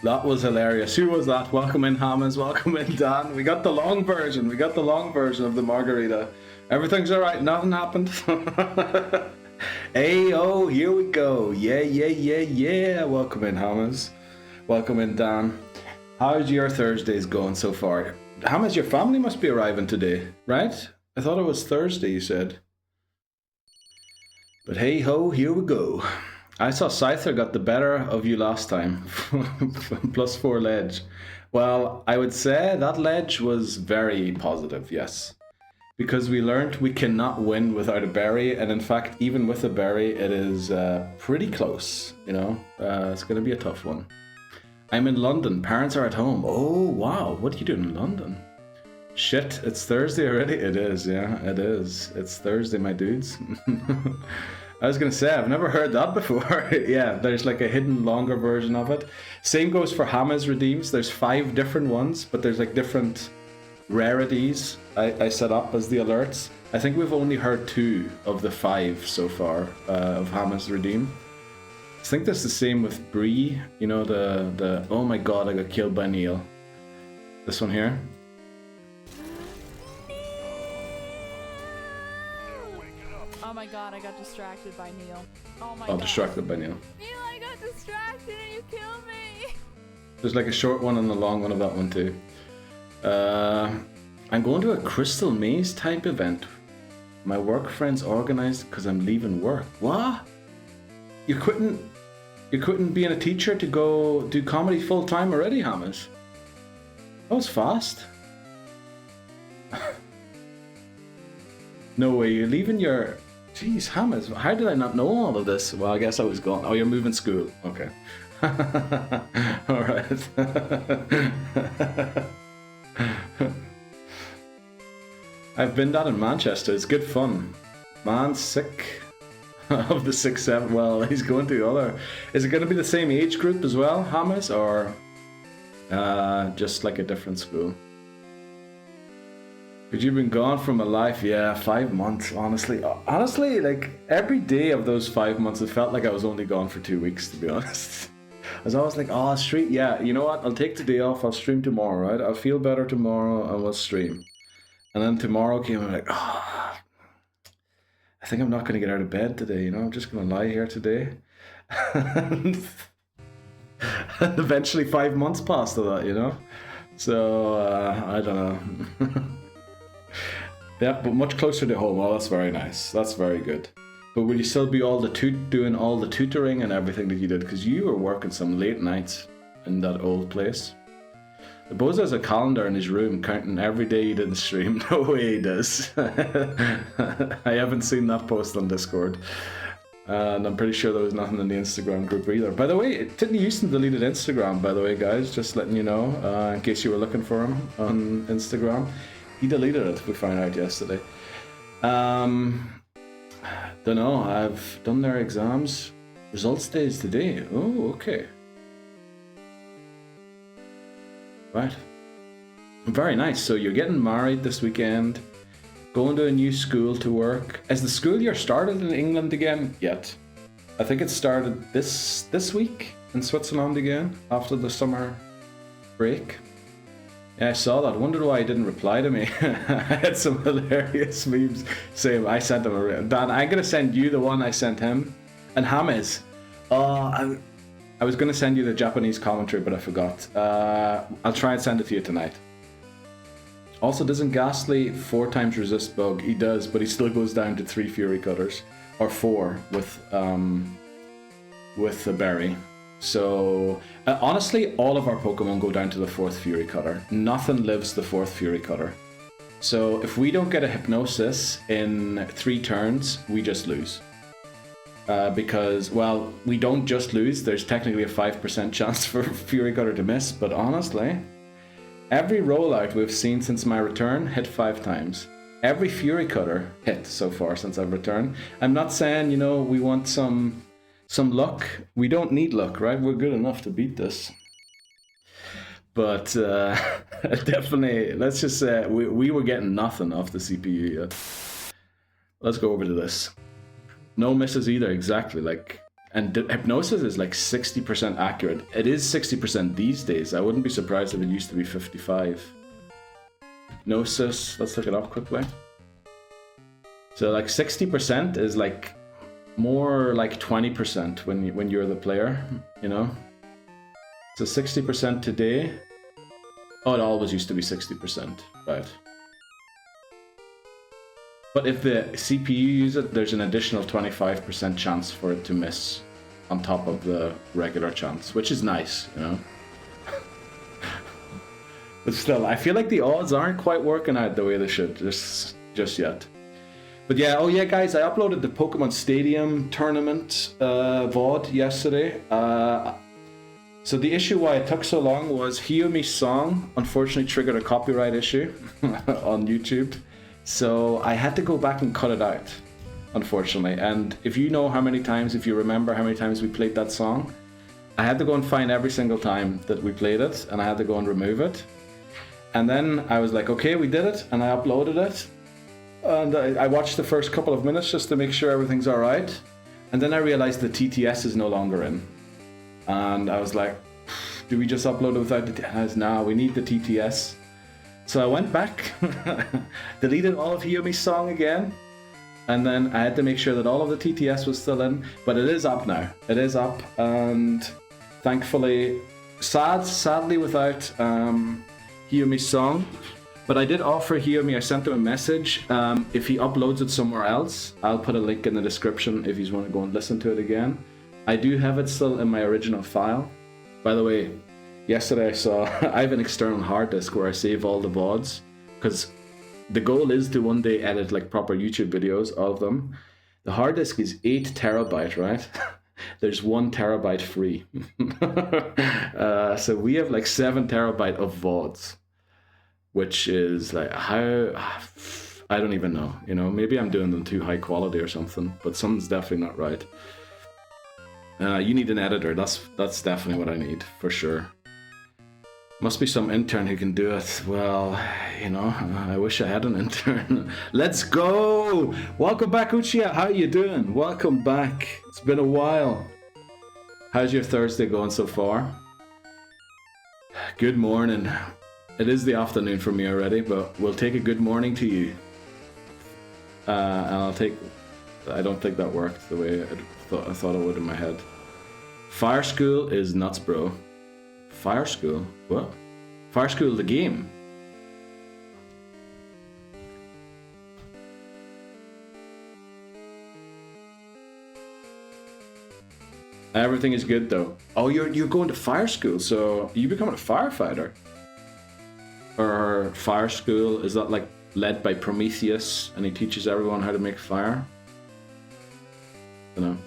That was hilarious. Who was that? Welcome in, Hammers. Welcome in, Dan. We got the long version. We got the long version of the margarita. Everything's all right. Nothing happened. Hey, oh, here we go. Yeah. Welcome in, Hammers. Welcome in, Dan. How's your Thursdays going so far? Hammers, your family must be arriving today, right? I thought it was Thursday, you said. But hey ho, here we go. I saw Scyther got the better of you last time. +4 ledge. Well, I would say that ledge was very positive, yes. Because we learned we cannot win without a berry, and in fact, even with a berry, it is pretty close, you know? It's going to be a tough one. I'm in London, parents are at home. Oh, wow, what are you doing in London? Shit, it's Thursday already? It is, yeah, it is. It's Thursday, my dudes. I was gonna say, I've never heard that before. Yeah, there's like a hidden longer version of it. Same goes for Hammers redeems. There's 5 different ones, but there's like different rarities I set up as the alerts. I think we've only heard 2 of the 5 so far of Hammers redeem. I think that's the same with Bree. You know, the oh my god, I got killed by Neil. This one here. Oh my god, I got distracted by Neil. Oh my god. Distracted by Neil. Neil, I got distracted and you killed me! There's like a short one and a long one of that one too. I'm going to a Crystal Maze type event. My work friends organized because I'm leaving work. What? You're quitting being a teacher to go do comedy full time already, Hammers? That was fast. No way, you're leaving your... Jeez, Hammers, how did I not know all of this? Well, I guess I was gone. Oh, you're moving school. Okay. Alright. I've been down in Manchester. It's good fun. Man's sick of the 6-7. Well, he's going to the other. Is it going to be the same age group as well, Hammers? Or just like a different school? But you've been gone from a life, yeah, 5 months, honestly. Honestly, like, every day of those 5 months, it felt like I was only gone for 2 weeks, to be honest. I was always like, oh, stream, yeah, you know what, I'll take the day off, I'll stream tomorrow, right? I'll feel better tomorrow, and we'll stream. And then tomorrow came, and I'm like, oh, I think I'm not going to get out of bed today, you know? I'm just going to lie here today. And eventually 5 months passed of that, you know? So, I don't know. Yeah, but much closer to home. Oh, that's very nice. That's very good. But will you still be doing all the tutoring and everything that you did? Because you were working some late nights in that old place. The Bozo has a calendar in his room counting every day he didn't stream. No way he does. I haven't seen that post on Discord. And I'm pretty sure there was nothing in the Instagram group either. By the way, Tidney Houston deleted Instagram, by the way, guys. Just letting you know, in case you were looking for him on Instagram. He deleted it, we found out yesterday. Don't know, I've done their exams. Results day is today. Oh, okay. Right. Very nice. So you're getting married this weekend, going to a new school to work. Is the school year started in England again? Yet. I think it started this week in Switzerland again, after the summer break. Yeah, I saw that. Wondered why he didn't reply to me. I had some hilarious memes saying I sent him a... Dan, I'm going to send you the one I sent him. And Hammers. I was going to send you the Japanese commentary, but I forgot. I'll try and send it to you tonight. Also, doesn't Ghastly 4 times resist bug? He does, but he still goes down to 3 Fury Cutters. Or 4 with the berry. So, honestly, all of our Pokemon go down to the 4th Fury Cutter. Nothing lives the 4th Fury Cutter. So, if we don't get a Hypnosis in 3 turns, we just lose. Because, well, we don't just lose. There's technically a 5% chance for Fury Cutter to miss. But honestly, every rollout we've seen since my return hit 5 times. Every Fury Cutter hit so far since I've returned. I'm not saying, you know, we want some luck. We don't need luck, right? We're good enough to beat this. But definitely, let's just say we were getting nothing off the CPU yet. Let's go over to this. No misses either, exactly. Like, And hypnosis is like 60% accurate. It is 60% these days. I wouldn't be surprised if it used to be 55. Hypnosis, let's look it up quickly. So like 60% is like more like 20% when you're the player, you know? So 60% today. Oh, it always used to be 60%, right? But if the CPU use it, there's an additional 25% chance for it to miss on top of the regular chance, which is nice, you know? But still, I feel like the odds aren't quite working out the way they should, just yet. But yeah, oh yeah, guys, I uploaded the Pokemon Stadium tournament VOD yesterday. So the issue why it took so long was Hiyumi's song unfortunately triggered a copyright issue on YouTube. So I had to go back and cut it out, unfortunately. And if you know how many times, if you remember how many times we played that song, I had to go and find every single time that we played it, and I had to go and remove it. And then I was like, okay, we did it, and I uploaded it. And I watched the first couple of minutes just to make sure everything's all right. And then I realized the TTS is no longer in. And I was like, do we just upload it without the TTS? No, we need the TTS. So I went back, deleted all of Hiyumi's song again, and then I had to make sure that all of the TTS was still in. But it is up now. It is up, and thankfully, sadly without Hiyumi's song. But I did offer Hiyumi, I sent him a message. If he uploads it somewhere else, I'll put a link in the description if you want to go and listen to it again. I do have it still in my original file. By the way, yesterday I saw I have an external hard disk where I save all the VODs, because the goal is to one day edit like proper YouTube videos, all of them. The hard disk is 8 terabyte, right? There's 1 terabyte free. So we have like 7 terabyte of VODs, which is like how, I don't even know, you know, maybe I'm doing them too high quality or something, but something's definitely not right. You need an editor. That's definitely what I need, for sure. Must be some intern who can do it. Well, you know, I wish I had an intern. Let's go! Welcome back, Uchiha. How you doing? Welcome back. It's been a while. How's your Thursday going so far? Good morning. It is the afternoon for me already, but we'll take a good morning to you. And I don't think that worked the way I thought it would in my head. Fire School is nuts, bro. Fire School? What? Fire School, the game. Everything is good though. Oh, you're going to Fire School, so you becoming a firefighter? Or Fire School, is that like led by Prometheus and he teaches everyone how to make fire? I don't know.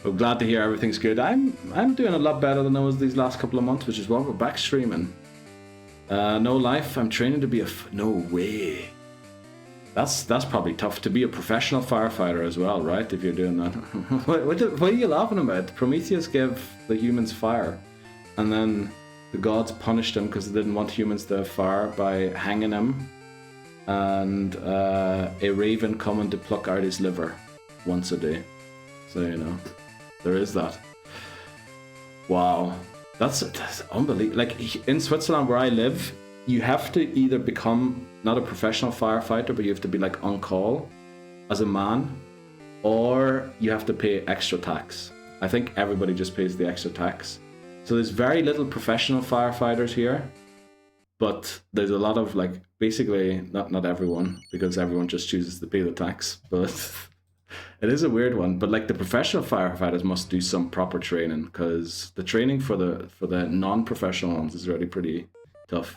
But glad to hear everything's good. I'm doing a lot better than I was these last couple of months, which is why we're back streaming. No life, I'm training to be a no way. That's probably tough to be a professional firefighter as well, right? If you're doing that. What are you laughing about? Prometheus gave the humans fire, and then the gods punished him because they didn't want humans to have fire by hanging him, and a raven coming to pluck out his liver once a day. So, you know, there is that. Wow. That's unbelievable. Like, in Switzerland where I live, you have to either become not a professional firefighter, but you have to be like on call as a man, or you have to pay extra tax. I think everybody just pays the extra tax. So there's very little professional firefighters here, but there's a lot of like, basically not everyone, because everyone just chooses to pay the tax, but it is a weird one. But like the professional firefighters must do some proper training, because the training for the non-professional ones is already pretty tough.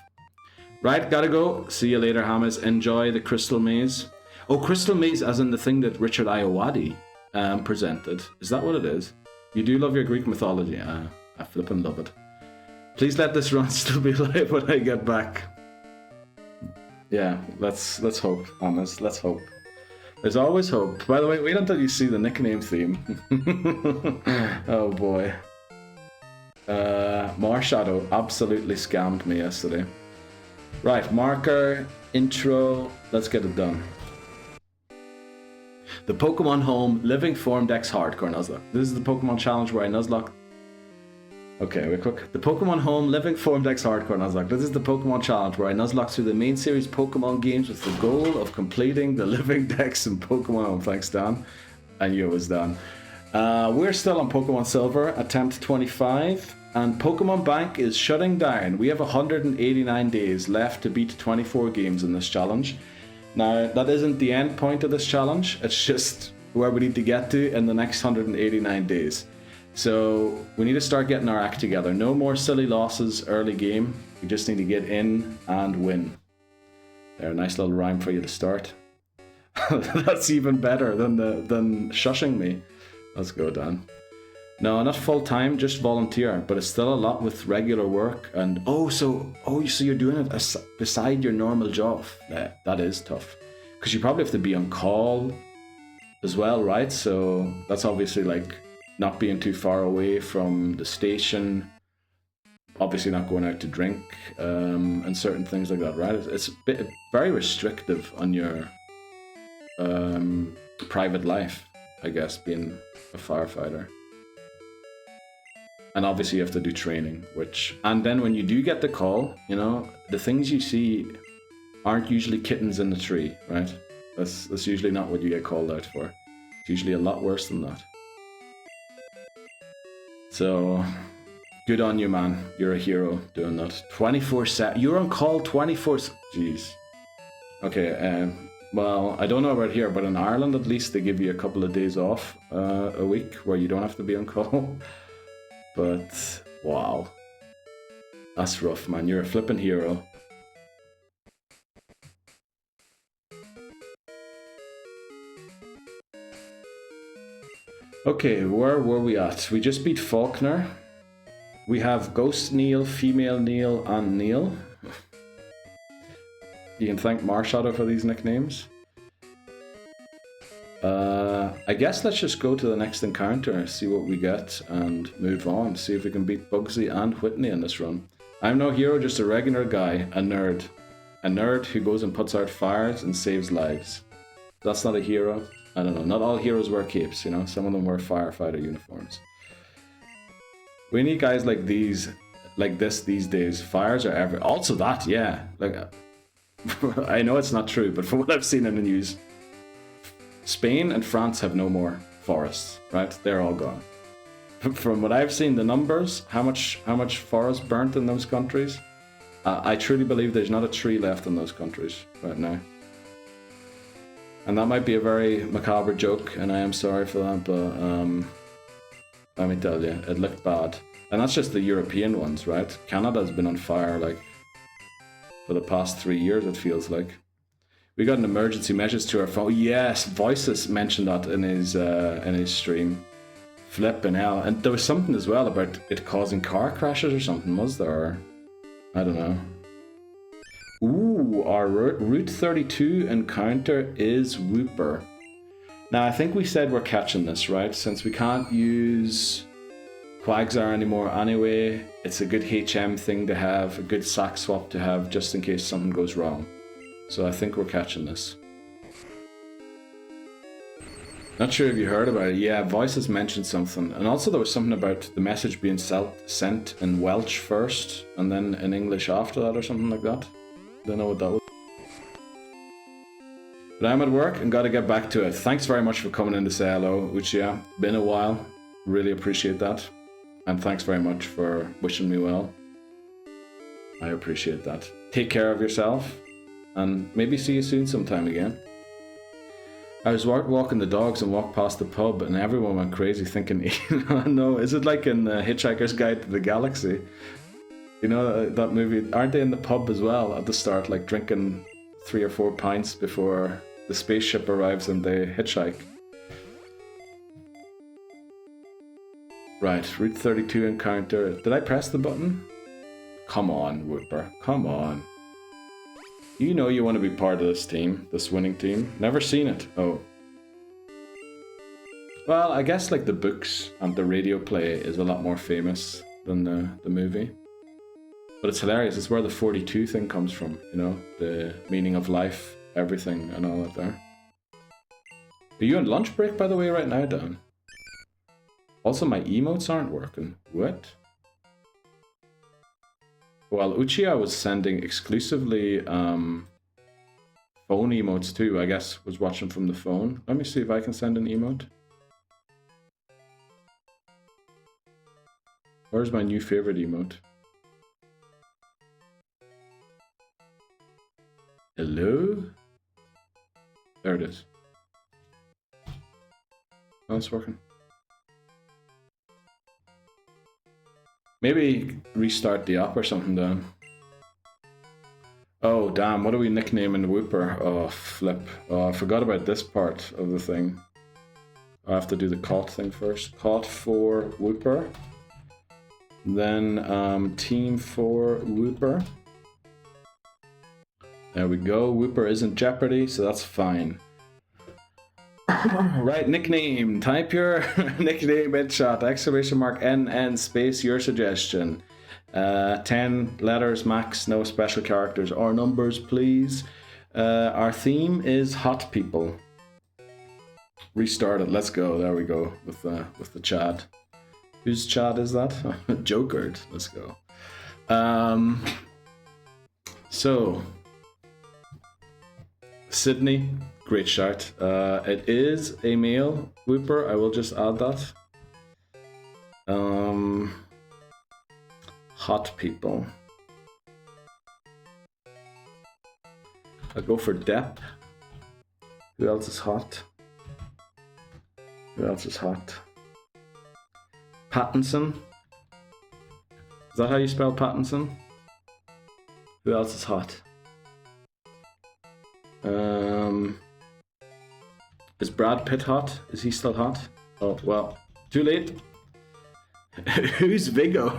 Right, gotta go. See you later, Hamas. Enjoy the Crystal Maze. Oh, Crystal Maze as in the thing that Richard Iowadi presented. Is that what it is? You do love your Greek mythology. I flippin' love it. Please let this run still be live when I get back. Yeah, let's hope, Hamas. Let's hope. There's always hope. By the way, wait until you see the nickname theme. Oh boy. Marshadow absolutely scammed me yesterday. Right, marker, intro, let's get it done. The Pokémon Home Living Form Dex Hardcore Nuzlocke. This is the Pokemon challenge where I Nuzlocke. Okay, wait quick. The Pokemon Home Living Form Dex Hardcore Nuzlocke. This is the Pokemon challenge where I Nuzlocke through the main series Pokemon games with the goal of completing the Living Dex in Pokemon Home. Thanks, Dan. I knew it was Dan. We're still on Pokemon Silver, attempt 25, and Pokemon Bank is shutting down. We have 189 days left to beat 24 games in this challenge. Now, that isn't the end point of this challenge, it's just where we need to get to in the next 189 days. So, we need to start getting our act together. No more silly losses early game, we just need to get in and win. There, a nice little rhyme for you to start. That's even better than shushing me. Let's go, Dan. No, not full time, just volunteer, but it's still a lot with regular work. And so you're doing it beside your normal job. Yeah, that is tough, because you probably have to be on call as well, right? So that's obviously like not being too far away from the station. Obviously not going out to drink and certain things like that, right? It's very restrictive on your private life, I guess, being a firefighter. And obviously you have to do training, and then when you do get the call, the things you see aren't usually kittens in the tree, right? That's usually not what you get called out for. It's usually a lot worse than that. So, good on you, man. You're a hero doing that. 24/7. You're on call 24. Jeez. Okay, well, I don't know about here, but in Ireland at least they give you a couple of days off a week where you don't have to be on call. But, wow. That's rough, man. You're a flippin' hero. Okay, where were we at? We just beat Faulkner. We have Ghost Neil, Female Neil, and Neil. You can thank Marshadow for these nicknames. I guess let's just go to the next encounter, see what we get, and move on. See if we can beat Bugsy and Whitney in this run. I'm no hero, just a regular guy, a nerd. A nerd who goes and puts out fires and saves lives. That's not a hero. I don't know, not all heroes wear capes, some of them wear firefighter uniforms. We need guys like this these days. Fires are everywhere. Also that, yeah. I know it's not true, but from what I've seen in the news, Spain and France have no more forests, right? They're all gone. From what I've seen, the numbers, how much forest burnt in those countries, I truly believe there's not a tree left in those countries right now. And that might be a very macabre joke, and I am sorry for that, but let me tell you, it looked bad. And that's just the European ones, right? Canada's been on fire, for the past 3 years, it feels like. We got an emergency measures to our phone. Yes, Voices mentioned that in his stream. Flippin' hell. And there was something as well about it causing car crashes or something, was there? I don't know. Ooh, our Route 32 encounter is Wooper. Now, I think we said we're catching this, right? Since we can't use Quagsire anymore anyway, it's a good HM thing to have, a good sack swap to have, just in case something goes wrong. So I think we're catching this. Not sure if you heard about it. Yeah, Voices mentioned something. And also there was something about the message being sent in Welsh first, and then in English after that, or something like that. Don't know what that was. But I'm at work and gotta get back to it. Thanks very much for coming in to say hello, Uchiha. Been a while. Really appreciate that. And thanks very much for wishing me well. I appreciate that. Take care of yourself, and maybe see you soon sometime again. I was walking the dogs and walked past the pub, and everyone went crazy thinking, no, is it like in Hitchhiker's Guide to the Galaxy? That movie, aren't they in the pub as well at the start, drinking 3 or 4 pints before the spaceship arrives and they hitchhike? Right, Route 32 encounter. Did I press the button? Come on, Whooper, come on. You know you want to be part of this team, this winning team. Never seen it. Oh. Well, I guess the books and the radio play is a lot more famous than the movie. But it's hilarious. It's where the 42 thing comes from, the meaning of life, everything and all that there. Are you on lunch break, by the way, right now, Dan? Also, my emotes aren't working. What? Well, Uchiha was sending exclusively phone emotes too, I guess, was watching from the phone. Let me see if I can send an emote. Where's my new favorite emote? Hello? There it is. Oh, it's working. Maybe restart the app or something, Dan. Oh, damn, what are we nicknaming Whooper? Oh, flip. Oh, I forgot about this part of the thing. I have to do the caught thing first. Caught for Whooper. Then team for Whooper. There we go. Whooper isn't Jeopardy, so that's fine. Right, nickname. Type your nickname in chat. Exclamation mark NN space your suggestion. 10 letters max, no special characters or numbers, please. Our theme is hot people. Restart it. Let's go. There we go with the Chad. Whose Chad is that? Jokered. Let's go. So Sydney, great shout. It is a male Whooper. I will just add that. Hot people. I'll go for Depp. Who else is hot? Who else is hot? Pattinson. Is that how you spell Pattinson? Who else is hot? Is Brad Pitt hot? Is he still hot? Oh, well, too late. Who's Vigo?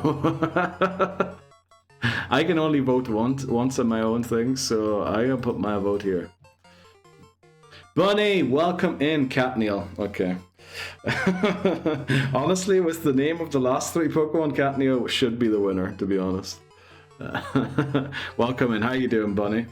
I can only vote once on my own thing, so I'm gonna put my vote here. Bunny, welcome in, Catneil. Okay. Honestly, with the name of the last three Pokemon, Catneil should be the winner, to be honest. Welcome in. How you doing, Bunny?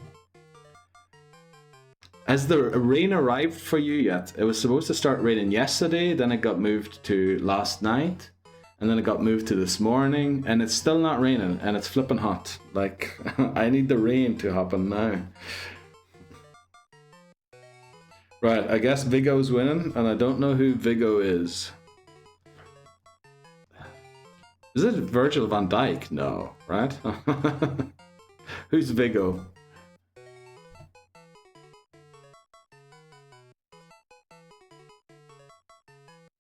Has the rain arrived for you yet? It was supposed to start raining yesterday, then it got moved to last night, and then it got moved to this morning, and it's still not raining, and it's flipping hot. Like, I need the rain to happen now. Right, I guess Vigo's winning, and I don't know who Vigo is. Is it Virgil van Dijk? No, right? Who's Vigo?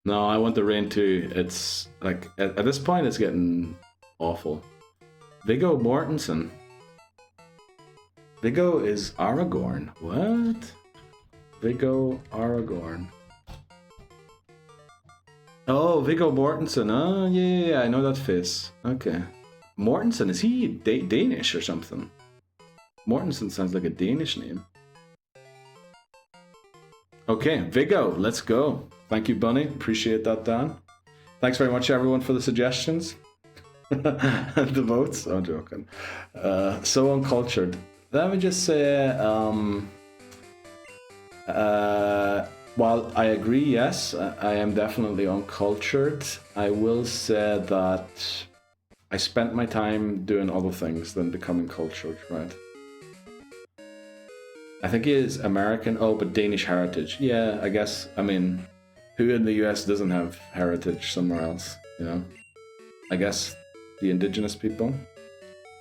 No, I want the rain too. It's like, at this point, it's getting awful. Viggo Mortensen. Viggo is Aragorn. What? Viggo Aragorn. Oh, Viggo Mortensen. Oh, yeah, I know that face. Okay. Mortensen, is he Danish or something? Mortensen sounds like a Danish name. Okay, Viggo, let's go. Thank you, Bunny. Appreciate that, Dan. Thanks very much, everyone, for the suggestions. The votes. I'm joking. So uncultured. Let me just say, while I agree, yes, I am definitely uncultured, I will say that I spent my time doing other things than becoming cultured, right? I think he is American. Oh, but Danish heritage. Yeah, I guess. I mean, who in the US doesn't have heritage somewhere else, you know? I guess the indigenous people,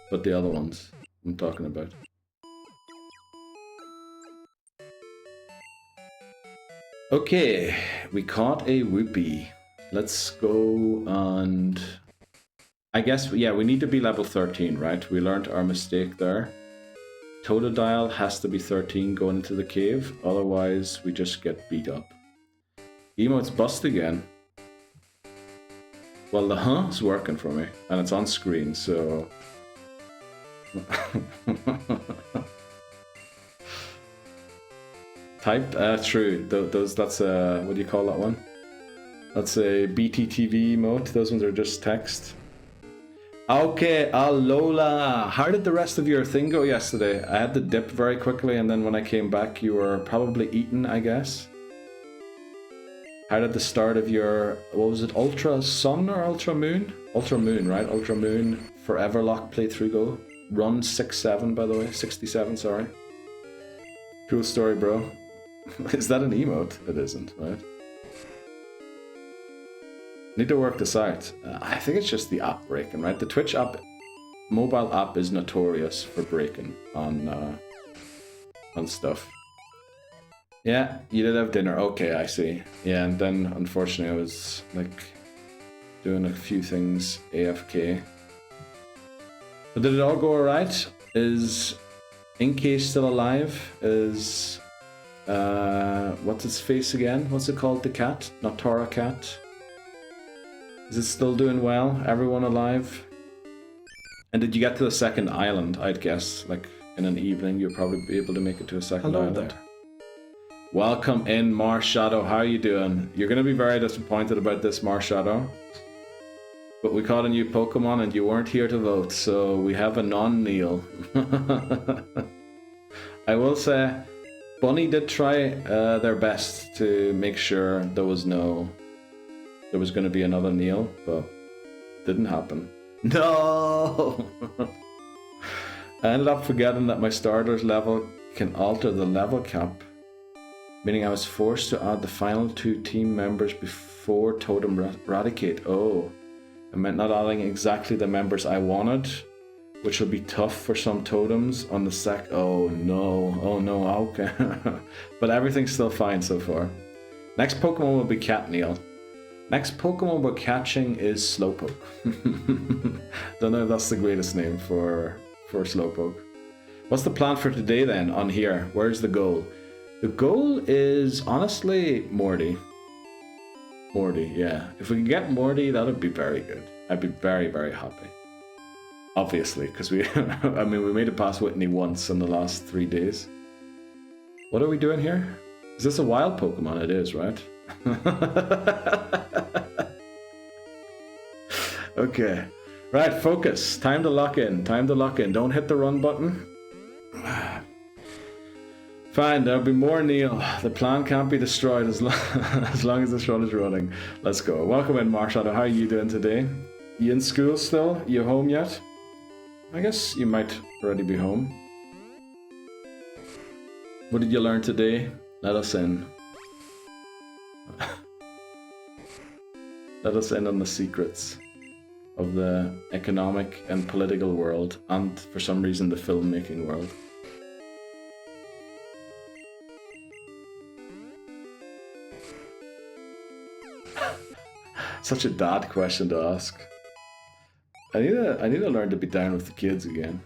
but the other ones I'm talking about. Okay, we caught a Whoopee. Let's go and... I guess, yeah, we need to be level 13, right? We learned our mistake there. Totodile has to be 13 going into the cave, otherwise we just get beat up. Emote's bust again. Well, the is working for me, and it's on screen, so... Typed? True. That's a... what do you call that one? That's a BTTV emote. Those ones are just text. Okay, Alola. How did the rest of your thing go yesterday? I had to dip very quickly, and then when I came back, you were probably eaten, I guess. How did the start of your, what was it, Ultra Sun or Ultra Moon? Ultra Moon, right? Ultra Moon Forever Lock playthrough go. Run 6-7, by the way. 67, sorry. Cool story, bro. Is that an emote? It isn't, right? Need to work this out. I think it's just the app breaking, right? The Twitch app, mobile app is notorious for breaking on stuff. Yeah, you did have dinner. Okay, I see. Yeah, and then unfortunately I was like doing a few things AFK. But did it all go alright? Is Inkay still alive? Is what's his face again? What's it called? The cat? Notora cat? Is it still doing well? Everyone alive? And did you get to the second island? I'd guess, like in an evening, you'll probably be able to make it to a second island. There. Welcome in, Marshadow. How are you doing? You're going to be very disappointed about this, Marshadow. But we caught a new Pokemon and you weren't here to vote, so we have a non-Neil. I will say, Bunny did try their best to make sure there was going to be another Neil, but didn't happen. No! I ended up forgetting that my starter's level can alter the level cap, meaning I was forced to add the final 2 team members before Totem Eradicate. Oh, it meant not adding exactly the members I wanted, which will be tough for some totems on the sec. Oh no, okay. But everything's still fine so far. Next Pokemon will be Catneil. Next Pokemon we're catching is Slowpoke. Don't know if that's the greatest name for Slowpoke. What's the plan for today then on here? Where's the goal? The goal is honestly Morty. Morty, yeah. If we can get Morty, that would be very good. I'd be very, very happy. Obviously, because we made it past Whitney once in the last 3 days. What are we doing here? Is this a wild Pokemon? It is, right? Okay. Right, focus. Time to lock in. Time to lock in. Don't hit the run button. Fine, there'll be more Neil. The plan can't be destroyed as long as this run is running. Let's go. Welcome in, Marshadow. How are you doing today? You in school still? You home yet? I guess you might already be home. What did you learn today? Let us in. Let us in on the secrets of the economic and political world, and for some reason the filmmaking world. Such a dad question to ask. I need to learn to be down with the kids again.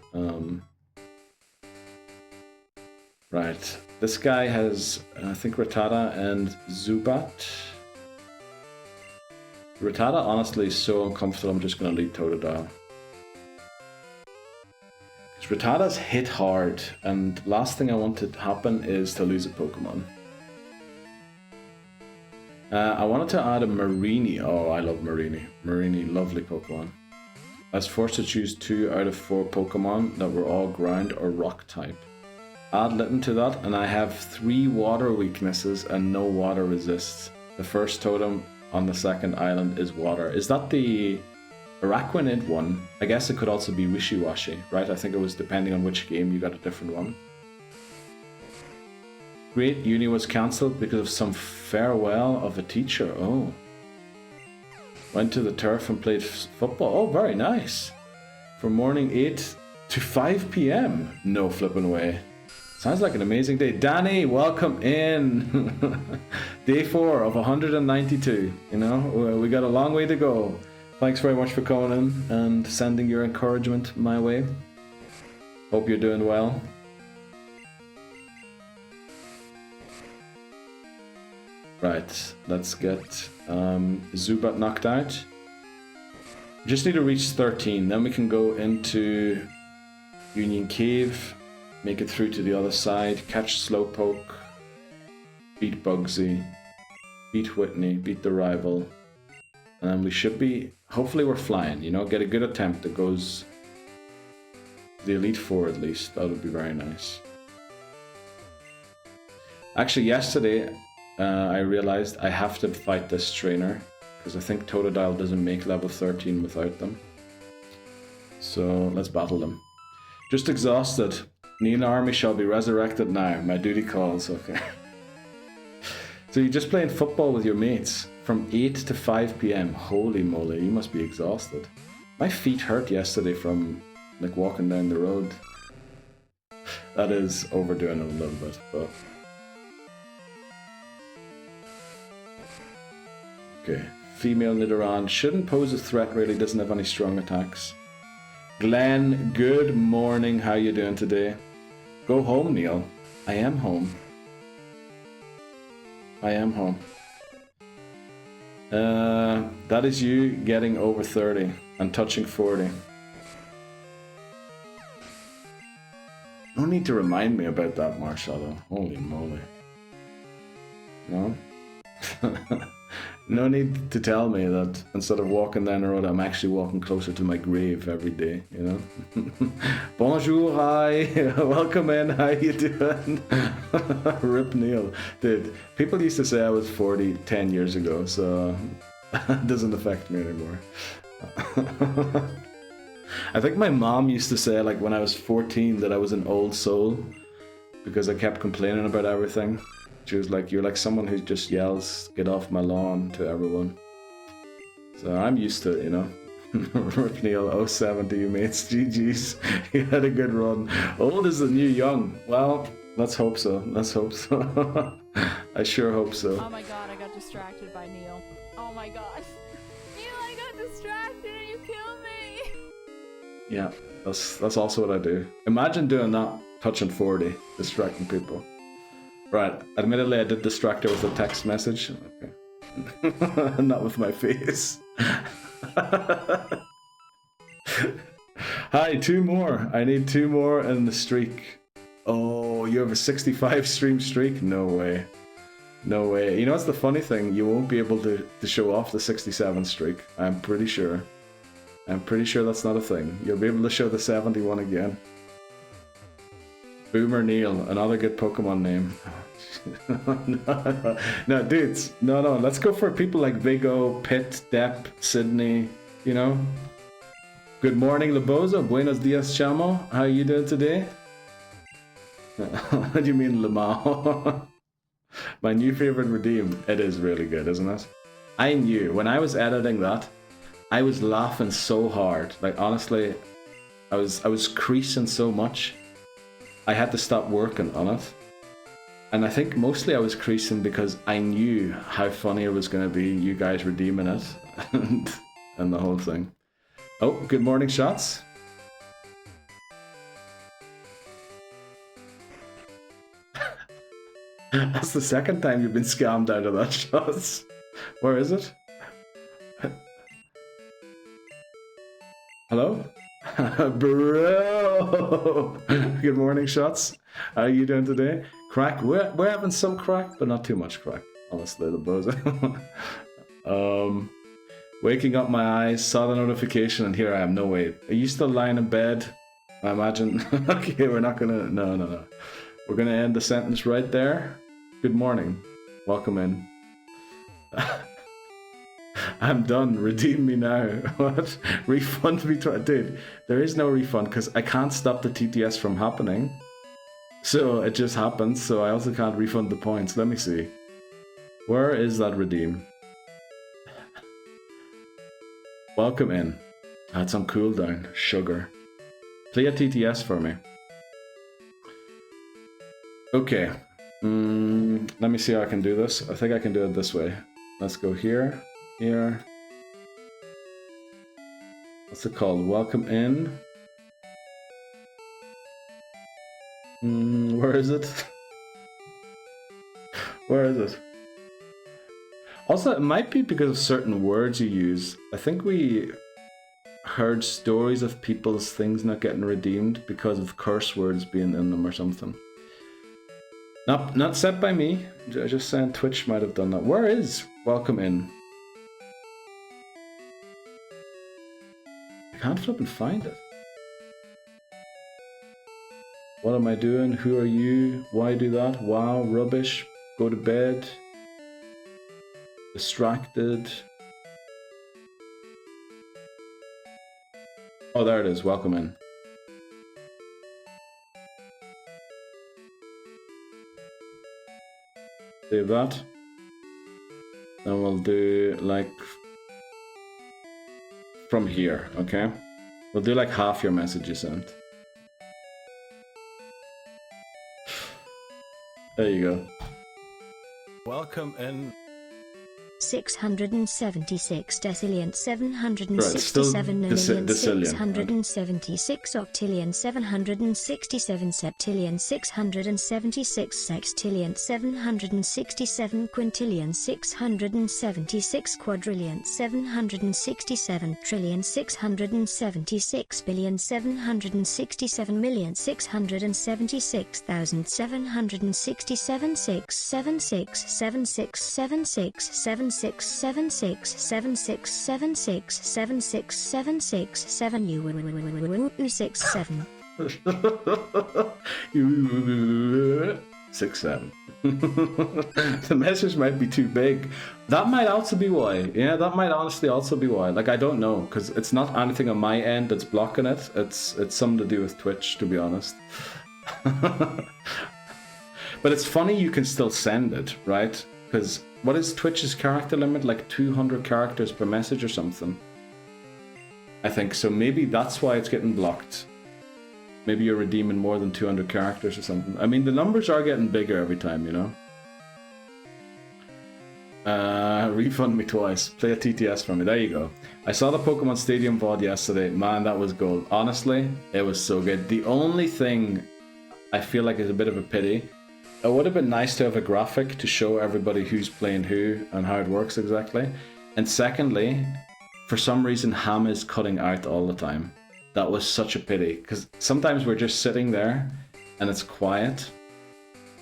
Right, this guy has I think Rattata and Zubat. Rattata honestly is so uncomfortable, I'm just going to lead Totodile. Because Rattata's hit hard, and last thing I want to happen is to lose a Pokemon. I wanted to add a Marini. Oh, I love Marini. Marini, lovely Pokemon. I was forced to choose 2 out of 4 Pokemon that were all ground or rock type. Add Litten to that, and I have 3 water weaknesses and no water resists. The first totem on the second island is water. Is that the Araquanid one? I guess it could also be Wishy-Washy, right? I think it was depending on which game you got a different one. Great Uni was cancelled because of some farewell of a teacher. Oh. Went to the turf and played football. Oh, very nice. From morning 8 to 5 p.m. No flipping way. Sounds like an amazing day. Danny, welcome in. Day 4 of 192. You know, we got a long way to go. Thanks very much for coming in and sending your encouragement my way. Hope you're doing well. Right, let's get Zubat knocked out. Just need to reach 13, then we can go into Union Cave, make it through to the other side, catch Slowpoke, beat Bugsy, beat Whitney, beat the rival, and we should be, hopefully we're flying, you know, get a good attempt that goes to the Elite Four at least. That would be very nice. Actually, yesterday, I realized I have to fight this trainer because I think Totodile doesn't make level 13 without them. So let's battle them. Just exhausted. Neil Army shall be resurrected now. My duty calls. Okay. So you're just playing football with your mates from 8 to 5 p.m. Holy moly, you must be exhausted. My feet hurt yesterday from like walking down the road. That is overdoing it a little bit, but... Okay. Female Nidoran shouldn't pose a threat, really, doesn't have any strong attacks. Glenn, good morning, how you doing today? Go home, Neil. I am home. I am home. That is you getting over 30 and touching 40. No need to remind me about that, Marshadow. Holy moly. No? No need to tell me that instead of walking down the road, I'm actually walking closer to my grave every day, you know? Bonjour, hi, welcome in, how you doing? Rip Neil. Dude, people used to say I was 40 10 years ago, so it doesn't affect me anymore. I think my mom used to say, like, when I was 14 that I was an old soul because I kept complaining about everything. She was like, you're like someone who just yells, get off my lawn to everyone. So I'm used to it, you know. Rip Neil, 07 to you mates, GG's. You had a good run. Old is the new young. Well, let's hope so. Let's hope so. I sure hope so. Oh my god, I got distracted by Neil. Oh my god. Neil, I got distracted and you killed me! Yeah, that's also what I do. Imagine doing that, touching 40, distracting people. Right, admittedly I did distract her with a text message. Okay. Not with my face. Hi, 2 more. I need 2 more in the streak. Oh, you have a 65 stream streak? No way. No way. You know what's the funny thing? You won't be able to show off the 67 streak. I'm pretty sure. I'm pretty sure that's not a thing. You'll be able to show the 71 again. Boomer Neil, another good Pokemon name. No, dudes, no, let's go for people like Vigo, Pitt, Depp, Sydney, you know. Good morning, Lebozo. Buenos dias, Chamo. How are you doing today? What do you mean, Lamau? My new favorite redeem. It is really good, isn't it? I knew, when I was editing that, I was laughing so hard. Like, honestly, I was creasing so much. I had to stop working on it. And I think mostly I was creasing because I knew how funny it was going to be, you guys redeeming it, and the whole thing. Oh, good morning, Shots. That's the second time you've been scammed out of that, Shots. Where is it? Hello? Bro! Good morning, Shots. How are you doing today? Crack. We're having some crack, but not too much crack. Honestly, the bozo. Waking up my eyes, saw the notification, and here I am. No, wait. Are you still lying in bed? I imagine. Okay, we're not gonna... No. We're gonna end the sentence right there. Good morning. Welcome in. I'm done. Redeem me now. What? Refund me? Dude, there is no refund because I can't stop the TTS from happening. So it just happens. So I also can't refund the points. Let me see. Where is that redeem? Welcome in. I had some cooldown. Sugar. Play a TTS for me. Okay. Let me see how I can do this. I think I can do it this way. Let's go here. Here. What's it called? Welcome in. Where is it? Where is it? Also, it might be because of certain words you use. I think we heard stories of people's things not getting redeemed because of curse words being in them or something. Not said by me. Just saying Twitch might have done that. Where is welcome in? I can't flip and find it. What am I doing? Who are you? Why do that? Wow, rubbish. Go to bed. Distracted. Oh, there it is. Welcome in. Save that. Then we'll do like from here, okay? We'll do like half your message you sent. There you go. Welcome in. 676 decillion 767,676 octillion 767 septillion 676 sextillion 767 quintillion 676 quadrillion 767 trillion 676 billion 767 million 676,767 676 7676 7 you 67 67. The message might be too big. That might also be why. Yeah, that might honestly also be why. Like, I don't know, because it's not anything on my end that's blocking it. It's something to do with Twitch, to be honest. But it's funny you can still send it, right? Because what is Twitch's character limit? Like 200 characters per message or something? I think so. Maybe that's why it's getting blocked. Maybe you're redeeming more than 200 characters or something. I mean, the numbers are getting bigger every time, you know? Refund me twice. Play a TTS for me. There you go. I saw the Pokemon Stadium VOD yesterday. Man, that was gold. Honestly, it was so good. The only thing I feel like is a bit of a pity, it would have been nice to have a graphic to show everybody who's playing who and how it works exactly. And secondly, for some reason, Ham is cutting out all the time. That was such a pity, because sometimes we're just sitting there and it's quiet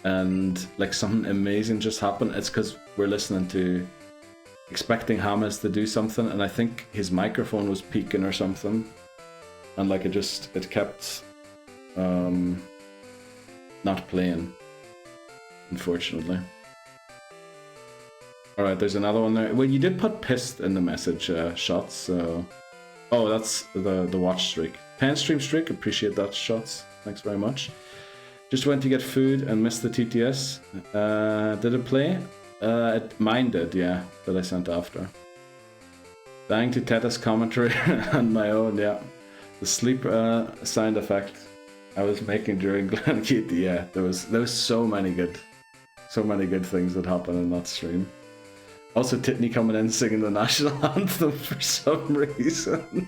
and like something amazing just happened. It's because we're listening to, expecting Hamas to do something, and I think his microphone was peaking or something, and like it kept not playing, unfortunately. Alright, there's another one there. Well, you did put pissed in the message, Shots, so... Oh, that's the watch streak. 10 stream streak, appreciate that, Shots. Thanks very much. Just went to get food and missed the TTS. Did it play? Mine did, yeah, that I sent after. Thanks to Teta's commentary and my own, yeah. The sleep sound effect I was making during Glen Keith, yeah. There was so many good things that happened in that stream. Also, Titney coming in singing the national anthem for some reason.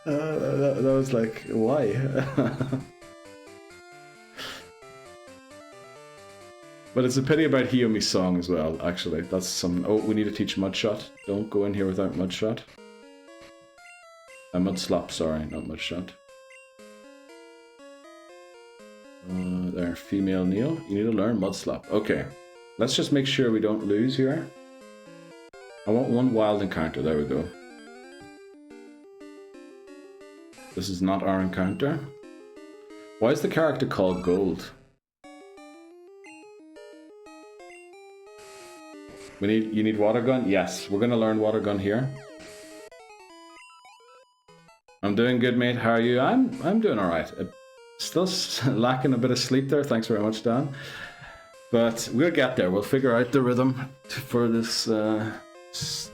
That was like, why? But it's a pity about Hiyomi's song as well, actually. That's some... Oh, we need to teach Mudshot. Don't go in here without Mudshot. Mudslap, sorry, not Mudshot. There, female Neil. You need to learn Mudslap. Okay. Let's just make sure we don't lose here. I want one wild encounter. There we go. This is not our encounter. Why is the character called Gold? You need Water Gun? Yes, we're gonna learn Water Gun here. I'm doing good, mate. How are you? I'm doing alright. Still lacking a bit of sleep there. Thanks very much, Dan. But we'll get there. We'll figure out the rhythm for this,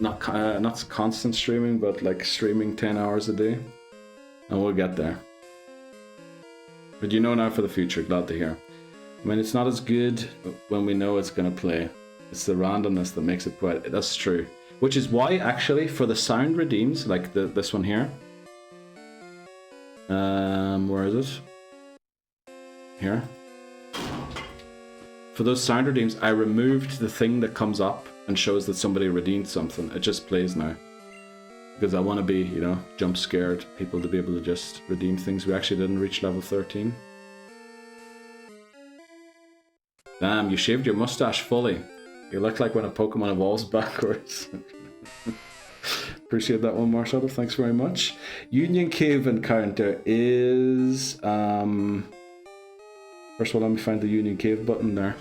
not constant streaming, but like streaming 10 hours a day. And we'll get there. But you know now for the future, glad to hear. I mean, it's not as good when we know it's going to play. It's the randomness that makes it quite... That's true. Which is why, actually, for the sound redeems, like this one here. Where is it? Here. For those sound redeems, I removed the thing that comes up and shows that somebody redeemed something. It just plays now. Because I want to be, you know, jump scared people to be able to just redeem things. We actually didn't reach level 13. Damn, you shaved your mustache fully. You look like when a Pokemon evolves backwards. Appreciate that one, Marshall. Thanks very much. Union Cave encounter is... First of all, let me find the Union Cave button there.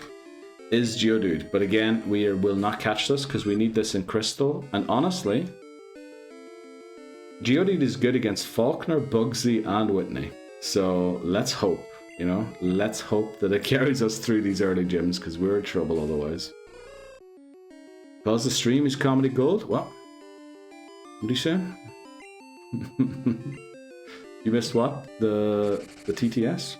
is Geodude, but again, we will not catch this because we need this in Crystal. And honestly, Geodude is good against Faulkner, Bugsy, and Whitney. So let's hope, you know, let's hope that it carries us through these early gyms because we're in trouble otherwise. Pause the stream is comedy gold? What? What do you say? You missed what? The TTS?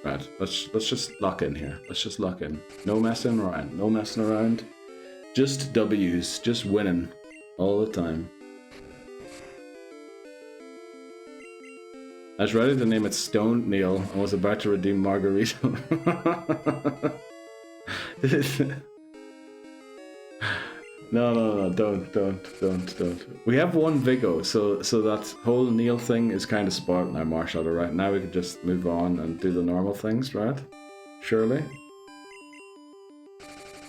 Right, let's just lock in here. Let's just lock in. No messing around. No messing around. Just W's. Just winning. All the time. I was ready to name it Stone Neil and was about to redeem Margarita. No, don't. We have one Vigo, so that whole Neil thing is kind of spoiled now, Marshall, right? Now we can just move on and do the normal things, right? Surely?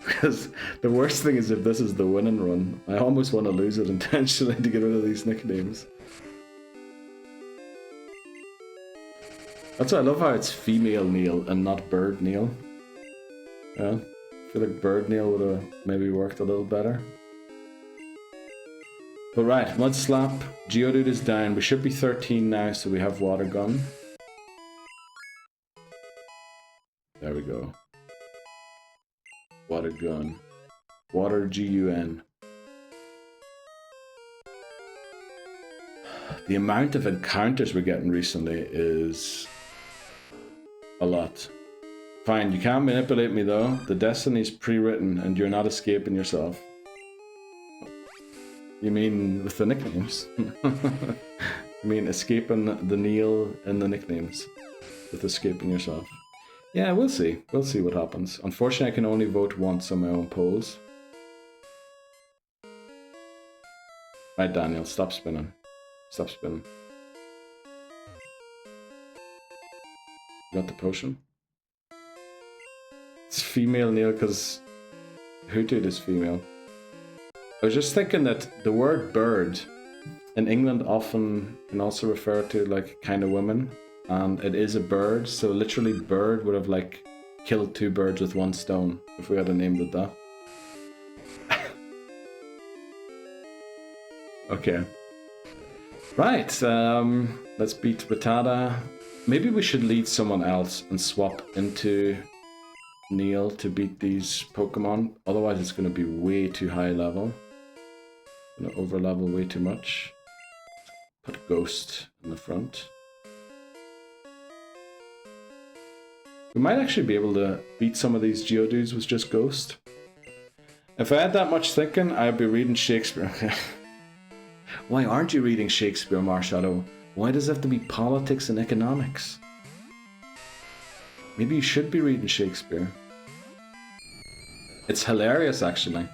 Because the worst thing is if this is the winning run, I almost want to lose it intentionally to get rid of these nicknames. That's why I love how it's female Neil and not bird Neil. Yeah, I feel like bird Neil would have maybe worked a little better. But right, Mud Slap, Geodude is down. We should be 13 now, so we have Water Gun. There we go. Water Gun. Water Gun. The amount of encounters we're getting recently is a lot. Fine, you can't manipulate me though. The destiny's pre-written and you're not escaping yourself. You mean with the nicknames? You mean escaping the Neil and the nicknames with escaping yourself? Yeah, we'll see. We'll see what happens. Unfortunately, I can only vote once on my own polls. Right, Daniel, stop spinning. Stop spinning. Got the potion? It's female Neil because Hootooed is female. I was just thinking that the word bird in England often can also refer to like kind of women, and it is a bird, so literally bird would have like killed two birds with one stone if we had named it that. Okay. Right, let's beat Rattata. Maybe we should lead someone else and swap into Neil to beat these Pokemon. Otherwise it's going to be way too high level. Going to over level way too much. Put Ghost in the front. We might actually be able to beat some of these Geodudes with just Ghost. If I had that much thinking, I'd be reading Shakespeare. Why aren't you reading Shakespeare, Marshadow? Why does it have to be politics and economics? Maybe you should be reading Shakespeare. It's hilarious, actually.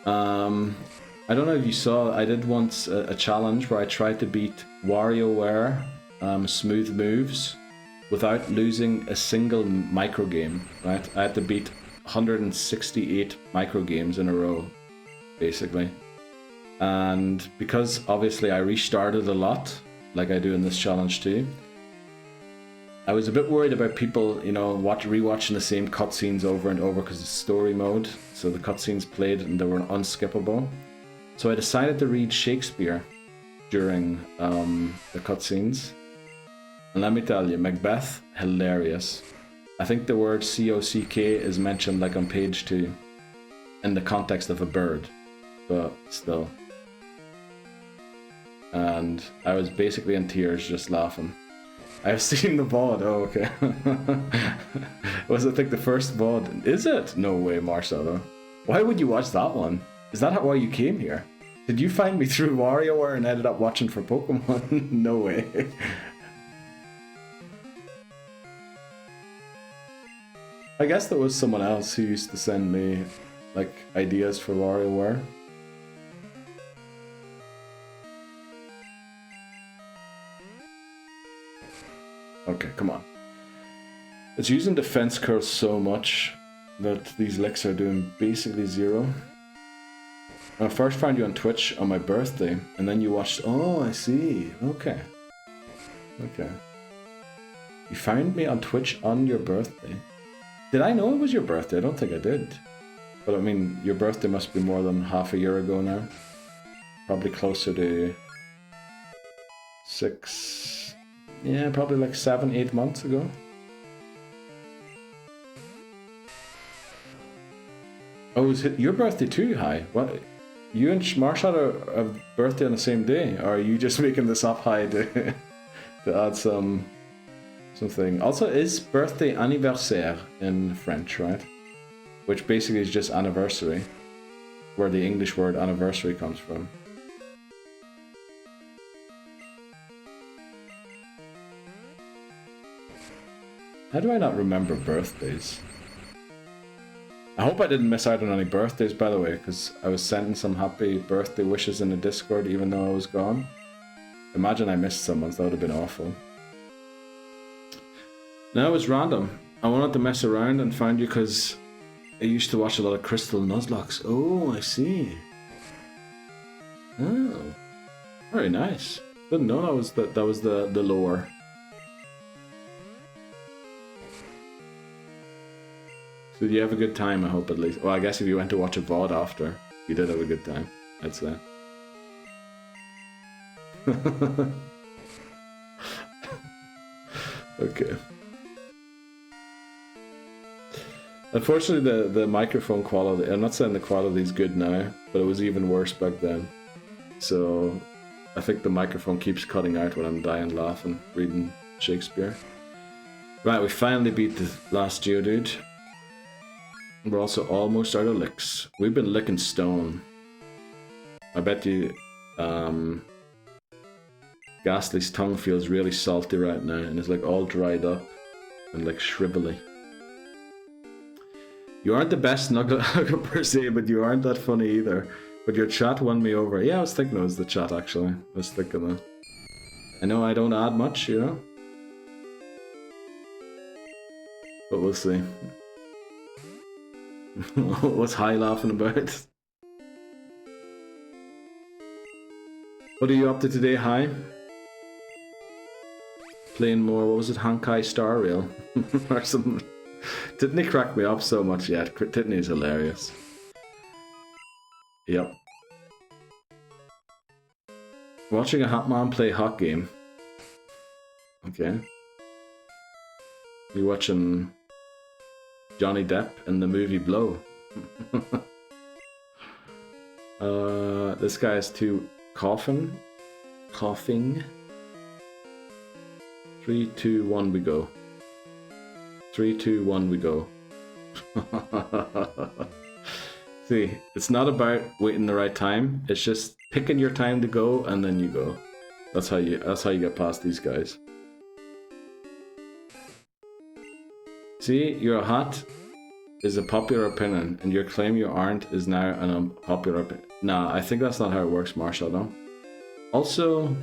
I don't know if you saw, I did once a challenge where I tried to beat WarioWare smooth moves without losing a single microgame, right? I had to beat 168 microgames in a row, basically. And because obviously I restarted a lot, like I do in this challenge too, I was a bit worried about people, you know, rewatching the same cutscenes over and over because it's story mode, so the cutscenes played and they were unskippable. So I decided to read Shakespeare during the cutscenes. And let me tell you, Macbeth, hilarious. I think the word COCK is mentioned like on page 2 in the context of a bird, but still. And I was basically in tears just laughing. I've seen the VOD, oh okay. Was it like the first VOD? Is it? No way, Marcelo. Why would you watch that one? Is that why you came here? Did you find me through WarioWare and ended up watching for Pokemon? No way. I guess there was someone else who used to send me like ideas for WarioWare. Okay, come on. It's using defense curls so much that these licks are doing basically zero. I first found you on Twitch on my birthday, and then you watched... Oh, I see. Okay. Okay. You found me on Twitch on your birthday. Did I know it was your birthday? I don't think I did. But I mean, your birthday must be more than half a year ago now. Probably closer to 6... Yeah, probably like 7, 8 months ago. Oh, is it your birthday too, Hi? What? You and Marshall are a birthday on the same day? Or are you just making this up, Hi, to add something? Also, is birthday anniversaire in French, right? Which basically is just anniversary, where the English word anniversary comes from. How do I not remember birthdays? I hope I didn't miss out on any birthdays, by the way, because I was sending some happy birthday wishes in the Discord even though I was gone. Imagine I missed someone's, that would have been awful. No, it was random. I wanted to mess around and find you because I used to watch a lot of Crystal Nuzlocke. Oh, I see. Oh, very nice. Didn't know that was the lore. So did you have a good time, I hope, at least? Well, I guess if you went to watch a VOD after, you did have a good time, I'd say. Okay. Unfortunately, the microphone quality, I'm not saying the quality is good now, but it was even worse back then. So I think the microphone keeps cutting out when I'm dying laughing, reading Shakespeare. Right, we finally beat the last Geodude. We're also almost out of licks. We've been licking stone. I bet you Ghastly's tongue feels really salty right now and it's like all dried up and like shrivelly. You aren't the best Nugget per se, but you aren't that funny either. But your chat won me over. Yeah, I was thinking it was the chat actually. I was thinking that. I know I don't add much, you know? But we'll see. What's High laughing about? What are you up to today, High? Playing more, what was it, Hankai Star Rail? Or something. Titney cracked me up so much yet. Titney is hilarious. Yep. Watching a hot man play hot game. Okay. You watching Johnny Depp in the movie Blow. This guy is too coughing. 3, 2, 1, we go. 3, 2, 1, we go. See, it's not about waiting the right time. It's just picking your time to go and then you go. That's how you get past these guys. See, you're hot is a popular opinion, and your claim you aren't is now an unpopular opinion. Nah, I think that's not how it works, Marshall, no? Also,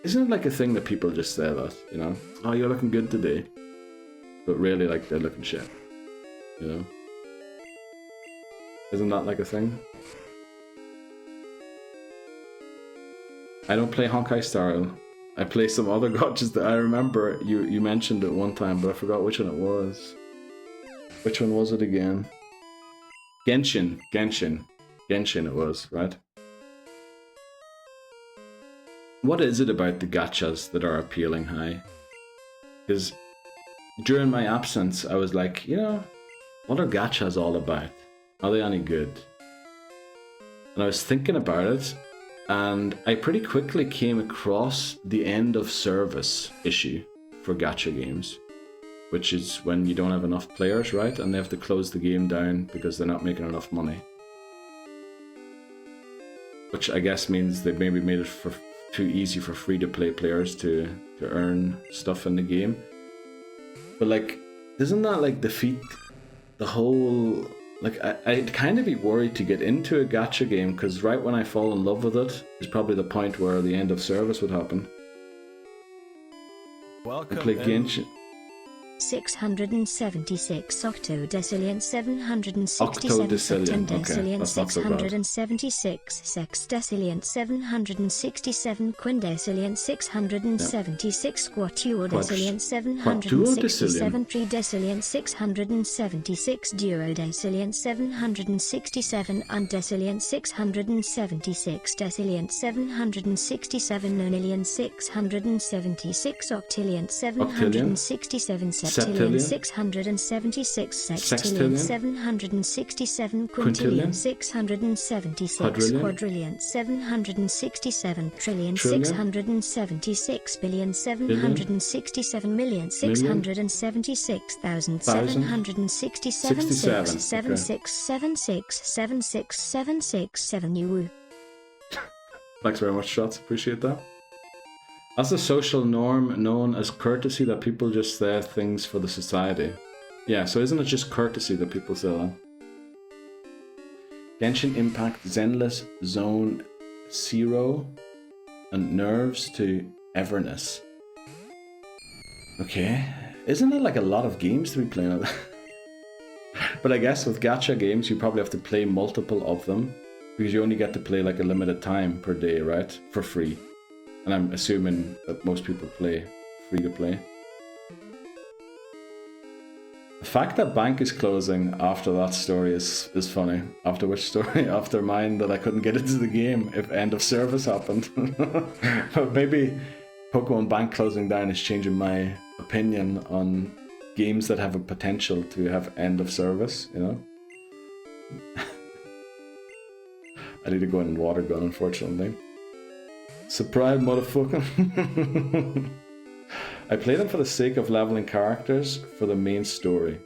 isn't it like a thing that people just say that, you know? Oh, you're looking good today. But really, like, they're looking shit. You know? Isn't that like a thing? I don't play Honkai Star Rail. I play some other gotchas that I remember you mentioned it one time, but I forgot which one it was. Which one was it again? Genshin it was, right? What is it about the gachas that are appealing, High? Because during my absence, I was like, you know, what are gachas all about? Are they any good? And I was thinking about it, and I pretty quickly came across the end of service issue for gacha games, which is when you don't have enough players, right? And they have to close the game down because they're not making enough money. Which I guess means they maybe made it too easy for free-to-play players to earn stuff in the game. But like, doesn't that like defeat the whole... Like, I'd kind of be worried to get into a gacha game, because right when I fall in love with it is probably the point where the end of service would happen. Welcome. I play Genshin. 676 octodecillion 767 Octodecillion, okay, septendecillion that's not so bad. 676 sexdecillion 767 quindecillion 676 quatuordecillion 767 tridecillion 676 duodecillion 767 undecillion 676 decillion 767 nonillion 676 octillion 767 septillion 676 sextillion 767 quintillion 676 quadrillion 767 trillion 676 billion 767 million 676,000 767 7676 you. Thanks very much, Shots. Appreciate that. That's a social norm known as courtesy, that people just say things for the society. Yeah, so isn't it just courtesy that people say that? Genshin Impact, Zenless, Zone, Zero, and Nerves to Everness. Okay. Isn't it like a lot of games to be playing? But I guess with gacha games, you probably have to play multiple of them, because you only get to play like a limited time per day, right? For free. And I'm assuming that most people play free to play. The fact that bank is closing after that story is funny. After which story? After mine that I couldn't get into the game if end of service happened. But maybe Pokemon Bank closing down is changing my opinion on games that have a potential to have end of service, you know? I need to go in and water gun, unfortunately. Surprise, motherfucker. I play them for the sake of leveling characters for the main story.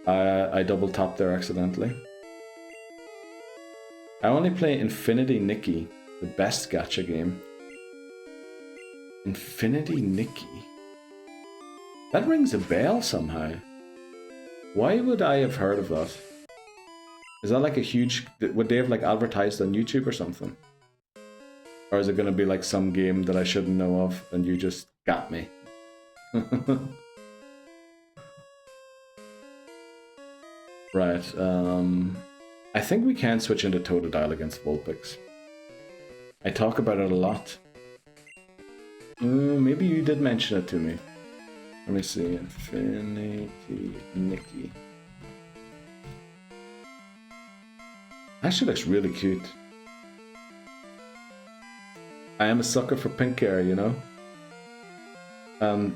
I double tapped there accidentally. I only play Infinity Nikki, the best gacha game. Infinity Nikki? That rings a bell somehow. Why would I have heard of that? Is that like a huge... Would they have like advertised on YouTube or something? Or is it going to be like some game that I shouldn't know of and you just got me? Right, I think we can switch into Totodile against Vulpix. I talk about it a lot. Maybe you did mention it to me. Let me see. Infinity Nikki. Actually looks really cute. I am a sucker for pink hair, you know?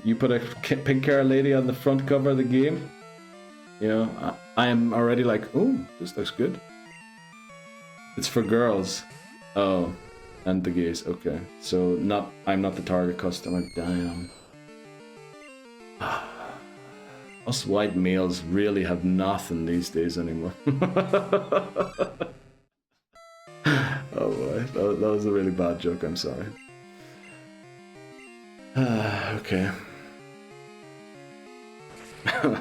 You put a pink hair lady on the front cover of the game, you know, I am already like, oh, this looks good. It's for girls. Oh, and the gays, okay. So I'm not the target customer, damn. Us white males really have nothing these days anymore. Oh boy, that was a really bad joke, I'm sorry. Okay.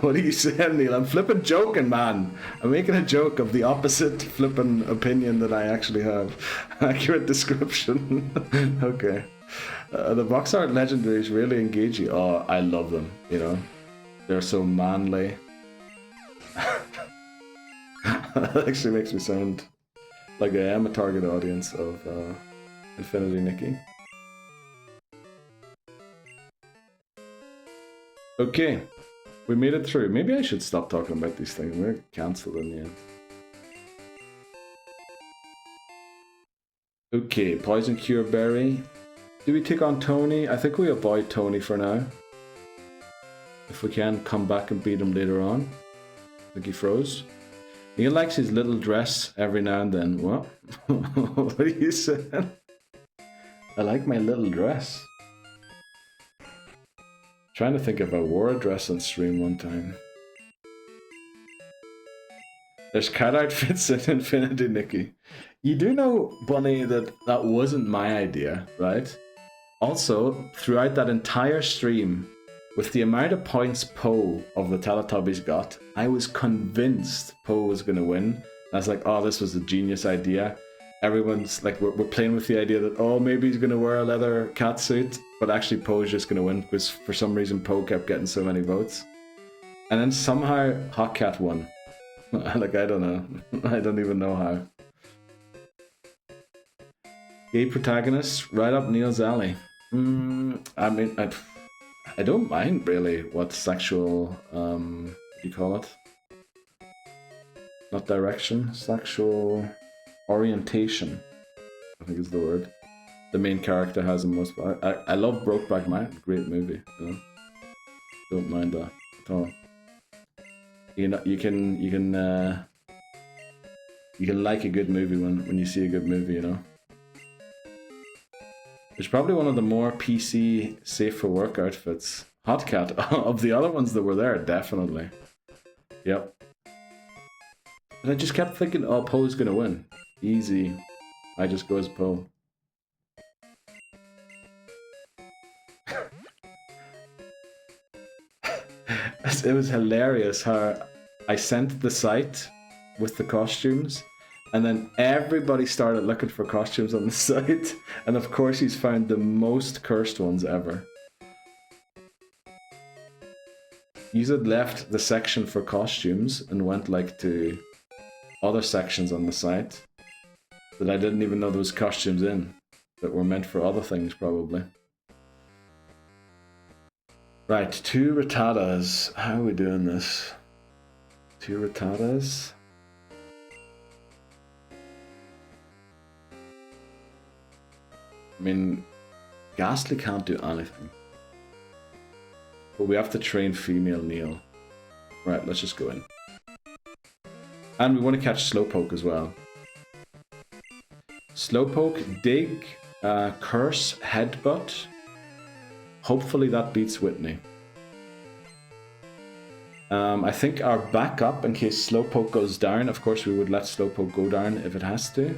What are you saying, Neil? I'm flipping joking, man. I'm making a joke of the opposite flipping opinion that I actually have. Accurate description. Okay. The box art legendaries really engage you. Oh, I love them, you know. They're so manly. That actually makes me sound like I am a target audience of Infinity Nikki. Okay, we made it through. Maybe I should stop talking about these things. I'm gonna cancel in the end. Okay, Poison Cure Berry. Do we take on Tony? I think we avoid Tony for now. If we can, come back and beat him later on. I think he froze. He likes his little dress every now and then. What? What are you saying? I like my little dress. Trying to think if I wore a dress on stream one time. There's cat outfits in Infinity Nikki. You do know, Bunny, that that wasn't my idea, right? Also, throughout that entire stream, with the amount of points Poe of the Teletubbies got, I was convinced Poe was going to win. I was like, oh, this was a genius idea. everyone's like, we're playing with the idea that, oh, maybe he's gonna wear a leather cat suit, but actually Poe's just gonna win because for some reason Poe kept getting so many votes. And then somehow Hot Cat won. Like, I don't know. I don't even know how. Gay protagonists, right up Neil's alley. I mean, I don't mind really what sexual, what do you call it? Not direction, sexual orientation, I think is the word. The main character has in most. I love Brokeback Mountain, great movie. You know? Don't mind that at all. You know, you can like a good movie when you see a good movie, you know. It's probably one of the more PC safe for work outfits. Hot Cat, of the other ones that were there, definitely. Yep. And I just kept thinking, oh, Poe's gonna win. Easy. I just go as Poe. It was hilarious how I sent the site with the costumes, and then everybody started looking for costumes on the site, and of course he's found the most cursed ones ever. You had left the section for costumes and went like to other sections on the site that I didn't even know there was costumes in that were meant for other things probably. Right, 2 Rattatas. How are we doing this? 2 Rattatas. I mean, Ghastly can't do anything. But we have to train female Neil. Right, let's just go in. And we want to catch Slowpoke as well. Slowpoke, Dig, Curse, Headbutt. Hopefully that beats Whitney. I think our backup, in case Slowpoke goes down, of course we would let Slowpoke go down if it has to,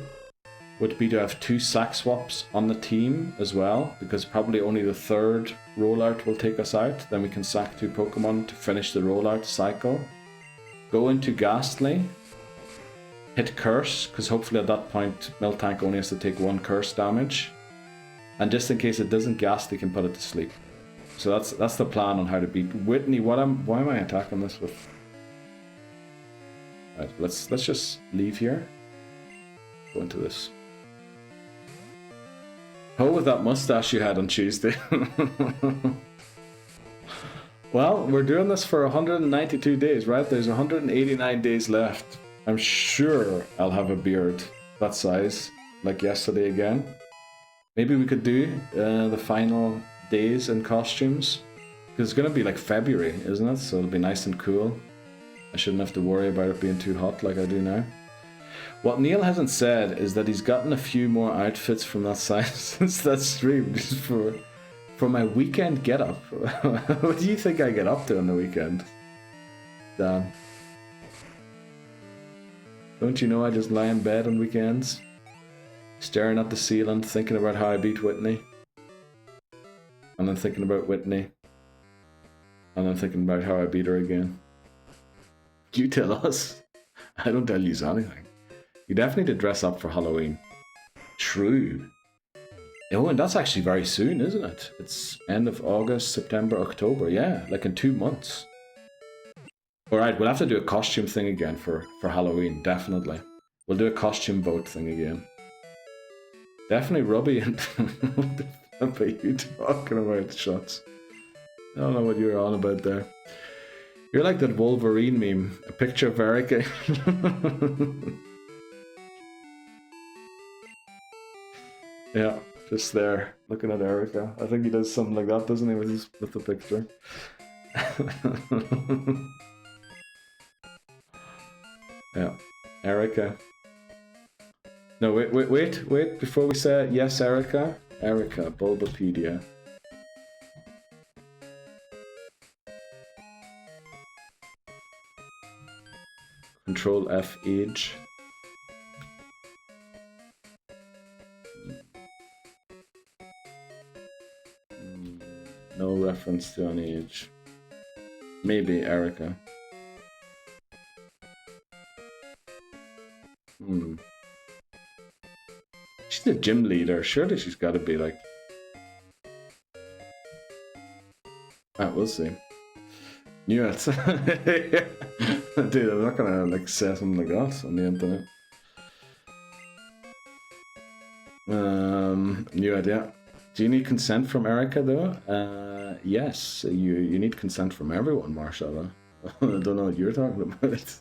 would be to have 2 sack swaps on the team as well, because probably only the 3rd rollout will take us out. Then we can sack 2 Pokemon to finish the rollout cycle. Go into Ghastly. Hit Curse, because hopefully at that point Miltank only has to take 1 Curse damage. And just in case it doesn't, Ghastly can put it to sleep. So that's the plan on how to beat Whitney. Why am I attacking this with? Right, let's just leave here. Go into this. Oh, with that mustache you had on Tuesday. Well, we're doing this for 192 days, right? There's 189 days left. I'm sure I'll have a beard that size, like yesterday again. Maybe we could do the final days in costumes. Because it's going to be like February, isn't it? So it'll be nice and cool. I shouldn't have to worry about it being too hot like I do now. What Neil hasn't said is that he's gotten a few more outfits from that site since that stream, just for my weekend get-up. What do you think I get up to on the weekend? Dan. Don't you know I just lie in bed on weekends? Staring at the ceiling, thinking about how I beat Whitney. And then thinking about Whitney. And then thinking about how I beat her again. You tell us. I don't tell you anything. You definitely did dress up for Halloween. True. Oh, and that's actually very soon, isn't it? It's end of August, September, October. Yeah, like in 2 months. Alright, we'll have to do a costume thing again for Halloween, definitely. We'll do a costume vote thing again. Definitely Robbie and... What are you talking about, Shots? I don't know what you're on about there. You're like that Wolverine meme. A picture of Erica. Yeah, just there, looking at Erica. I think he does something like that, doesn't he, with the picture? Yeah, Erica. No, wait, before we say yes, Erica. Erica, Bulbapedia. Control F, age. No reference to an age. Maybe Erica. She's a gym leader. Surely she's got to be like... we'll see. Knew it. Dude, I'm not gonna like say something like that on the internet. New idea. Do you need consent from Erica though? Yes, you need consent from everyone, Marshall. I don't know what you're talking about.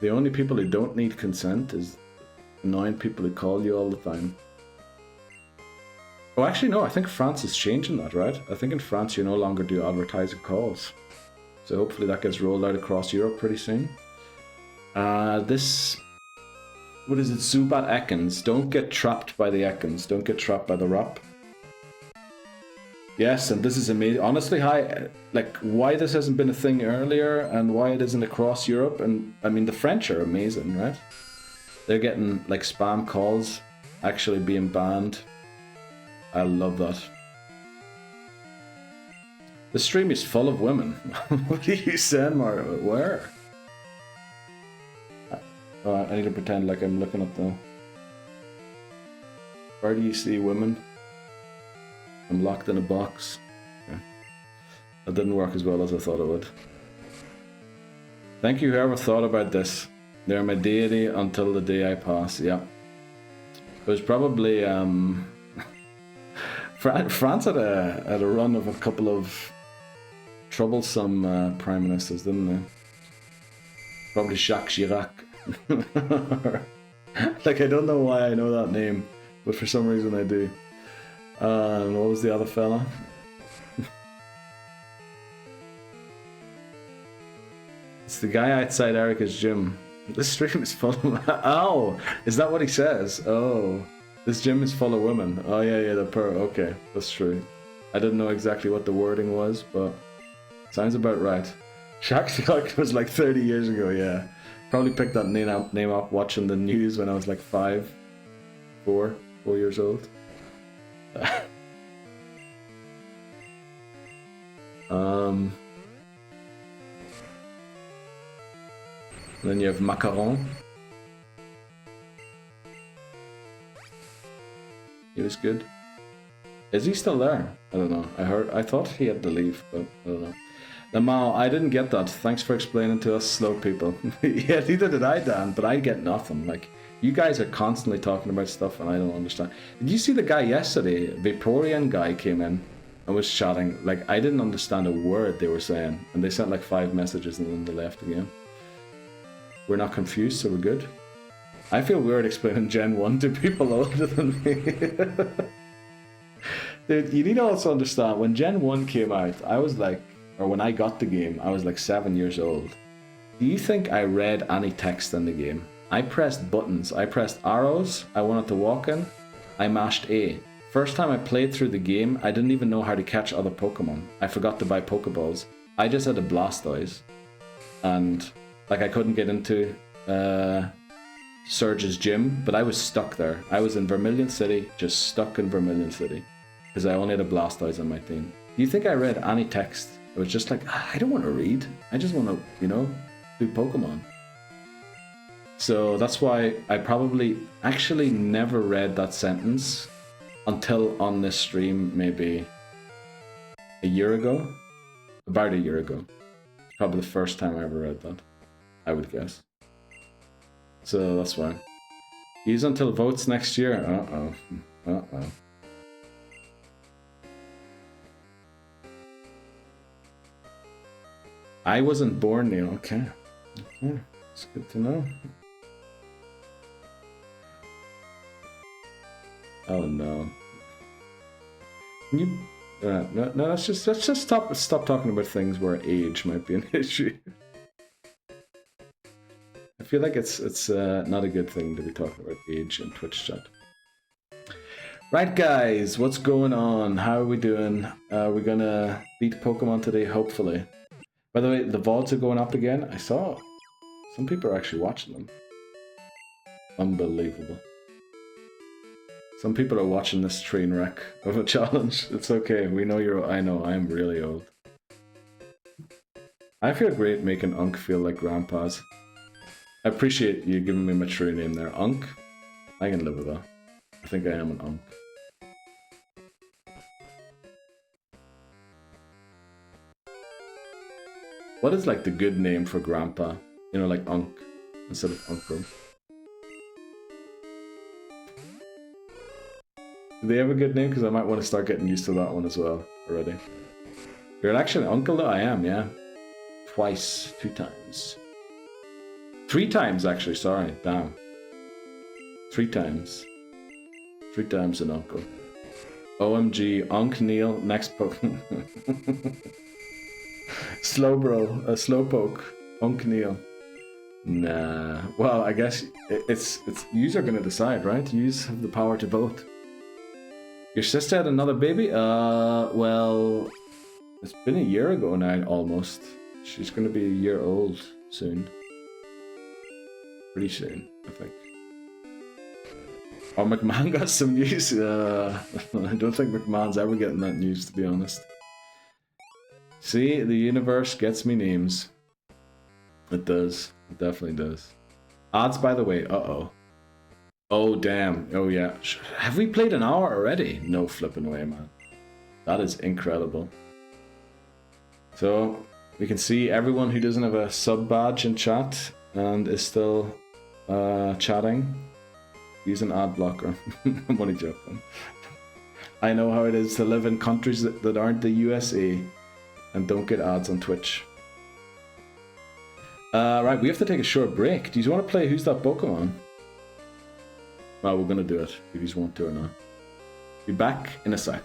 The only people who don't need consent is annoying people who call you all the time. Oh, actually, no, I think France is changing that, right? I think in France you no longer do advertising calls. So hopefully that gets rolled out across Europe pretty soon. This... What is it? Zubat Ekans. Don't get trapped by the Ekans. Don't get trapped by the Rap. Yes, and this is amazing. Honestly, like, why this hasn't been a thing earlier and why it isn't across Europe. And, I mean, the French are amazing, right? They're getting, like, spam calls actually being banned. I love that. The stream is full of women. What are you saying, Mario? Where? Oh, I need to pretend like I'm looking at the... Where do you see women? I'm locked in a box. Okay. That didn't work as well as I thought it would. Thank you whoever thought about this. They're my deity until the day I pass. Yeah. It was probably... France had a run of a couple of troublesome prime ministers, didn't they? Probably Jacques Chirac. Like, I don't know why I know that name, but for some reason I do. What was the other fella? It's the guy outside Erica's gym. This stream is full of... Oh! Is that what he says? Oh. This gym is full of women. Oh yeah, okay, that's true. I didn't know exactly what the wording was, but... Sounds about right. Jacques Chirac was like 30 years ago, yeah. Probably picked that name up watching the news when I was like 4 years old. Then you have Macaron. He was good. Is he still there? I don't know. I thought he had to leave, but I don't know. Lamau, I didn't get that. Thanks for explaining to us slow people. Yeah, neither did I, Dan, but I get nothing. Like, you guys are constantly talking about stuff and I don't understand. Did you see the guy yesterday? Vaporeon guy came in and was chatting. Like, I didn't understand a word they were saying. And they sent like 5 messages and then they left again. We're not confused, so we're good. I feel weird explaining Gen 1 to people older than me. Dude, you need to also understand, when Gen 1 came out, I was like, or when I got the game, I was like 7 years old. Do you think I read any text in the game? I pressed buttons. I pressed arrows. I wanted to walk in. I mashed A. First time I played through the game, I didn't even know how to catch other Pokemon. I forgot to buy Pokeballs. I just had a Blastoise. And, like, I couldn't get into Surge's gym, but I was stuck there. I was in Vermilion City, just stuck in Vermilion City. Because I only had a Blastoise on my team. Do you think I read any text? It was just like, I don't want to read. I just want to, you know, do Pokemon. So that's why I probably actually never read that sentence until on this stream, maybe a year ago. About a year ago. Probably the first time I ever read that, I would guess. So that's why. Use until votes next year. Uh-oh. Uh-oh. I wasn't born, Neil. Okay. Okay. It's good to know. Oh no. Can you no, let's just stop talking about things where age might be an issue. I feel like it's not a good thing to be talking about age in Twitch chat. Right, guys, what's going on? How are we doing? We're gonna beat Pokemon today, hopefully. By the way, the VODs are going up again. I saw some people are actually watching them. Unbelievable. Some people are watching this train wreck of a challenge. It's okay. We know you're. I know. I'm really old. I feel great making Unk feel like grandpa's. I appreciate you giving me my true name there. Unk? I can live with that. I think I am an Unk. What is like the good name for grandpa? You know, like Unk instead of uncle. Do they have a good name? Because I might want to start getting used to that one as well already. You're actually an uncle though? I am, yeah. Twice. 2 times. 3 times actually, sorry. Damn. 3 times. 3 times an uncle. OMG, Unk Neil, next Pokemon. Slowpoke, Unk Neil. Nah. Well, I guess it's yous are gonna decide, right? Yous have the power to vote. Your sister had another baby? Well, it's been a year ago now, almost. She's gonna be a year old soon. Pretty soon, I think. Oh, McMahon got some news. I don't think McMahon's ever getting that news, to be honest. See, the universe gets me names. It does. It definitely does. Odds, by the way. Uh-oh. Oh, damn. Oh, yeah. Have we played an hour already? No flipping way, man. That is incredible. So, we can see everyone who doesn't have a sub badge in chat and is still chatting. Use an ad blocker. I'm only joking. I know how it is to live in countries that aren't the USA and don't get ads on Twitch. Right, we have to take a short break. Do you want to play Who's That Pokemon? Well, we're going to do it, if you want to or not. Be back in a sec.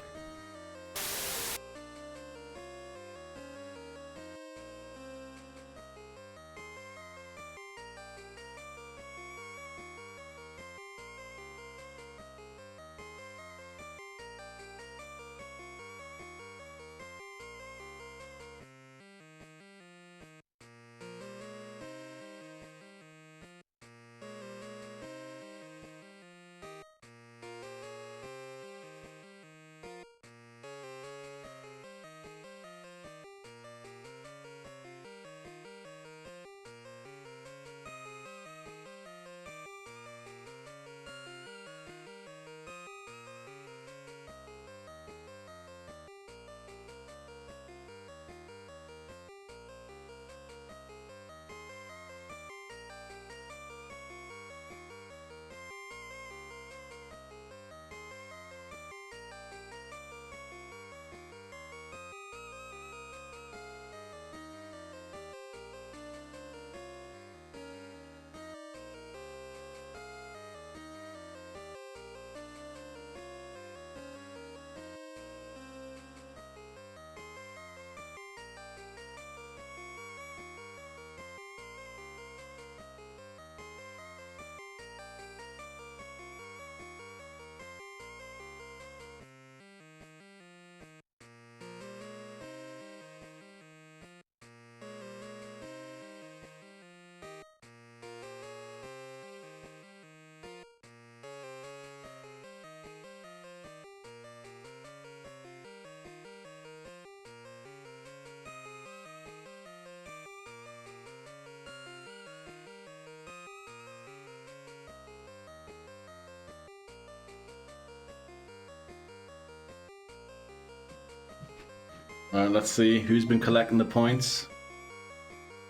Alright, let's see who's been collecting the points.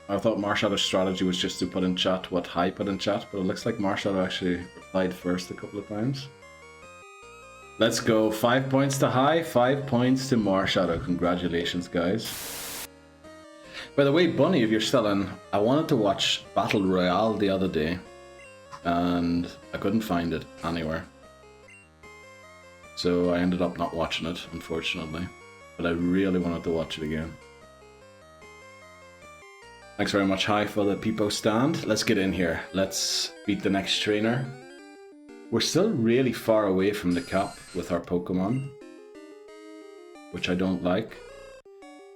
I thought Marshall's strategy was just to put in chat what Hi put in chat, but it looks like Marshall actually replied first a couple of times. Let's go. 5 points to Hi, 5 points to Marshall. Congratulations, guys. By the way, Bunny, if you're still in, I wanted to watch Battle Royale the other day, and I couldn't find it anywhere. So I ended up not watching it, unfortunately. But I really wanted to watch it again. Thanks very much, Hi, for the Peepo stand. Let's get in here. Let's beat the next trainer. We're still really far away from the cap with our Pokemon, which I don't like.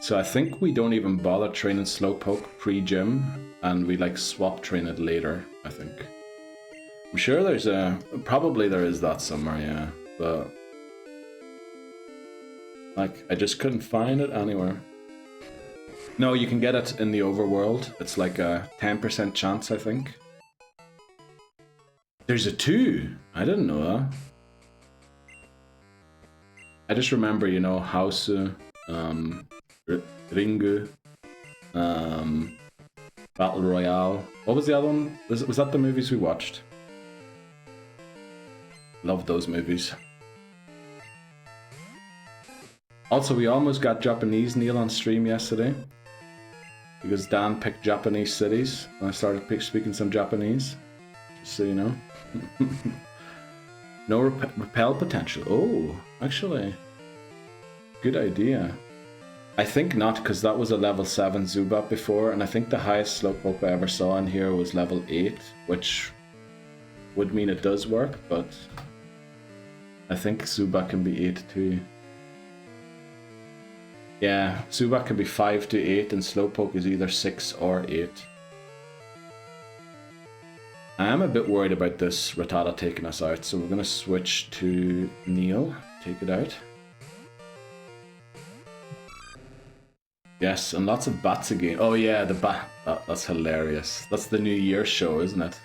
So I think we don't even bother training Slowpoke pre-gym, and we like swap train it later, I think. I'm sure there's probably there is that somewhere, yeah, but like, I just couldn't find it anywhere. No, you can get it in the overworld. It's like a 10% chance, I think. There's a 2. I didn't know that. I just remember, you know, House, Ringu, Battle Royale. What was the other one? Was that the movies we watched? Love those movies. Also, we almost got Japanese Neil on stream yesterday because Dan picked Japanese cities and I started speaking some Japanese, just so you know. No repel potential. Oh, actually, good idea. I think not, because that was a level 7 Zubat before, and I think the highest Slowpoke I ever saw in here was level 8, which would mean it does work, but I think Zubat can be 8 too. Yeah, Zubat can be 5 to 8, and Slowpoke is either 6 or 8. I am a bit worried about this Rattata taking us out, so we're going to switch to Neil. Take it out. Yes, and lots of bats again. Oh yeah, the bat. That's hilarious. That's the New Year show, isn't it?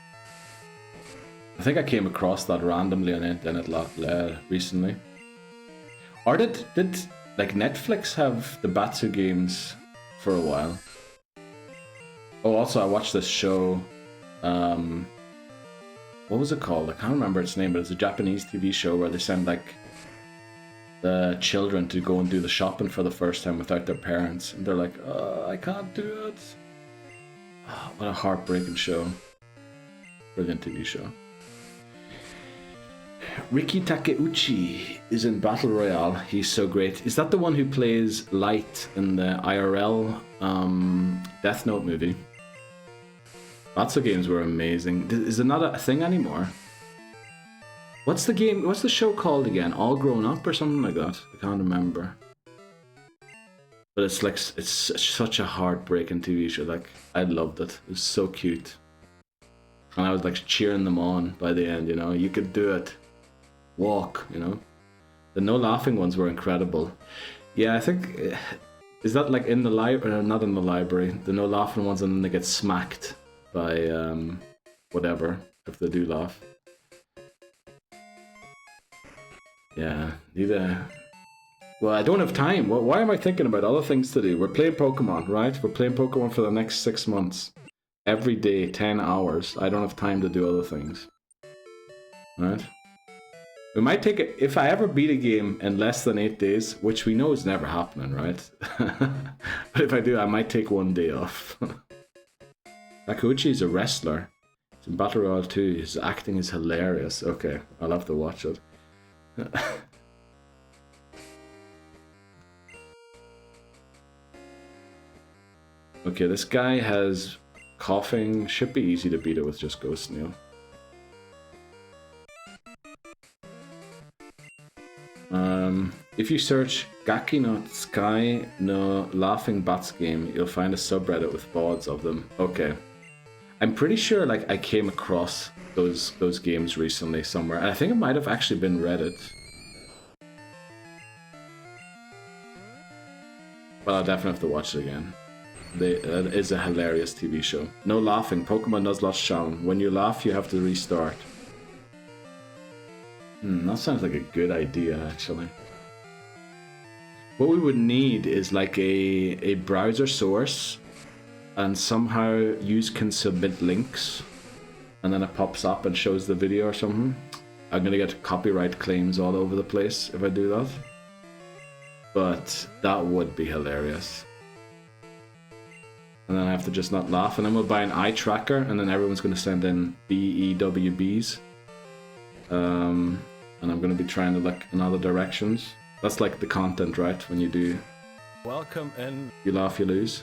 I think I came across that randomly on the internet recently. Or did like Netflix have the Batsu games for a while? Oh, also I watched this show. What was it called? I can't remember its name, but it's a Japanese TV show where they send like the children to go and do the shopping for the first time without their parents, and they're like, I can't do it. Oh, what a heartbreaking show. Brilliant TV show. Riki Takeuchi is in Battle Royale. He's so great. Is that the one who plays Light in the IRL Death Note movie? Lots of games were amazing. Is it not a thing anymore? What's the game? What's the show called again? All Grown Up or something like that? I can't remember. But it's like, it's such a heartbreaking TV show. Like, I loved it. It was so cute. And I was like cheering them on by the end, you know. You could do it. Walk, you know. The no laughing ones were incredible. Yeah, I think, is that like in the library? Not in the library. The no laughing ones, and then they get smacked by whatever if they do laugh. Yeah, well, I don't have time. Why am I thinking about other things to do? We're playing Pokemon, right? We're playing Pokemon for the next 6 months. Every day, 10 hours. I don't have time to do other things. Right? We might take it, if I ever beat a game in less than 8 days, which we know is never happening, right? But if I do, I might take 1 day off. Takeuchi is a wrestler. He's in Battle Royale 2. His acting is hilarious. Okay, I'll have to watch it. Okay, this guy has coughing. Should be easy to beat it with just Ghost Neil. If you search Gaki no Sky no Laughing Bats game, you'll find a subreddit with VODs of them. Okay. I'm pretty sure like I came across those games recently somewhere. And I think it might have actually been Reddit. But I'll definitely have to watch it again. It is a hilarious TV show. No laughing. Pokemon Nuzlocke shown. When you laugh, you have to restart. That sounds like a good idea, actually. What we would need is like a browser source, and somehow you can submit links, and then it pops up and shows the video or something. I'm gonna get copyright claims all over the place if I do that. But that would be hilarious. And then I have to just not laugh, and then we'll buy an eye tracker, and then everyone's gonna send in BEWBs. And I'm gonna be trying to look in other directions. That's like the content, right? When you do Welcome and you laugh, you lose.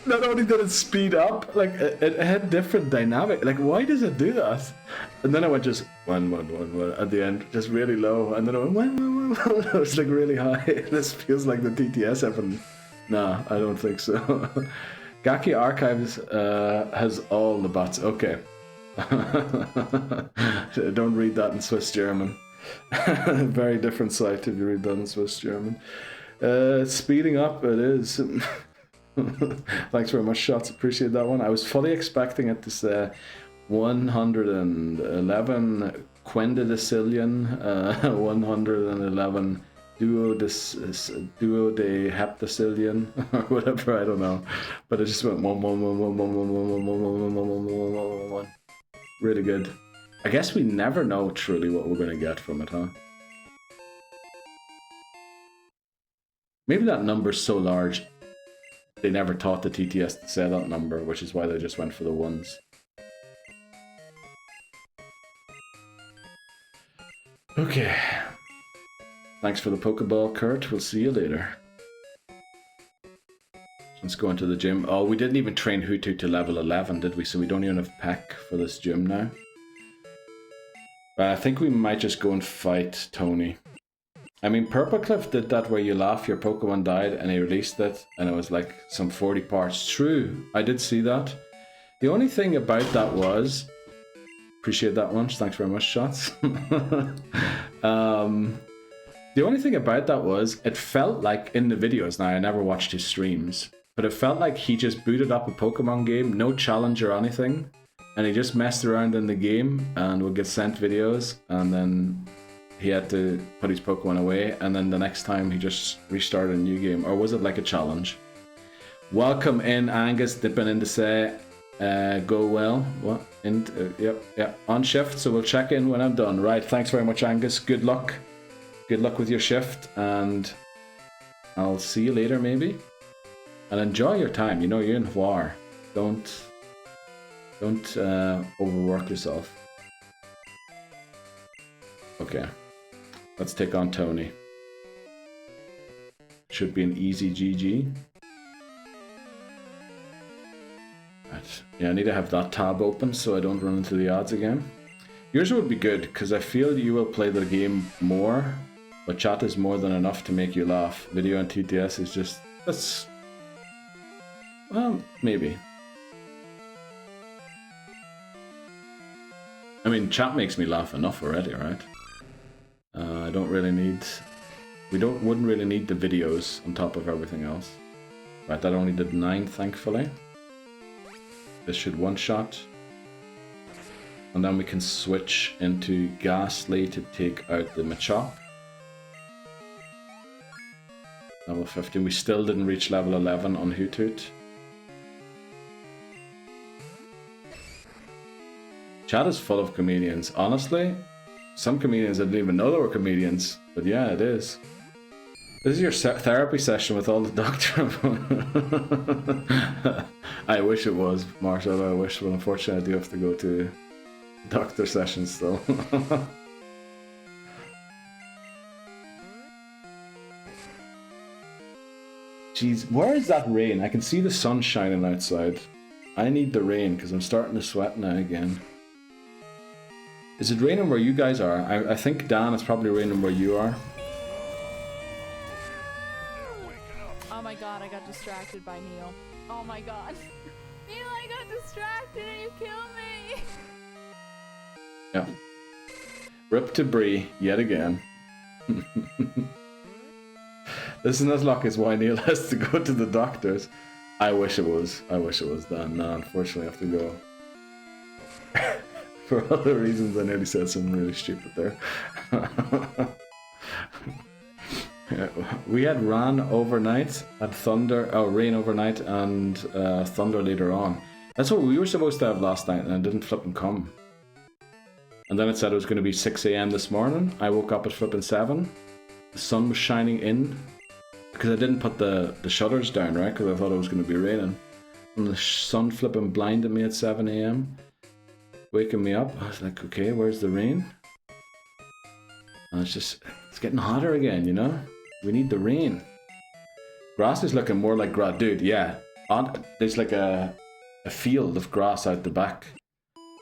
Not only did it speed up, like it had different dynamic. Like, why does it do that? And then I went just 1 at the end, just really low, and then I went 1. It was like really high. This feels like the TTS happened. Nah, I don't think so. Gaki Archives has all the bots. Okay. Don't read that in Swiss German. Very different site if you read that in Swiss German. Speeding up, it is. Thanks very much, Shots. Appreciate that one. I was fully expecting it to say 111 quindecillion, 111 duodecapticillion, or whatever, I don't know. But it just went 1. Really good. I guess we never know truly what we're going to get from it, huh? Maybe that number's so large they never taught the TTS to say that number, which is why they just went for the ones. Okay. Thanks for the Pokeball, Kurt. We'll see you later. Let's go into the gym. Oh, we didn't even train Hoothoot to level 11, did we? So we don't even have Peck for this gym now. But I think we might just go and fight Tony. I mean, Purplecliff did that where you laugh, your Pokemon died, and he released it, and it was like some 40 parts. True, I did see that. The only thing about that was... Appreciate that one, thanks very much, Shots. The only thing about that was, it felt like in the videos, now I never watched his streams, but it felt like he just booted up a Pokemon game, no challenge or anything, and he just messed around in the game and would get sent videos, and then he had to put his Pokemon away, and then the next time he just restarted a new game. Or was it like a challenge? Welcome in, Angus, dipping in to say, go well. What? Yep, on shift, so we'll check in when I'm done. Right, thanks very much, Angus. Good luck. Good luck with your shift, and I'll see you later, maybe. And enjoy your time. You know, you're in war. Don't overwork yourself. Okay. Let's take on Tony. Should be an easy GG. Right. Yeah, I need to have that tab open so I don't run into the odds again. Yours would be good, because I feel you will play the game more, but chat is more than enough to make you laugh. Video and TTS is just... that's... well, maybe. I mean, chat makes me laugh enough already, right? I don't really need... wouldn't really need the videos on top of everything else. Right, that only did 9, thankfully. This should one-shot. And then we can switch into Ghastly to take out the Machop. Level 15. We still didn't reach level 11 on Hoothoot. Chat is full of comedians. Honestly, some comedians I didn't even know they were comedians. But yeah, it is. This is your therapy session with all the doctor. I wish it was, Marshall. I wish, but unfortunately I do have to go to doctor sessions still. Jeez, where is that rain? I can see the sun shining outside. I need the rain because I'm starting to sweat now again. Is it raining where you guys are? I think, Dan, it's probably raining where you are. Oh my god, I got distracted by Neil. Oh my god. Neil, I got distracted and you killed me! Yeah. Rip to Bree, yet again. This Nuzlocke is why Neil has to go to the doctors. I wish it was Dan. No, unfortunately I have to go. For other reasons, I nearly said something really stupid there. Yeah, we had rain overnight, rain overnight, and thunder later on. That's what we were supposed to have last night, and it didn't flippin' come. And then it said it was going to be 6 AM this morning. I woke up at flippin' 7. The sun was shining in. because I didn't put the shutters down, right? Because I thought it was going to be raining. And the sun flipping blinded me at 7 a.m. Waking me up. I was like, okay, where's the rain? And it's getting hotter again, you know? We need the rain. Grass is looking more like grass. Dude, yeah. There's like a field of grass out the back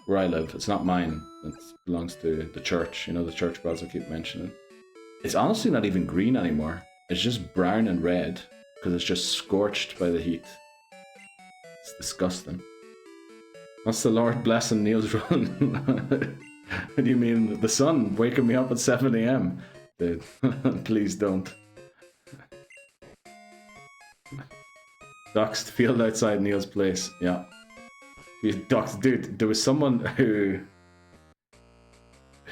where I live. It's not mine. It belongs to the church. You know, the church bells I keep mentioning. It's honestly not even green anymore. It's just brown and red because it's just scorched by the heat. It's disgusting. What's the Lord blessing Neil's run? What do you mean? The sun waking me up at 7 a.m.? Dude, please don't. Doxed field outside Neil's place. Yeah. Doxed, dude, there was someone who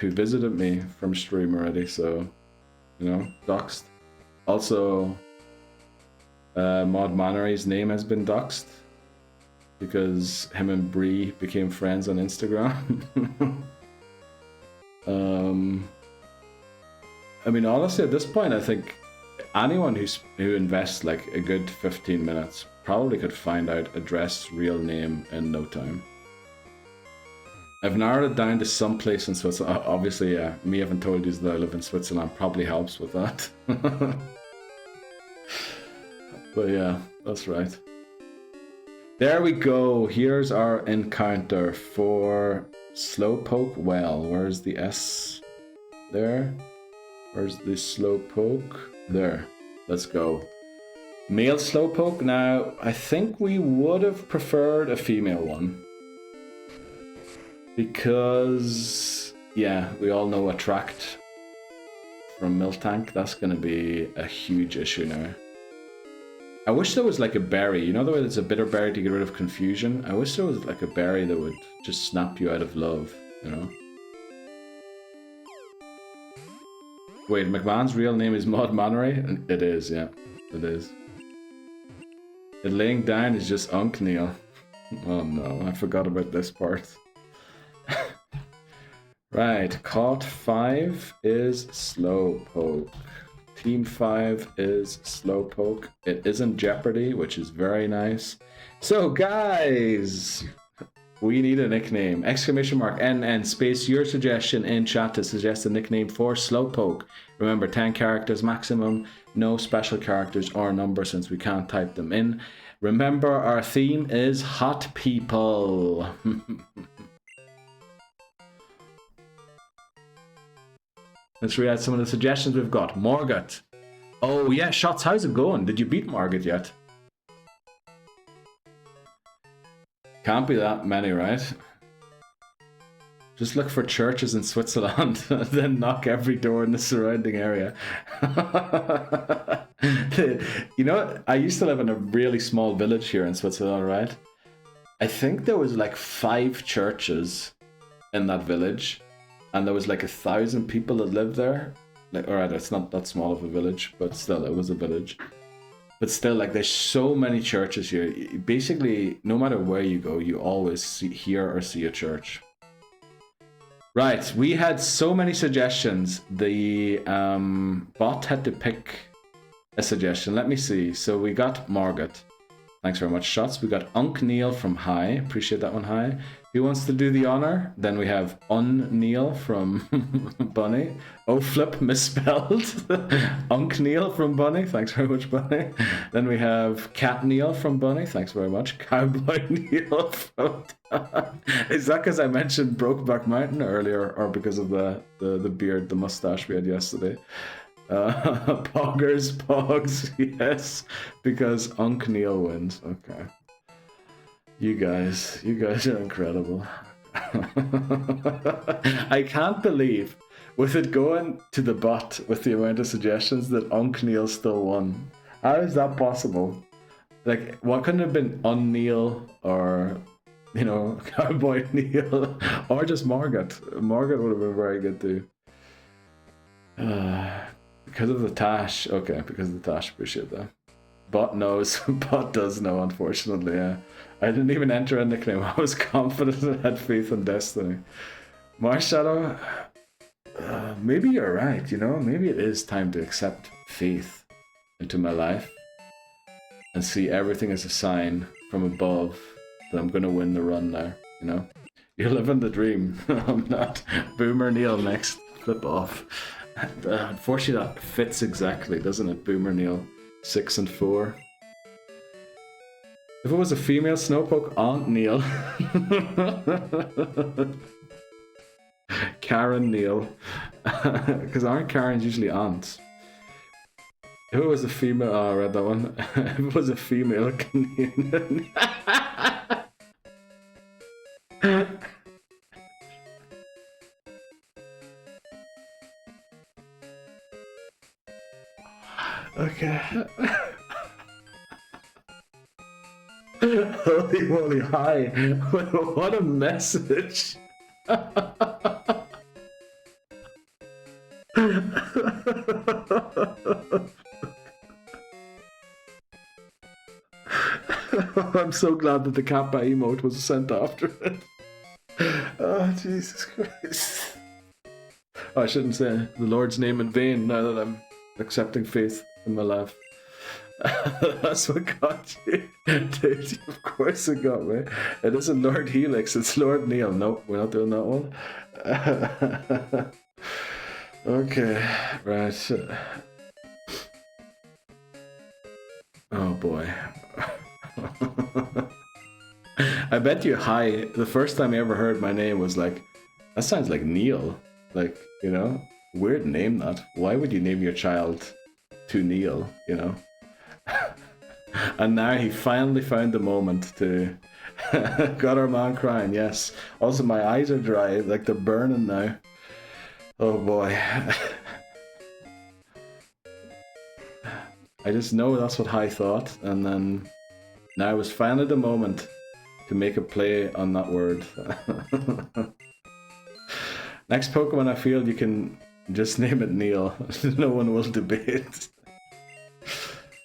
visited me from stream already, so, you know, doxed. Also, Maud Mannery's name has been doxed because him and Bree became friends on Instagram. I mean, honestly, at this point, I think anyone who invests like a good 15 minutes probably could find out address, real name in no time. I've narrowed it down to some place in Switzerland. Obviously, me having told you that I live in Switzerland probably helps with that. But yeah, that's right. There we go. Here's our encounter for Slowpoke Well. Where's the S? There. Where's the Slowpoke? There. Let's go. Male Slowpoke. Now, I think we would have preferred a female one. Because, yeah, we all know Attract from Miltank. That's going to be a huge issue now. I wish there was like a berry. You know the way there's a bitter berry to get rid of confusion? I wish there was like a berry that would just snap you out of love, you know? Wait, McMahon's real name is Maud Mannery? It is, yeah. It is. The laying down is just Unc Neil. Oh no, I forgot about this part. Right, Caught 5 is Slowpoke. Team 5 is Slowpoke. It isn't Jeopardy, which is very nice. So guys, we need a nickname. Exclamation mark NN space your suggestion in chat to suggest a nickname for Slowpoke. Remember, 10 characters maximum, no special characters or numbers since we can't type them in. Remember, our theme is hot people. Let's read out some of the suggestions we've got. Morgat. Oh yeah, Shots, how's it going? Did you beat Margaret yet? Can't be that many, right? Just look for churches in Switzerland, then knock every door in the surrounding area. You know, I used to live in a really small village here in Switzerland, right? I think there was like 5 churches in that village, and there was like 1,000 people that lived there. Like, alright, it's not that small of a village, but still, it was a village. But still, like, there's so many churches here. Basically, no matter where you go, you always hear or see a church. Right, we had so many suggestions. The bot had to pick a suggestion. Let me see. So we got Margaret. Thanks very much, Shots. We got Unc Neil from High. Appreciate that one, High. Who wants to do the honor? Then we have Neil from Bunny. Oh, flip, misspelled. Unc Neil from Bunny. Thanks very much, Bunny. Then we have Cat Neil from Bunny. Thanks very much. Cowboy Neil from... Is that because I mentioned Brokeback Mountain earlier, or because of the beard, the mustache we had yesterday? Pogs, yes, because Unc Neil wins. Okay. You guys are incredible. I can't believe, with it going to the bot with the amount of suggestions, that Unc Neil still won. How is that possible? Like, what couldn't have been Neil or, you know, Cowboy Neil, or just Margaret? Margaret would have been very good too. Because of the Tash. Okay, because of the Tash, appreciate that. Bot knows. Bot does know, unfortunately, yeah. I didn't even enter a nickname. I was confident and had faith in destiny. Marshadow, maybe you're right, you know? Maybe it is time to accept faith into my life and see everything as a sign from above that I'm gonna win the run now, you know? You're living the dream. I'm not. Boomer Neil next. Flip off. Unfortunately, that fits exactly, doesn't it? Boomer Neil, 6 and 4. If it was a female Slowpoke, Aunt Neil. Karen Neil. Because aren't Karens usually aunts? If it was a female, oh, I read that one. If it was a female Canadian. Okay. Holy moly, hi. What a message. I'm so glad that the Kappa emote was sent after it. Oh, Jesus Christ. Oh, I shouldn't say the Lord's name in vain now that I'm accepting faith in my life. That's what got you. Dude, of course it got me. It isn't Lord Helix, it's Lord Neil. No, we're not doing that one. Okay, right. Oh boy. I bet you hi, the first time I ever heard my name was like, that sounds like Neil. Like, you know, weird name that. Why would you name your child to Neil, you know? And now he finally found the moment to... Got our man crying, yes. Also, my eyes are dry, like they're burning now. Oh boy. I just know that's what I thought, and then now was finally the moment to make a play on that word. Next Pokemon I feel you can just name it Neil. No one will debate.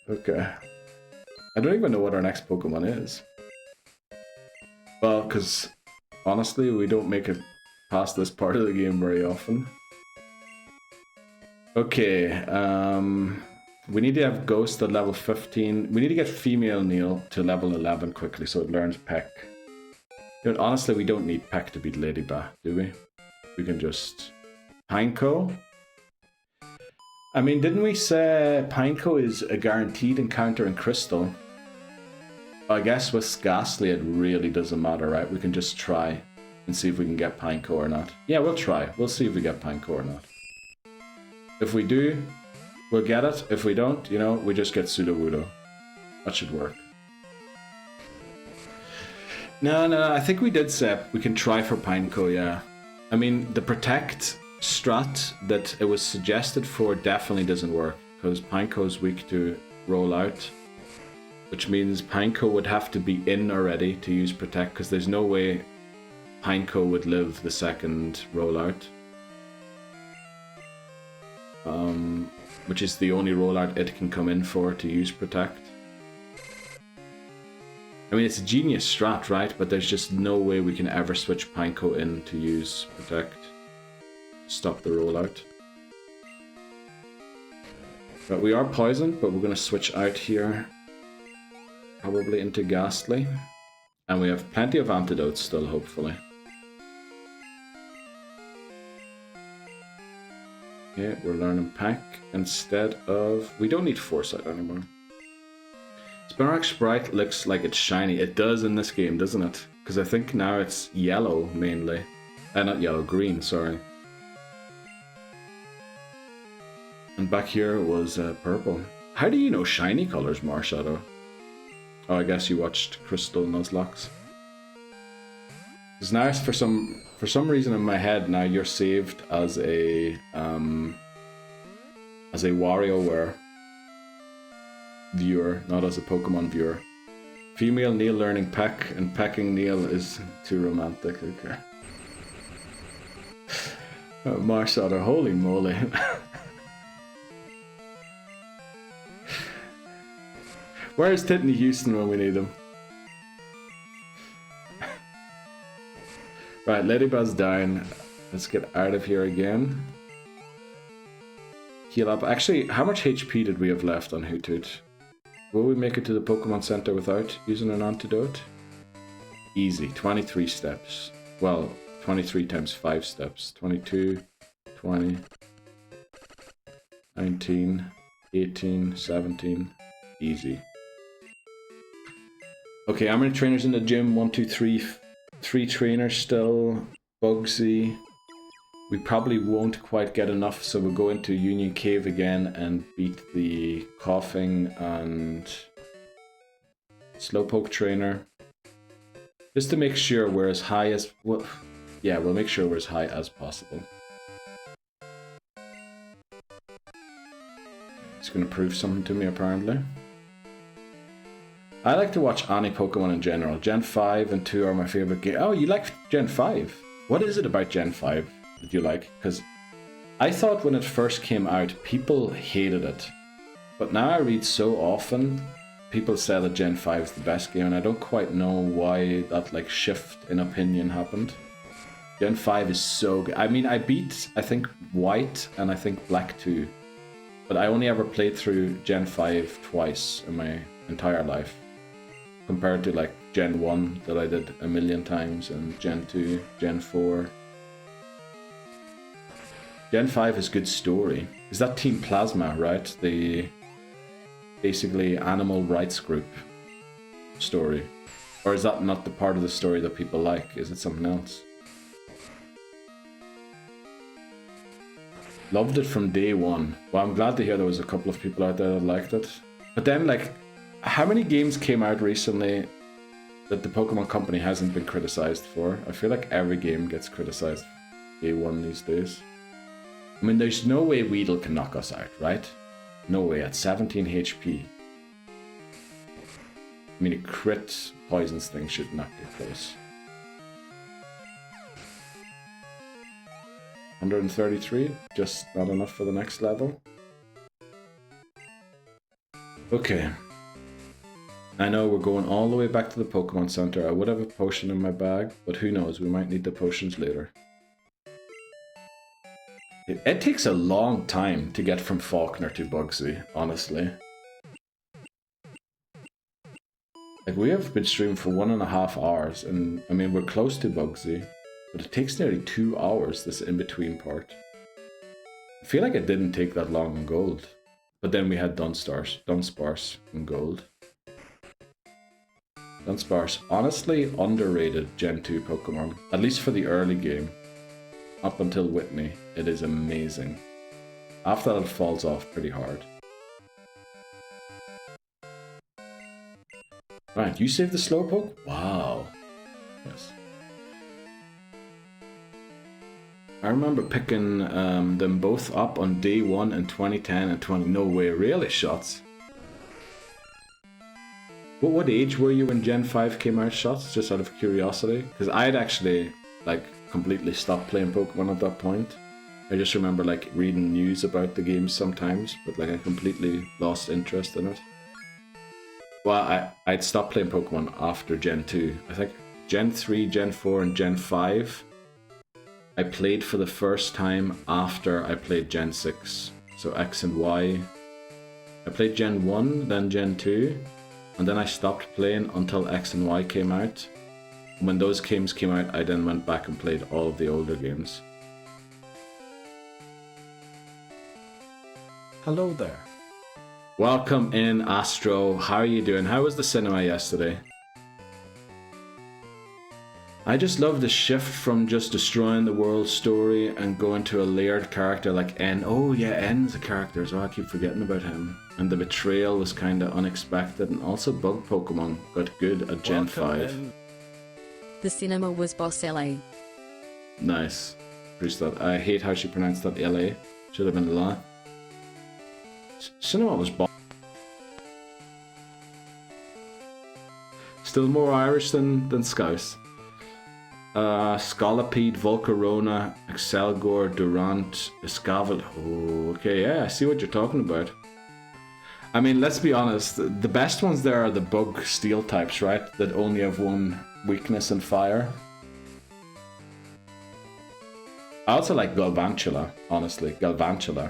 Okay. I don't even know what our next Pokemon is. Well, because honestly, we don't make it past this part of the game very often. Okay, we need to have Ghost at level 15. We need to get female Neil to level 11 quickly so it learns Peck. You know, honestly, we don't need Peck to beat Ladybah, do we? We can just... Pineco? I mean, didn't we say Pineco is a guaranteed encounter in Crystal? I guess with Ghastly it really doesn't matter, right? We can just try and see if we can get Pineco or not. Yeah, we'll try. We'll see if we get Pineco or not. If we do, we'll get it. If we don't, you know, we just get Sudowoodo. That should work. No, I think we did say we can try for Pineco, yeah. I mean, the Protect strat that it was suggested for definitely doesn't work, because Pineco is weak to roll out, which means Pineco would have to be in already to use Protect, because there's no way Pineco would live the second rollout. Which is the only rollout it can come in for to use Protect. I mean, it's a genius strat, right? But there's just no way we can ever switch Pineco in to use Protect. Stop the rollout. But we are poisoned, but we're going to switch out here. Probably into Ghastly. And we have plenty of antidotes still, hopefully. Okay, we're learning Pack instead of... We don't need Foresight anymore. Spinarak Sprite looks like it's shiny. It does in this game, doesn't it? Because I think now it's yellow, mainly. Not yellow, green, sorry. And back here was purple. How do you know shiny colors, Marshadow? Oh, I guess you watched Crystal Nuzlocke. Because now, for some reason in my head, now you're saved as a WarioWare viewer, not as a Pokemon viewer. Female Neil learning Peck and pecking Neil is too romantic. Okay. Marshadow, holy moly. Where's Titney Houston when we need him? Right, Ladybuzz down. Let's get out of here again. heal up. Actually, how much HP did we have left on Hoothoot? Will we make it to the Pokemon Center without using an antidote? Easy, 23 steps. Well, 23 times 5 steps. 22, 20, 19, 18, 17. Easy. Okay, how many trainers in the gym? 1, 2, 3. 3 trainers still. Bugsy. We probably won't quite get enough, so we'll go into Union Cave again and beat the Coughing and Slowpoke trainer. Just to make sure we're as high as... Well, yeah, we'll make sure we're as high as possible. It's going to prove something to me, apparently. I like to watch any Pokemon in general. Gen 5 and 2 are my favorite game. Oh, you like Gen 5? What is it about Gen 5 that you like? Because I thought when it first came out, people hated it. But now I read so often, people say that Gen 5 is the best game, and I don't quite know why that like shift in opinion happened. Gen 5 is so good. I mean, I beat, I think, White and I think Black 2. But I only ever played through Gen 5 twice in my entire life. Compared to like Gen 1 that I did a million times, and Gen 2, Gen 4. Gen 5 is good story. Is that Team Plasma, right? The basically animal rights group story. Or is that not the part of the story that people like? Is it something else? Loved it from day one. Well, I'm glad to hear there was a couple of people out there that liked it. But then, like, how many games came out recently that the Pokemon Company hasn't been criticized for? I feel like every game gets criticized day one these days. I mean, there's no way Weedle can knock us out, right? No way, at 17 HP. I mean, a crit poisons thing should not get close. 133, just not enough for the next level. Okay. I know we're going all the way back to the Pokemon Center. I would have a potion in my bag, but who knows, we might need the potions later. It takes a long time to get from Faulkner to Bugsy, honestly. Like, we have been streaming for 1.5 hours, and I mean, we're close to Bugsy, but it takes nearly 2 hours, this in-between part. I feel like it didn't take that long in Gold. But then we had Dunsparce in Gold. Dunsparce, honestly, underrated Gen 2 Pokemon, at least for the early game. Up until Whitney, it is amazing. After that, it falls off pretty hard. Right, you saved the Slowpoke? Wow. Yes. I remember picking them both up on day 1 in 2010 and 20... No way, really, Shots? What age were you when Gen 5 came out, Shots? Just out of curiosity? Because I had actually, like, completely stopped playing Pokemon at that point. I just remember, like, reading news about the game sometimes, but, like, I completely lost interest in it. Well, I'd stopped playing Pokemon after Gen 2. I think Gen 3, Gen 4, and Gen 5... I played for the first time after I played Gen 6. So X and Y. I played Gen 1, then Gen 2, and then I stopped playing until X and Y came out. When those games came out, I then went back and played all of the older games. Hello there. Welcome in, Astro. How are you doing? How was the cinema yesterday? I just love the shift from just destroying the world story and going to a layered character like N. Oh yeah, N's a character as well. I keep forgetting about him. And the betrayal was kind of unexpected, and also Bug Pokemon got good at Gen 5. The cinema was Boss LA. Nice. Appreciate that. I hate how she pronounced that LA. Should have been La. Cinema was boss. Still more Irish than Scouse. Scolipede, Volcarona, Excelgor, Durant, Escavel. Oh, okay, yeah, I see what you're talking about. I mean, let's be honest, the best ones there are the bug steel types, right? That only have one weakness in fire. I also like Galvantula, honestly, Galvantula.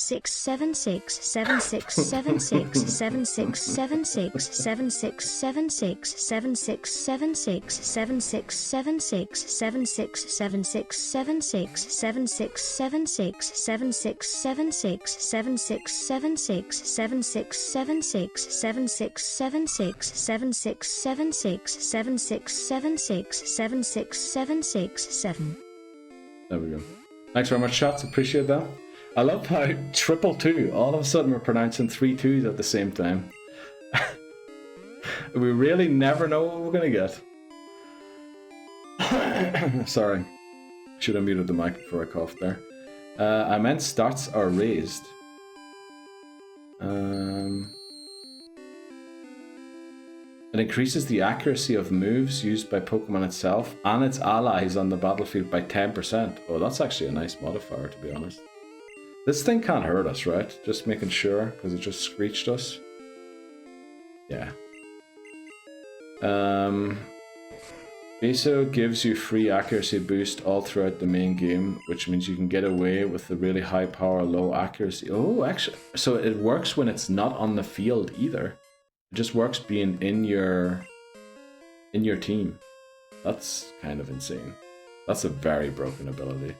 There we go. Thanks very much, shots. Appreciate that. I love how 222, all of a sudden we're pronouncing 3 2s at the same time. We really never know what we're going to get. Sorry. Should have muted the mic before I coughed there. I meant stats are raised. It increases the accuracy of moves used by Pokemon itself and its allies on the battlefield by 10%. Oh, that's actually a nice modifier, to be honest. This thing can't hurt us, right? Just making sure, because it just screeched us. Yeah. Beso gives you free accuracy boost all throughout the main game, which means you can get away with the really high power, low accuracy. Oh, actually, so it works when it's not on the field either. It just works being in your team. That's kind of insane. That's a very broken ability.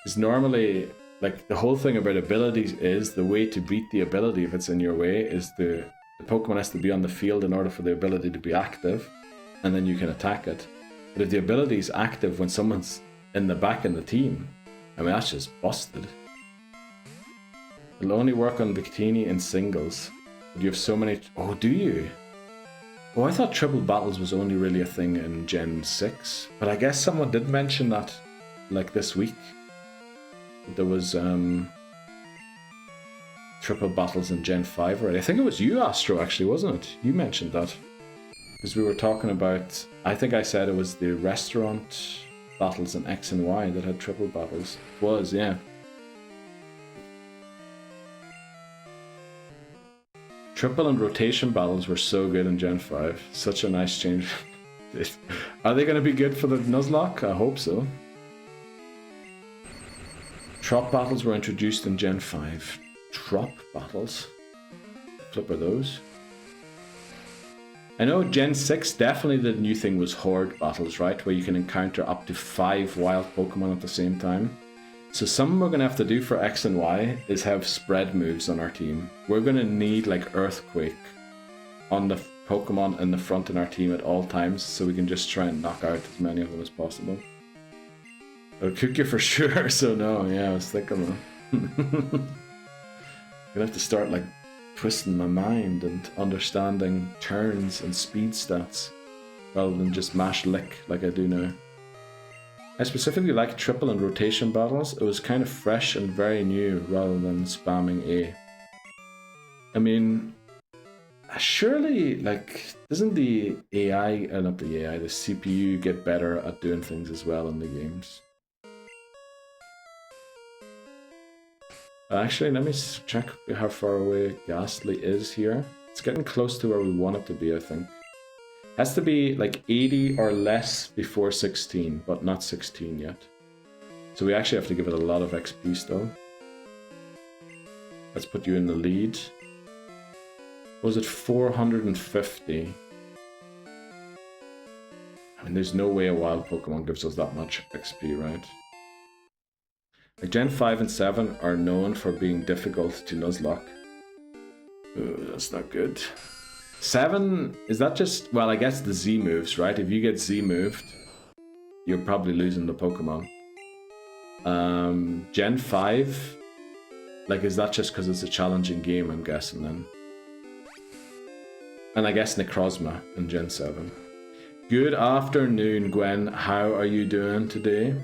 Because normally, like, the whole thing about abilities is the way to beat the ability if it's in your way is the Pokemon has to be on the field in order for the ability to be active, and then you can attack it. But if the ability is active when someone's in the back in the team, I mean, that's just busted. It'll only work on Victini in singles. But you have so many... Oh, do you? Oh, I thought triple battles was only really a thing in Gen 6. But I guess someone did mention that, like, this week. There was triple battles in Gen 5 already. I think it was you, Astro, actually, wasn't it? You mentioned that. Because we were talking about... I think I said it was the restaurant battles in X and Y that had triple battles. It was, yeah. Triple and rotation battles were so good in Gen 5. Such a nice change. Are they going to be good for the Nuzlocke? I hope so. Trop battles were introduced in Gen 5. Trop battles? Flip are those? I know Gen 6 definitely the new thing was Horde battles, right? Where you can encounter up to 5 wild Pokemon at the same time. So something we're going to have to do for X and Y is have spread moves on our team. We're going to need like Earthquake on the Pokemon in the front in our team at all times so we can just try and knock out as many of them as possible. It'll cook you for sure, so no, yeah, I was thinking that. I'm gonna have to start like twisting my mind and understanding turns and speed stats rather than just mash lick like I do now. I specifically like triple and rotation battles. It was kind of fresh and very new rather than spamming A. I mean, surely, like, doesn't the AI, not the AI, the CPU get better at doing things as well in the games? Actually, let me check how far away Ghastly is here. It's getting close to where we want it to be, I think. Has to be like 80 or less before 16, but not 16 yet. So we actually have to give it a lot of XP still. Let's put you in the lead. Was it 450? I mean, there's no way a wild Pokemon gives us that much XP, right? Like Gen 5 and 7 are known for being difficult to Nuzlocke. Ooh, that's not good. 7, is that just... Well, I guess the Z moves, right? If you get Z moved, you're probably losing the Pokemon. Gen 5... Like, is that just because it's a challenging game, I'm guessing then? And I guess Necrozma in Gen 7. Good afternoon, Gwen. How are you doing today?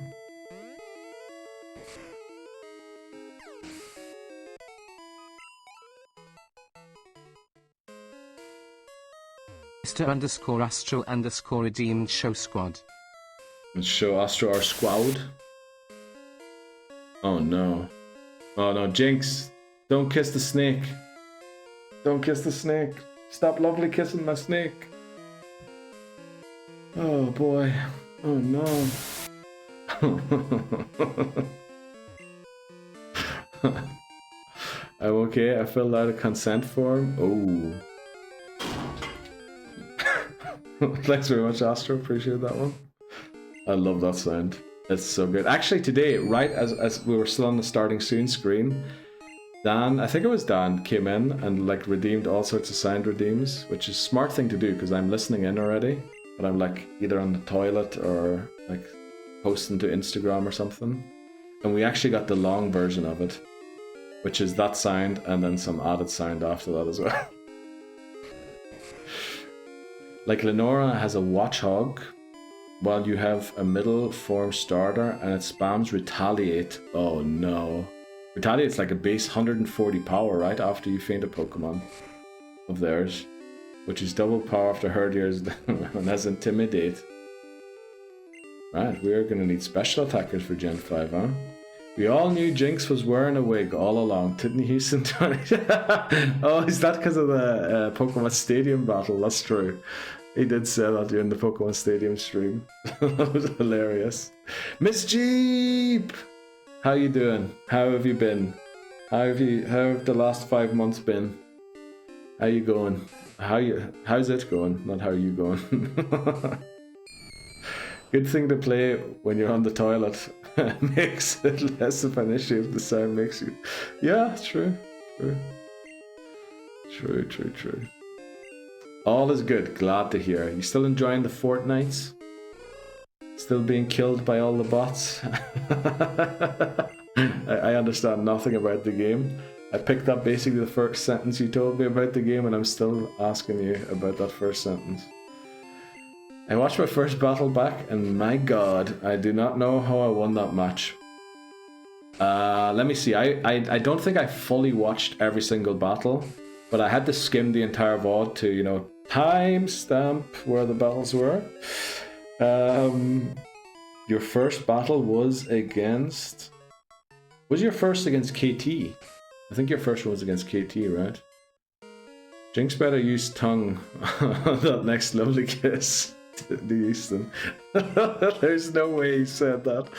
Mr_Astro_redeemed show squad. Let's show Astro our squad. Oh no. Oh no, Jinx! Don't kiss the snake. Don't kiss the snake. Stop lovely kissing my snake. Oh boy. Oh no. I'm okay. I filled out a consent form. Oh. Thanks very much, Astro. Appreciate that one. I love that sound. It's so good. Actually, today, right as we were still on the starting soon screen, Dan, I think it was Dan, came in and like redeemed all sorts of sound redeems, which is a smart thing to do because I'm listening in already, but I'm like either on the toilet or like posting to Instagram or something. And we actually got the long version of it, which is that sound and then some added sound after that as well. Like Lenora has a watchhog, while you have a middle form starter and it spams Retaliate. Oh no. Retaliate's like a base 140 power, right? After you faint a Pokemon of theirs, which is double power after Herdiers and has Intimidate. Right, we're gonna need special attackers for Gen 5, huh? We all knew Jinx was wearing a wig all along. Didn't Houston 20? Oh, is that because of the Pokemon Stadium battle? That's true. He did say that during the Pokemon Stadium stream. That was hilarious. Miss Jeep! How you doing? How have you been? How have the last 5 months been? How you going? How's it going? Not how are you going? Good thing to play when you're on the toilet. Makes it less of an issue if the sound makes you... Yeah, true. True. All is good. Glad to hear. You still enjoying the Fortnites? Still being killed by all the bots? I understand nothing about the game. I picked up basically the first sentence you told me about the game and I'm still asking you about that first sentence. I watched my first battle back and my god, I do not know how I won that match. Let me see. I don't think I fully watched every single battle, but I had to skim the entire VOD to, you know, timestamp where the battles were. Your first battle was against... Was your first against KT? I think your first one was against KT, right? Jinx better use tongue on that next lovely kiss. The Easton. There's no way he said that.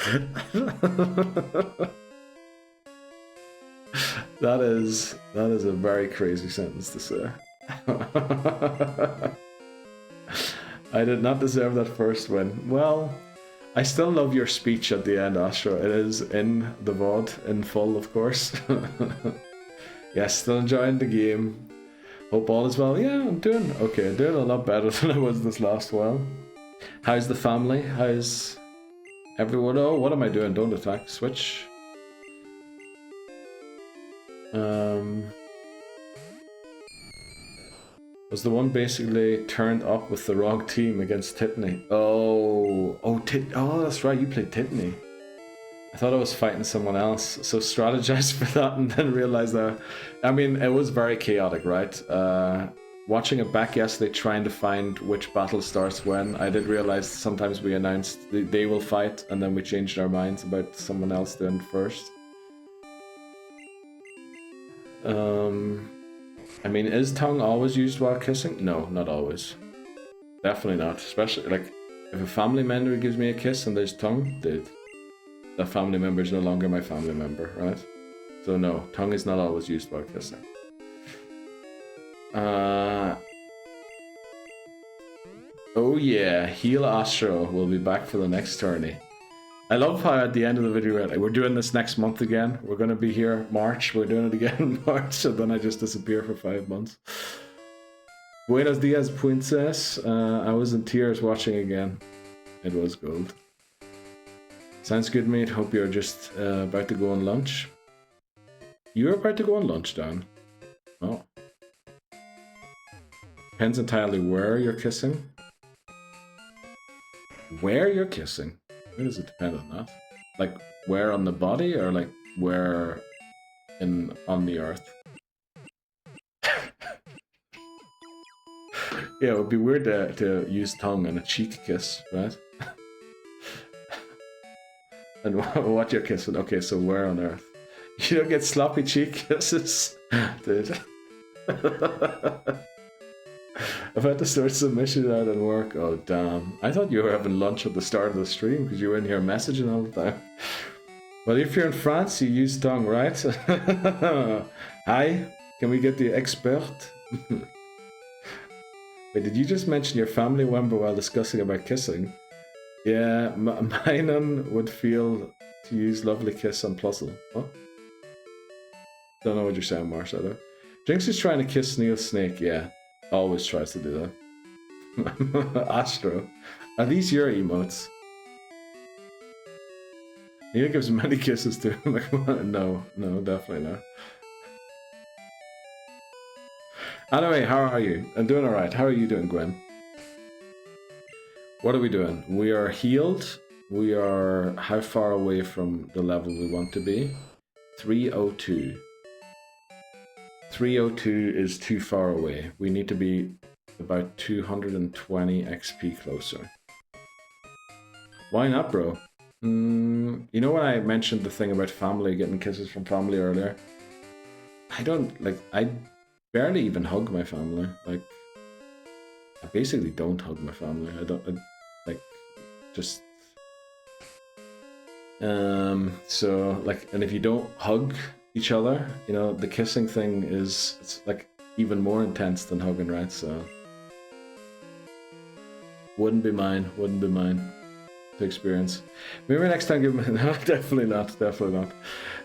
That is a very crazy sentence to say. I did not deserve that first win. Well, I still love your speech at the end, Astro. It is in the VOD, in full, of course. Yes, still enjoying the game. Hope all is well. Yeah, I'm doing okay. I'm doing a lot better than I was this last while. How's the family? How's everyone? Oh, what am I doing? Don't attack. Switch. Was the one basically turned up with the wrong team against Titney? Oh, that's right. You played Titney. I thought I was fighting someone else, so strategized for that and then realized that... I mean, it was very chaotic, right? Watching it back yesterday, trying to find which battle starts when, I did realize sometimes we announced they will fight and then we changed our minds about someone else doing first. I mean, is tongue always used while kissing? No, not always. Definitely not. Especially, like, if a family member gives me a kiss and there's tongue, dude, that family member is no longer my family member, right? So no, tongue is not always used while kissing. Oh yeah, Heal Astro will be back for the next tourney. I love how at the end of the video we're doing this next month again. We're going to be here March. We're doing it again in March, and then I just disappear for 5 months. Buenos dias, princess. I was in tears watching again. It was gold. Sounds good, mate. Hope you're just about to go on lunch. You're about to go on lunch, Dan. Oh. Depends entirely where you're kissing. Where you're kissing? Where does it depend on that? Like, where on the body, or like, where on the earth? Yeah, it would be weird to use tongue and a cheek kiss, right? And what you're kissing? Okay, so where on earth? You don't get sloppy cheek kisses, dude. I've had to sort submission out and work. Oh damn! I thought you were having lunch at the start of the stream because you were in here messaging all the time. Well, if you're in France, you use tongue, right? Hi, can we get the expert? Wait, did you just mention your family member while discussing about kissing? Yeah, mine would feel to use lovely kiss on Puzzle. Huh? Don't know what you're saying, Marshall. Jinx is trying to kiss Neil's snake, yeah. Always tries to do that. Astro, are these your emotes? Neil gives many kisses to him. No, definitely not. Anyway, how are you? I'm doing alright. How are you doing, Gwen? What are we doing? We are healed. We are how far away from the level we want to be? 302. 302 is too far away. We need to be about 220 XP closer. Why not, bro? You know when I mentioned the thing about family, getting kisses from family earlier? I barely even hug my family. Like, I basically don't hug my family. So, like, and if you don't hug each other, you know, the kissing thing it's like even more intense than hugging, right? So wouldn't be mine to experience. Maybe next time give me no, definitely not.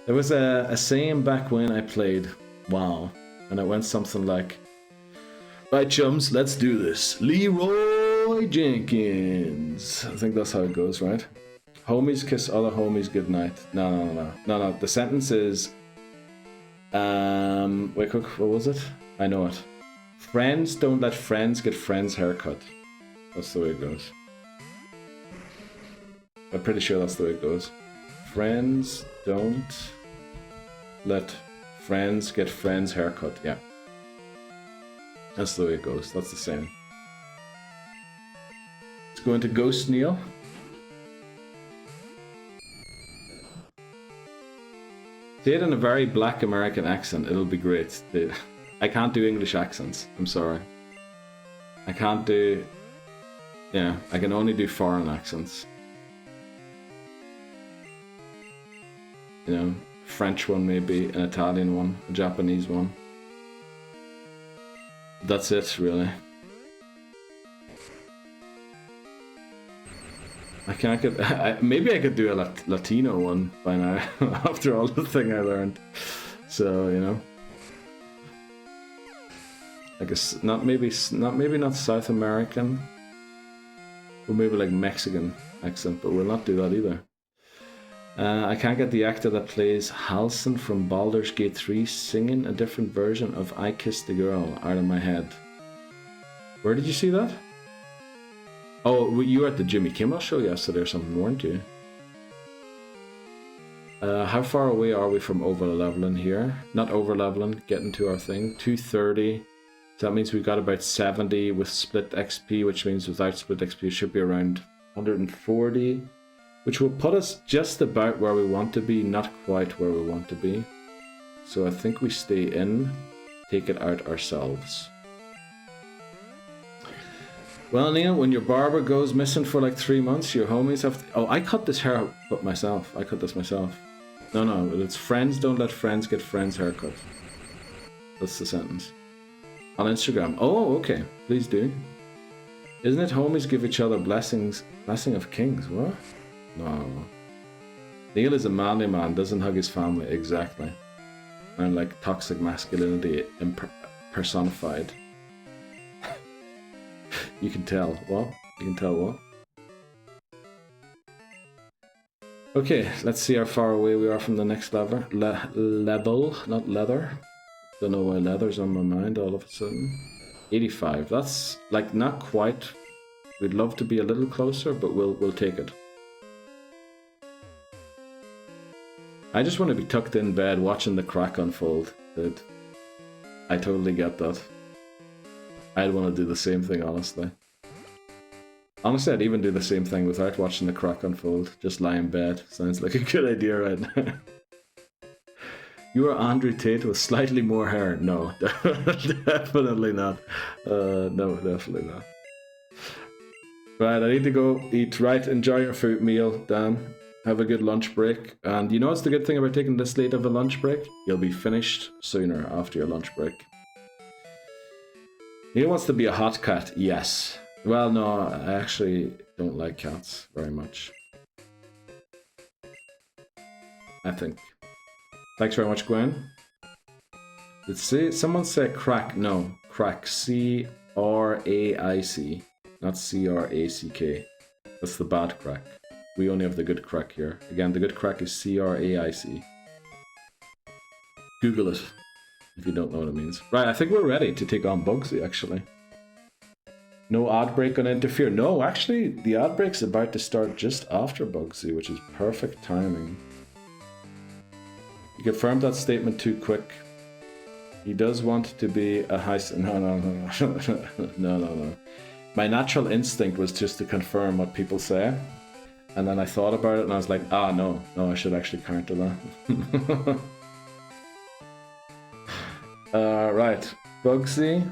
There was a saying back when I played WoW, and it went something like, right chums, let's do this. Leroy Jenkins. I think that's how it goes, right? Homies kiss other homies goodnight. No. The sentence is wait, quick, what was it? I know it. Friends don't let friends get friends haircut. That's the way it goes. I'm pretty sure that's the way it goes. Friends don't let friends get friends haircut. Yeah. That's the way it goes. That's the same. Let's go into Ghost Neil. Say it in a very black American accent, it'll be great. I can't do English accents, I'm sorry. I can't do... Yeah, I can only do foreign accents. You know, French one maybe, an Italian one, a Japanese one. That's it, really. I can't get... maybe I could do a Latino one by now, after all the thing I learned. So, you know. I guess not maybe not South American. Or maybe like Mexican accent, but we'll not do that either. I can't get the actor that plays Halson from Baldur's Gate 3 singing a different version of I Kissed the Girl out of my head. Where did you see that? Oh, you were at the Jimmy Kimmel show yesterday or something, weren't you? How far away are we from over-leveling here? Not over-leveling, getting to our thing. 230. So that means we've got about 70 with split XP, which means without split XP it should be around 140. Which will put us just about where we want to be, not quite where we want to be. So I think we stay in, take it out ourselves. Well, Neil, when your barber goes missing for like 3 months, your homies have to... Oh, I cut this hair myself. I cut this myself. No, it's friends don't let friends get friends haircut. That's the sentence. On Instagram. Oh, okay. Please do. Isn't it homies give each other blessings? Blessing of kings. What? No. Neil is a manly man, doesn't hug his family. Exactly. And like toxic masculinity personified. You can tell. What? You can tell what? Okay, let's see how far away we are from the next level. Level, not leather. Don't know why leather's on my mind all of a sudden. 85. That's like not quite. We'd love to be a little closer, but we'll take it. I just want to be tucked in bed watching the crack unfold, dude. I totally get that. I'd want to do the same thing, honestly. Honestly, I'd even do the same thing without watching the crack unfold. Just lie in bed. Sounds like a good idea right now. You are Andrew Tate with slightly more hair. No, definitely not. No, definitely not. Right, I need to go eat. Right, enjoy your food meal, Dan. Have a good lunch break. And you know what's the good thing about taking this late of a lunch break? You'll be finished sooner after your lunch break. He wants to be a hot cat. Yes. Well, no, I actually don't like cats very much. I think. Thanks very much, Gwen. Did someone say crack? No, crack. C-R-A-I-C. Not C-R-A-C-K. That's the bad crack. We only have the good crack here. Again, the good crack is C-R-A-I-C. Google it if you don't know what it means. Right, I think we're ready to take on Bugsy, actually. No ad break gonna interfere. No, actually, the ad break's about to start just after Bugsy, which is perfect timing. You confirmed that statement too quick. He does want to be a high... No. My natural instinct was just to confirm what people say. And then I thought about it and I was like, ah, no, I should actually counter that. Right. Bugsy.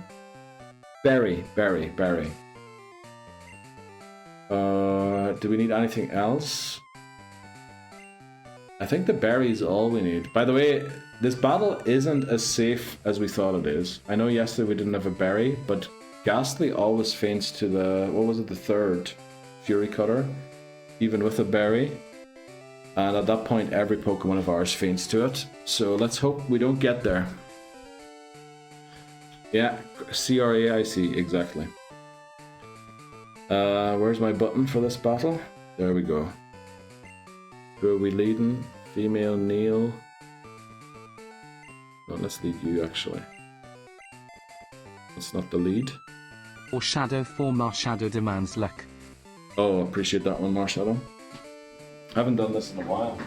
Berry. Do we need anything else? I think the berry is all we need. By the way, this battle isn't as safe as we thought it is. I know yesterday we didn't have a berry, but Ghastly always faints to the, what was it, the third Fury Cutter, even with a berry. And at that point, every Pokemon of ours faints to it. So let's hope we don't get there. Yeah, C-R-A-I-C, exactly. Where's my button for this battle? There we go. Who are we leading? Female Neil. No, let's lead you, actually. That's not the lead. Or Shadow for Marshadow demands luck. Oh, appreciate that one, Marshadow. I haven't done this in a while.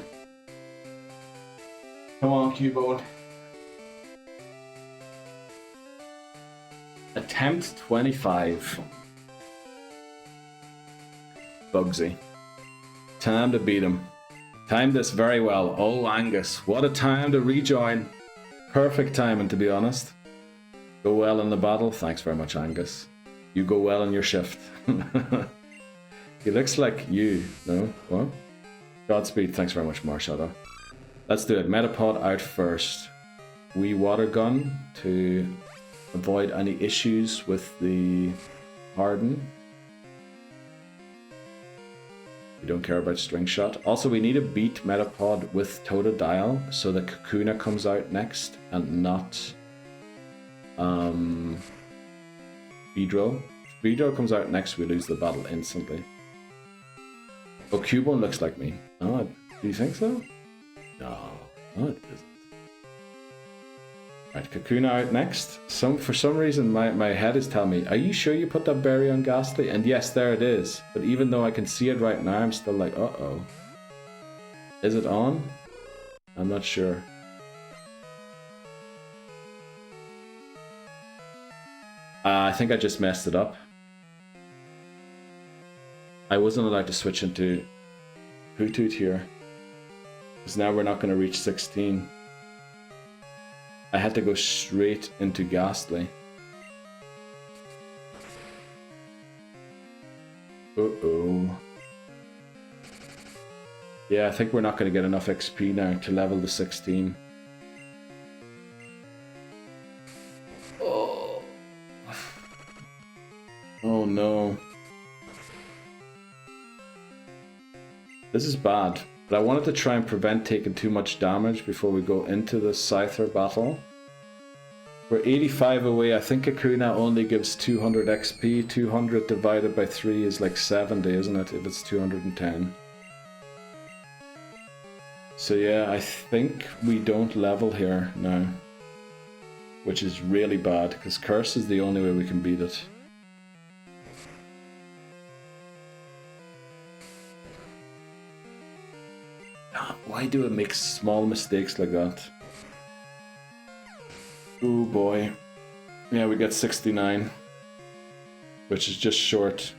Come on, Cubone. Attempt 25. Bugsy. Time to beat him. Timed this very well. Oh, Angus, what a time to rejoin. Perfect timing, to be honest. Go well in the battle. Thanks very much, Angus. You go well in your shift. He looks like you, no? What? Godspeed. Thanks very much, Marshadow. Let's do it. Metapod out first. We water gun to avoid any issues with the Harden. We don't care about String Shot. Also, we need to beat Metapod with Totodile so that Kakuna comes out next and not Beedrill. If Beedrill comes out next, we lose the battle instantly. Oh, Cubone looks like me. Oh, do you think so? No, it isn't. Right, Kakuna out next. For some reason, my head is telling me, are you sure you put that berry on Ghastly? And yes, there it is. But even though I can see it right now, I'm still like, uh-oh. Is it on? I'm not sure. I think I just messed it up. I wasn't allowed to switch into Hoothoot here. Because now we're not going to reach 16. I had to go straight into Ghastly. Uh-oh. Yeah, I think we're not going to get enough XP now to level the 16. Oh. Oh no. This is bad. But I wanted to try and prevent taking too much damage before we go into the Scyther battle. We're 85 away. I think Kakuna only gives 200 XP. 200 divided by 3 is like 70, isn't it? If it's 210. So yeah, I think we don't level here now. Which is really bad, because Curse is the only way we can beat it. Why do I make small mistakes like that? Oh boy. Yeah, we get 69. Which is just short.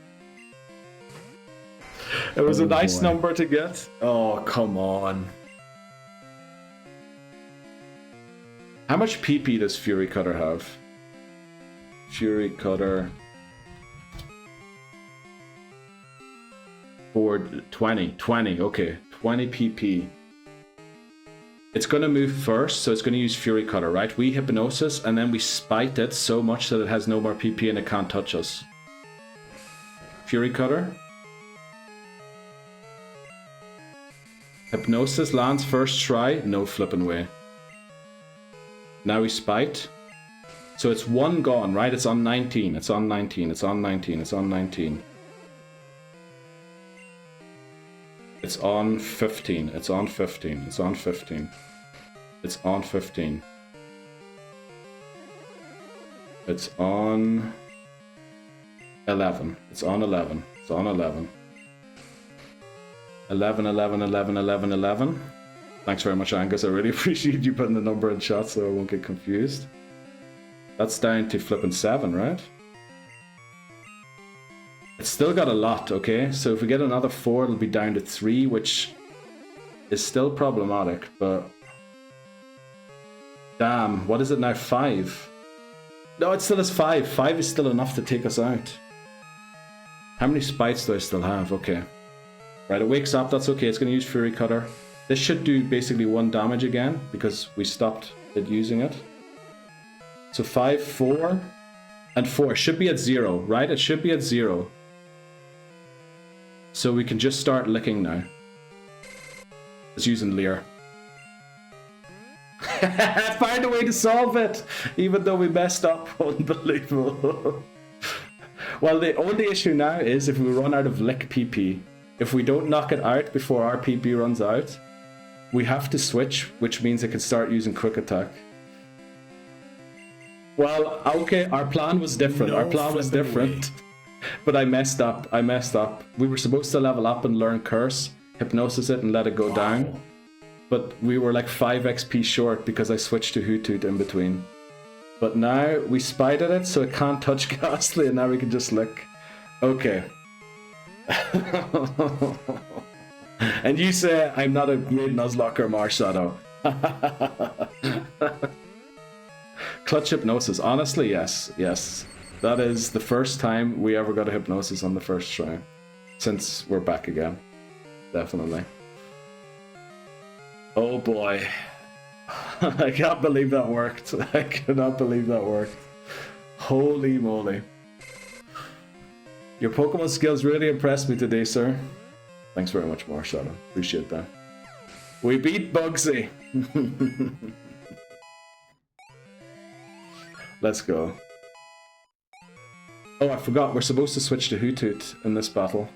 It was a nice number to get. Oh, come on. How much PP does Fury Cutter have? Fury Cutter... for 20, okay, 20 PP. It's going to move first, so it's going to use Fury Cutter, right? We Hypnosis, and then we spite it so much that it has no more PP and it can't touch us. Fury Cutter. Hypnosis lands first try, no flipping way. Now we spite. So it's one gone, right? It's on 19, it's on 19, it's on 19, it's on 19. It's on 15, it's on 15, it's on 15. It's on 15. It's on 11. It's on 11. It's on 11. 11, 11, 11, 11, 11. Thanks very much, Angus. I really appreciate you putting the number in chat so I won't get confused. That's down to flipping 7, right? It's still got a lot, okay? So if we get another 4, it'll be down to 3, which is still problematic, but... Damn, what is it now? 5? No, it still is 5. 5 is still enough to take us out. How many spites do I still have? Okay. Right, it wakes up, that's okay. It's going to use Fury Cutter. This should do basically 1 damage again, because we stopped it using it. So 5, 4, and 4. It should be at 0, right? It should be at 0. So we can just start licking now. It's using Leer. Find a way to solve it, even though we messed up. Unbelievable. Well, the only issue now is if we run out of lick PP. If we don't knock it out before our PP runs out, we have to switch, which means it can start using Quick Attack. Well, okay, our plan was different. Our plan was different. But I messed up. I messed up. We were supposed to level up and learn Curse, Hypnosis it, and let it go down. But we were like 5 XP short because I switched to Hoothoot in between. But now we spited it, so it can't touch Ghastly, and now we can just lick. Okay. And you say I'm not a great Nuzlocke or Marshadow. Clutch Hypnosis. Honestly, yes. Yes. That is the first time we ever got a Hypnosis on the first try. Since we're back again. Definitely. Oh boy. I can't believe that worked. I cannot believe that worked. Holy moly. Your Pokemon skills really impressed me today, sir. Thanks very much, Marshadow. Appreciate that. We beat Bugsy. Let's go. Oh, I forgot. We're supposed to switch to Hoothoot in this battle.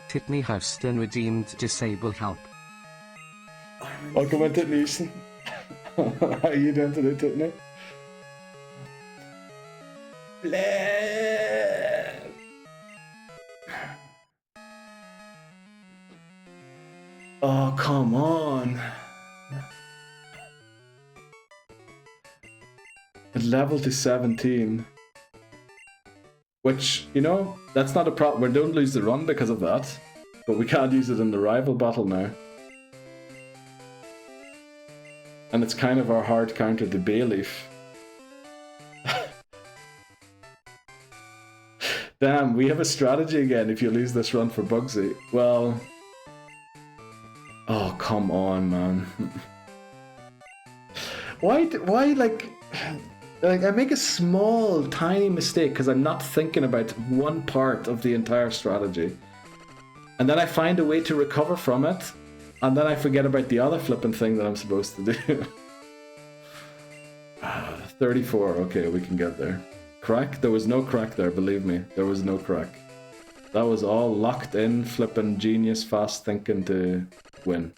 Titney Houston redeemed Disable Help. Welcome into Titney. How are you doing today, Titney? Oh, come on. It leveled to 17. Which, you know, that's not a problem. We don't lose the run because of that. But we can't use it in the rival battle now. And it's kind of our hard counter to Bayleaf. Damn, we have a strategy again if you lose this run for Bugsy. Well... Oh, come on, man. Why, like, I make a small, tiny mistake because I'm not thinking about one part of the entire strategy. And then I find a way to recover from it. And then I forget about the other flipping thing that I'm supposed to do. 34, okay, we can get there. Crack? There was no crack there, believe me. There was no crack. That was all locked in, flipping genius, fast thinking to win.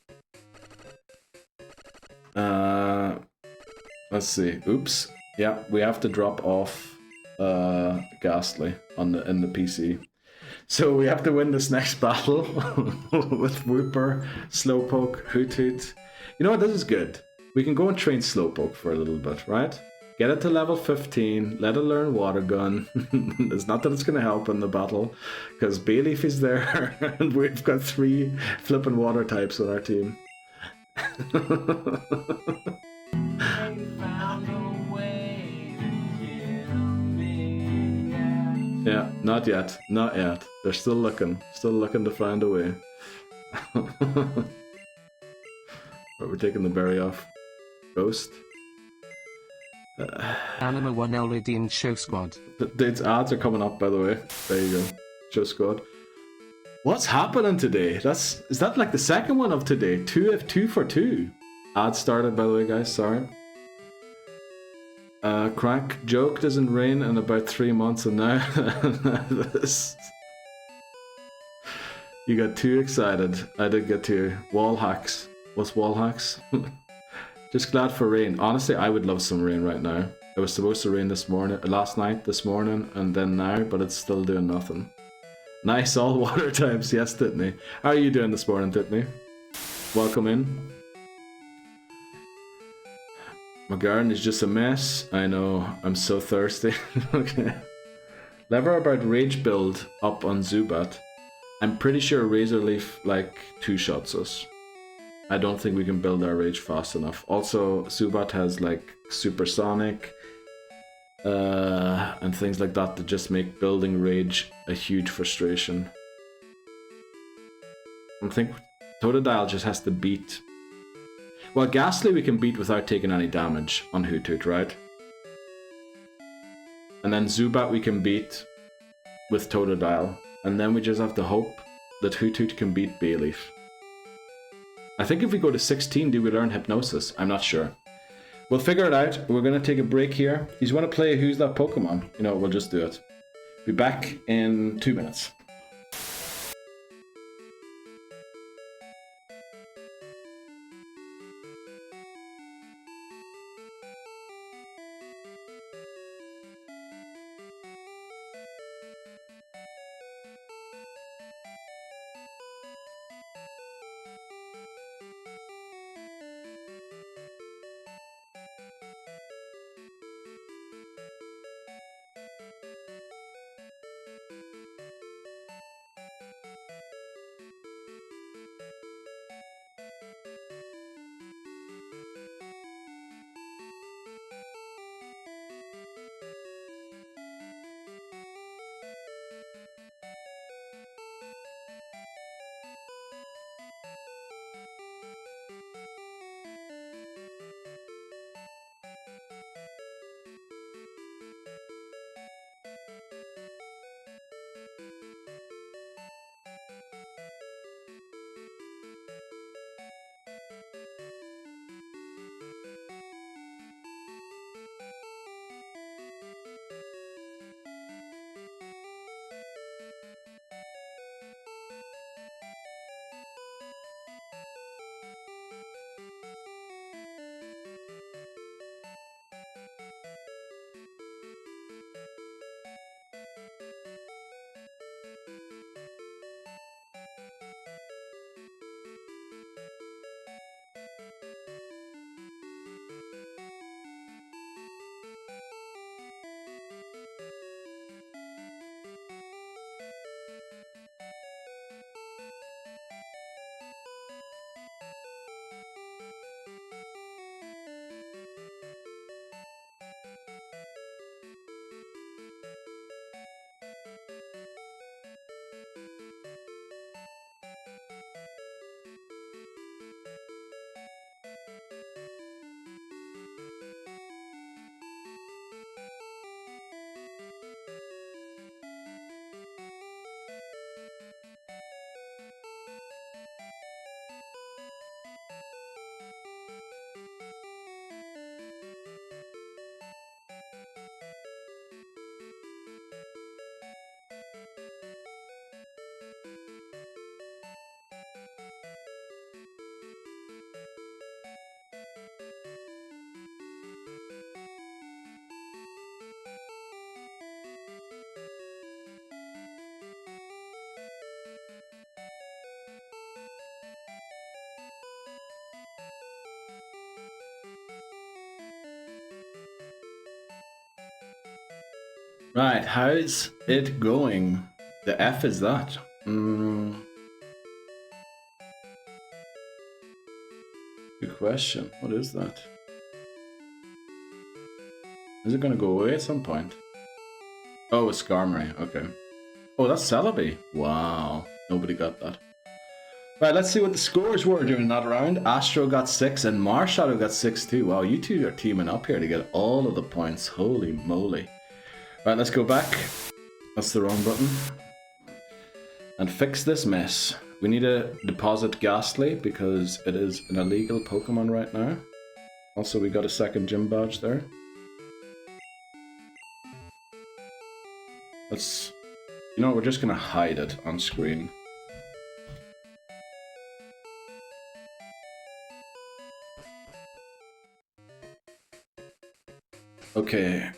Let's see. Oops. Yeah, we have to drop off Ghastly in the PC. So we have to win this next battle with Wooper, Slowpoke, Hoothoot. You know what? This is good. We can go and train Slowpoke for a little bit, right? Get it to level 15, let it learn Water Gun. It's not that it's going to help in the battle, because Bayleaf is there, and we've got 3 flipping water types on our team. Yeah, not yet. Not yet. They're still looking. Still looking to find a way. But we're taking the berry off. Ghost. Anima 1 Elridian Show Squad. Its ads are coming up, by the way. There you go. Show squad. What's happening today? Is that like the second one of today? 2 for 2. Ad started, by the way, guys. Sorry. Crack joke doesn't rain in about 3 months, and now this. You got too excited. I did get too. Wall hacks. What's wall hacks? Just glad for rain. Honestly, I would love some rain right now. It was supposed to rain last night, this morning, and then now, but it's still doing nothing. Nice all water types. Yes, Titney. How are you doing this morning, Titney? Welcome in. My garden is just a mess. I know. I'm so thirsty. Okay. Lever about rage build up on Zubat. I'm pretty sure Razorleaf like two-shots us. I don't think we can build our rage fast enough. Also, Zubat has like supersonic and things like that that just make building rage a huge frustration. I think Totodile just has to beat. Well, Ghastly we can beat without taking any damage on Hoothoot, right? And then Zubat we can beat with Totodile. And then we just have to hope that Hoothoot can beat Bayleaf. I think if we go to 16, do we learn Hypnosis? I'm not sure. We'll figure it out. We're going to take a break here. If you want to play Who's That Pokemon? You know, we'll just do it. Be back in 2 minutes. Right, how's it going? The F is that? Good question. What is that? Is it gonna go away at some point? Oh, a Skarmory. Okay. Oh, that's Celebi. Wow. Nobody got that. Right, let's see what the scores were during that round. Astro got 6 and Marshadow got 6 too. Wow, you two are teaming up here to get all of the points. Holy moly. Right, let's go back. That's the wrong button. And fix this mess. We need to deposit Ghastly because it is an illegal Pokemon right now. Also, we got a second gym badge there. Let's... You know what, we're just gonna hide it on screen. Okay.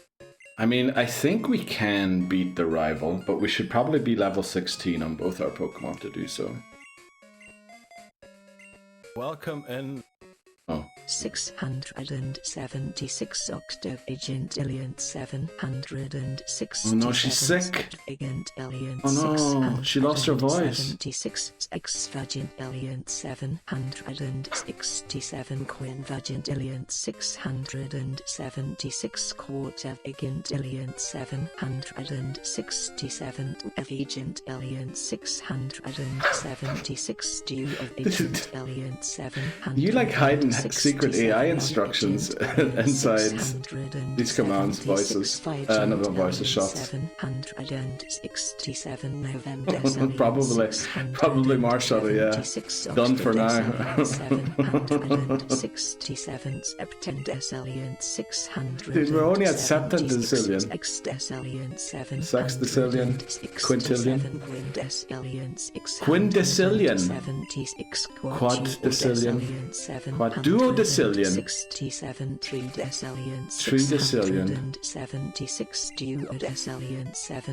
I mean, I think we can beat the rival, but we should probably be level 16 on both our Pokemon to do so. Welcome in. Oh. 676 octovigintillion 706. Oh no, she's sick. Oh no, she lost her voice. 76 exvagintillion 767 quinvagintillion 676 quartervigintillion 767 evigintillion 676 duovigintillion 700. You like hiding secret AI instructions inside these commands voices. Not voices, shots. 767 November. Probably Marshadow, yeah. Done for now. 767 Septendecillion 600. Dude, we're only at Septendecillion. Sextecillion. Quintillion. Quindecillion. Quaddecillion. Quadduodecillion. 67 tridecillion. Tridecillion. 76 duodecillion.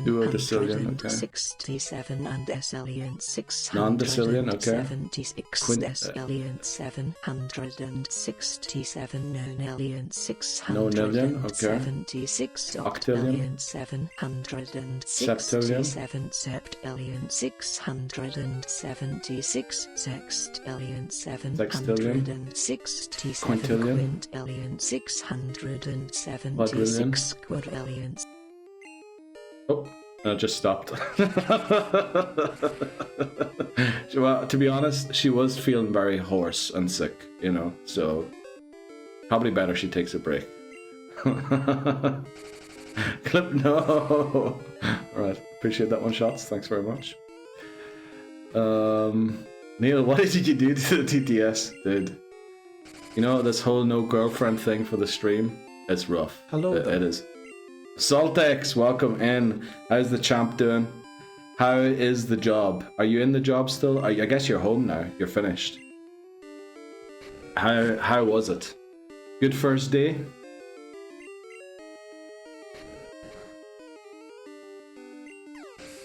Duodecillion, okay. 67 undecillion. 600. Non-decillion, okay. 76 decillion. 767 nonillion. 600. okay. 76 Octillion. 767 septillion. 676 sextillion. 767 quintillion. 676 quadrillions. Oh, no, just stopped. Well, to be honest, she was feeling very hoarse and sick, you know, so probably better she takes a break. Clip, no. Alright, appreciate that one, Shots. Thanks very much. Neil, what did you do to the TTS, dude? You know, this whole no girlfriend thing for the stream, it's rough. Hello there. It is. Saltex, welcome in. How's the champ doing? How is the job? Are you in the job still? I guess you're home now. You're finished. How was it? Good first day?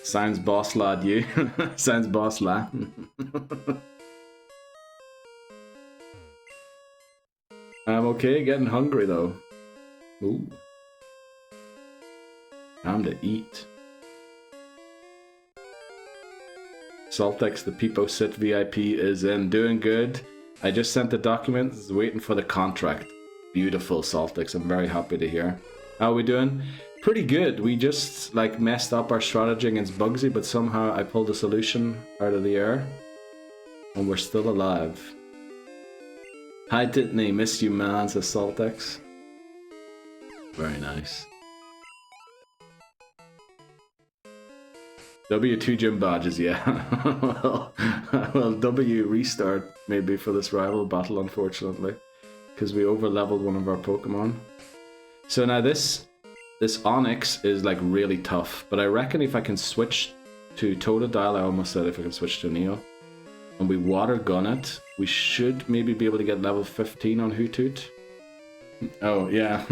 Sounds boss lad, you. Sounds boss lad. I'm okay, getting hungry though. Ooh. Time to eat. Saltex, the Peepo Sit VIP is in. Doing good. I just sent the documents, waiting for the contract. Beautiful, Saltex. I'm very happy to hear. How are we doing? Pretty good. We just like messed up our strategy against Bugsy, but somehow I pulled a solution out of the air. And we're still alive. Hi Whitney, miss you man, says Saltex. Very nice. W2 gym badges, yeah. well, W restart maybe for this rival battle, unfortunately, because we over-leveled one of our Pokemon. So now this Onyx is like really tough, but I reckon if I can switch to Totodile, I almost said if I can switch to Neo, and we water gun it, we should maybe be able to get level 15 on Hoothoot. Oh yeah,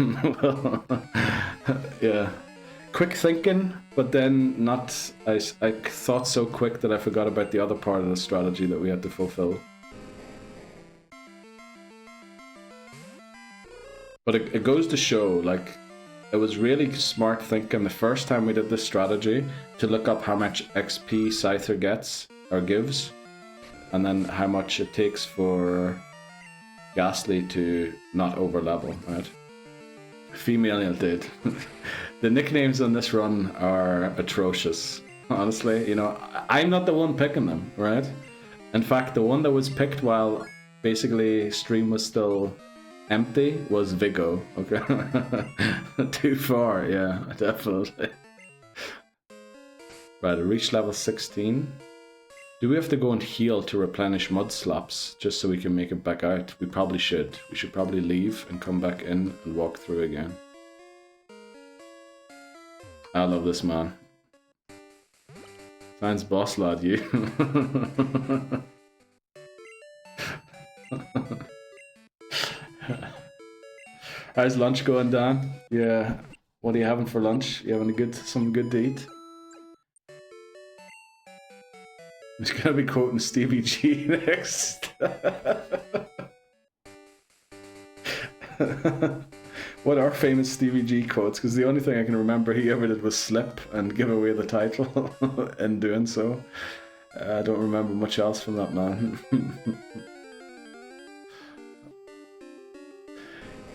yeah. Quick thinking, but then not. I thought so quick that I forgot about the other part of the strategy that we had to fulfill. But it goes to show, like, it was really smart thinking the first time we did this strategy to look up how much XP Scyther gets or gives, and then how much it takes for Ghastly to not over level, right? Female dude. The nicknames on this run are atrocious. Honestly, you know, I'm not the one picking them, right? In fact, the one that was picked while basically stream was still empty was Vigo. Okay. Too far, yeah, definitely. Right, I reached level 16. Do we have to go and heal to replenish mud slops just so we can make it back out? We probably should. We should probably leave and come back in and walk through again. I love this man. Sounds boss lad, you. How's lunch going, Dan? Yeah. What are you having for lunch? You having something good to eat? I'm just gonna be quoting Stevie G next. What are famous Stevie G quotes? Because the only thing I can remember he ever did was slip and give away the title in doing so. I don't remember much else from that man.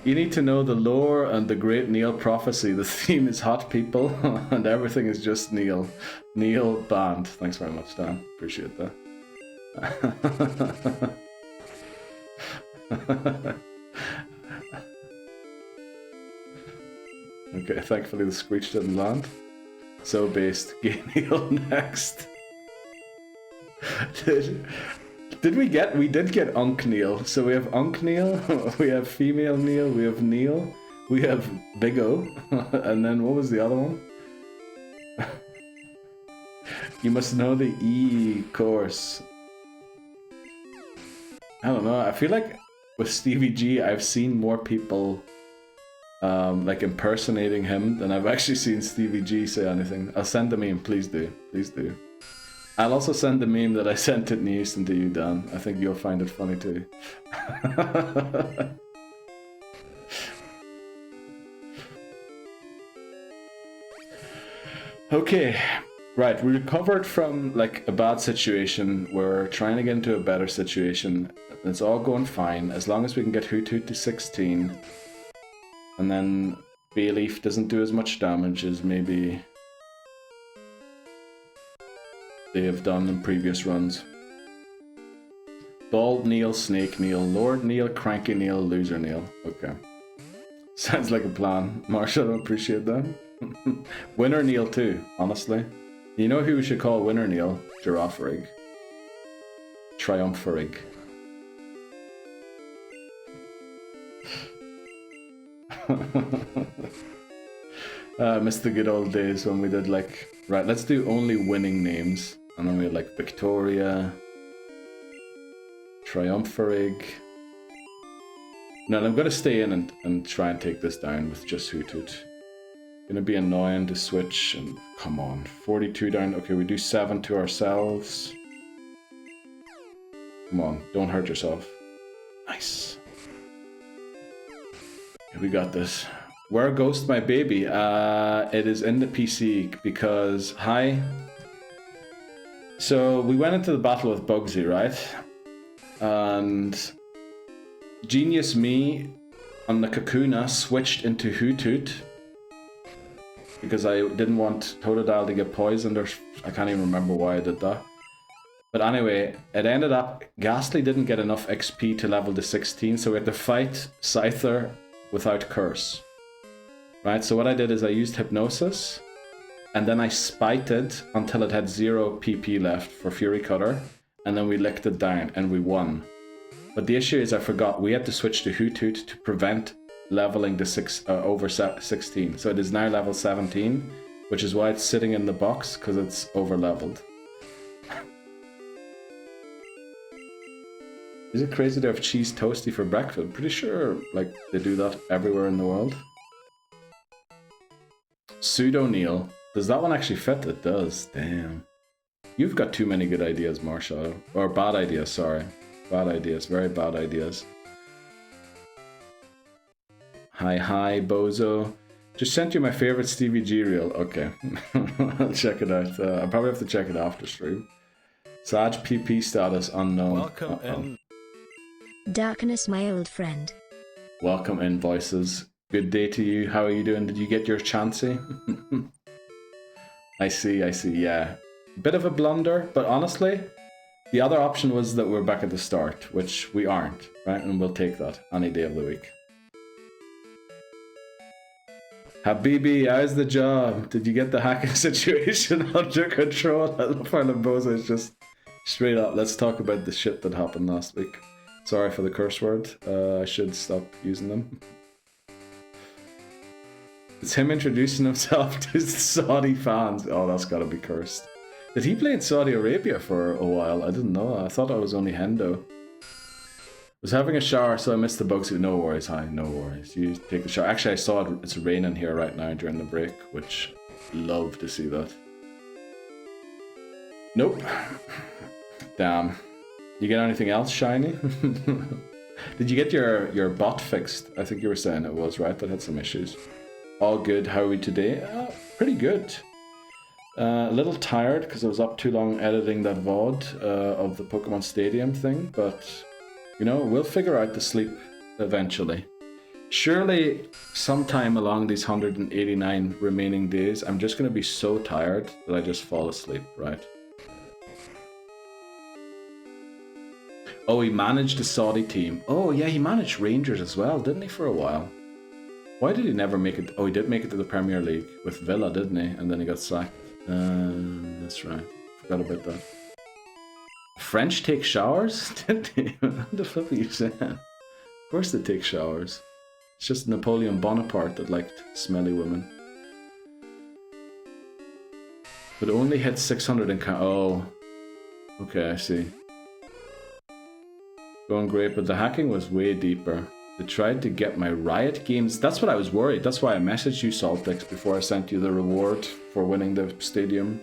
You need to know the lore and the great Neil prophecy. The theme is hot people and everything is just Neil. Neil banned. Thanks very much, Dan. Appreciate that. Okay, thankfully the screech didn't land. So based. Gay Neil next. We did get Unk Neil. So we have Unk Neil, we have Female Neil, we have Neil, we have Big O, and then what was the other one? You must know the E course. I don't know, I feel like with Stevie G, I've seen more people like impersonating him than I've actually seen Stevie G say anything. I'll send the meme, please do, please do. I'll also send the meme that I sent it in Houston to you, Dan. I think you'll find it funny too. Okay, right, we recovered from like a bad situation. We're trying to get into a better situation. It's all going fine as long as we can get Hoot Hoot to 16. And then Bayleaf doesn't do as much damage as maybe they have done in previous runs. Bald Neil, Snake Neil, Lord Neil, Cranky Neil, Loser Neil. Okay. Sounds like a plan. Marshall, I appreciate that. Winner Neil too, honestly. You know who we should call Winner Neil? Giraffarig. Triumpharig. Miss the good old days when we did like, right, let's do only winning names. And then we had like Victoria, Triumpharig. No, I'm gonna stay in and try and take this down with just Hoot Hoot. Gonna be annoying to switch and come on, 42 down. Okay, we do 7 to ourselves. Come on, don't hurt yourself. Nice. Okay, we got this. Where Ghost My Baby? It is in the PC because, hi. So we went into the battle with Bugsy, right? And Genius Me on the Kakuna switched into Hoot Hoot because I didn't want Totodile to get poisoned, or I can't even remember why I did that. But anyway, it ended up Ghastly didn't get enough XP to level to 16, so we had to fight Scyther without Curse. Right, so what I did is I used Hypnosis, and then I spited until it had 0 PP left for Fury Cutter, and then we licked it down, and we won. But the issue is I forgot, we had to switch to Hoot Hoot to prevent leveling to over 16. So it is now level 17, which is why it's sitting in the box, because it's over leveled. Is it crazy to have cheese toasty for breakfast? I'm pretty sure like they do that everywhere in the world. Pseudo Neil. Does that one actually fit? It does. Damn. You've got too many good ideas, Marshall. Or bad ideas, sorry. Bad ideas. Very bad ideas. Hi, Bozo. Just sent you my favorite Stevie G reel. Okay. I'll check it out. I'll probably have to check it after stream. Sag PP status unknown. Welcome in. Darkness, my old friend. Welcome in, voices. Good day to you. How are you doing? Did you get your chancey? I see, yeah. Bit of a blunder, but honestly, the other option was that we're back at the start, which we aren't, right? And we'll take that any day of the week. Habibi, how's the job? Did you get the hacking situation under control? I love how Lambosa is just straight up. Let's talk about the shit that happened last week. Sorry for the curse word. I should stop using them. It's him introducing himself to Saudi fans. Oh, that's gotta be cursed. Did he play in Saudi Arabia for a while? I didn't know. I thought I was only Hendo. Was having a shower, so I missed the Bugsy. No worries, hi, no worries. You take the shower. Actually, I saw it. It's raining here right now during the break, which love to see that. Nope. Damn. You get anything else shiny? Did you get your bot fixed? I think you were saying it was, right? That had some issues. All good. How are we today? Pretty good. A little tired because I was up too long editing that VOD of the Pokemon Stadium thing, but you know, we'll figure out the sleep eventually. Surely, sometime along these 189 remaining days, I'm just going to be so tired that I just fall asleep, right? Oh, he managed the Saudi team. Oh, yeah, he managed Rangers as well, didn't he, for a while? Why did he never make it? Oh, he did make it to the Premier League with Villa, didn't he? And then he got sacked. That's right. Forgot about that. French take showers? Did they? What the fuck are you saying? Of course they take showers. It's just Napoleon Bonaparte that liked smelly women. But only hit 600 in count. Oh. Okay, I see. Going great, but the hacking was way deeper. They tried to get my Riot games. That's what I was worried. That's why I messaged you, Saltix, before I sent you the reward for winning the stadium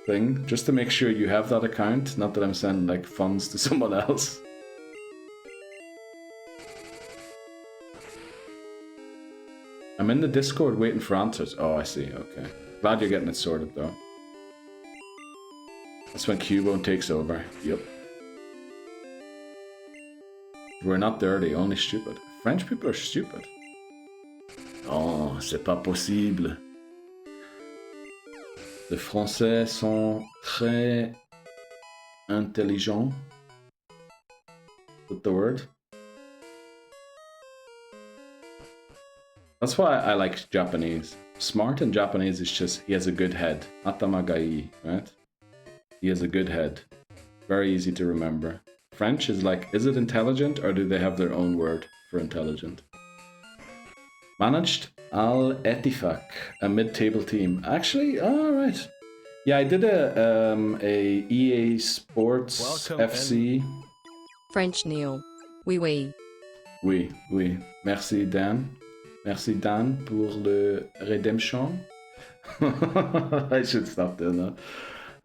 thing. Just to make sure you have that account. Not that I'm sending like funds to someone else. I'm in the Discord waiting for answers. Oh, I see. Okay. Glad you're getting it sorted though. That's when Cubone takes over. Yep. We're not dirty, only stupid. French people are stupid. Oh, c'est pas possible. Les Français sont très intelligents. Is that the word? That's why I like Japanese. Smart in Japanese is just, he has a good head. Atamagai, right? He has a good head. Very easy to remember. French is like, is it intelligent or do they have their own word for intelligent? Managed Al Etifak, a mid-table team. Actually, alright. Yeah, I did a EA Sports Welcome FC. French Neil. Oui. Oui. Merci Dan. Merci Dan pour le redemption. I should stop doing that.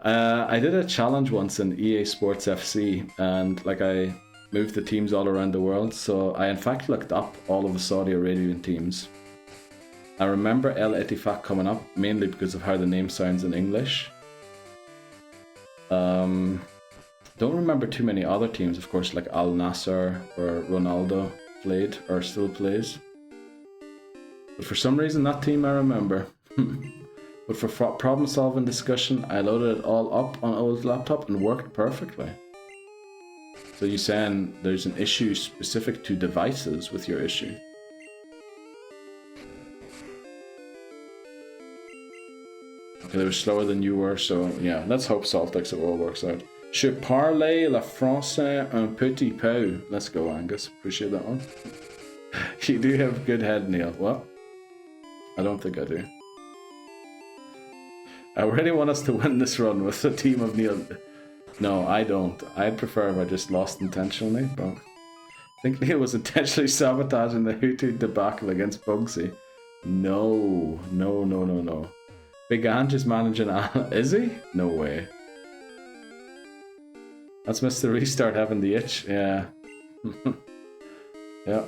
I did a challenge once in EA Sports FC, and like I moved the teams all around the world, so I in fact looked up all of the Saudi Arabian teams. I remember El Etifak coming up, mainly because of how the name sounds in English. Don't remember too many other teams, of course, like Al Nassr, where Ronaldo played, or still plays. But for some reason, that team I remember. But for problem-solving discussion, I loaded it all up on old laptop and worked perfectly. So you're saying there's an issue specific to devices with your issue? Okay, they were slower than you were, so yeah, let's hope Saltix it all works out. Je parle le français un petit peu. Let's go, Angus. Appreciate that one. You do have good head, Neil. What? I don't think I do. I really want us to win this run with a team of Neil. No, I don't. I'd prefer if I just lost intentionally, but I think Neil was intentionally sabotaging the Hutu debacle against Bugsy. No. Big Ange is managing. Is he? No way. That's Mr. Restart having the itch. Yeah. Yeah.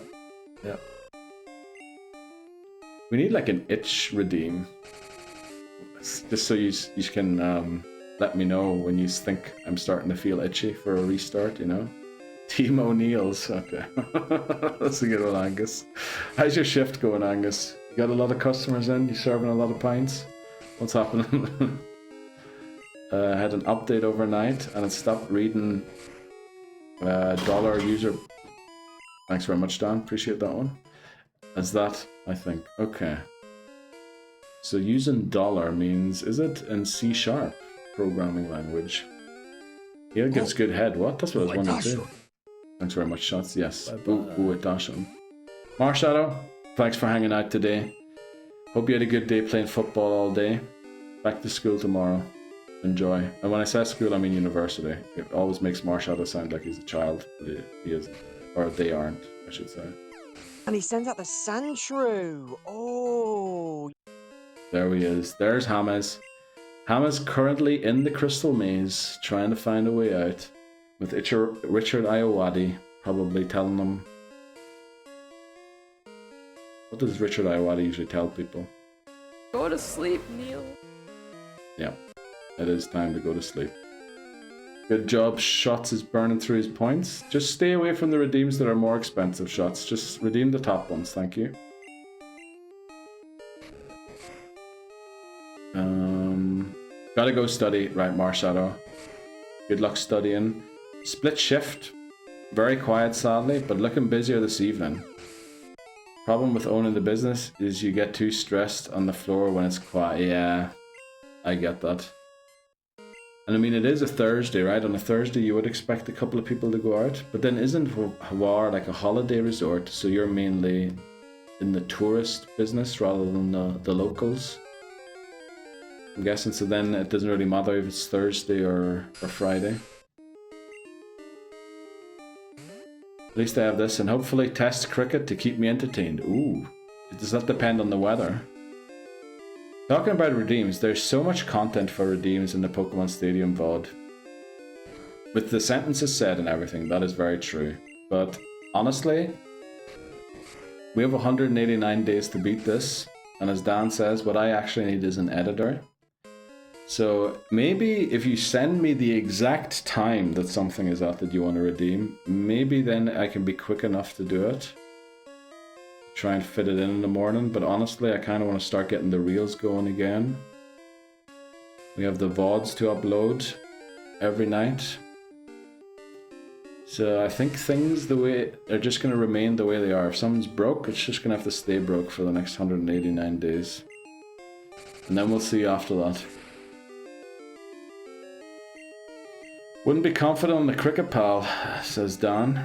We need like an itch redeem. Just so you can let me know when you think I'm starting to feel itchy for a restart, you know? Team O'Neill's. Okay. That's a good one, Angus. How's your shift going, Angus? You got a lot of customers in? You serving a lot of pints? What's happening? I had an update overnight and it stopped reading dollar user. Thanks very much, Dan. Appreciate that one. Is that, I think. Okay. So using dollar means, is it in C# programming language? Yeah, it gives good head. What? That's what I was wanting to do. Thanks very much, Shots. Yes. Ooh, it dash on. Marshadow, thanks for hanging out today. Hope you had a good day playing football all day. Back to school tomorrow. Enjoy. And when I say school, I mean university. It always makes Marshadow sound like he's a child, but he isn't. Or they aren't, I should say. And he sends out the Sandshrew. Oh. There he is. There's Hamas. Hamas currently in the Crystal Maze, trying to find a way out. With Richard Iowati probably telling them... What does Richard Iowati usually tell people? Go to sleep, Neil. Yeah, it is time to go to sleep. Good job, Shots is burning through his points. Just stay away from the redeems that are more expensive, Shots. Just redeem the top ones, thank you. Gotta go study. Right, Marshadow. Good luck studying. Split shift. Very quiet, sadly, but looking busier this evening. Problem with owning the business is you get too stressed on the floor when it's quiet. Yeah, I get that. And I mean, it is a Thursday, right? On a Thursday, you would expect a couple of people to go out. But then isn't Hawar like a holiday resort? So you're mainly in the tourist business rather than the locals? I'm guessing, so then it doesn't really matter if it's Thursday or Friday. At least I have this, and hopefully test cricket to keep me entertained. Ooh, does that depend on the weather? Talking about redeems, there's so much content for redeems in the Pokemon Stadium VOD. With the sentences said and everything, that is very true. But honestly, we have 189 days to beat this, and as Dan says, what I actually need is an editor. So maybe if you send me the exact time that something is at that you want to redeem, maybe then I can be quick enough to do it. Try and fit it in the morning, but honestly I kind of want to start getting the reels going again. We have the VODs to upload every night. So I think things the way are just going to remain the way they are. If something's broke, it's just going to have to stay broke for the next 189 days. And then we'll see after that. Wouldn't be confident on the cricket, pal, says Dan.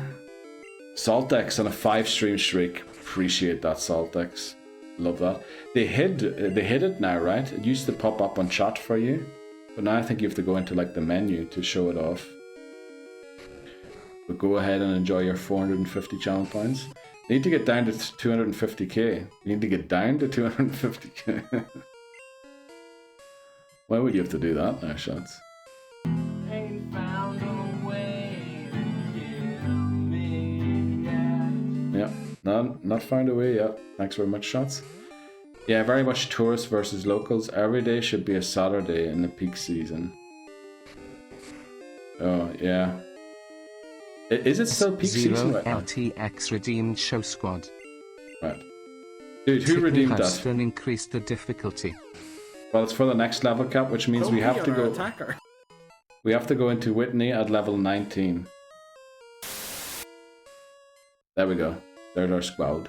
Saltex on a 5-stream streak. Appreciate that, Saltex. Love that. They hid it now, right? It used to pop up on chat for you, but now I think you have to go into like the menu to show it off. But go ahead and enjoy your 450 channel points. You need to get down to 250k. You need to get down to 250k. Why would you have to do that now, Shots? Yeah, not found a way yet. Thanks very much, Shots. Yeah, very much tourists versus locals. Every day should be a Saturday in the peak season. Oh, yeah. Is it still peak season right now? LTX redeemed show squad. Right. Dude, who redeemed that? And increased the difficulty. Well, it's for the next level cap, which means we have to go... Attacker. We have to go into Whitney at level 19. There we go. There's our squad.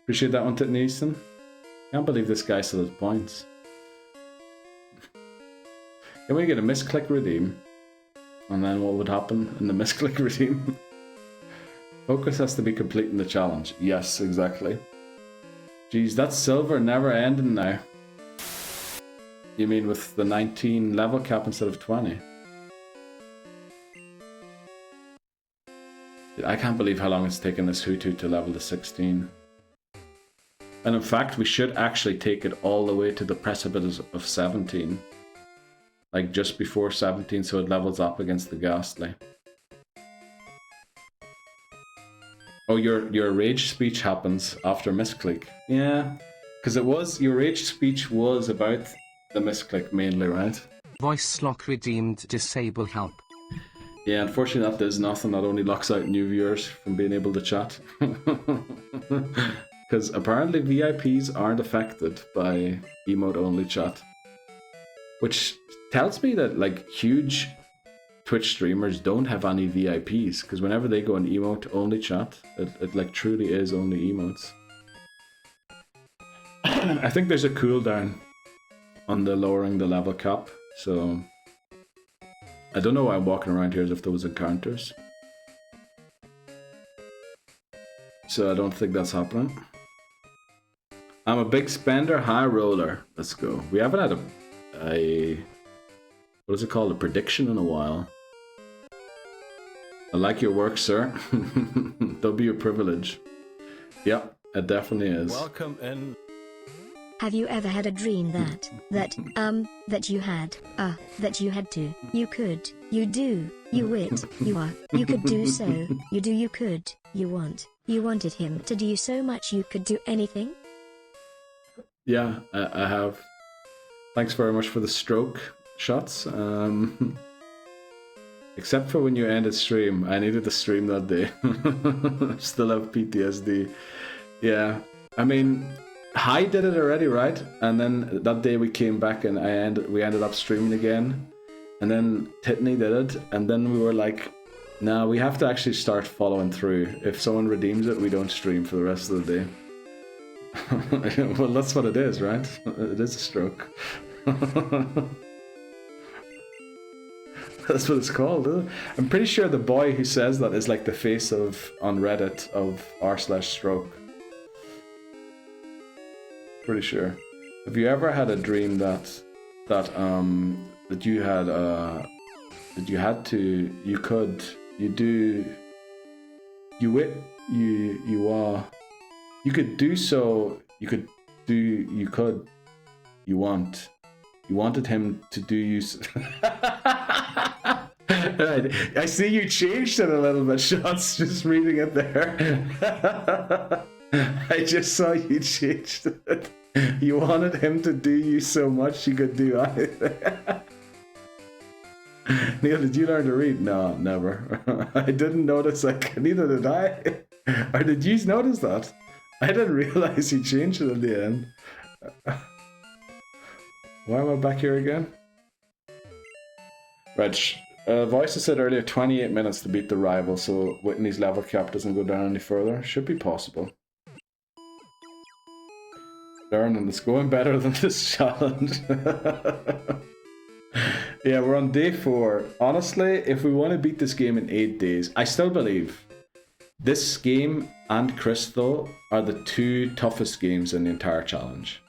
Appreciate that one, Titney Easton. Can't believe this guy still has points. Can we get a misclick redeem? And then what would happen in the misclick redeem? Focus has to be completing the challenge. Yes, exactly. Jeez, that's silver never ending now. You mean with the 19 level cap instead of 20? I can't believe how long it's taken this Hutu to level to 16. And in fact, we should actually take it all the way to the precipice of 17. Like just before 17, so it levels up against the Ghastly. Oh, your rage speech happens after misclick. Yeah, because it was, your rage speech was about the misclick mainly, right? Voice lock redeemed disable help. Yeah, unfortunately that does nothing. That only locks out new viewers from being able to chat. Because apparently VIPs aren't affected by emote-only chat. Which tells me that, like, huge Twitch streamers don't have any VIPs. Because whenever they go in emote-only chat, it like truly is only emotes. I think there's a cooldown on the lowering the level cap, so I don't know why I'm walking around here as if there was encounters. So I don't think that's happening. I'm a big spender, high roller. Let's go. We haven't had a what is it called? A prediction in a while. I like your work, sir. That'll be a privilege. Yep, it definitely is. Welcome in. Have you ever had a dream that you had to, you could, you do, you wit, you are, you could do so, you do, you could, you want, you wanted him to do so much you could do anything? Yeah, I have. Thanks very much for the stroke shots. Except for when you ended stream. I needed the stream that day. Still have PTSD. Yeah, I mean, Hi did it already, right? And then that day we came back and we ended up streaming again. And then Titney did it, and then we were like, nah, we have to actually start following through. If someone redeems it, we don't stream for the rest of the day. Well, that's what it is, right? It is a stroke. That's what it's called, isn't it? I'm pretty sure the boy who says that is like the face of, on Reddit, of r/stroke. Pretty sure. Have you ever had a dream that you had to, you could, you do, you wit, you are, you could do so, you could do, you could, you want, you wanted him to do you. I see you changed it a little bit, Shots, just reading it there. I just saw you changed it. You wanted him to do you so much you could do anything. Neil, did you learn to read? No, never. I didn't notice, like, neither did I. Or did you notice that? I didn't realize you changed it at the end. Why am I back here again? Reg, Voice said earlier 28 minutes to beat the rival, so Whitney's level cap doesn't go down any further. Should be possible. Darn, and it's going better than this challenge. Yeah, we're on day 4. Honestly, if we want to beat this game in 8 days, I still believe this game and Crystal are the 2 toughest games in the entire challenge.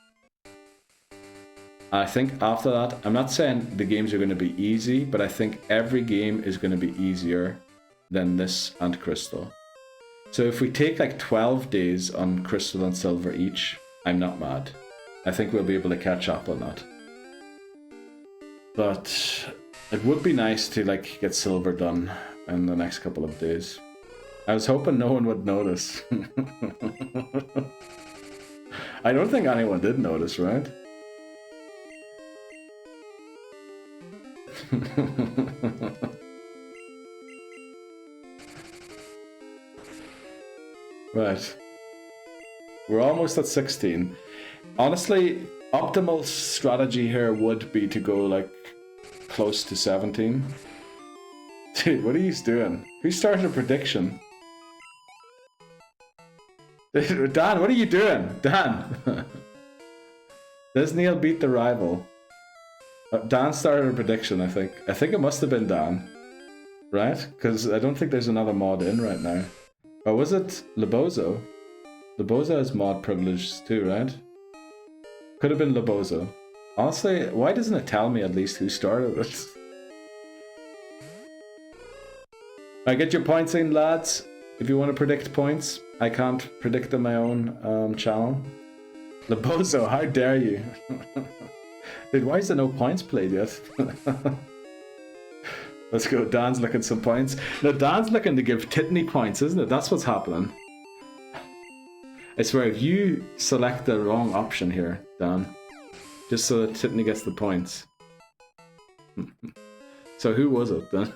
I think after that, I'm not saying the games are going to be easy, but I think every game is going to be easier than this and Crystal. So if we take like 12 days on Crystal and Silver each, I'm not mad. I think we'll be able to catch up on that. But it would be nice to like get Silver done in the next couple of days. I was hoping no one would notice. I don't think anyone did notice, right? Right. We're almost at 16. Honestly, optimal strategy here would be to go like close to 17. Dude, what are you doing? Who started a prediction? Dan, what are you doing? Dan! Does Neil beat the rival? Dan started a prediction, I think. I think it must have been Dan. Right? Because I don't think there's another mod in right now. Or was it Lebozo? Lebozo has mod privileges too, right? Could have been Lebozo. Honestly, why doesn't it tell me at least who started it? I get your points in, lads. If you want to predict points, I can't predict on my own channel. Lebozo, how dare you? Dude, why is there no points played yet? Let's go. Dan's looking some points. No, Dan's looking to give Titney points, isn't it? That's what's happening. I swear, if you select the wrong option here, Dan, just so that Titney gets the points. So who was it then?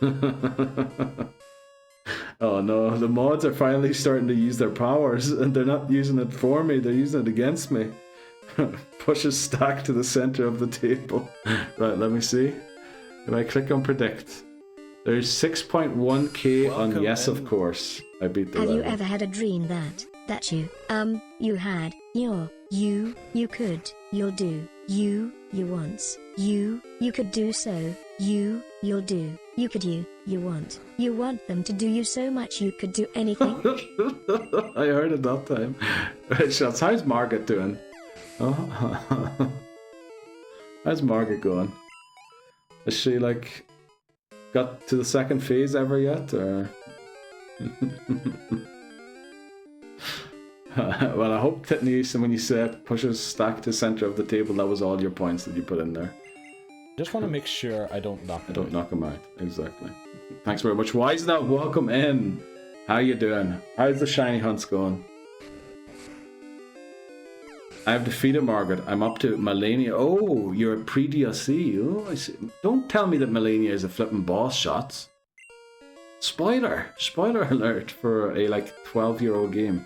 Oh no, the mods are finally starting to use their powers, and they're not using it for me, they're using it against me. Pushes stack to the center of the table. Right, let me see. If I click on predict, there's 6.1k on yes, of course. I beat the Have level. you ever had a dream that you had, you could, you'll do, you once, you could do so, you'll do, you could you want them to do you so much you could do anything? I heard it that time. Right, shots. How's Margaret doing? Oh. How's Margaret going? Is she like got to the second phase ever yet, or? Well, I hope Titney, when you said pushes stack to center of the table, that was all your points that you put in there. Just want to make sure I don't knock I don't knock him out. Exactly. Thanks very much. Why is that? Welcome in. How you doing? How's the shiny hunts going? I've defeated Margaret. I'm up to Melania. Oh, you're a pre-DLC. Oh, I see. Don't tell me that Melania is a flipping boss, shots. Spoiler alert for a like 12-year-old game.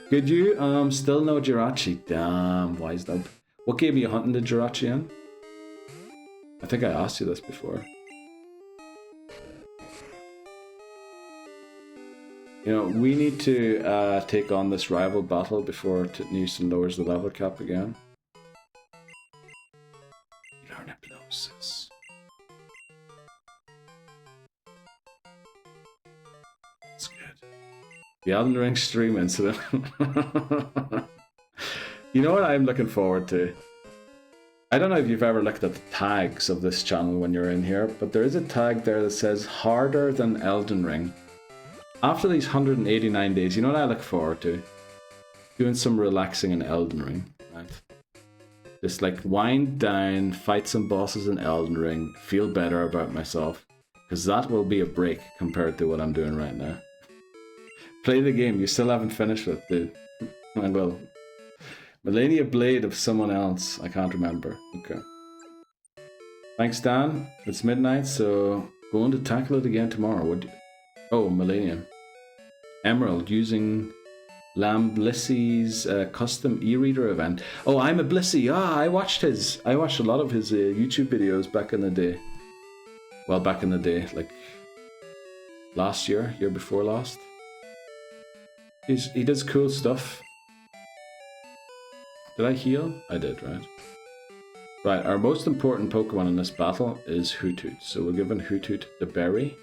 Good you? Still no Jirachi. Damn, wise up. What game are you hunting the Jirachi in? I think I asked you this before. You know, we need to take on this rival battle before Newson lowers the level cap again. Learn hypnosis. That's good. The Elden Ring stream incident. You know what I'm looking forward to? I don't know if you've ever looked at the tags of this channel when you're in here, but there is a tag there that says harder than Elden Ring. After these 189 days, you know what I look forward to? Doing some relaxing in Elden Ring, right? Just like wind down, fight some bosses in Elden Ring, feel better about myself, because that will be a break compared to what I'm doing right now. Play the game, you still haven't finished it, dude. I will. Melania Blade of someone else, I can't remember. Okay. Thanks, Dan. It's midnight, so going to tackle it again tomorrow. What? Oh, Melania. Emerald using Lamblissy's custom e-reader event. Oh, I'm a Blissy. I watched a lot of his YouTube videos back in the day. Well, back in the day, like last year before last. He does cool stuff. Did I heal? I did, right? Right, our most important Pokemon in this battle is Hoothoot. So we're giving Hoothoot the berry.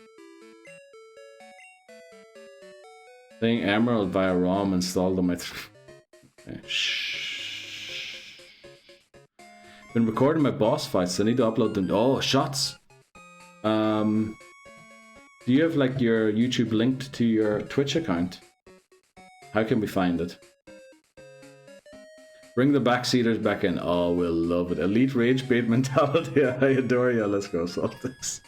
Playing Emerald via ROM installed on my... Okay. Shh. Been recording my boss fights, so I need to upload them. Oh, shots! Do you have like your YouTube linked to your Twitch account? How can we find it? Bring the backseaters back in. Oh, we'll love it. Elite rage bait mentality. I adore you. Let's go, Celtics.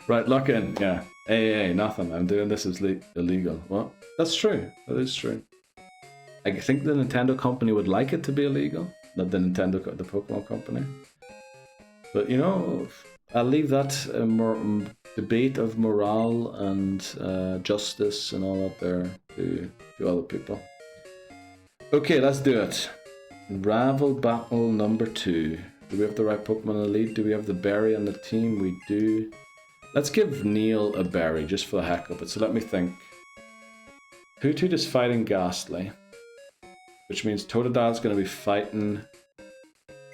Right, lock in. Yeah. Hey, nothing. I'm doing this as illegal. Well, that's true. That is true. I think the Nintendo company would like it to be illegal. Not the Pokemon company. But, you know, I'll leave that debate of morale and justice and all that there to other people. Okay, let's do it. Rival battle number 2. Do we have the right Pokemon in the lead? Do we have the berry on the team? We do. Let's give Neil a berry just for the heck of it. So let me think. Hoothoot is fighting Ghastly, which means Totodile's going to be fighting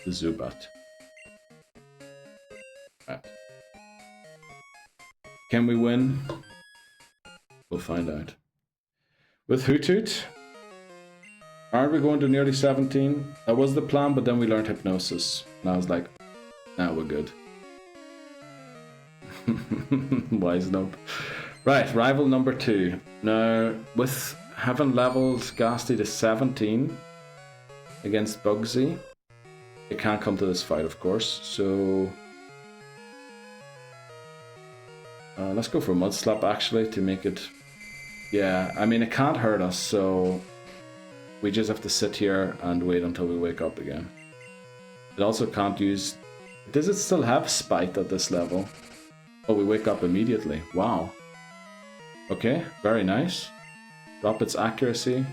the Zubat. Right. Can we win? We'll find out. With Hoothoot, aren't we going to nearly 17? That was the plan, but then we learned Hypnosis. And I was like, nah, we're good. Wise nope. Right, rival number 2. Now, with having leveled Ghastly to 17 against Bugsy, it can't come to this fight, of course. So let's go for Mud Slap, actually, to make it... Yeah, I mean, it can't hurt us, so we just have to sit here and wait until we wake up again. It also can't use... Does it still have Spite at this level? Oh, we wake up immediately. Wow. Okay, very nice. Drop its accuracy.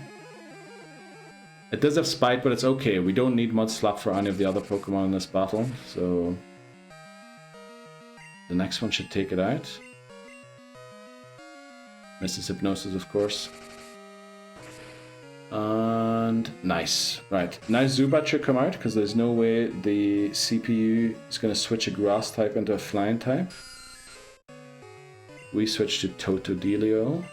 It does have Spite, but it's okay. We don't need Mud Slap for any of the other Pokemon in this battle, so... the next one should take it out. Misses Hypnosis, of course. And nice. Right, now Zubat should come out, because there's no way the CPU is going to switch a Grass type into a Flying type. We switch to Totodilio.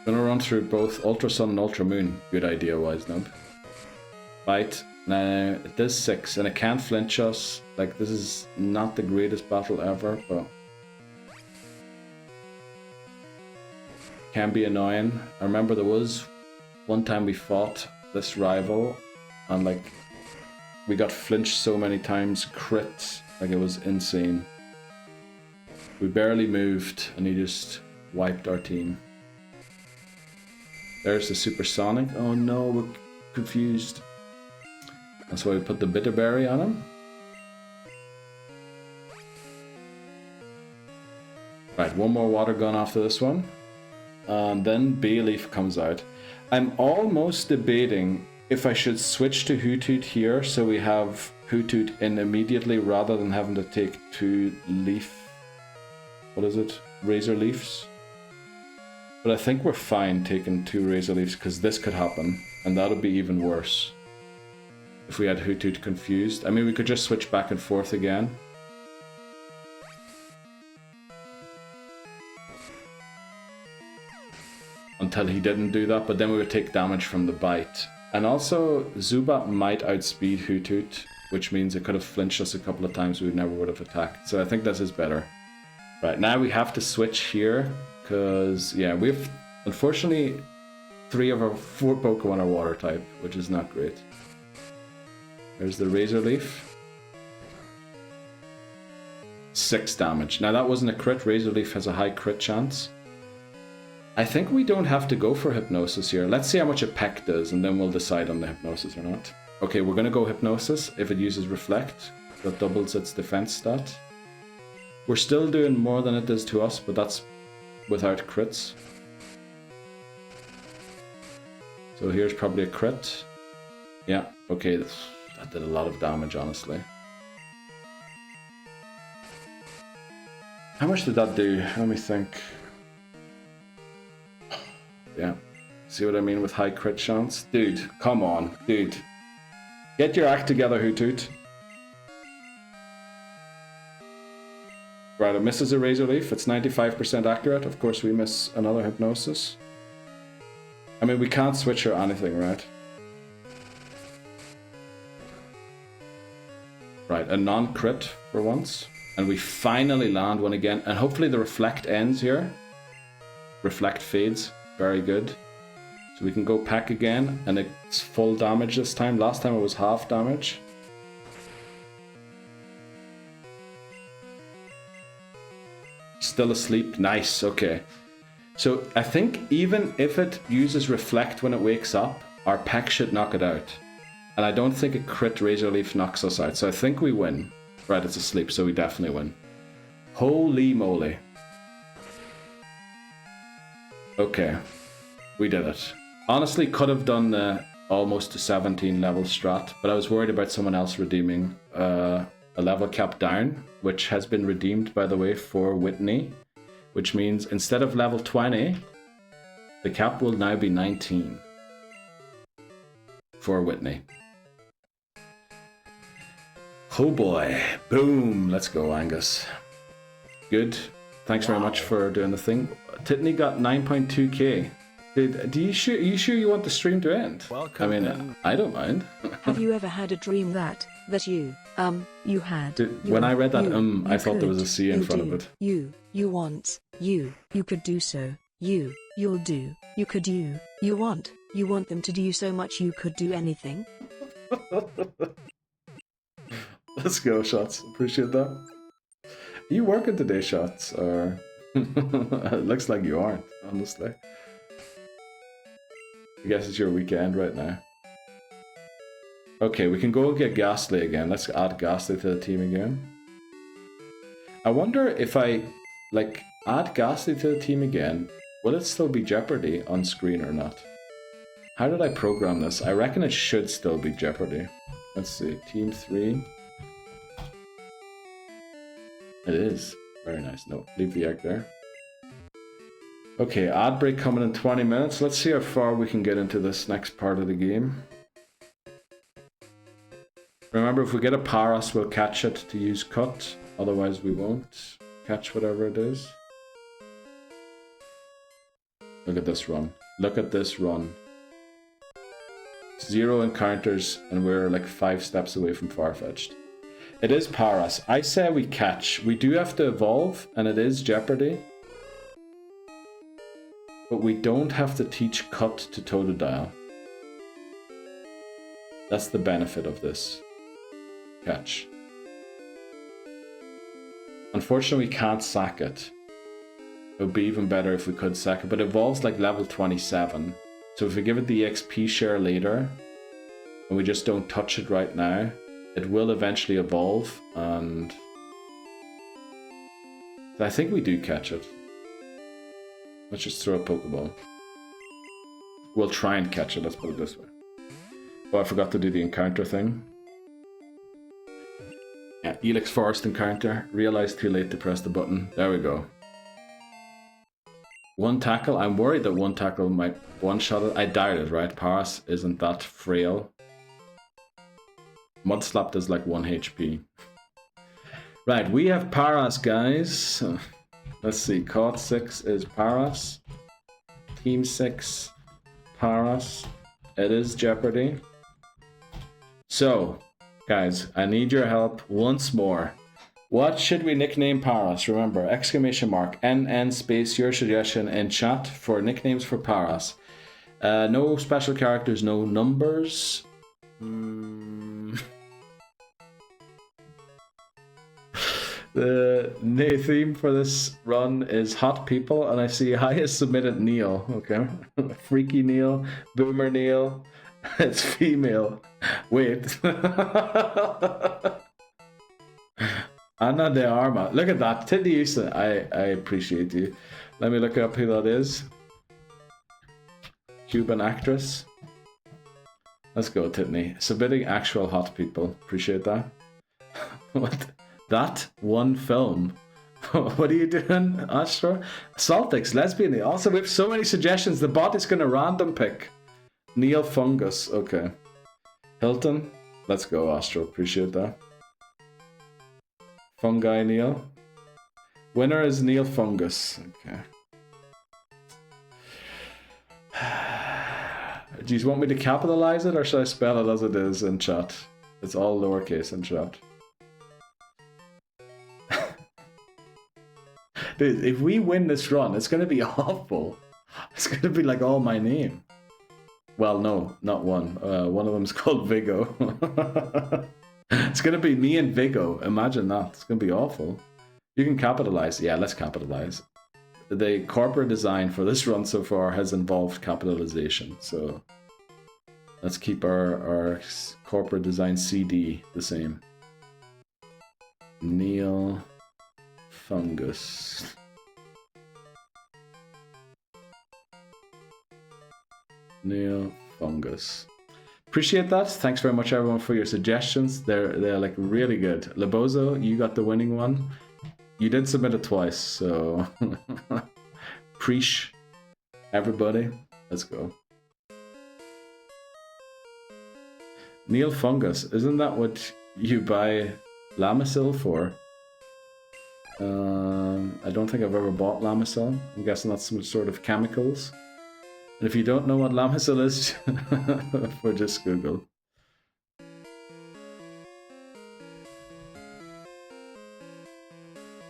Gonna run through both Ultra Sun and Ultra Moon. Good idea, Wise Nub. Bite. Now, it does 6, and it can't flinch us. Like, this is not the greatest battle ever, but... can be annoying. I remember there was one time we fought this rival, and, like, we got flinched so many times, crit. Like, it was insane. We barely moved, and he just wiped our team. There's the Supersonic. Oh no, we're confused. That's why we put the Bitterberry on him. Right, one more Water Gun after this one. And then Bayleaf comes out. I'm almost debating if I should switch to Hoothoot here so we have Hoothoot in immediately rather than having to take 2 leaf... what is it? Razor Leafs? But I think we're fine taking 2 Razor Leafs because this could happen, and that would be even worse if we had Hoothoot confused. I mean, we could just switch back and forth again. Until he didn't do that, but then we would take damage from the bite. And also, Zubat might outspeed Hoothoot, which means it could have flinched us a couple of times we never would have attacked. So I think this is better. Right, now we have to switch here. Because, yeah, we've, unfortunately, 3 of our 4 Pokemon are Water type, which is not great. There's the Razor Leaf. 6 damage. Now, that wasn't a crit. Razor Leaf has a high crit chance. I think we don't have to go for Hypnosis here. Let's see how much a Peck does, and then we'll decide on the Hypnosis or not. Okay, we're going to go Hypnosis. If it uses Reflect, that doubles its defense stat. We're still doing more than it does to us, but that's without crits. So here's probably a crit. Yeah, okay, that did a lot of damage, honestly. How much did that do? Let me think. Yeah, see what I mean with high crit chance? Dude, come on, dude. Get your act together, Hoothoot. Right, it misses a Razor Leaf. It's 95% accurate. Of course, we miss another Hypnosis. I mean, we can't switch or anything, right? Right, a non-crit for once. And we finally land one again. And hopefully the Reflect ends here. Reflect fades. Very good. So we can go Peck again. And it's full damage this time. Last time it was half damage. Still asleep. Nice. Okay. So I think even if it uses Reflect when it wakes up, our Peck should knock it out. And I don't think a crit Razor Leaf knocks us out. So I think we win. Right, it's asleep, so we definitely win. Holy moly. Okay. We did it. Honestly, could have done the almost to 17 level strat, but I was worried about someone else redeeming a level cap down, which has been redeemed, by the way, for Whitney, which means instead of level 20, the cap will now be 19 for Whitney. Oh boy. Boom. Let's go, Angus. Good. Thanks very much for doing the thing. Titney got 9.2k. Are you sure you want the stream to end? Welcome. I mean, I don't mind. Have you ever had a dream that you had? When I read that, I thought there was a C in front of it. You want, you could do so, you'll do, you could you want them to do so much you could do anything. Let's go, Shots. Appreciate that. Are you working today, Shots? Or it looks like you aren't, honestly. I guess it's your weekend right now. Okay, we can go get Ghastly again. Let's add Ghastly to the team again. I wonder if I, like, add Ghastly to the team again, will it still be Jeopardy on screen or not? How did I program this? I reckon it should still be Jeopardy. Let's see, Team 3. It is. Very nice. No, leave the egg there. Okay, ad break coming in 20 minutes. Let's see how far we can get into this next part of the game. Remember, if we get a Paras, we'll catch it to use cut. Otherwise, we won't catch whatever it is. Look at this run. Look at this run. 0 encounters, and we're like 5 steps away from Farfetch'd. It is Paras. I say we catch. We do have to evolve, and it is Jeopardy. But we don't have to teach cut to Totodile. That's the benefit of this. Catch. Unfortunately, we can't sack it. It would be even better if we could sack it, but it evolves like level 27. So if we give it the XP share later, and we just don't touch it right now, it will eventually evolve, and I think we do catch it. Let's just throw a Pokeball. We'll try and catch it, let's put it this way. Oh, I forgot to do the encounter thing. Yeah, Ilex Forest encounter. Realized too late to press the button. There we go. One tackle. I'm worried that one tackle might one-shot it. I doubt it, right? Paras isn't that frail. Mudslap does like 1 HP. Right, we have Paras, guys. Let's see. Caught 6 is Paras. Team 6, Paras. It is Jeopardy. So, guys, I need your help once more. What should we nickname Paras? Remember, exclamation mark, NN space your suggestion in chat for nicknames for Paras. No special characters, no numbers. The new theme for this run is hot people, and I see highest submitted Neil. Okay, Freaky Neil, Boomer Neil. It's female. Wait. Anna de Arma. Look at that. Tindy Usa. I appreciate you. Let me look up who that is. Cuban actress. Let's go, Titney. Submitting actual hot people. Appreciate that. What? That one film. What are you doing, Astro? Saltix, lesbian. Also, we have so many suggestions. The bot is going to random pick. Neil Fungus. Okay. Hilton. Let's go, Astro. Appreciate that. Fungi Neil. Winner is Neil Fungus. Okay. Do you want me to capitalize it, or should I spell it as it is in chat? It's all lowercase in chat. Dude, if we win this run, it's gonna be awful. It's gonna be like all my name. Well, no, not one. One of them's called Vigo. It's gonna be me and Vigo. Imagine that. It's gonna be awful. You can capitalize. Yeah, let's capitalize. The corporate design for this run so far has involved capitalization. So let's keep our corporate design CD the same. Neil Fungus. Neil Fungus. Appreciate that. Thanks very much, everyone, for your suggestions. They're like really good. Labozo, you got the winning one. You did submit it twice, so preach, everybody. Let's go. Neil Fungus, isn't that what you buy Lamisil for? I don't think I've ever bought Lamisil. I'm guessing that's some sort of chemicals. And if you don't know what Lamisil is, or just Google.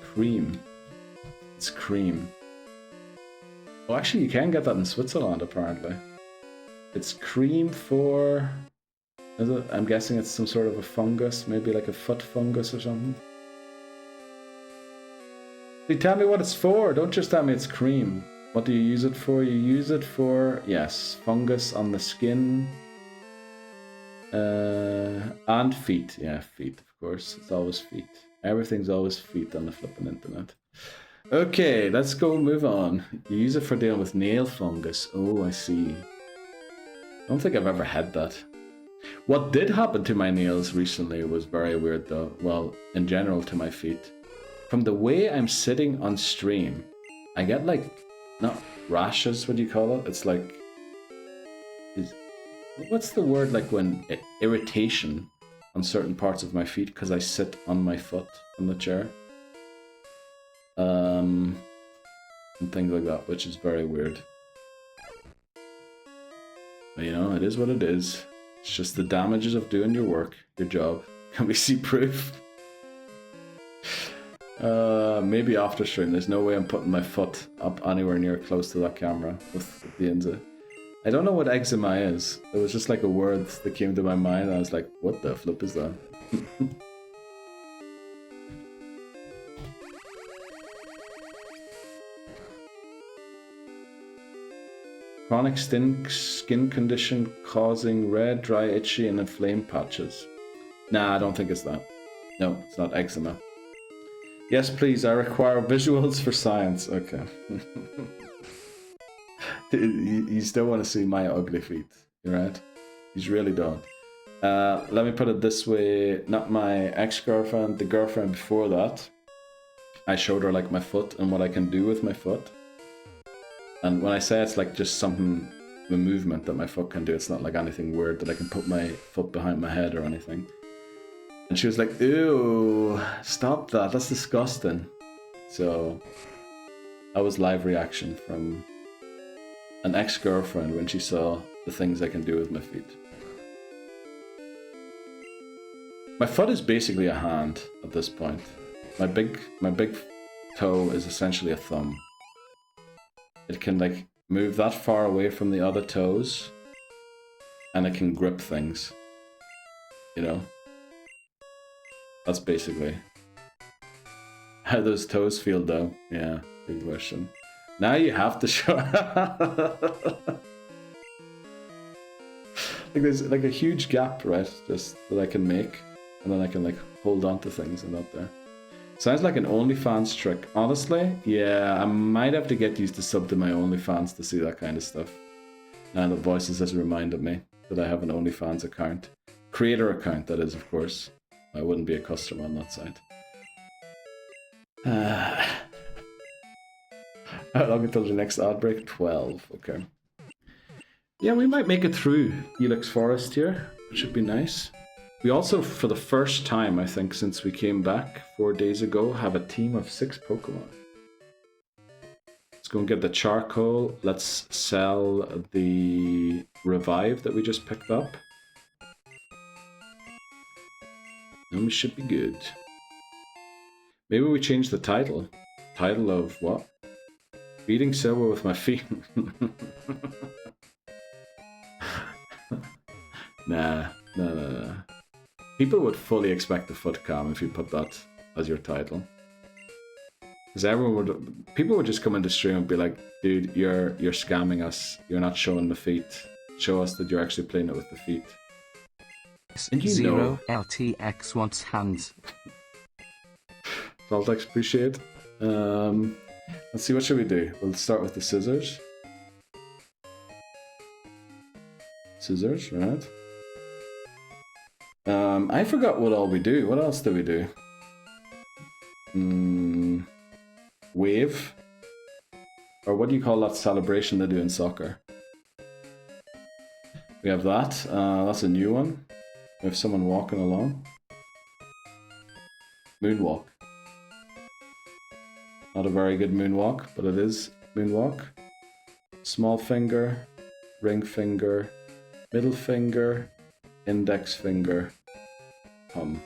Cream. It's cream. Oh, actually, you can get that in Switzerland, apparently. It's cream for... Is it? I'm guessing it's some sort of a fungus, maybe like a foot fungus or something. See, tell me what it's for. Don't just tell me it's cream. What do you use it for? You use it for, yes, fungus on the skin. And feet. Yeah, feet, of course. It's always feet. Everything's always feet on the flipping internet. Okay, let's go move on. You use it for dealing with nail fungus. Oh, I see. I don't think I've ever had that. What did happen to my nails recently was very weird though. Well, in general to my feet. From the way I'm sitting on stream, I get like, not rashes, what do you call it? It's like, what's the word like when, irritation on certain parts of my feet because I sit on my foot on the chair. And things like that, which is very weird. But you know, it is what it is. It's just the damages of doing your work, your job. Can we see proof? Maybe after stream. There's no way I'm putting my foot up anywhere near close to that camera with the Inza. I don't know what eczema is. It was just like a word that came to my mind and I was like, what the flip is that? Chronic skin condition causing red, dry, itchy, and inflamed patches. Nah, I don't think it's that. No, it's not eczema. Yes, please, I require visuals for science. Okay. You still want to see my ugly feet, right? You really don't. Let me put it this way. Not my ex-girlfriend, the girlfriend before that. I showed her like my foot and what I can do with my foot. And when I say it's like just something, a movement that my foot can do, it's not like anything weird that I can put my foot behind my head or anything. And she was like, ew, stop that, that's disgusting. So, that was live reaction from an ex-girlfriend when she saw the things I can do with my feet. My foot is basically a hand at this point. My big toe is essentially a thumb. It can like move that far away from the other toes and it can grip things, you know? That's basically how those toes feel though. Yeah, good question. Now you have to show. Like there's like a huge gap, right? Just that I can make and then I can like hold on to things and up there. Sounds like an OnlyFans trick. Honestly, yeah, I might have to get used to sub to my OnlyFans to see that kind of stuff. Now the voices has reminded me that I have an OnlyFans account. Creator account, that is, of course. I wouldn't be a customer on that site. How long until the next outbreak? 12, okay. Yeah, we might make it through Ilex Forest here, which should be nice. We also, for the first time, I think, since we came back 4 days ago, have a team of 6 Pokemon. Let's go and get the charcoal. Let's sell the revive that we just picked up. And we should be good. Maybe we change the title. Title of what? Beating Silver with my feet. Nah. People would fully expect the foot cam if you put that as your title. Because people would just come into stream and be like, dude, you're scamming us. You're not showing the feet. Show us that you're actually playing it with the feet. And you Zero know. LTX wants hands. Saltex, appreciate. Let's see, what should we do? We'll start with the scissors. Scissors, right? I forgot what all we do. What else do we do? Wave? Or what do you call that celebration they do in soccer? We have that. That's a new one. We have someone walking along. Moonwalk. Not a very good moonwalk, but it is moonwalk. Small finger, ring finger, middle finger, index finger, thumb.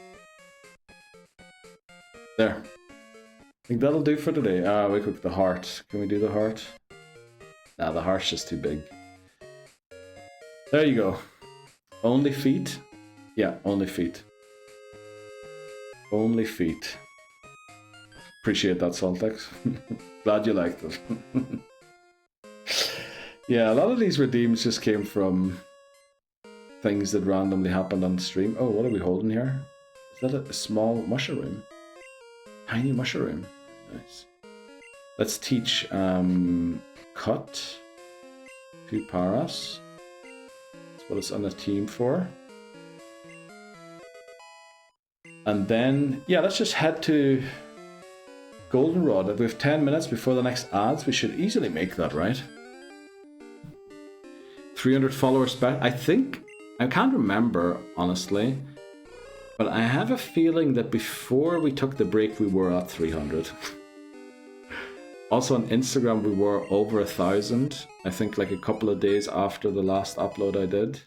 There. I think that'll do for today. We cook the heart. Can we do the heart? Nah, the heart's just too big. There you go. Only feet? Yeah, only feet. Only feet. Appreciate that, Saltex. Glad you liked it. Yeah, a lot of these redeems just came from things that randomly happened on the stream. Oh, what are we holding here? Is that a small mushroom? Tiny mushroom. Nice. Let's teach cut to Paras. That's what it's on the team for. And then, yeah, let's just head to Goldenrod. If we have 10 minutes before the next ads, we should easily make that, right? 300 followers back. I think, I can't remember, honestly, but I have a feeling that before we took the break, we were at 300. Also on Instagram, we were over 1,000. I think like a couple of days after the last upload I did.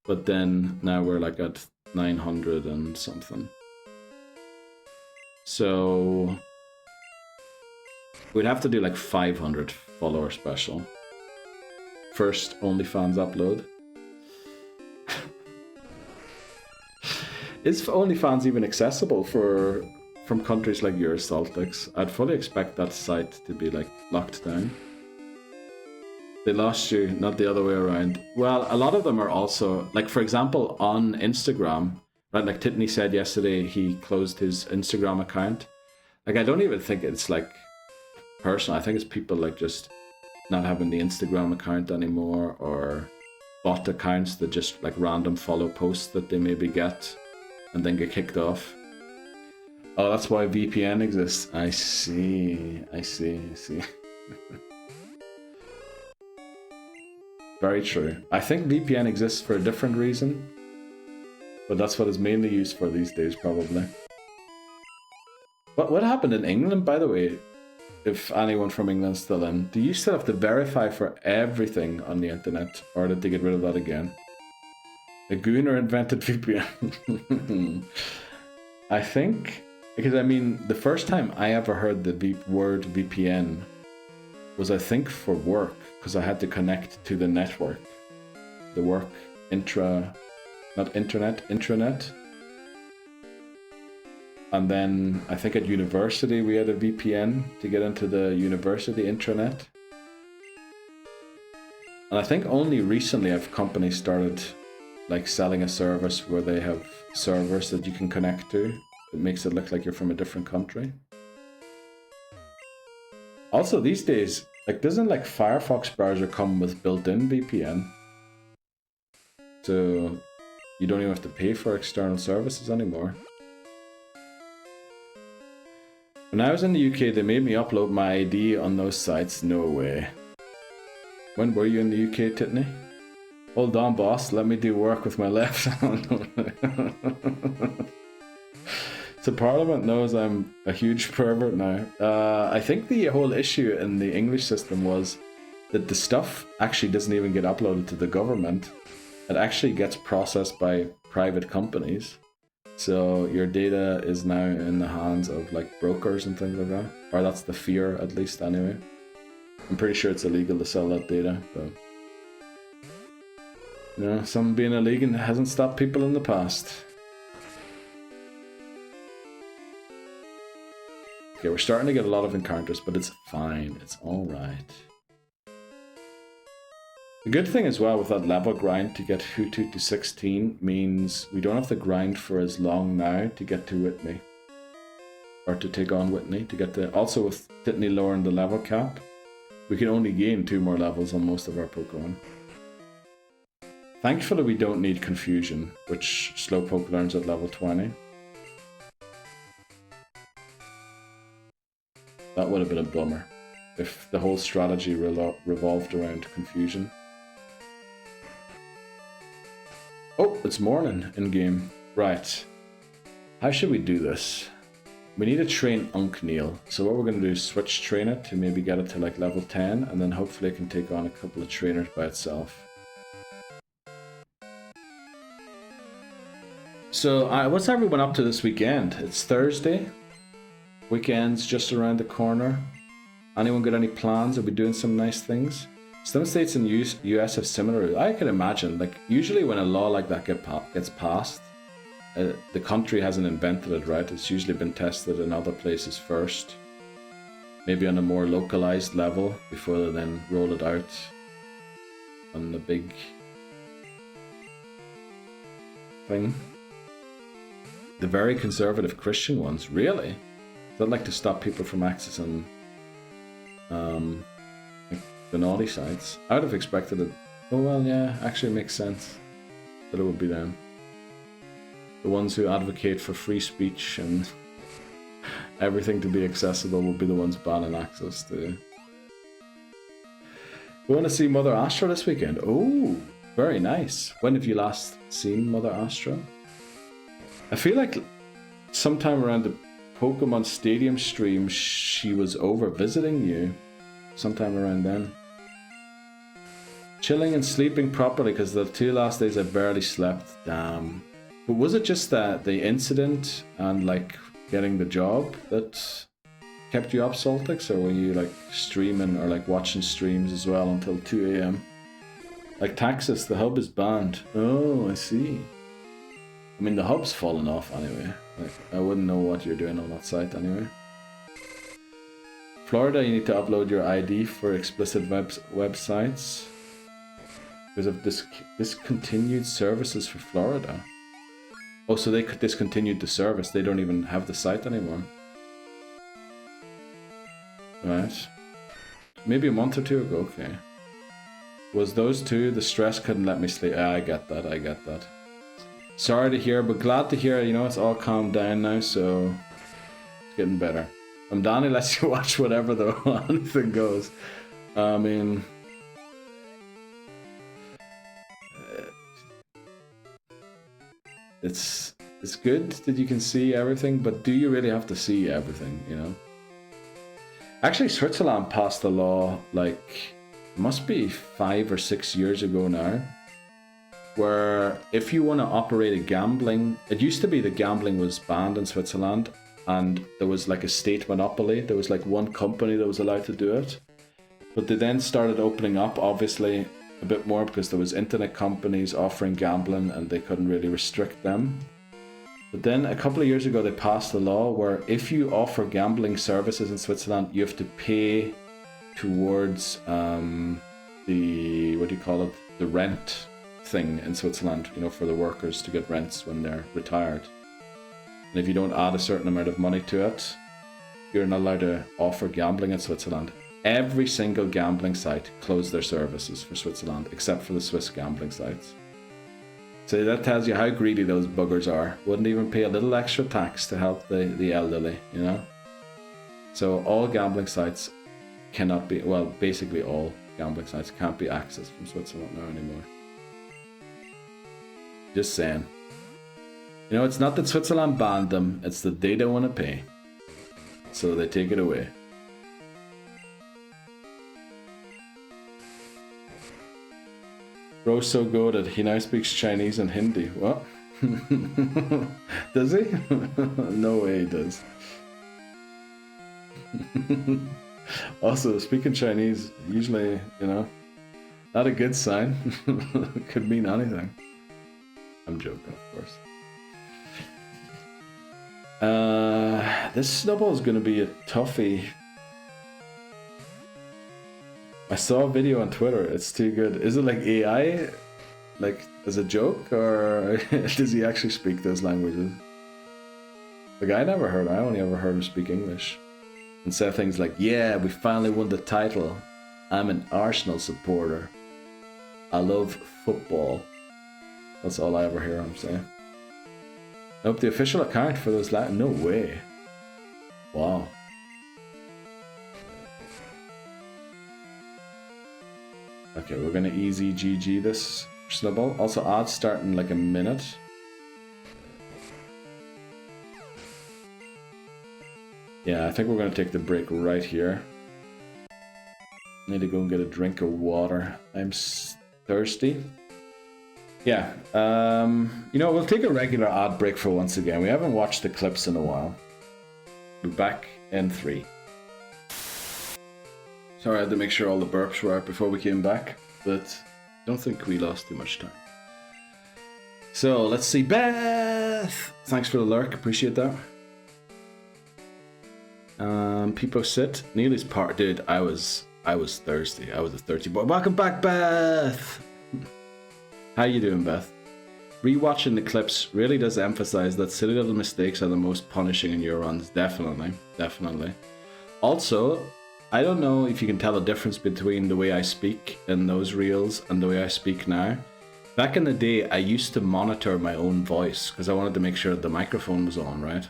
But then now we're like at 900 and something. So we'd have to do like 500 follower special. First OnlyFans upload. Is OnlyFans even accessible from countries like yours, Saltix? I'd fully expect that site to be like locked down. They lost you, not the other way around. Well, a lot of them are also, like for example, on Instagram, right? Like Titney said yesterday, he closed his Instagram account. Like I don't even think it's like personal. I think it's people like just not having the Instagram account anymore, or bot accounts that just like random follow posts that they maybe get and then get kicked off. Oh, that's why VPN exists. I see. Very true. I think VPN exists for a different reason, but that's what it's mainly used for these days, probably. What happened in England, by the way? If anyone from England's still in, do you still have to verify for everything on the internet, or did they get rid of that again? A gooner invented VPN. I think, because I mean, the first time I ever heard the word VPN was, I think, for work, because I had to connect to the network. The work not internet, intranet. And then I think at university we had a VPN to get into the university intranet. And I think only recently have companies started like selling a service where they have servers that you can connect to. It makes it look like you're from a different country. Also these days, like doesn't like Firefox browser come with built-in VPN? So you don't even have to pay for external services anymore. When I was in the UK, they made me upload my ID on those sites. No way. When were you in the UK, Titney? Hold on, boss. Let me do work with my left hand. So Parliament knows I'm a huge pervert now. I think the whole issue in the English system was that the stuff actually doesn't even get uploaded to the government. It actually gets processed by private companies. So your data is now in the hands of like brokers and things like that. Or that's the fear, at least, anyway. I'm pretty sure it's illegal to sell that data, but... You know, some being illegal hasn't stopped people in the past. Okay, we're starting to get a lot of encounters, but it's fine. It's alright. The good thing as well with that level grind to get Hutu to 16 means we don't have to grind for as long now to get to Whitney. Or to take on Whitney, to get the... Also with Titney lowering the level cap, we can only gain 2 more levels on most of our Pokemon. Thankfully we don't need Confusion, which Slowpoke learns at level 20. That would have been a bummer if the whole strategy revolved around Confusion. Oh, it's morning in game. Right. How should we do this? We need to train Unkneel. So what we're going to do is switch train it to maybe get it to like level 10, and then hopefully it can take on a couple of trainers by itself. So what's everyone up to this weekend? It's Thursday. Weekend's just around the corner. Anyone got any plans? Are we doing some nice things? Some states in the US have similar. I can imagine, like usually when a law like that gets passed, the country hasn't invented it, right? It's usually been tested in other places first, maybe on a more localized level before they then roll it out on the big thing. The very conservative Christian ones, really? They'd like to stop people from accessing like the naughty sites. I would have expected it. Oh well, yeah, actually it makes sense that it would be them. The ones who advocate for free speech and everything to be accessible would be the ones banning access to. We want to see Mother Astra this weekend. Oh, very nice. When have you last seen Mother Astra? I feel like sometime around the Pokemon Stadium stream, she was over visiting you. Sometime around then. Chilling and sleeping properly, because the 2 last days I barely slept. Damn. But was it just that the incident and like getting the job that kept you up, Saltix, or were you like streaming or like watching streams as well until 2 AM? Like Taxis, the hub is banned. Oh, I see. I mean, the hub's fallen off anyway. Like, I wouldn't know what you're doing on that site anyway. Florida, you need to upload your ID for explicit websites. Because of discontinued services for Florida. Oh, so they discontinued the service. They don't even have the site anymore. Right. Maybe a month or two ago, okay. Was those two, the stress couldn't let me sleep. I get that, I get that. Sorry to hear, but glad to hear, you know, it's all calmed down now, so it's getting better. Danny lets you watch whatever though, anything goes. I mean... It's good that you can see everything, but do you really have to see everything, you know? Actually, Switzerland passed a law, like, must be 5 or 6 years ago now, where if you want to operate a gambling, it used to be that gambling was banned in Switzerland, and there was like a state monopoly. There was like one company that was allowed to do it, but they then started opening up, obviously, a bit more because there was internet companies offering gambling and they couldn't really restrict them. But then a couple of years ago they passed a law where if you offer gambling services in Switzerland, you have to pay towards the, what do you call it, the rent thing in Switzerland, you know, for the workers to get rents when they're retired. And if you don't add a certain amount of money to it, you're not allowed to offer gambling in Switzerland. Every single gambling site closed their services for Switzerland, except for the Swiss gambling sites. So that tells you how greedy those buggers are. Wouldn't even pay a little extra tax to help the elderly, you know? So all gambling sites cannot be, well, basically all gambling sites can't be accessed from Switzerland now anymore. Just saying. You know, it's not that Switzerland banned them, it's that they don't want to pay. So they take it away. Bro's so good at he now speaks Chinese and Hindi. What? Does he? No way he does. Also, speaking Chinese, usually, you know, not a good sign. Could mean anything. I'm joking, of course. This snowball is going to be a toughie. I saw a video on Twitter. It's too good. Is it like AI, like as a joke, or does he actually speak those languages? Like I only ever heard him speak English, and say things like, "Yeah, we finally won the title. I'm an Arsenal supporter. I love football." That's all I ever hear him say. Nope, the official account for those Latin. No way. Wow. Okay, we're gonna easy GG this snowball. Also, odds start in like a minute. Yeah, I think we're gonna take the break right here. Need to go and get a drink of water. I'm thirsty. Yeah, you know, we'll take a regular ad break for once again. We haven't watched the clips in a while. We're back in 3. Sorry, I had to make sure all the burps were out before we came back, but don't think we lost too much time. So, let's see. Beth! Thanks for the lurk, appreciate that. People sit. Neely's part. Dude, I was thirsty. I was a thirsty boy. Welcome back, Beth! How you doing, Beth? rewatching the clips really does emphasize that silly little mistakes are the most punishing in your runs. Definitely, definitely. Also, I don't know if you can tell the difference between the way I speak in those reels and the way I speak now. Back in the day, I used to monitor my own voice because I wanted to make sure the microphone was on, right?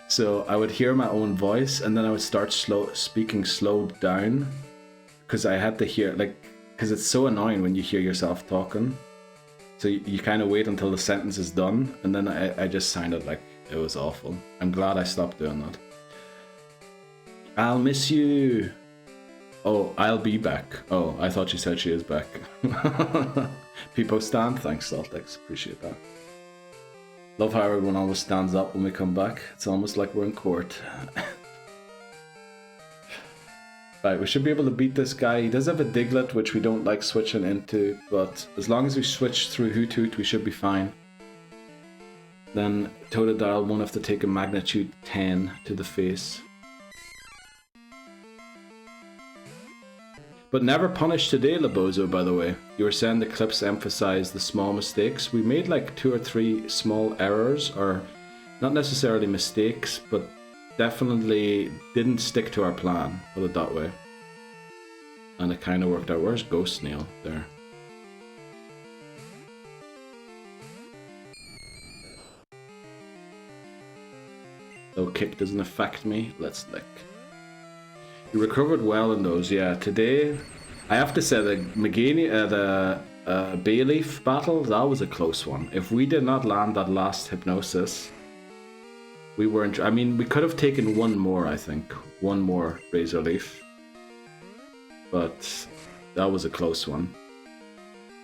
So I would hear my own voice and then I would start speaking slowed down because I had to hear, like, because it's so annoying when you hear yourself talking. So you kind of wait until the sentence is done and then I just sounded like it was awful. I'm glad I stopped doing that. I'll miss you. Oh, I'll be back. Oh, I thought she said she is back. Peepo stand. Thanks, Saltex. Appreciate that. Love how everyone always stands up when we come back. It's almost like we're in court. Right, we should be able to beat this guy. He does have a Diglett, which we don't like switching into, but as long as we switch through Hoothoot, we should be fine. Then Totodile won't have to take a magnitude 10 to the face. But never punished today, Labozo, by the way. You were saying the clips emphasize the small mistakes. We made like 2 or 3 small errors, or not necessarily mistakes, but definitely didn't stick to our plan, put it that way. And it kind of worked out. Where's Ghost Snail? There. Though kick doesn't affect me, let's lick. You recovered well in those, yeah. Today, I have to say the Bayleaf battle, that was a close one. If we did not land that last hypnosis, we weren't. I mean, we could have taken one more, I think. One more Razor Leaf. But that was a close one.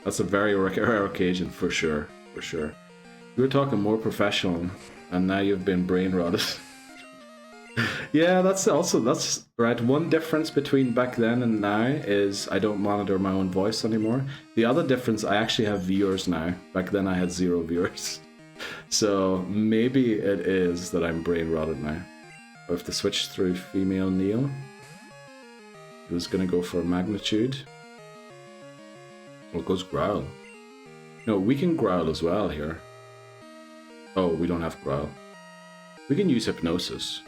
That's a very rare occasion, for sure. For sure. You were talking more professional, and now you've been brain rotted. Yeah, that's right. One difference between back then and now is I don't monitor my own voice anymore. The other difference, I actually have viewers now. Back then I had 0 viewers. So maybe it is that I'm brain rotted now. I have to switch through female Neil. Who's gonna go for magnitude? Well, it goes growl. No, we can growl as well here. Oh, we don't have growl. We can use hypnosis.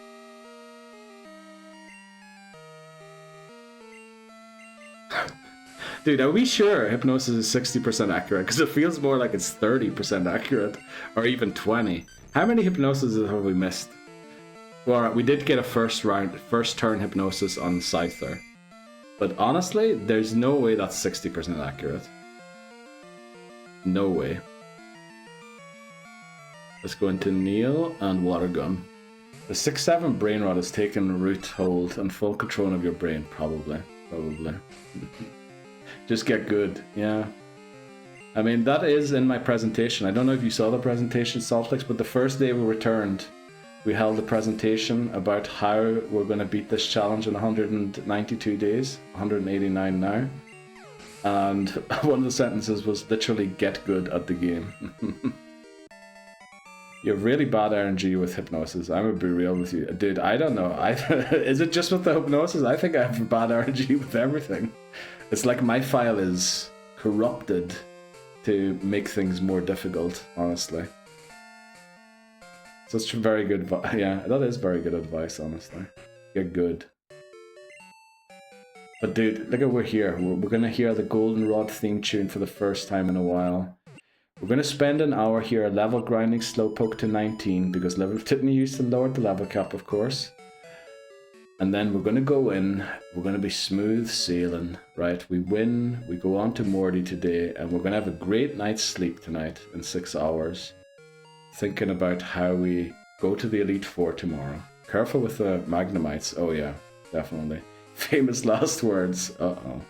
Dude, are we sure hypnosis is 60% accurate? Because it feels more like it's 30% accurate, or even 20. How many hypnoses have we missed? Well, we did get a first turn hypnosis on Scyther. But honestly, there's no way that's 60% accurate. No way. Let's go into Neil and Water Gun. The 6-7 brain rot has taken root hold and full control of your brain, probably. Just get good, yeah. I mean, that is in my presentation. I don't know if you saw the presentation, Saltix, but the first day we returned, we held a presentation about how we're going to beat this challenge in 192 days, 189 now. And one of the sentences was literally, get good at the game. You have really bad RNG with hypnosis. I'm gonna be real with you. Dude, I don't know. Is it just with the hypnosis? I think I have bad RNG with everything. It's like my file is corrupted to make things more difficult, honestly. So it's very good. Yeah, that is very good advice, honestly. Get good. But dude, look at we're here. We're gonna hear the Goldenrod theme tune for the first time in a while. We're gonna spend an hour here level grinding Slowpoke to 19 because level Titney used to lower the level cap, of course. And then we're gonna go in. We're gonna be smooth sailing, right? We win. We go on to Morty today, and we're gonna have a great night's sleep tonight in 6 hours. Thinking about how we go to the Elite Four tomorrow. Careful with the Magnemites. Oh yeah, definitely. Famous last words. Uh-oh.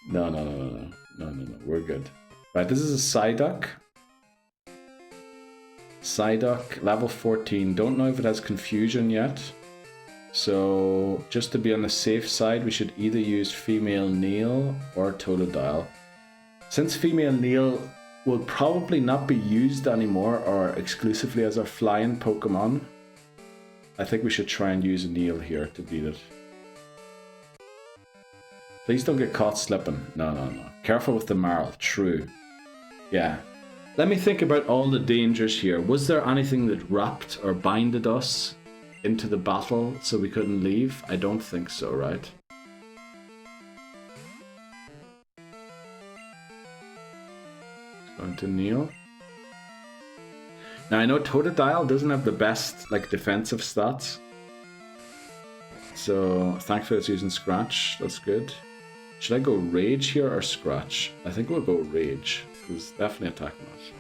No. We're good. Right, this is a Psyduck. Psyduck, level 14. Don't know if it has confusion yet. So, just to be on the safe side, we should either use female Neil or Totodile. Since female Neil will probably not be used anymore or exclusively as our flying Pokemon, I think we should try and use Neil here to beat it. Please don't get caught slipping. No, no, no. Careful with the marl. True. Yeah. Let me think about all the dangers here. Was there anything that wrapped or binded us into the battle so we couldn't leave? I don't think so, right? Going to Neil. Now I know Totodile doesn't have the best like defensive stats. So thankfully it's using Scratch. That's good. Should I go Rage here or Scratch? I think we'll go Rage. Who's definitely attacking us.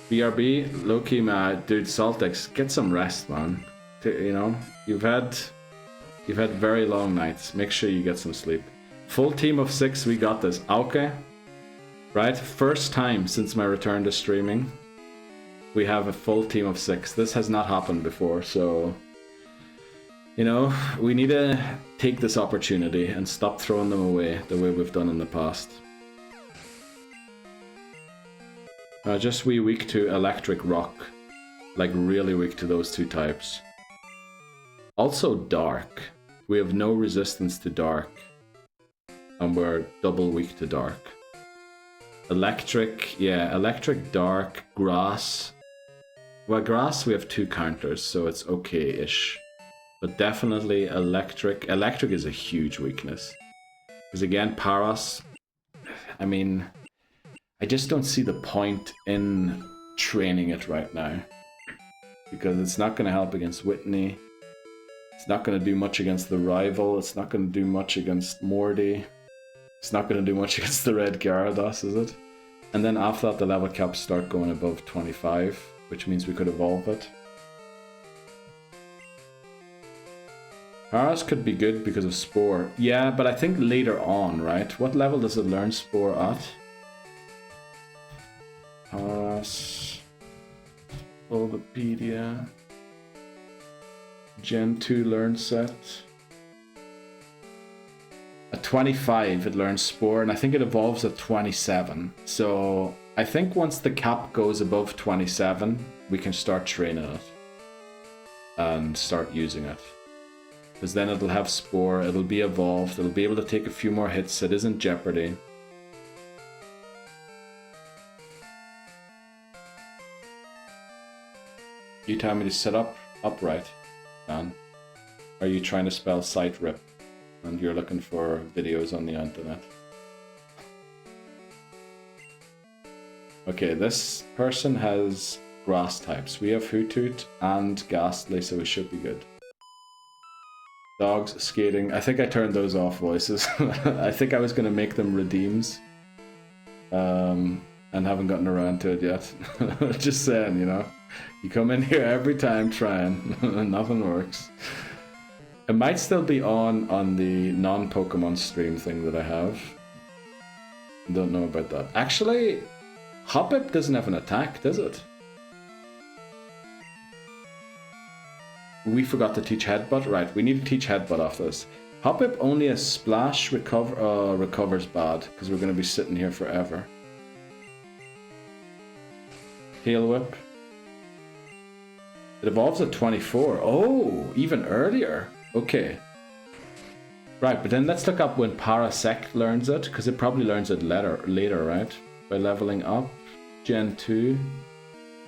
BRB, low-key, dude, Saltix, get some rest, man. You know, you've had very long nights. Make sure you get some sleep. Full team of 6, we got this. Okay. Right, first time since my return to streaming, we have a full team of 6. This has not happened before, so... You know, we need to take this opportunity and stop throwing them away the way we've done in the past. Just we weak to electric rock. Like really weak to those 2 types. Also dark. We have no resistance to dark. And we're double weak to dark. Electric, yeah, electric, dark, grass. Well, grass we have 2 counters, so it's okay-ish. But definitely electric. Electric is a huge weakness. Because again, Paras, I mean, I just don't see the point in training it right now. Because it's not going to help against Whitney. It's not going to do much against the rival. It's not going to do much against Morty. It's not going to do much against the red Gyarados, is it? And then after that, the level caps start going above 25, which means we could evolve it. Paras could be good because of Spore. Yeah, but I think later on, right? What level does it learn Spore at? Paras. Bulbapedia. Gen 2 learn set. At 25 it learns Spore, and I think it evolves at 27. So I think once the cap goes above 27, we can start training it. And start using it. Because then it'll have Spore, it'll be evolved, it'll be able to take a few more hits, it isn't Jeopardy. You tell me to sit up upright, Dan. Are you trying to spell sight rip? And you're looking for videos on the internet. Okay, this person has grass types. We have Hoothoot and Ghastly, so we should be good. Dogs, skating. I think I turned those off voices. I think I was going to make them redeems. And haven't gotten around to it yet. Just saying, you know. You come in here every time trying. Nothing works. It might still be on the non-Pokemon stream thing that I have. Don't know about that. Actually, Hoppip doesn't have an attack, does it? We forgot to teach Headbutt. Right, we need to teach Headbutt after this. Hoppip only a splash recovers bad, because we're going to be sitting here forever. Tail Whip. It evolves at 24. Oh, even earlier. Okay. Right, but then let's look up when Parasect learns it, because it probably learns it later, right? By leveling up. Gen 2.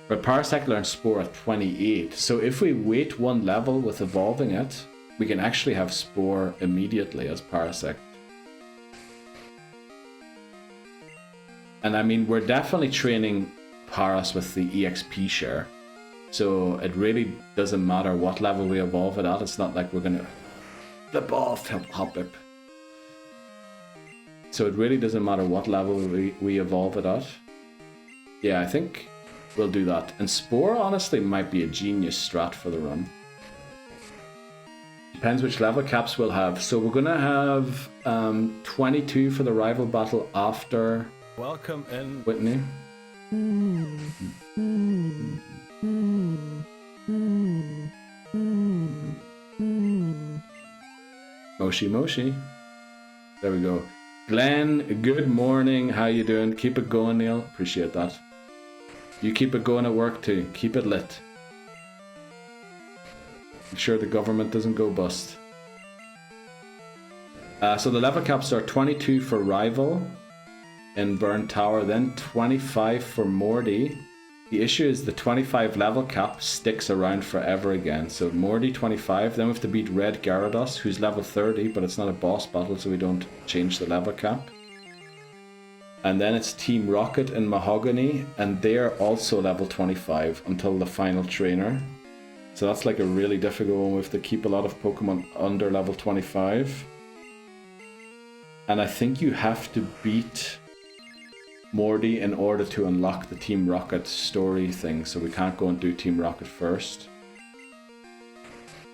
But Parasect learns Spore at 28. So if we wait 1 level with evolving it, we can actually have Spore immediately as Parasect. And I mean, we're definitely training Paras with the EXP share. So it really doesn't matter what level we evolve it at. It's not like we're going to flip off Hoppip. So it really doesn't matter what level we evolve it at. Yeah, I think we'll do that. And Spore, honestly, might be a genius strat for the run. Depends which level caps we'll have. So we're going to have 22 for the rival battle after Welcome in. Whitney. Moshi Moshi. There we go. Glenn, good morning. How you doing? Keep it going, Neil. Appreciate that. You keep it going at work too. Keep it lit. Make sure the government doesn't go bust. So the level caps are 22 for Rival in Burn Tower, then 25 for Morty. The issue is the 25 level cap sticks around forever again. So Morty 25, then we have to beat Red Gyarados, who's level 30, but it's not a boss battle, so we don't change the level cap. And then it's Team Rocket and Mahogany, and they're also level 25 until the final trainer. So that's like a really difficult one. We have to keep a lot of Pokemon under level 25. And I think you have to beat Morty in order to unlock the Team Rocket story thing, so we can't go and do Team Rocket first.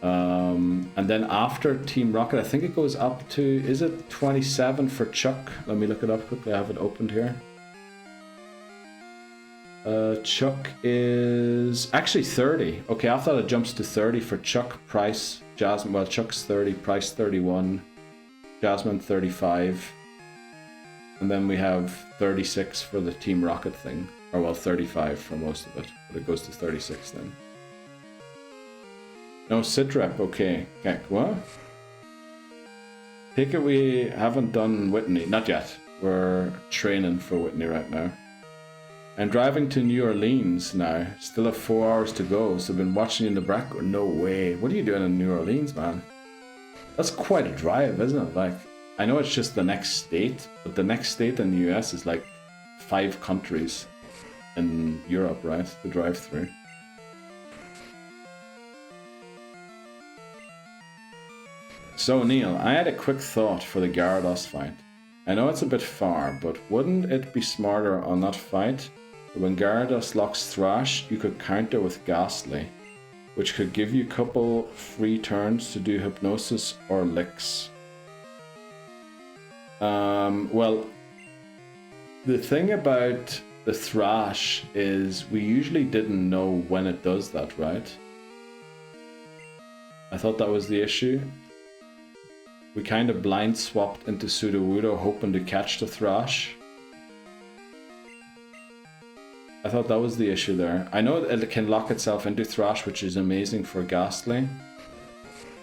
And then after Team Rocket, I think it goes up to, is it 27 for Chuck? Let me look it up quickly, I have it opened here. Chuck is actually 30. Okay, after that it jumps to 30 for Chuck, Price, Jasmine. Well, Chuck's 30, Price 31, Jasmine 35. And then we have 36 for the Team Rocket thing. Or well, 35 for most of it. But it goes to 36 then. No, Sitrep, okay. Okay, what? Take it we haven't done Whitney. Not yet. We're training for Whitney right now. I'm driving to New Orleans now. Still have 4 hours to go, so I've been watching you in the background. No way. What are you doing in New Orleans, man? That's quite a drive, isn't it? Like, I know it's just the next state, but the next state in the US is like 5 countries in Europe, right? To drive through. So Neil, I had a quick thought for the Gyarados fight. I know it's a bit far, but wouldn't it be smarter on that fight that when Gyarados locks Thrash, you could counter with Ghastly, which could give you a couple free turns to do Hypnosis or Licks? Well, the thing about the Thrash is we usually didn't know when it does that, right? I thought that was the issue. We kind of blind swapped into Sudowoodo hoping to catch the Thrash. I thought that was the issue there. I know it can lock itself into Thrash, which is amazing for Ghastly.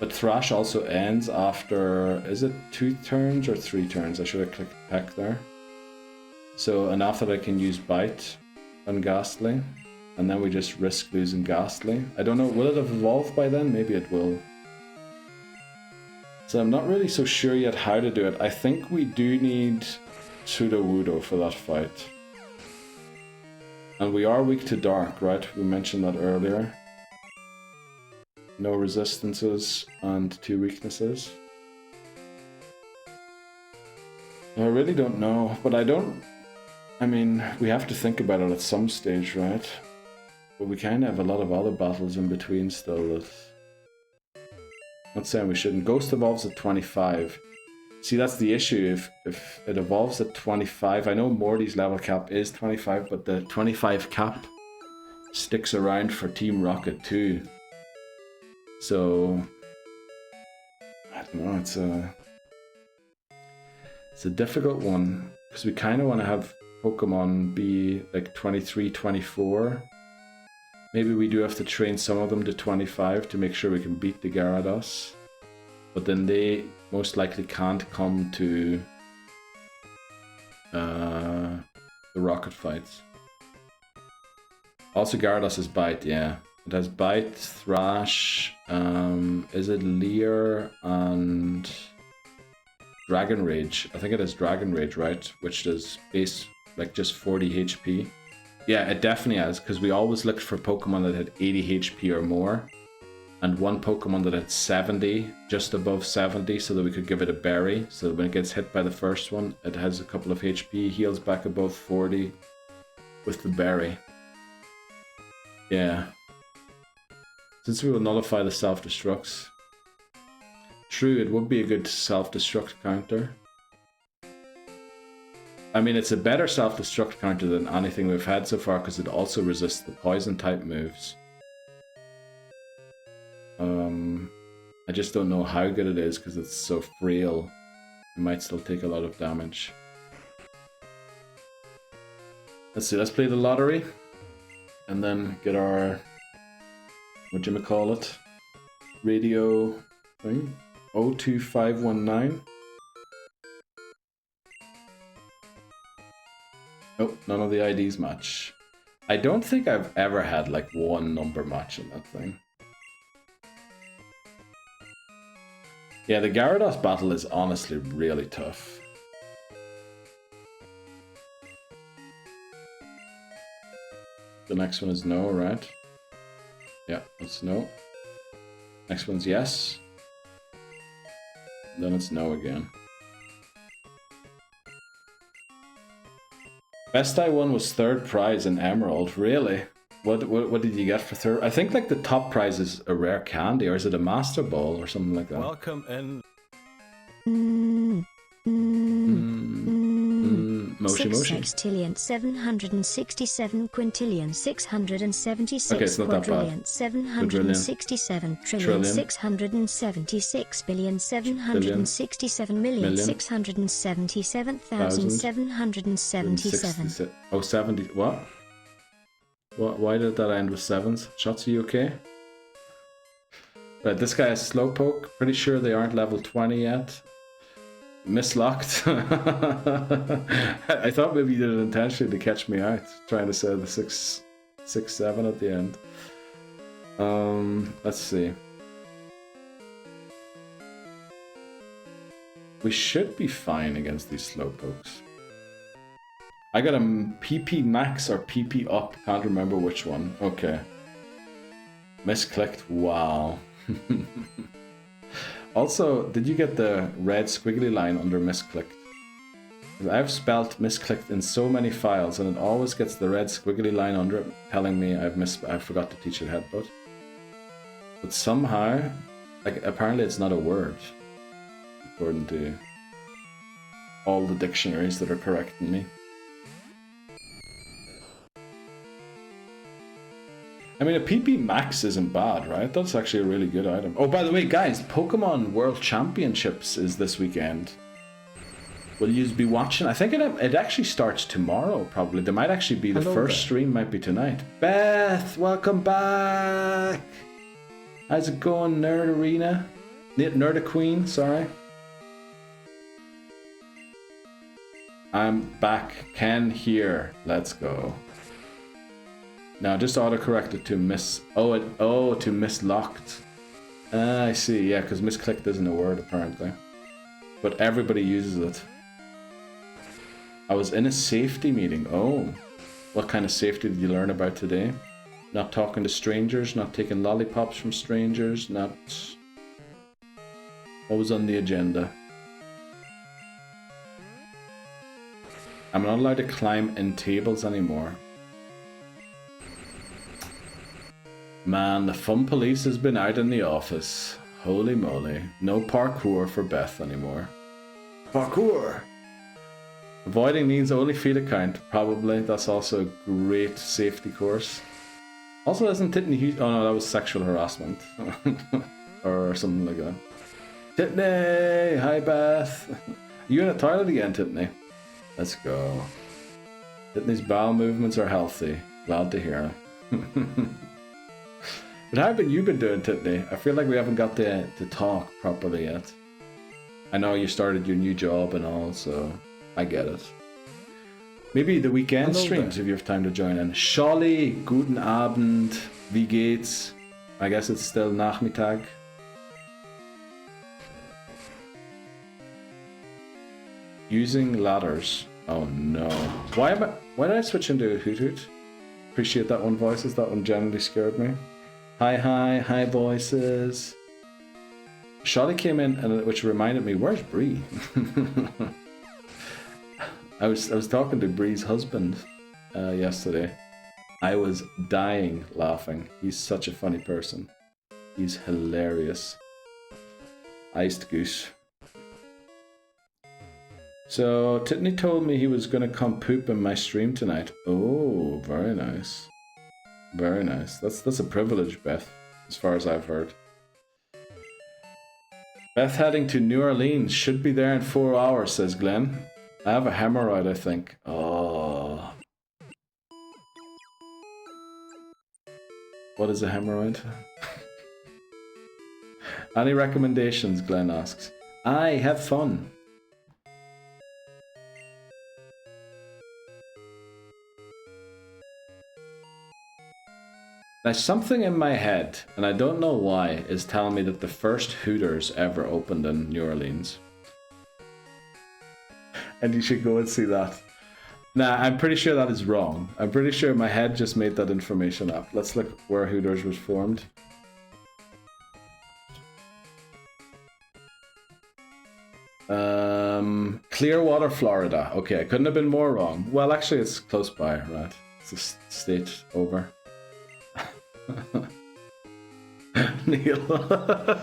But Thrash also ends after, is it 2 turns or 3 turns? I should have clicked Peck there. So, and after that I can use Bite on Ghastly. And then we just risk losing Ghastly. I don't know, will it have evolved by then? Maybe it will. So I'm not really so sure yet how to do it. I think we do need Sudowoodo for that fight. And we are weak to Dark, right? We mentioned that earlier. No resistances and 2 weaknesses. I really don't know, but I mean, we have to think about it at some stage, right? But we kind of have a lot of other battles in between still that... Not saying we shouldn't. Ghost evolves at 25. See, that's the issue. If it evolves at 25, I know Morty's level cap is 25, but the 25 cap sticks around for Team Rocket too. So I don't know. It's a difficult one because we kind of want to have Pokemon be like 23, 24. Maybe we do have to train some of them to 25 to make sure we can beat the Gyarados. But then they most likely can't come to the Rocket fights. Also Gyarados has Bite, yeah. It has Bite, Thrash, is it Leer and Dragon Rage? I think it has Dragon Rage, right? Which does base like just 40 HP. Yeah, it definitely has, because we always looked for Pokemon that had 80 HP or more, and one Pokemon that had 70, just above 70, so that we could give it a berry, so that when it gets hit by the first one, it has a couple of HP, heals back above 40 with the berry. Yeah. Since we will nullify the self-destructs. True, it would be a good self-destruct counter. I mean, it's a better self-destruct counter than anything we've had so far because it also resists the poison type moves. I just don't know how good it is because it's so frail. It might still take a lot of damage. Let's see, let's play the lottery. And then get our... whatchamacallit? Radio thing. 02519. Oh, none of the IDs match. I don't think I've ever had like one number match in that thing. Yeah, the Gyarados battle is honestly really tough. The next one is no, right? Yeah, it's no. Next one's yes. Then it's no again. Best I won was third prize in Emerald. Really? What did you get for third? I think like the top prize is a rare candy, or is it a Master Ball or something like that? Welcome in. Moshi Moshi. Sextillion 767 quintillion 676 Okay, it's not that bad. quadrillion 767 trillion 676 billion 767 million 677,777. Oh, 70. What? Why did that end with sevens? Shots, are you okay? Right, this guy is Slowpoke. Pretty sure they aren't level 20 yet. Mislocked. I thought maybe you did it intentionally to catch me out, trying to say the 6-7 at the end. Let's see. We should be fine against these Slowpokes. I got a PP max or PP up, can't remember which one. Okay. Misclicked, wow. Also, did you get the red squiggly line under misclicked? I've spelt misclicked in so many files and it always gets the red squiggly line under it telling me I forgot to teach it headbutt. But somehow, like apparently it's not a word, according to all the dictionaries that are correcting me. I mean, a PP Max isn't bad, right? That's actually a really good item. Oh, by the way, guys, Pokemon World Championships is this weekend. Will you be watching? I think it actually starts tomorrow, probably. There might actually be the first stream, might be tonight. Beth, welcome back! How's it going, Nerd Arena? Nerda Queen, sorry. I'm back. Ken here. Let's go. Now just autocorrect it to to mislocked. I see, yeah, because misclicked isn't a word apparently. But everybody uses it. I was in a safety meeting. Oh. What kind of safety did you learn about today? Not talking to strangers, not taking lollipops from strangers, not... What was on the agenda? I'm not allowed to climb in tables anymore. Man, the fun police has been out in the office. Holy moly. No parkour for Beth anymore. Parkour! Avoiding needs only feet account, probably. That's also a great safety course. Also, isn't Titney... Oh no, that was sexual harassment. Or something like that. Titney! Hi, Beth! You in a toilet again, Titney? Let's go. Titney's bowel movements are healthy. Glad to hear. But how have you been doing, Titney? I feel like we haven't got to talk properly yet. I know you started your new job and all, so I get it. Maybe the weekend streams if you have time to join in. Scholli, guten Abend, wie geht's? I guess it's still Nachmittag. Using ladders. Oh no. Why did I switch into a Hoot Hoot? Appreciate that one, voices. That one generally scared me. Hi voices. Scholli came in, and which reminded me, where's Bree? I was talking to Bree's husband yesterday. I was dying laughing. He's such a funny person. He's hilarious. Iced goose. So Titney told me he was gonna come poop in my stream tonight. Oh, very nice. Very nice. That's a privilege, Beth, as far as I've heard. Beth heading to New Orleans. Should be there in 4 hours, says Glenn. I have a hemorrhoid, I think. Oh. What is a hemorrhoid? Any recommendations, Glenn asks. Aye, have fun. Now, something in my head, and I don't know why, is telling me that the first Hooters ever opened in New Orleans. And you should go and see that. Nah, I'm pretty sure that is wrong. I'm pretty sure my head just made that information up. Let's look where Hooters was formed. Clearwater, Florida. Okay, I couldn't have been more wrong. Well, actually, it's close by, right? It's a state over. Neil.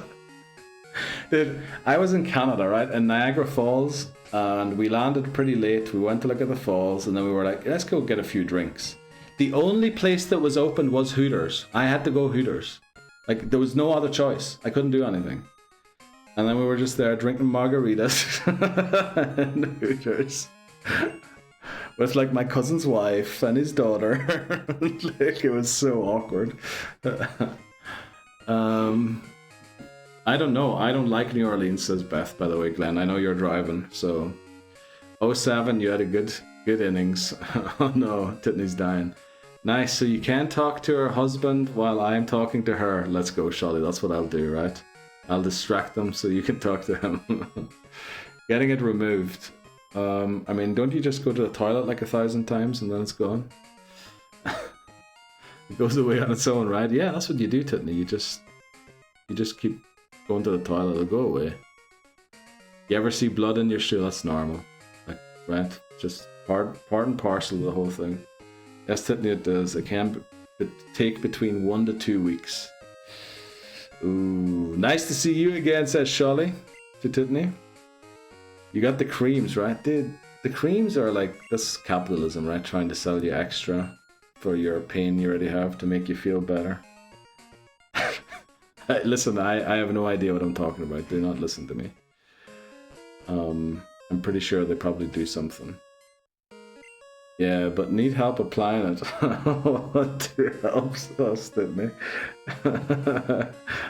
Dude, I was in Canada, right? In Niagara Falls, and we landed pretty late. We went to look at the falls, and then we were like, let's go get a few drinks. The only place that was open was Hooters. I had to go Hooters. Like, there was no other choice. I couldn't do anything. And then we were just there drinking margaritas in Hooters. With like my cousin's wife and his daughter. Like, it was so awkward. I don't know. I don't like New Orleans, says Beth, by the way, Glenn. I know you're driving, so... 07, you had a good innings. Oh no, Titney's dying. Nice, so you can talk to her husband while I'm talking to her. Let's go, Sholly. That's what I'll do, right? I'll distract them so you can talk to him. Getting it removed. I mean, don't you just go to the toilet like 1,000 times and then it's gone? It goes away on its own, right? Yeah, that's what you do, Titney. You just keep going to the toilet, it'll go away. You ever see blood in your shoe? That's normal. Like, right? Just part and parcel of the whole thing. Yes, Titney, it does. It can take between 1 to 2 weeks. Ooh, nice to see you again, says Sholly to Titney. You got the creams, right? Dude, the creams are like, this capitalism, right? Trying to sell you extra for your pain you already have to make you feel better. Listen, I have no idea what I'm talking about. Do not listen to me. I'm pretty sure they probably do something. Yeah, but need help applying it. What helps us, didn't they?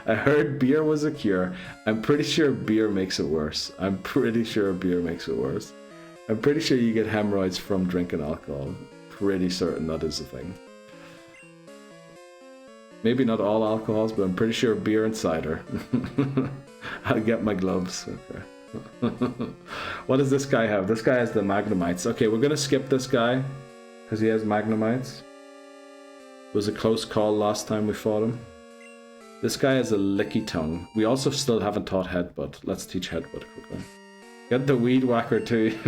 I heard beer was a cure. I'm pretty sure beer makes it worse. I'm pretty sure beer makes it worse. I'm pretty sure you get hemorrhoids from drinking alcohol. Pretty certain that is a thing. Maybe not all alcohols, but I'm pretty sure beer and cider. I'll get my gloves. Okay. What does this guy have? This guy has the Magnemites. Okay, we're gonna skip this guy because he has Magnemites. It was a close call last time we fought him. This guy has a Licky Tongue. We also still haven't taught Headbutt. Let's teach Headbutt quickly. Get the Weed Whacker too.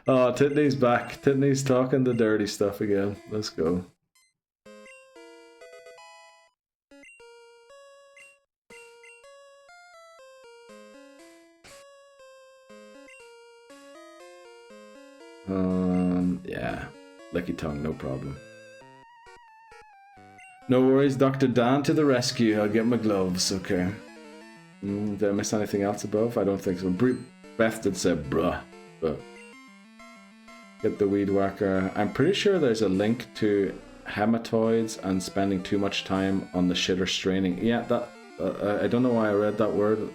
Oh, Titney's back. Titney's talking the dirty stuff again. Let's go. Yeah. Licky Tongue, no problem. No worries, Dr. Dan to the rescue. I'll get my gloves, okay. Did I miss anything else above? I don't think so. Beth did say bruh, but... Get the Weed Whacker. I'm pretty sure there's a link to hematoids and spending too much time on the shitter straining. Yeah, that... I don't know why I read that word.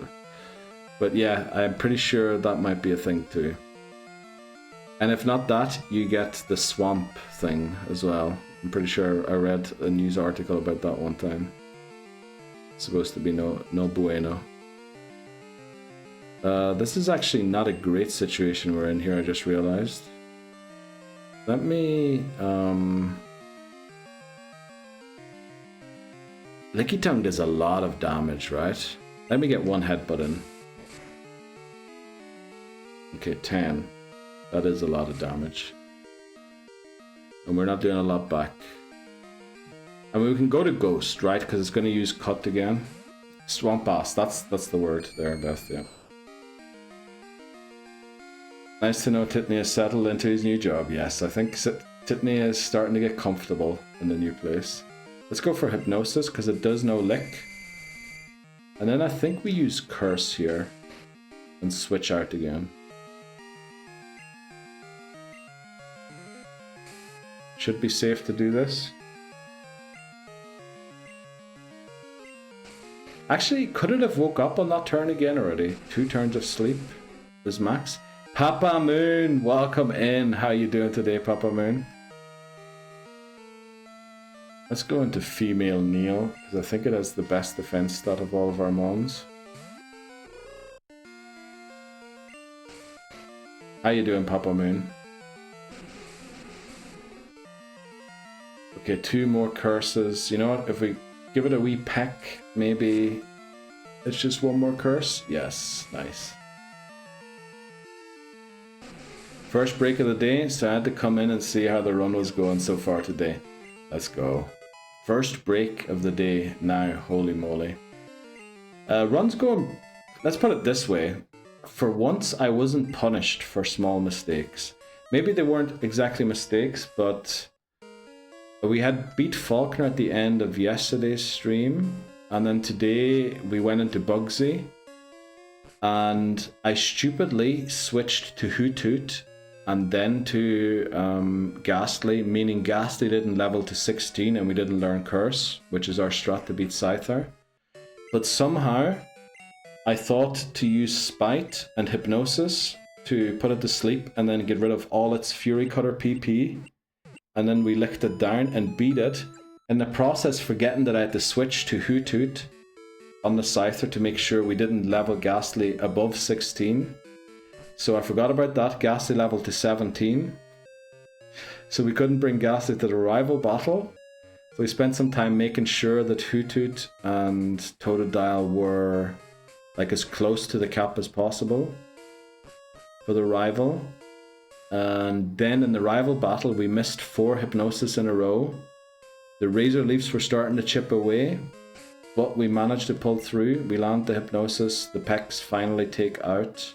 But yeah, I'm pretty sure that might be a thing too. And if not that, you get the swamp thing as well. I'm pretty sure I read a news article about that one time. It's supposed to be no bueno. This is actually not a great situation we're in here, I just realized. Let me... Licky Tongue does a lot of damage, right? Let me get one headbutt in. Okay, 10. That is a lot of damage. And we're not doing a lot back. I mean, we can go to Ghost, right? Because it's going to use Cut again. Swamp Ass, that's the word there, Beth, yeah. Nice to know Titney has settled into his new job. Yes, I think Titney is starting to get comfortable in the new place. Let's go for Hypnosis, because it does no lick. And then I think we use Curse here. And switch out again. Should be safe to do this. Actually, could it have woke up on that turn again already? 2 turns of sleep is max. Papa Moon, welcome in. How you doing today, Papa Moon? Let's go into female Neil, because I think it has the best defense stat of all of our mons. How you doing, Papa Moon? Okay, 2 more curses. You know what? If we give it a wee peck, maybe it's just 1 more curse? Yes, nice. First break of the day, so I had to come in and see how the run was going so far today. Let's go. First break of the day now, holy moly. Run's going, let's put it this way. For once, I wasn't punished for small mistakes. Maybe they weren't exactly mistakes, but we had beat Faulkner at the end of yesterday's stream, and then today we went into Bugsy, and I stupidly switched to Hoot Hoot and then to Ghastly, meaning Ghastly didn't level to 16 and we didn't learn Curse, which is our strat to beat Scyther. But somehow, I thought to use Spite and Hypnosis to put it to sleep and then get rid of all its Fury Cutter PP. And then we licked it down and beat it. In the process, forgetting that I had to switch to Hoot Hoot on the Scyther to make sure we didn't level Ghastly above 16. So I forgot about that. Ghastly level to 17. So we couldn't bring Ghastly to the rival battle. So we spent some time making sure that Hoot Hoot and Totodile were like as close to the cap as possible for the rival. And then in the rival battle, we missed 4 Hypnosis in a row. The Razor Leafs were starting to chip away, but we managed to pull through. We land the Hypnosis, the Pecs finally take out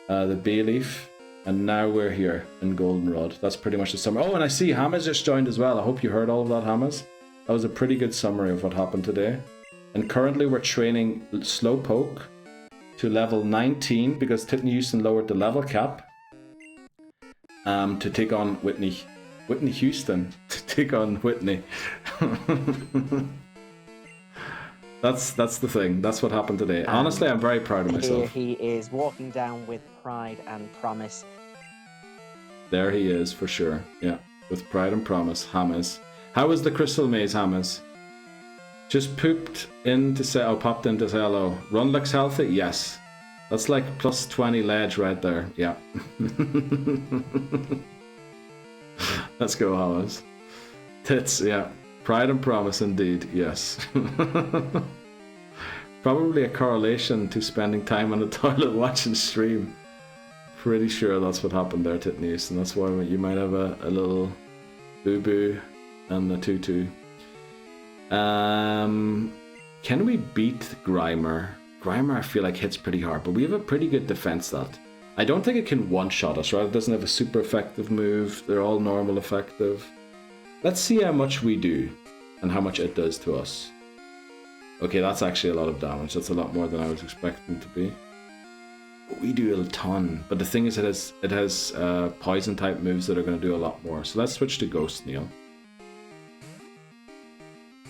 the Bayleaf, and now we're here in Goldenrod. That's pretty much the summary. Oh, and I see Hammers just joined as well. I hope you heard all of that, Hammers. That was a pretty good summary of what happened today. And currently we're training Slowpoke to level 19 because Titney Houston lowered the level cap to take on Whitney. Whitney Houston to take on Whitney. That's the thing. That's what happened today. Honestly, I'm very proud of myself. Here he is walking down with pride and promise. There he is for sure. Yeah, with pride and promise. Hammers. How was the Crystal Maze, Hammers? Just pooped in to say, oh, popped in to say hello. Run looks healthy? Yes. That's like plus 20 ledge right there. Yeah. Let's go, Hammers. Tits, yeah. Pride and promise indeed, yes. Probably a correlation to spending time on the toilet watching stream. Pretty sure that's what happened there, Titnies, and that's why you might have a little boo-boo and a tutu. Can we beat Grimer? Grimer I feel like hits pretty hard, but we have a pretty good defense stat. I don't think it can one-shot us, right? It doesn't have a super effective move. They're all normal effective. Let's see how much we do and how much it does to us. Okay, that's actually a lot of damage. That's a lot more than I was expecting to be. But we do a ton. But the thing is, it has poison type moves that are going to do a lot more. So let's switch to Ghost, Neil.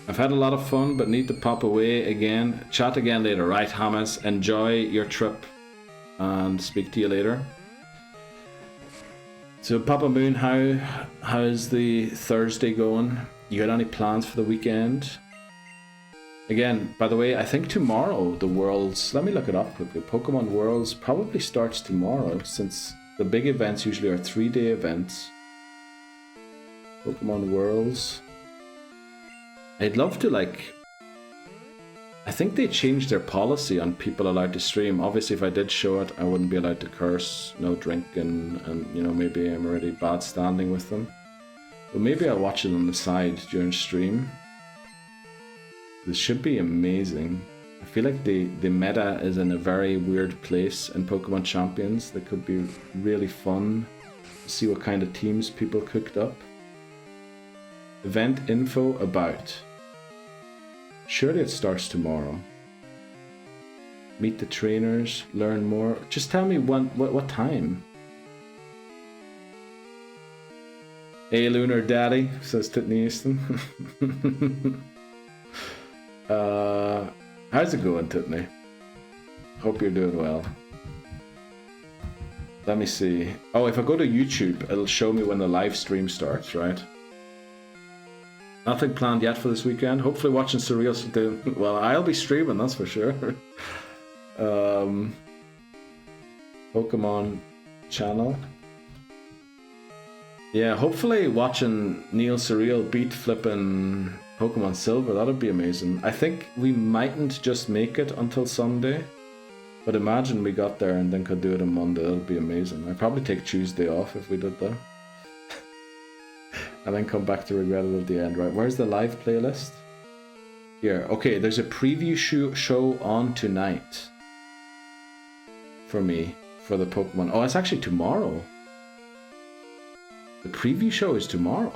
I've had a lot of fun, but need to pop away again. Chat again later, right, Hamas? Enjoy your trip and speak to you later. So Papa Moon, how's the Thursday going? You got any plans for the weekend? Again, by the way, I think tomorrow the Worlds, let me look it up quickly. Pokemon Worlds probably starts tomorrow since the big events usually are 3-day events. Pokemon Worlds. I'd love to I think they changed their policy on people allowed to stream. Obviously, if I did show it, I wouldn't be allowed to curse, no drinking, and you know, maybe I'm already bad standing with them. But maybe I'll watch it on the side during stream. This should be amazing. I feel like the meta is in a very weird place in Pokemon Champions. That could be really fun. See what kind of teams people cooked up. Event info about. Surely it starts tomorrow. Meet the trainers, learn more. Just tell me what time. Hey Lunar Daddy, says Titney Easton. How's it going, Titney? Hope you're doing well. Let me see. Oh, if I go to YouTube, it'll show me when the live stream starts, right? Nothing planned yet for this weekend. Hopefully watching Surreal do. Well, I'll be streaming, that's for sure. Pokemon channel. Yeah, hopefully watching Neil Surreal beat flipping Pokemon Silver, that'd be amazing. I think we mightn't just make it until Sunday. But imagine we got there and then could do it on Monday, that'd be amazing. I'd probably take Tuesday off if we did that. And then come back to regret it at the end, right? Where's the live playlist? Here, okay, there's a preview show on tonight. For me, for the Pokemon. Oh, it's actually tomorrow. The preview show is tomorrow.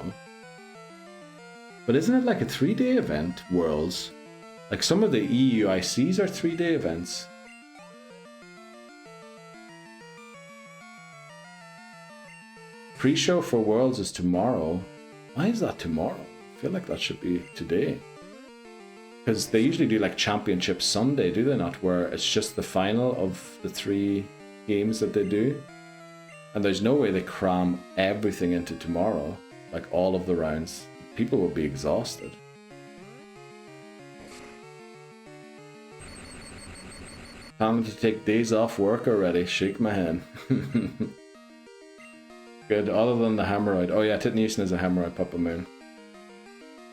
But isn't it like a 3-day event, Worlds? Like some of the EUICs are 3-day events. Pre-show for Worlds is tomorrow. Why is that tomorrow? I feel like that should be today. Because they usually do like Championship Sunday, do they not? Where it's just the final of the 3 games that they do. And there's no way they cram everything into tomorrow. Like all of the rounds. People will be exhausted. Planning to take days off work already. Shake my hand. Good, other than the hemorrhoid. Oh yeah, Titaniusin is a hemorrhoid, Papa Moon.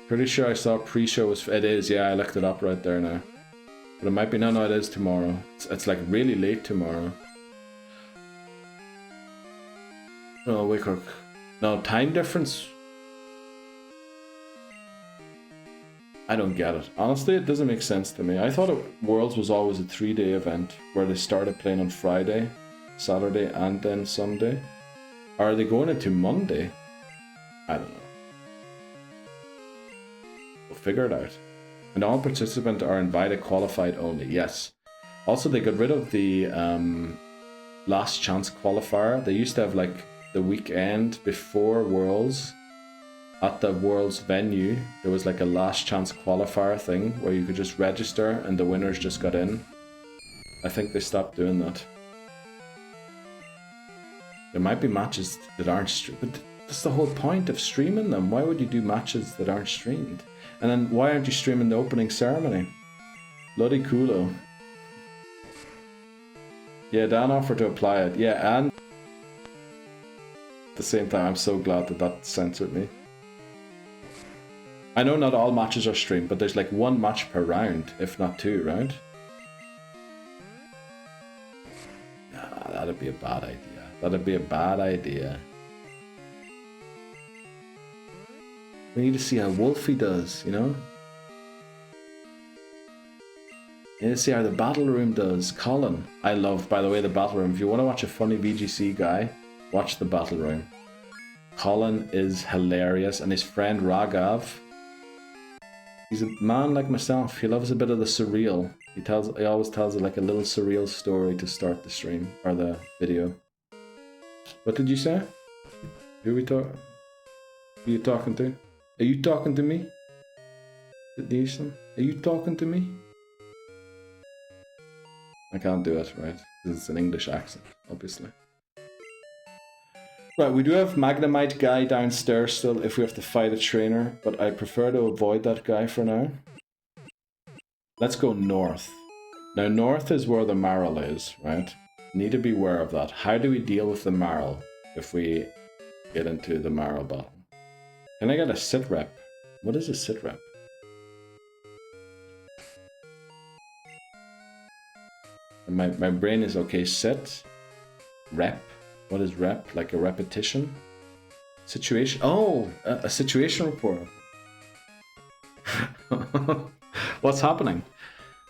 Pretty sure I saw pre-show was... It is, yeah, I looked it up right there now. But it might be... No, it is tomorrow. It's like really late tomorrow. No, Wickrook. No, time difference... I don't get it. Honestly, it doesn't make sense to me. I thought Worlds was always a 3-day event where they started playing on Friday, Saturday, and then Sunday. Or are they going into Monday? I don't know. We'll figure it out. And all participants are invited, qualified only. Yes. Also, they got rid of the last chance qualifier. They used to have like the weekend before Worlds. At the Worlds venue, there was like a last chance qualifier thing where you could just register and the winners just got in. I think they stopped doing that. There might be matches that aren't streamed, but that's the whole point of streaming them. Why would you do matches that aren't streamed? And then why aren't you streaming the opening ceremony? Bloody coolo. Yeah, Dan offered to apply it. Yeah, and at the same time, I'm so glad that that censored me. I know not all matches are streamed, but there's like 1 match per round, if not 2, right? Nah, that'd be a bad idea. That'd be a bad idea. We need to see how Wolfie does, you know? We need to see how the battle room does. Colin. I love, by the way, the battle room. If you want to watch a funny VGC guy, watch the battle room. Colin is hilarious, and his friend Raghav, he's a man like myself. He loves a bit of the surreal. He always tells like a little surreal story to start the stream or the video. What did you say? Who are we talking? Who are you talking to? Are you talking to me? Are you talking to me? I can't do it, right? Because it's an English accent, obviously. Right, we do have Magnemite guy downstairs still if we have to fight a trainer, but I prefer to avoid that guy for now. Let's go north. Now north is where the Marl is, right? Need to be aware of that. How do we deal with the Marl if we get into the Marl battle? Can I get a sit rep? What is a sit rep? My brain is okay. Sit, rep. What is rep? Like a repetition? Situation? Oh, a situation report. What's happening?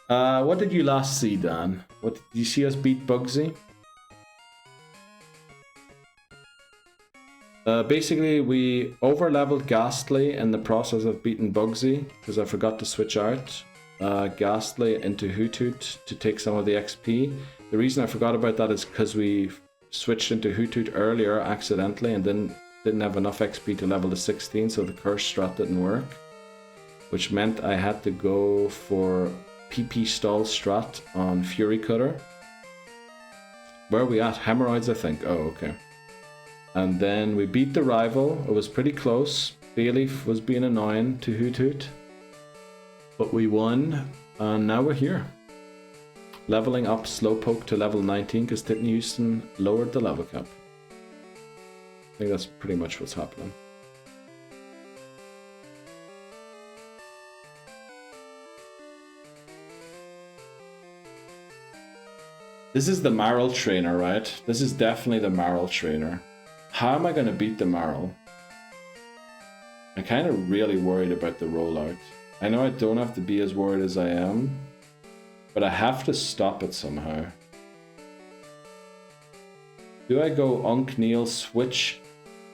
What did you last see, Dan? What did you see us beat Bugsy? Basically, we over-leveled Ghastly in the process of beating Bugsy because I forgot to switch out Ghastly into Hoothoot to take some of the XP. The reason I forgot about that is because we switched into Hoothoot earlier accidentally and then didn't have enough XP to level to 16, so the curse strat didn't work, which meant I had to go for PP stall strat on Fury Cutter. Where are we at? Hemorrhoids, I think. Oh, okay. And then we beat the rival. It was pretty close. Bayleaf was being annoying to Hoot Hoot. But we won, and now we're here. Leveling up Slowpoke to level 19 because Titney Houston lowered the level cap. I think that's pretty much what's happening. This is the Marl trainer, right? This is definitely the Marl trainer. How am I going to beat the Marl? I'm kind of really worried about the rollout. I know I don't have to be as worried as I am, but I have to stop it somehow. Do I go Unk Neil, switch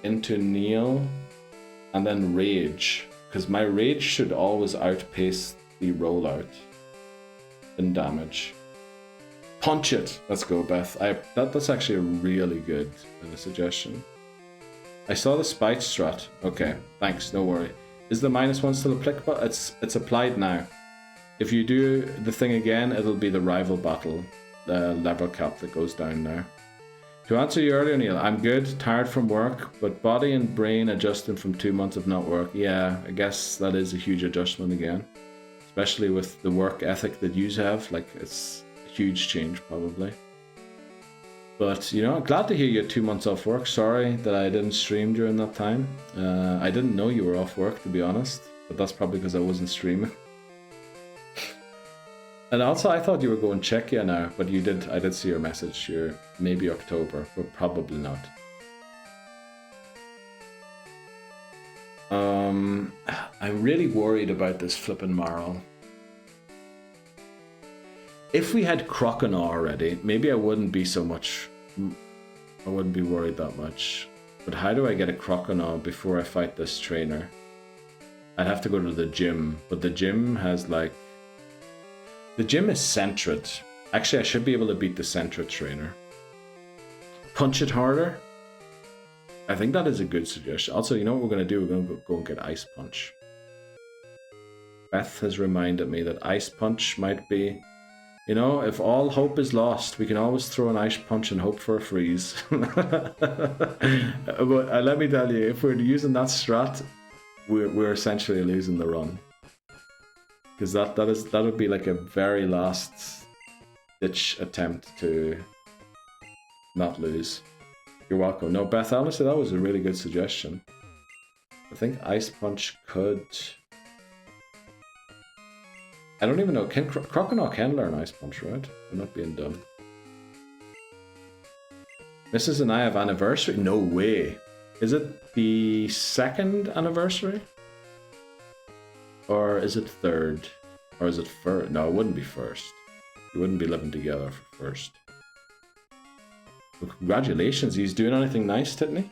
into Neil, and then Rage? Because my Rage should always outpace the rollout in damage. Punch it! Let's go, Beth. That's actually a really good suggestion. I saw the spite strat. Okay, thanks, no worry. Is the -1 still applicable? It's applied now. If you do the thing again, it'll be the rival battle level cap that goes down now. To answer you earlier, Neil, I'm good, tired from work, but body and brain adjusting from 2 months of not work. Yeah, I guess that is a huge adjustment again. Especially with the work ethic that you have, like it's a huge change probably. But, you know, glad to hear you had 2 months off work. Sorry that I didn't stream during that time. I didn't know you were off work, to be honest. But that's probably because I wasn't streaming. And also, I thought you were going Czechia now. But you did. I did see your message. You're maybe October, but probably not. I'm really worried about this flippin' Marl. If we had Croconaw already, maybe I wouldn't be so much... I wouldn't be worried that much. But how do I get a Croconaw before I fight this trainer? I'd have to go to the gym, but the gym has like... The gym is Centred. Actually, I should be able to beat the Centred trainer. Punch it harder? I think that is a good suggestion. Also, you know what we're going to do? We're going to go and get Ice Punch. Beth has reminded me that Ice Punch might be... You know, if all hope is lost, we can always throw an Ice Punch and hope for a freeze. But let me tell you, if we're using that strat, we're essentially losing the run. Because that would be like a very last ditch attempt to not lose. You're welcome. No, Beth, honestly, that was a really good suggestion. I think Ice Punch could... I don't even know. Can Croconaw can learn Ice Punch, right? I'm not being dumb. Mrs. and I have anniversary? No way. Is it the 2nd anniversary? Or is it 3rd? Or is it 1st? No, it wouldn't be 1st. You wouldn't be living together for 1st. Well, congratulations. He's doing anything nice, Titney?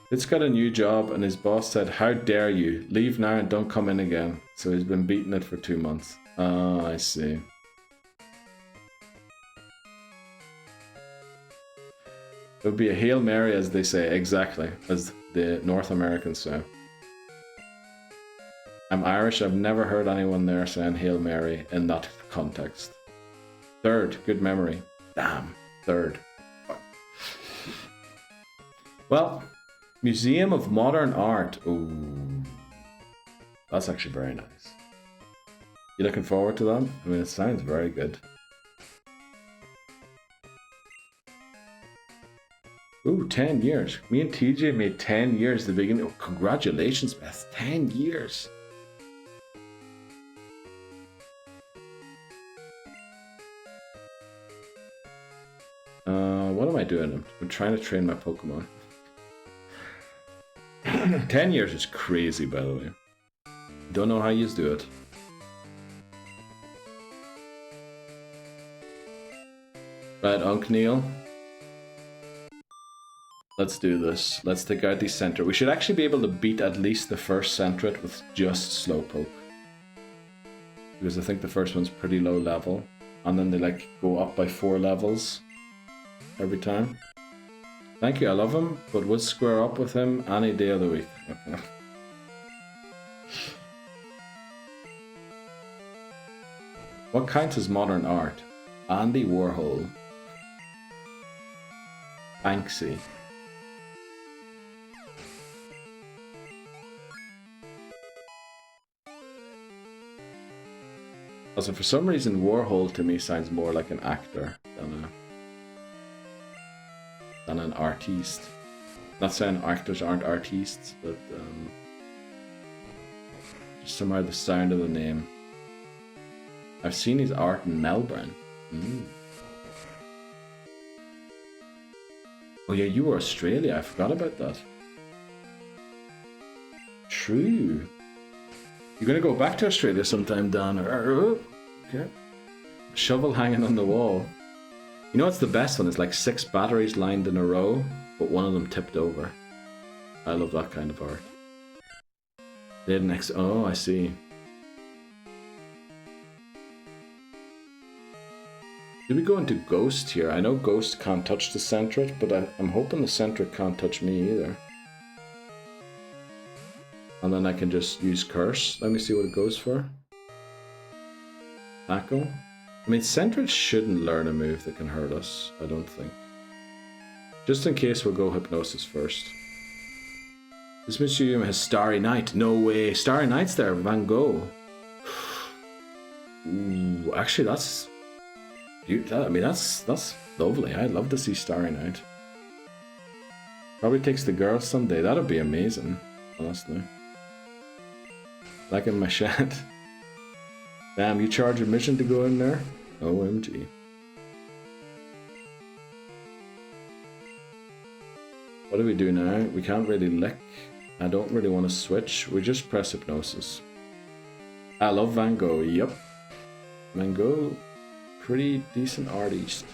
It's got a new job and his boss said, how dare you, leave now and don't come in again. So he's been beating it for 2 months. Oh, I see. It would be a Hail Mary, as they say, exactly, as the North Americans say. I'm Irish, I've never heard anyone there saying Hail Mary in that context. 3rd, good memory. Damn, 3rd. Well... Museum of Modern Art. Ooh. That's actually very nice. You looking forward to that? I mean, it sounds very good. Ooh, 10 years. Me and TJ made 10 years at the beginning. Oh, congratulations, Beth. 10 years. What am I doing? I'm trying to train my Pokemon. 10 years is crazy, by the way. Don't know how you do it. Right, Unk Neil. Let's do this. Let's take out the center. We should actually be able to beat at least the first Centret with just Slowpoke. Because I think the first one's pretty low level. And then they like go up by 4 levels every time. Thank you, I love him, but would square up with him any day of the week. Okay. What counts as modern art? Andy Warhol. Banksy. Also, for some reason, Warhol to me sounds more like an actor than an artiste. Not saying actors aren't artistes, but just somehow the sound of the name. I've seen his art in Melbourne. Oh yeah, you were Australia. I forgot about that. True. You're gonna go back to Australia sometime, Dan. Okay. Shovel hanging on the wall. You know what's the best one? It's like 6 batteries lined in a row, but one of them tipped over. I love that kind of art. Oh, I see. Did we go into Ghost here? I know Ghost can't touch the Centret, but I'm hoping the Centret can't touch me either. And then I can just use Curse. Let me see what it goes for. Tackle. I mean, Centret shouldn't learn a move that can hurt us, I don't think. Just in case, we'll go Hypnosis first. This museum has Starry Night. No way. Starry Night's there. Van Gogh. Ooh, actually, that's... I mean, that's lovely. I'd love to see Starry Night. Probably takes the girls someday. That'd be amazing, honestly. Like in my shed. Damn, you charge admission to go in there? OMG. What do we do now? We can't really lick. I don't really want to switch. We just press Hypnosis. I love Van Gogh. Yup. Van Gogh, pretty decent artiste.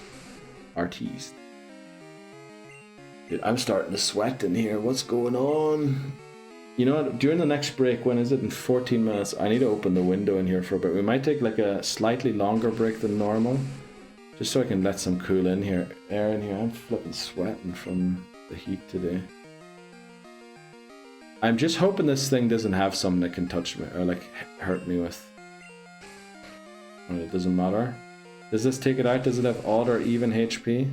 Dude, I'm starting to sweat in here. What's going on? You know what? During the next break, when is it? In 14 minutes, I need to open the window in here for a bit. We might take like a slightly longer break than normal. Just so I can let some cool in here. Air in here. I'm flipping sweating from the heat today. I'm just hoping this thing doesn't have something that can touch me or like hurt me with. Well, it doesn't matter. Does this take it out? Does it have odd or even HP?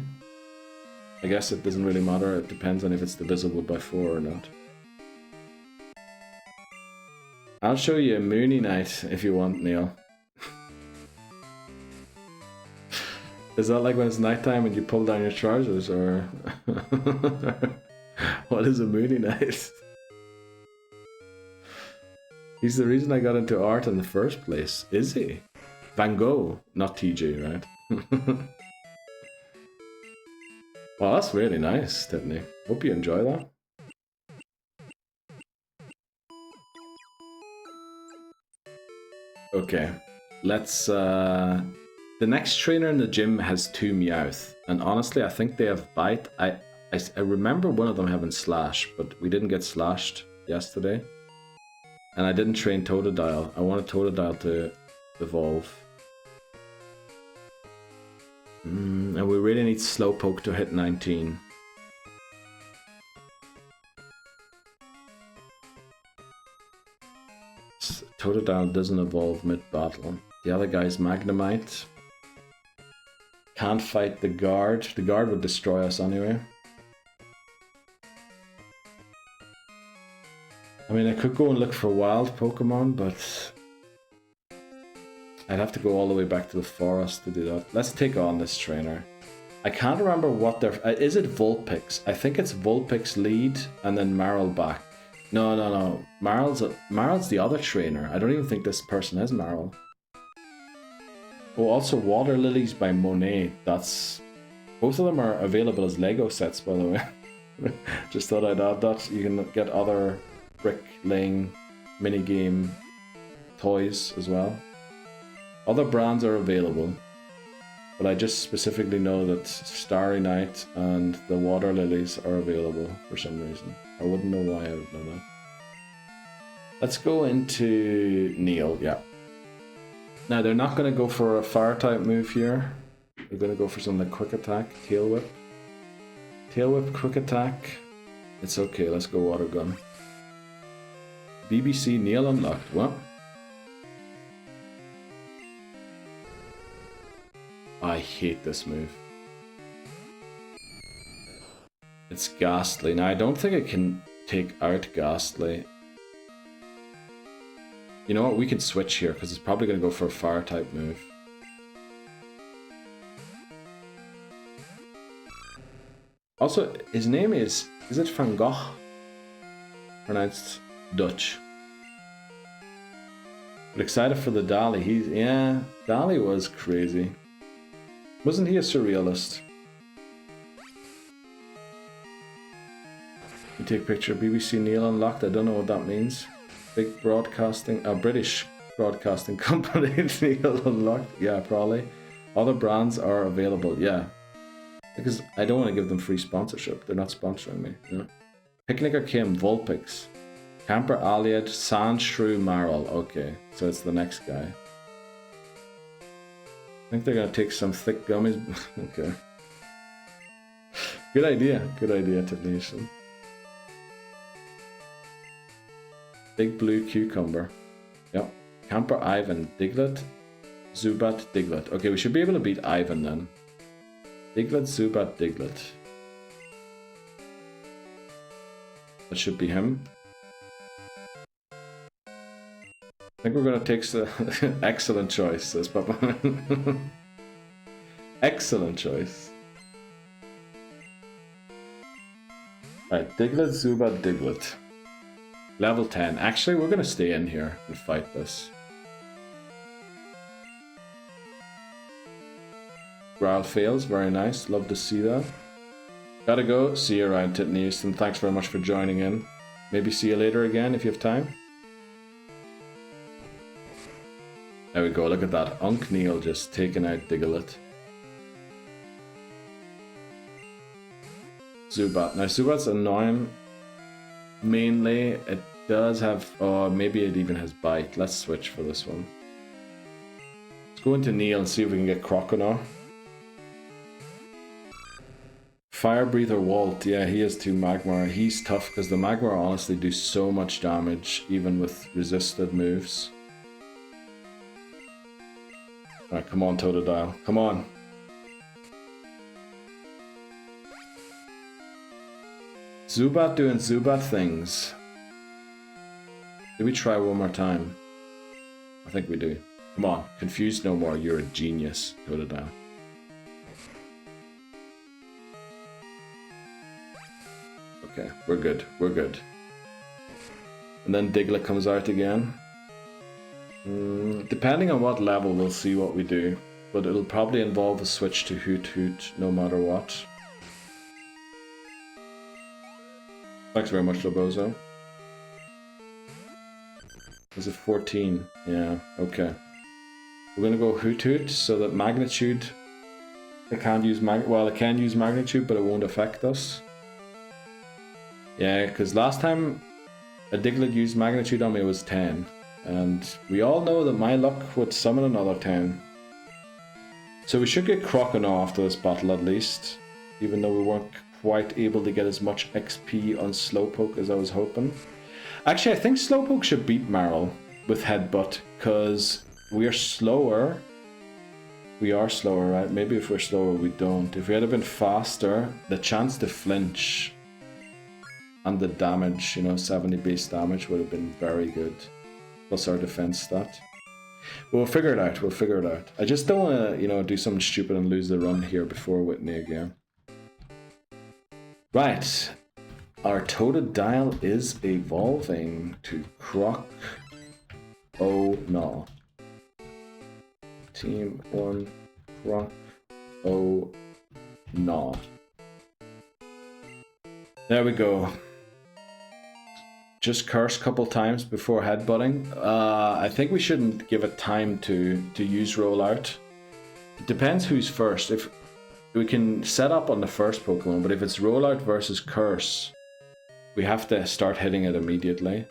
I guess it doesn't really matter. It depends on if it's divisible by 4 or not. I'll show you a Moony Night if you want, Neil. Is that like when it's nighttime and you pull down your trousers, or what is a Moony Night? He's the reason I got into art in the first place, is he? Van Gogh, not TJ, right? Well, that's really nice, Tiffany. Hope you enjoy that. Okay, let's the next trainer in the gym has 2 Meowth, and honestly I think they have Bite. I remember one of them having Slash, but we didn't get slashed yesterday. And I didn't train Totodile. I wanted Totodile to evolve. And we really need Slowpoke to hit 19. Totodile doesn't evolve mid-battle. The other guy's Magnemite. Can't fight the guard. The guard would destroy us anyway. I mean, I could go and look for wild Pokemon, but I'd have to go all the way back to the forest to do that. Let's take on this trainer. I can't remember what their... is it Vulpix? I think it's Vulpix lead and then Marlback. No. Marl's the other trainer. I don't even think this person is Marl. Oh, also Water Lilies by Monet. That's... both of them are available as Lego sets, by the way. Just thought I'd add that. You can get other brick laying minigame toys as well. Other brands are available, but I just specifically know that Starry Night and the Water Lilies are available for some reason. I wouldn't know why I would know that. Let's go into Neil, yeah. Now they're not going to go for a fire type move here. They're going to go for something like Quick Attack, Tail Whip. Tail Whip, Quick Attack. It's okay, let's go Water Gun. BBC Neil unlocked, what? I hate this move. It's Ghastly. Now, I don't think I can take out Ghastly. You know what? We can switch here because it's probably going to go for a fire type move. Also, his name is it Van Gogh? Pronounced Dutch. But excited for the Dali. Yeah, Dali was crazy. Wasn't he a surrealist? You take picture of BBC Neil unlocked. I don't know what that means. Big broadcasting, British broadcasting company Neil unlocked. Yeah, probably. Other brands are available. Yeah. Because I don't want to give them free sponsorship. They're not sponsoring me. You know? Picnicker Kim, Vulpix, Camper Aliad, Sandshrew Marl. Okay, so it's the next guy. I think they're going to take some thick gummies. Okay. Good idea, technician. Big Blue Cucumber. Yep. Camper Ivan, Diglett, Zubat, Diglett. Okay, we should be able to beat Ivan then. Diglett, Zubat, Diglett. That should be him. I think we're going to take the excellent choice, says Papa. Excellent choice. Alright, Diglett, Zubat, Diglett. Level 10. Actually, we're going to stay in here and fight this. Growl fails, very nice. Love to see that. Gotta go. See you around, Titten Houston. Thanks very much for joining in. Maybe see you later again if you have time. There we go. Look at that. Unc Neil just taking out Diglett. Zubat. Now, Zubat's annoying. Mainly, it does have... Oh, maybe it even has Bite. Let's switch for this one. Let's go into Neil and see if we can get Croconaw. Fire Breather Walt, yeah, he has 2 Magmar. He's tough because the Magmar honestly do so much damage, even with resisted moves. Alright, come on, Totodile. Come on. Zubat doing Zubat things. Do we try one more time? I think we do. Come on, confused no more. You're a genius, Totodile. Okay, we're good. We're good. And then Diglett comes out again. Depending on what level, we'll see what we do. But it'll probably involve a switch to Hoot Hoot, no matter what. Thanks very much, Lobozo. Is it 14? Yeah, okay. We're gonna go Hoot Hoot so that Magnitude... It can't use well, it can use Magnitude, but it won't affect us. Yeah, because last time a Diglett used Magnitude on me was 10. And we all know that my luck would summon another 10. So we should get Croconaw after this battle at least. Even though we weren't quite able to get as much XP on Slowpoke as I was hoping. Actually, I think Slowpoke should beat Marl with Headbutt. Because we're slower. We are slower, right? Maybe if we're slower we don't. If we had been faster, the chance to flinch... And the damage, you know, 70 base damage would have been very good. Plus our defense stat. We'll figure it out, we'll figure it out. I just don't want to, you know, do something stupid and lose the run here before Whitney again. Right. Our Totodile is evolving to Croc. Oh no. Team 1, Croc. Oh no. There we go. Just curse a couple times before headbutting. I think we shouldn't give it time to use rollout. It depends who's first. If we can set up on the first Pokemon, but if it's rollout versus curse, we have to start hitting it immediately.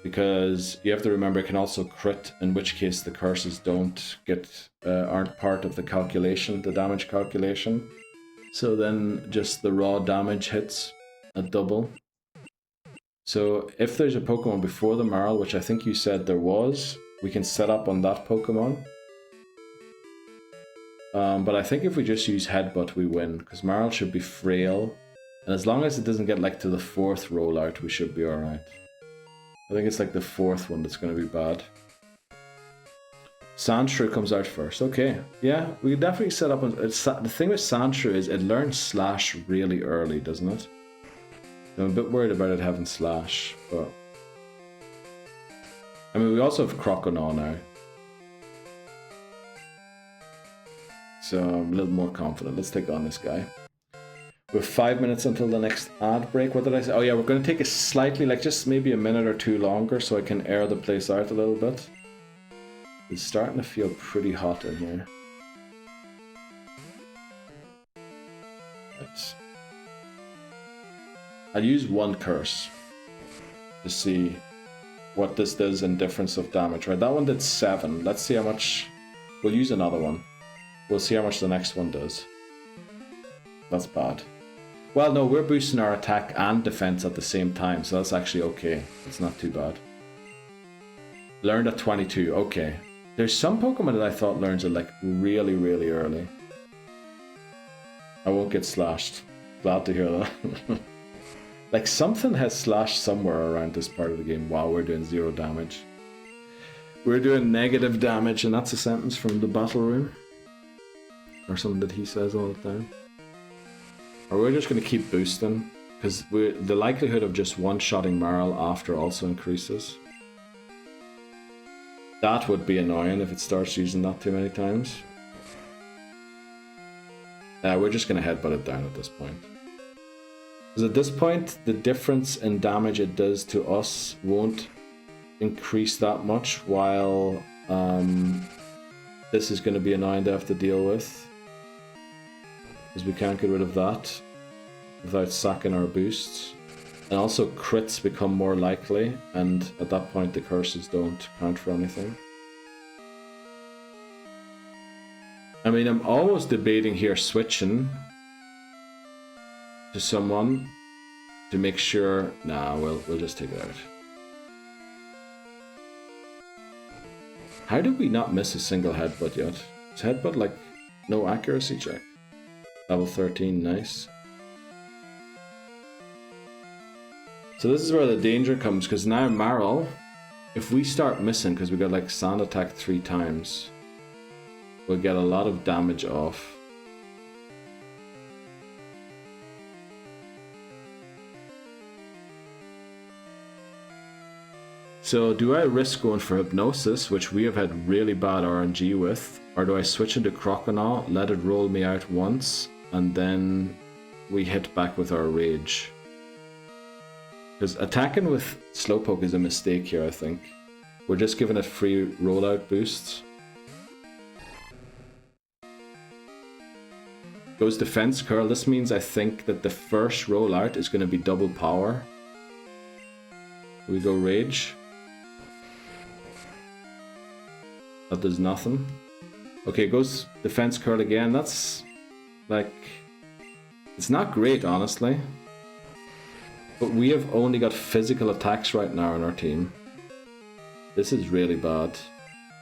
Because you have to remember it can also crit, in which case the curses aren't part of the calculation, the damage calculation. So then just the raw damage hits a double. So if there's a Pokemon before the Marl, which I think you said there was, we can set up on that Pokemon. But I think if we just use Headbutt, we win, because Marl should be frail And as long as it doesn't get like to the 4th rollout, we should be alright. I think it's like the 4th one that's going to be bad. Sandshrew comes out first. Okay, yeah, we definitely set up. The thing with Sandshrew is it learns Slash really early, doesn't it? I'm a bit worried about it having Slash, but... I mean, we also have Croconaw now. So I'm a little more confident. Let's take on this guy. We have 5 minutes until the next ad break. What did I say? Oh yeah, we're going to take a slightly, like just maybe a minute or two longer so I can air the place out a little bit. It's starting to feel pretty hot in here. Right. I'll use one curse to see what this does in difference of damage. Right, that one did 7. Let's see how much... We'll use another one. We'll see how much the next one does. That's bad. Well, no, we're boosting our attack and defense at the same time, so that's actually okay. It's not too bad. Learned at 22, okay. There's some Pokemon that I thought learns it like really, really early. I won't get slashed. Glad to hear that. Like something has slashed somewhere around this part of the game. Wow, we're doing 0 damage. We're doing negative damage, and that's a sentence from the battle room. Or something that he says all the time. Or we're just going to keep boosting, because the likelihood of just one-shotting Marl after also increases. That would be annoying if it starts using that too many times. We're just going to headbutt it down at this point. Because at this point, the difference in damage it does to us won't increase that much, while this is going to be annoying to have to deal with. Because we can't get rid of that without sacking our boosts. And also crits become more likely, and at that point the curses don't count for anything. I mean, I'm almost debating here switching to someone to make sure... Nah, we'll just take it out. How did we not miss a single headbutt yet? Is headbutt like no accuracy check? Level 13, nice. So this is where the danger comes, because now Marl, if we start missing, because we got like sand attack 3 times, we'll get a lot of damage off. So do I risk going for Hypnosis, which we have had really bad RNG with, or do I switch into Croconaw, let it roll me out once, and then we hit back with our Rage? Because attacking with Slowpoke is a mistake here, I think. We're just giving it free rollout boosts. Goes Defense Curl. This means I think that the first rollout is going to be double power. We go Rage. That does nothing. Okay, goes Defense Curl again. That's like... It's not great, honestly. But we have only got physical attacks right now on our team. This is really bad.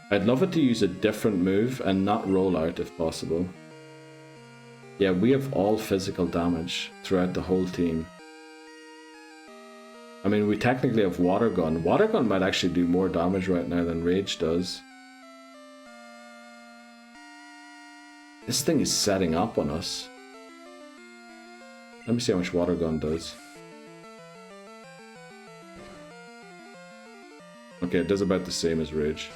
I'd love it to use a different move and not roll out if possible. Yeah, we have all physical damage throughout the whole team. I mean, we technically have Water Gun. Water Gun might actually do more damage right now than Rage does. This thing is setting up on us. Let me see how much Water Gun does. Okay, it does about the same as Rage.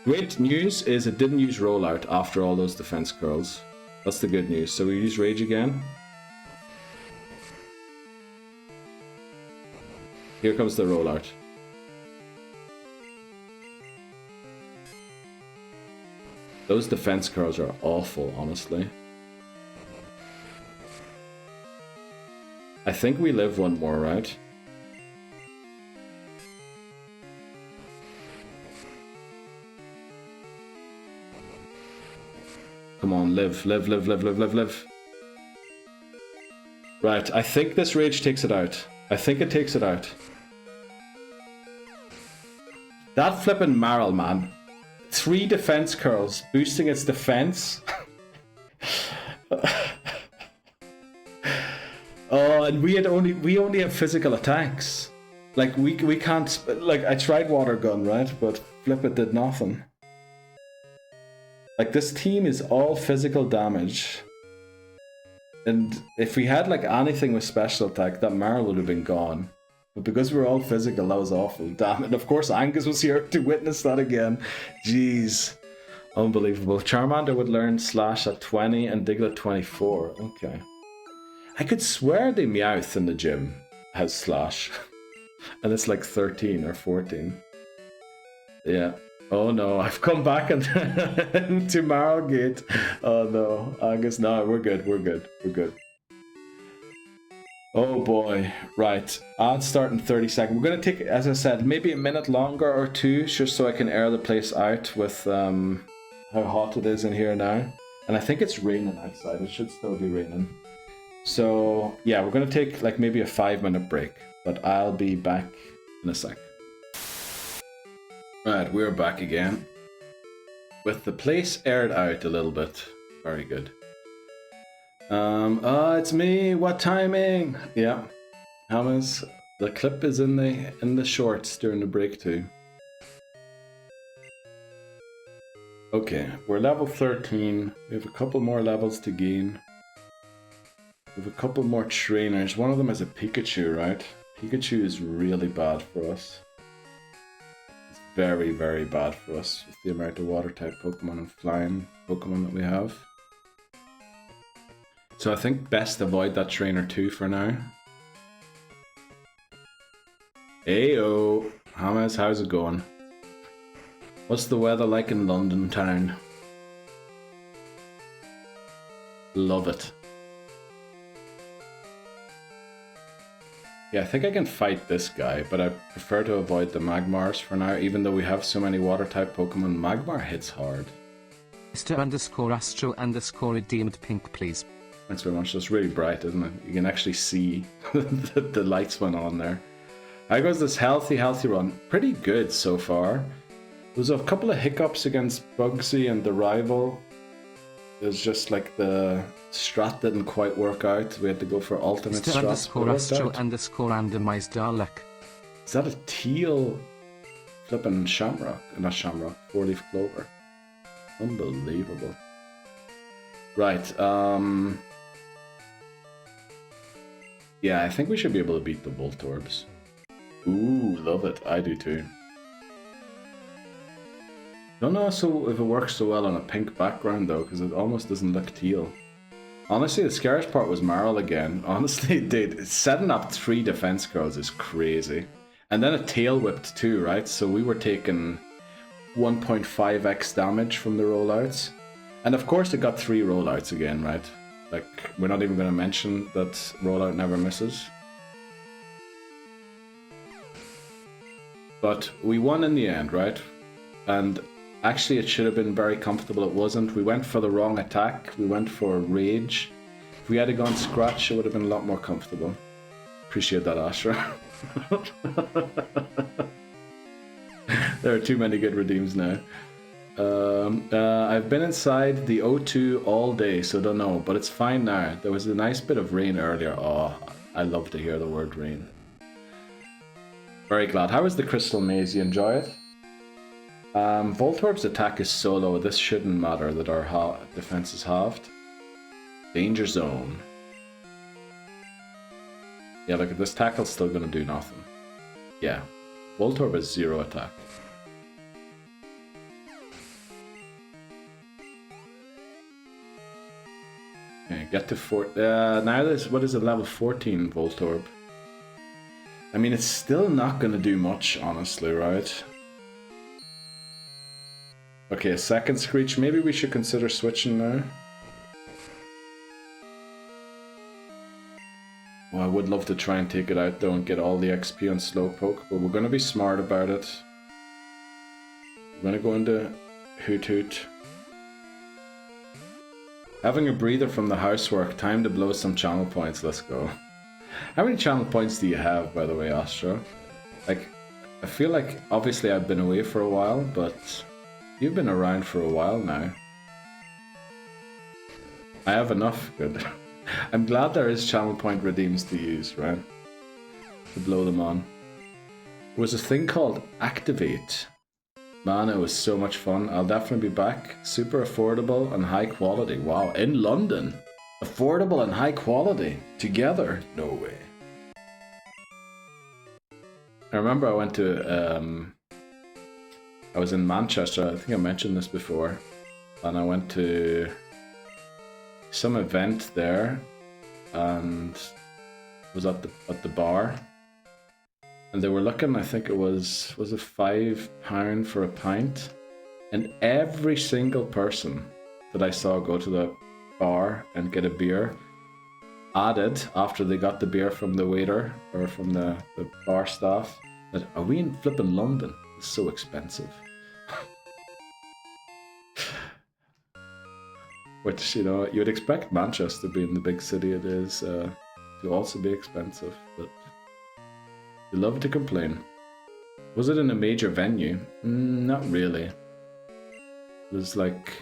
Great news is it didn't use Rollout after all those defense curls. That's the good news. So we use Rage again. Here comes the Rollout. Those defense curls are awful, honestly. I think we live one more, right? Come on, live. Right, I think this Rage takes it out. I think it takes it out. That flippin' Marl, man. 3 defense curls, boosting its defense. Oh, Well, and we only have physical attacks. Like we can't, like I tried water gun, right? But flip it did nothing. Like this team is all physical damage. And if we had like anything with special attack, that Mara would have been gone. But because we're all physical, that was awful. Damn it. And of course Angus was here to witness that again. Jeez. Unbelievable. Charmander would learn Slash at 20 and Diglett 24. Okay. I could swear the Meowth in the gym has Slash. And it's like 13 or 14. Yeah. Oh no, I've come back into Marrowgate. Oh no, Angus, no, we're good. Oh boy, right. I'll start in 30 seconds. We're going to take, as I said, maybe a minute longer or two, just so I can air the place out with how hot it is in here now. And I think it's raining outside, it should still be raining. So yeah, we're going to take like maybe a 5-minute break, but I'll be back in a sec. Right, we're back again. With the place aired out a little bit. Very good. It's me, what timing? Yeah. Hammers, the clip is in the shorts during the break too. Okay, we're level 13. We have a couple more levels to gain. We have a couple more trainers. One of them is a Pikachu, right? Pikachu is really bad for us. Very, very bad for us with the amount of water type Pokemon and flying Pokemon that we have. So I think best avoid that trainer too for now. Ayo, Hamas, how's it going? What's the weather like in London town? Love it. Yeah, I think I can fight this guy, but I prefer to avoid the Magmars for now, even though we have so many water-type Pokemon. Magmar hits hard. Mr_Astral_redeemed pink, please. Thanks very much. That's really bright, isn't it? You can actually see the lights went on there. How goes this healthy run? Pretty good so far. There's a couple of hiccups against Bugsy and the rival. There's just like the strat didn't quite work out. We had to go for alternate strats. Mr_Astral_randomized Dalek. Is that a teal flipping shamrock? Not shamrock, 4-leaf clover. Unbelievable. Right, yeah, I think we should be able to beat the Voltorbs. Ooh, love it. I do too. Don't know if it works so well on a pink background though, because it almost doesn't look teal. Honestly, the scariest part was Marl again. Honestly, dude, setting up 3 defense curls is crazy. And then a tail whipped too, right? So we were taking 1.5x damage from the rollouts. And of course it got 3 rollouts again, right? Like, we're not even going to mention that rollout never misses. But we won in the end, right? And actually it should have been very comfortable, it wasn't. We went for the wrong attack, we went for Rage. If we had gone Scratch, it would have been a lot more comfortable. Appreciate that, Asher. There are too many good redeems now. I've been inside the O2 all day, so don't know, but it's fine now. There was a nice bit of rain earlier. Oh, I love to hear the word rain. Very glad. How was the Crystal Maze? You enjoy it? Voltorb's attack is so low, this shouldn't matter that our defense is halved. Danger Zone. Yeah, look, this tackle's still gonna do nothing. Yeah, Voltorb has 0 attack. Okay, get to 4. Now this, what is it, level 14 Voltorb? I mean, it's still not gonna do much, honestly, right? Okay, a second Screech. Maybe we should consider switching now. Well, I would love to try and take it out though and get all the XP on Slowpoke, but we're going to be smart about it. We're going to go into Hoot Hoot. Having a breather from the housework. Time to blow some channel points. Let's go. How many channel points do you have, by the way, Astro? Like, I feel like obviously I've been away for a while, but you've been around for a while now. I have enough. Good. I'm glad there is channel point redeems to use, right? To blow them on. There was a thing called Activate. Man, it was so much fun. I'll definitely be back. Super affordable and high quality. Wow, in London. Affordable and high quality. Together. No way. I remember I went to, I was in Manchester. I think I mentioned this before. And I went to some event there and was at the bar. And they were looking, I think it was it £5 for a pint? And every single person that I saw go to the bar and get a beer added, after they got the beer from the waiter or from the bar staff, that, are we in flipping London? It's so expensive. Which, you know, you'd expect Manchester, being the big city it is, to also be expensive, but they love to complain. Was it in a major venue? Not really. It was like...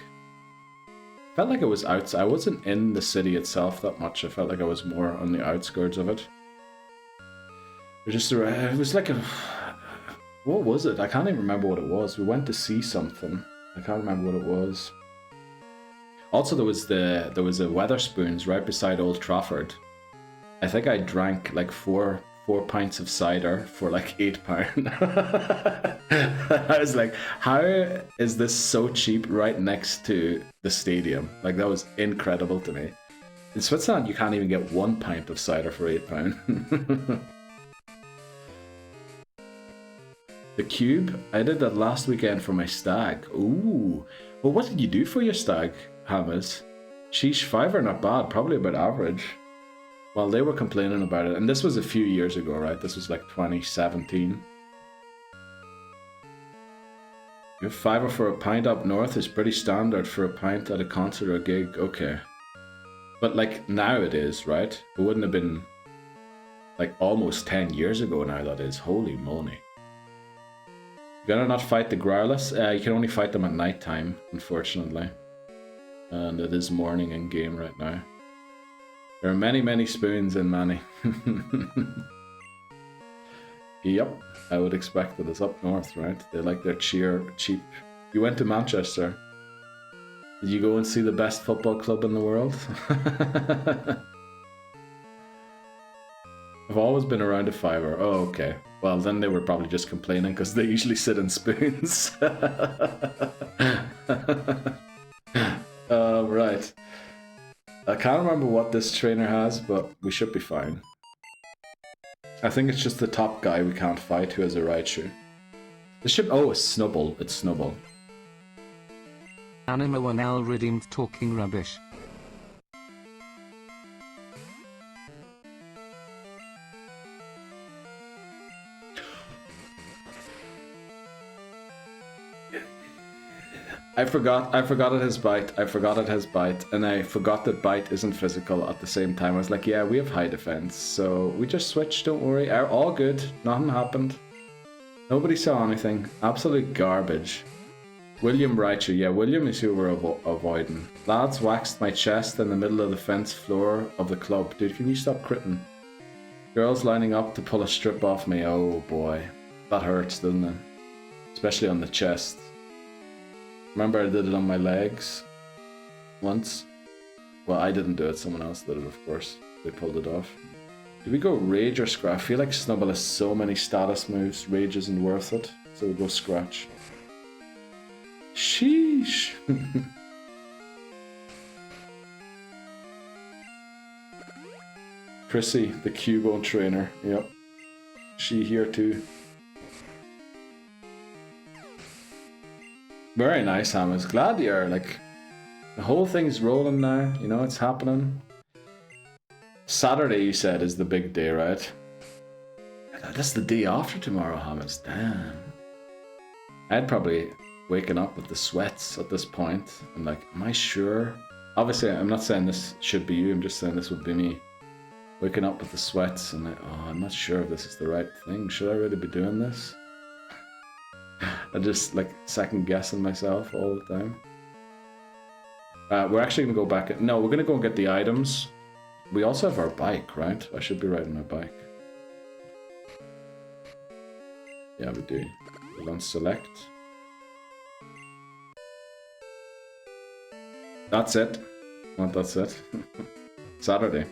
felt like it was outside. I wasn't in the city itself that much. I felt like I was more on the outskirts of it. It was like a... what was it? I can't even remember what it was. We went to see something. I can't remember what it was. Also, there was a Wetherspoons right beside Old Trafford. I think I drank like four pints of cider for like £8. I was like, how is this so cheap right next to the stadium? Like, that was incredible to me. In Switzerland, you can't even get 1 pint of cider for £8. The Cube, I did that last weekend for my stag. Ooh. Well, what did you do for your stag, Hammers? Sheesh, £5 not bad, probably about average. Well, they were complaining about it, and this was a few years ago, right? This was like 2017. Your £5 for a pint up north is pretty standard for a pint at a concert or a gig. Okay. But like now it is, right? It wouldn't have been like almost 10 years ago now, that is. Holy moly. You gotta not fight the Growlers. You can only fight them at night time, unfortunately. And it is morning in game right now. There are many, many spoons in Manny. Yep, I would expect that it's up north, right? They like their cheap. You went to Manchester. Did you go and see the best football club in the world? I've always been around a £5. Oh, okay. Well, then they were probably just complaining because they usually sit in spoons. Right. I can't remember what this trainer has, but we should be fine. I think it's just the top guy we can't fight who has a Raichu. This should... oh, it's Snubble. It's Snubble. Animo and Al redeemed talking rubbish. I forgot it has bite. I forgot it has bite, and I forgot that bite isn't physical at the same time. I was like, yeah, we have high defense, so we just switched, don't worry. All good. Nothing happened. Nobody saw anything. Absolute garbage. William Raichu. Yeah, William is who we're avoiding. Lads waxed my chest in the middle of the fence floor of the club. Dude, can you stop critting? Girls lining up to pull a strip off me. Oh boy. That hurts, doesn't it? Especially on the chest. Remember I did it on my legs once? Well, I didn't do it, someone else did it, of course. They pulled it off. Do we go Rage or Scratch? I feel like Snubble has so many status moves, Rage isn't worth it, so we'll go Scratch. Sheesh! Chrissy, the Cubone trainer, yep. She here too. Very nice, Hammers. Glad you're like... the whole thing's rolling now, you know, it's happening. Saturday, you said, is the big day, right? That's the day after tomorrow, Hammers. Damn. I'd probably waken up with the sweats at this point. I'm like, am I sure? Obviously, I'm not saying this should be you, I'm just saying this would be me. Waking up with the sweats and like, oh, I'm not sure if this is the right thing. Should I really be doing this? I'm just like second guessing myself all the time. We're actually gonna go back. No, we're gonna go and get the items. we also have our bike, right? I should be riding my bike. Yeah, we do. We'll unselect. That's it. Well, that's it. Saturday.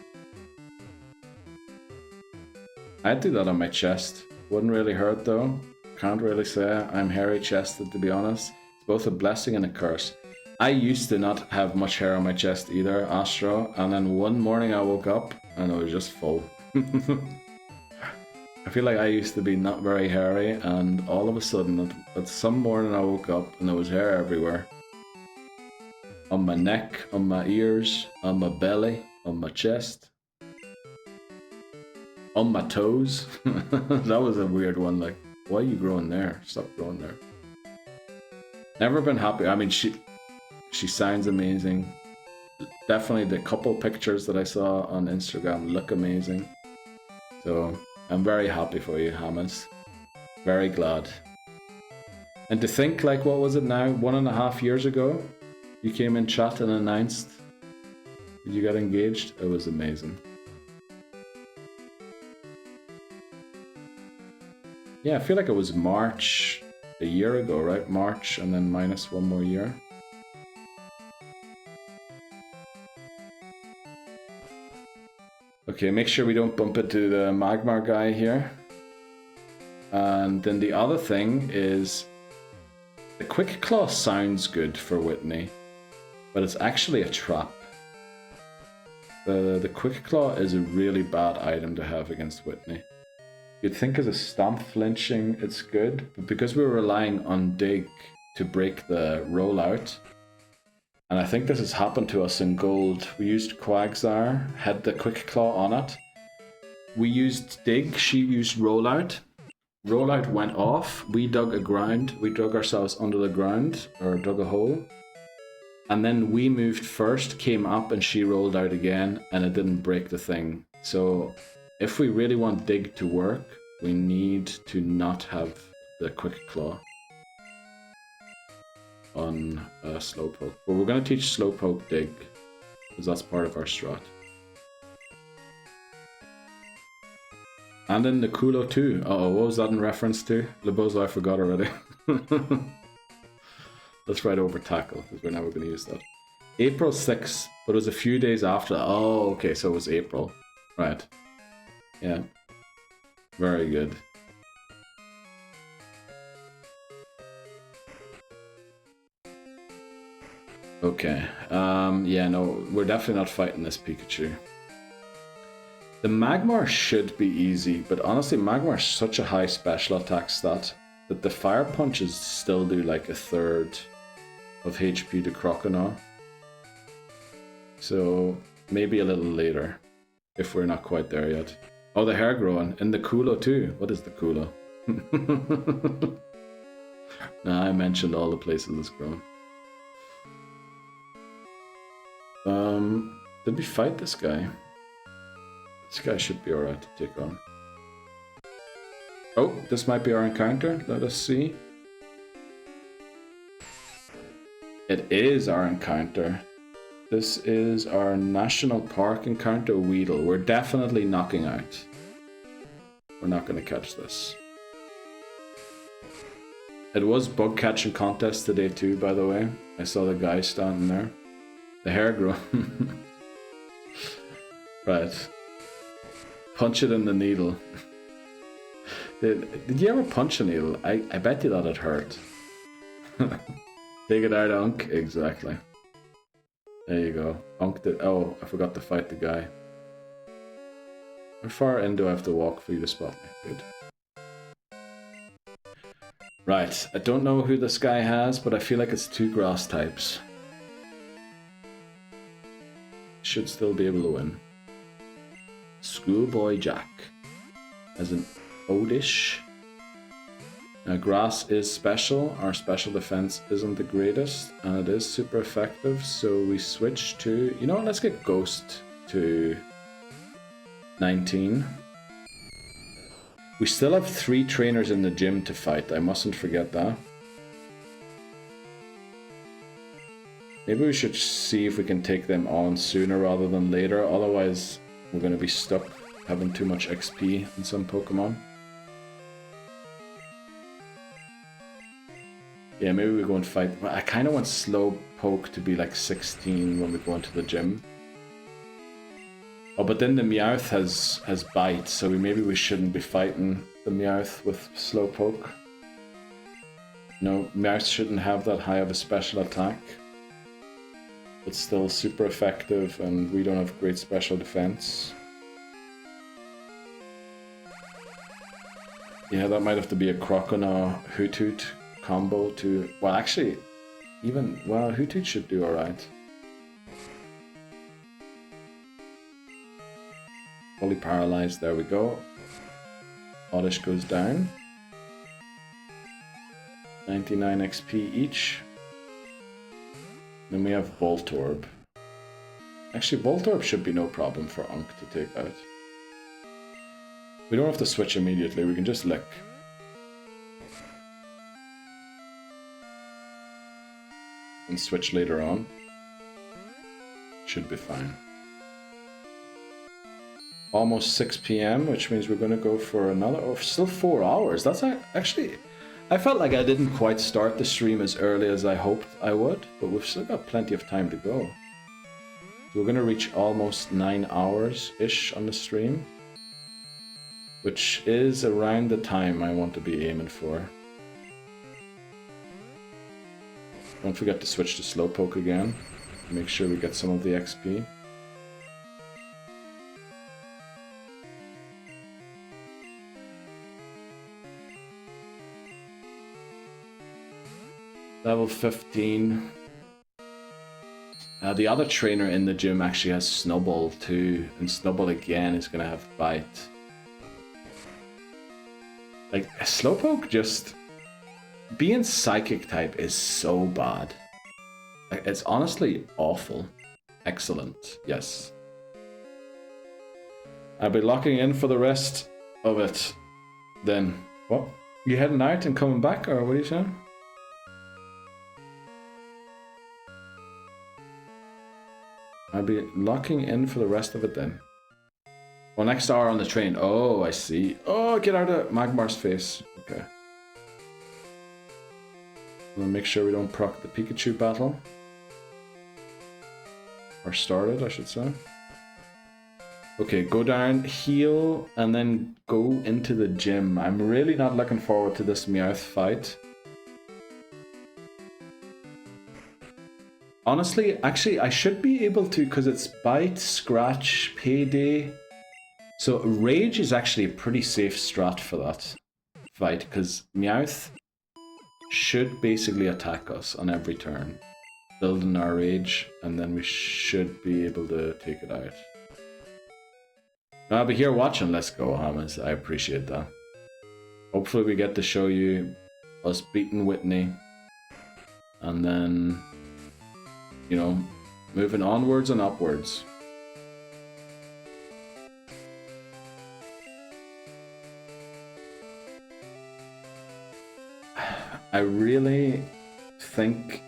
I'd do that on my chest. Wouldn't really hurt though. Can't really say I'm hairy chested, to be honest. It's both a blessing and a curse. I used to not have much hair on my chest either, Astro, and then one morning I woke up and it was just full. I feel like I used to be not very hairy, and all of a sudden, at some morning I woke up and there was hair everywhere. On my neck, on my ears, on my belly, on my chest, on my toes. That was a weird one, like, why are you growing there? Stop growing there. Never been happy. I mean, she sounds amazing. Definitely the couple pictures that I saw on Instagram look amazing. So I'm very happy for you, Hamas. Very glad. And to think, like, what was it now? 1.5 years ago, you came in chat and announced you got engaged. It was amazing. Yeah, I feel like it was March a year ago, right? March and then minus 1 more year. Okay, make sure we don't bump into the Magmar guy here. And then the other thing is, the Quick Claw sounds good for Whitney, but it's actually a trap. The Quick Claw is a really bad item to have against Whitney. You'd think as a stomp flinching it's good, but because we're relying on Dig to break the rollout, and I think this has happened to us in Gold. We used Quagsire, had the Quick Claw on it. We used Dig, she used Rollout. Rollout went off, we dug ourselves under the ground, or dug a hole. And then we moved first, came up, and she rolled out again, and it didn't break the thing. So if we really want Dig to work, we need to not have the Quick Claw on Slowpoke. But we're going to teach Slowpoke Dig, because that's part of our strat. And then Nikulo too. Uh oh, what was that in reference to? Lebozo, I forgot already. Let's write over Tackle, because we're never going to use that. April 6th, but it was a few days after. Oh, okay, so it was April. Right. Yeah. Very good. Okay. Yeah, no, we're definitely not fighting this Pikachu. The Magmar should be easy, but honestly, Magmar is such a high special attack stat that the Fire Punches still do like 1/3 of HP to Croconaw. So maybe a little later, if we're not quite there yet. Oh, the hair growing. And the Kulo too. What is the Kulo? Nah, I mentioned all the places it's grown. Did we fight this guy? This guy should be alright to take on. Oh, this might be our encounter. Let us see. It is our encounter. This is our National Park encounter, Weedle. We're definitely knocking out. We're not going to catch this. It was bug catching contest today too, by the way. I saw the guy standing there. The hair grow. Right. Punch it in the needle. Did you ever punch a needle? I bet you that it hurt. Take it out, Unk. Exactly. There you go. Unk did. Oh, I forgot to fight the guy. How far in do I have to walk for you to spot me? Good. Right. I don't know who this guy has, but I feel like it's 2 grass types. Should still be able to win. Schoolboy Jack as an Odish. Now grass is special, our special defense isn't the greatest, and it is super effective, so we switch to, you know what, let's get Ghost to 19. We still have 3 trainers in the gym to fight, I mustn't forget that. Maybe we should see if we can take them on sooner rather than later, otherwise we're going to be stuck having too much XP in some Pokemon. Yeah, maybe we go and fight. Well, I kind of want Slowpoke to be like 16 when we go into the gym. Oh, but then the Meowth has Bite, so maybe we shouldn't be fighting the Meowth with Slowpoke. No, Meowth shouldn't have that high of a special attack. It's still super effective, and we don't have great special defense. Yeah, that might have to be a Croconaw Hoothoot combo to... Well, actually, well, Hoothoot should do alright. Fully paralyzed, there we go. Oddish goes down. 99 XP each. Then we have Voltorb. Actually, Voltorb should be no problem for Unk to take out. We don't have to switch immediately, we can just lick. And switch later on. Should be fine. Almost 6 PM, which means we're going to go for another... Oh, still 4 hours. That's actually... I felt like I didn't quite start the stream as early as I hoped I would, but we've still got plenty of time to go. So we're going to reach almost 9 hours-ish on the stream, which is around the time I want to be aiming for. Don't forget to switch to Slowpoke again, make sure we get some of the XP. Level 15. The other trainer in the gym actually has Snubbull too, and Snubbull again is gonna have Bite. Like, Slowpoke just... Being Psychic type is so bad. Like, it's honestly awful. Excellent, yes. I'll be locking in for the rest of it then. What? You heading out and coming back, or what are you saying? I'll be locking in for the rest of it then. Well, next hour on the train. Oh, I see. Oh, get out of Magmar's face. Okay. We'll make sure we don't proc the Pikachu battle. Or start it, I should say. Okay, go down, heal, and then go into the gym. I'm really not looking forward to this Meowth fight. Honestly, actually, I should be able to, because it's Bite, Scratch, Payday. So Rage is actually a pretty safe strat for that fight, because Meowth should basically attack us on every turn. Building our Rage, and then we should be able to take it out. I'll be here watching. Let's go, Hamas. I appreciate that. Hopefully we get to show you us beating Whitney. And then... you know, moving onwards and upwards. I really think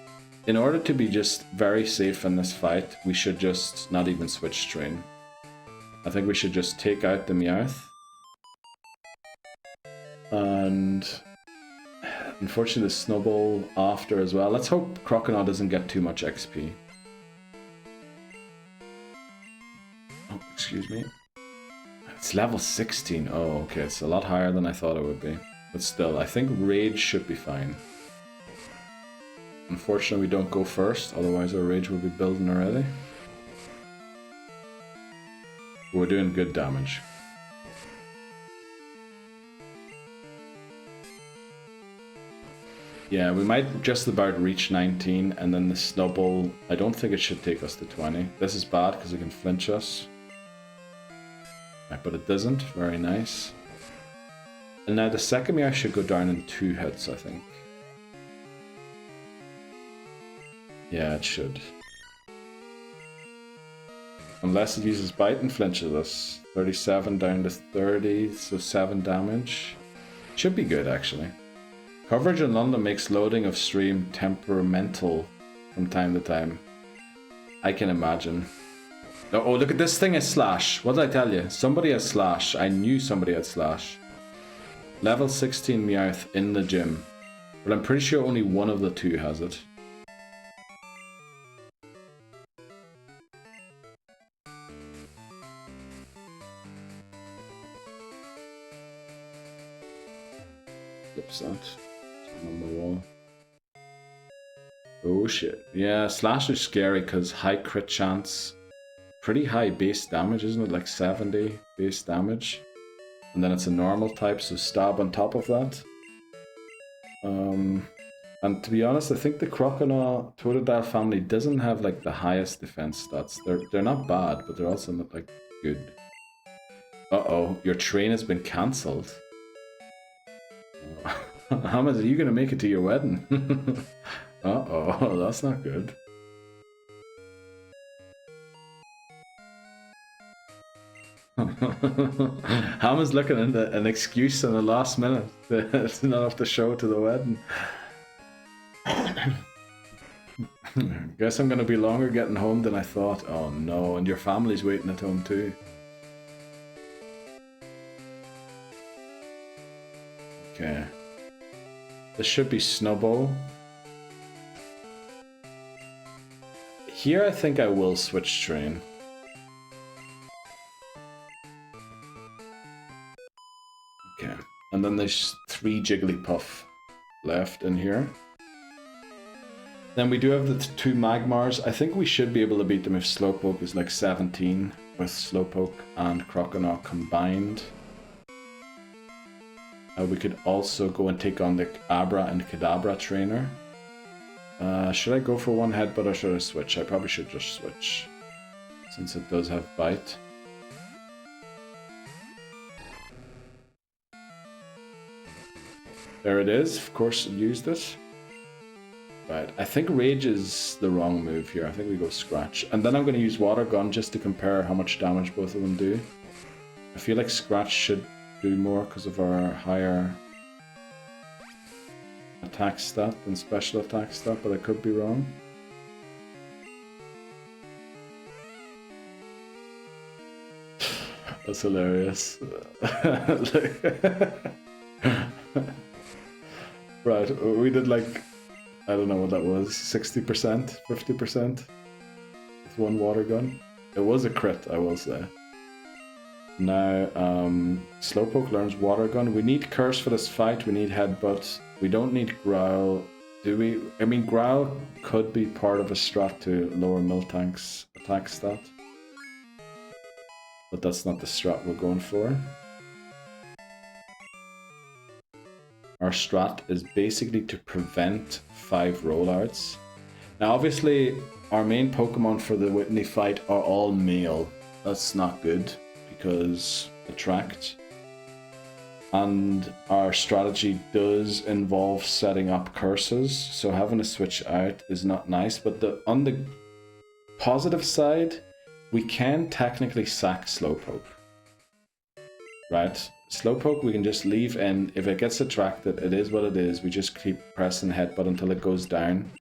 in order to be just very safe in this fight, we should just not even switch train. I think we should just take out the Meowth. And... unfortunately, the Snubbull after as well. Let's hope Croconaw doesn't get too much XP. Oh, excuse me. It's level 16. Oh, okay. It's a lot higher than I thought it would be. But still, I think Rage should be fine. Unfortunately, we don't go first. Otherwise, our Rage will be building already. We're doing good damage. Yeah, we might just about reach 19, and then the Snubbull, I don't think it should take us to 20. This is bad because it can flinch us. Right, but it doesn't. Very nice. And now the second Meow should go down in 2 hits, I think. Yeah, it should. Unless it uses Bite and flinches us. 37 down to 30, so 7 damage. Should be good, actually. Coverage in London makes loading of stream temperamental from time to time. I can imagine. Oh, look at this thing is Slash. What did I tell you? Somebody has Slash. I knew somebody had Slash. Level 16 Meowth in the gym. But I'm pretty sure only one of the two has it. Flips that. It's on the wall. Oh shit. Yeah, Slash is scary because high crit chance. Pretty high base damage, isn't it? Like 70 base damage. And then it's a normal type, so stab on top of that. And to be honest, I think the Crocodile Totodile family doesn't have like the highest defense stats. They're not bad, but they're also not like good. Uh-oh, your train has been cancelled. How much are you gonna make it to your wedding? Uh-oh, that's not good. Hammer's looking at an excuse in the last minute to not have to show to the wedding. Guess I'm gonna be longer getting home than I thought. Oh no, and your family's waiting at home too. Okay. This should be Snubbull. Here I think I will switch train. Okay, and then there's 3 Jigglypuff left in here. Then we do have the 2 Magmars. I think we should be able to beat them if Slowpoke is like 17 with Slowpoke and Croconaw combined. We could also go and take on the Abra and Kadabra trainer. Should I go for one headbutt or should I switch? I probably should just switch, since it does have bite. There it is, of course it used it. Right, I think Rage is the wrong move here. I think we go Scratch. And then I'm going to use Water Gun just to compare how much damage both of them do. I feel like Scratch should do more because of our higher attack stat than special attack stat, but I could be wrong. That's hilarious. Right, we did like, I don't know what that was, 60%, 50% with one water gun. It was a crit, I will say. Now, Slowpoke learns Water Gun. We need Curse for this fight, we need Headbutt. We don't need Growl. Do we? I mean, Growl could be part of a strat to lower Miltank's attack stat. But that's not the strat we're going for. Our strat is basically to prevent 5 rollouts. Now, obviously, our main Pokemon for the Whitney fight are all male. That's not good, because attract. And our strategy does involve setting up curses, so having to switch out is not nice. But on the positive side, we can technically sack Slowpoke. Right? Slowpoke we can just leave in. If it gets attracted, it is what it is. We just keep pressing headbutt until it goes down.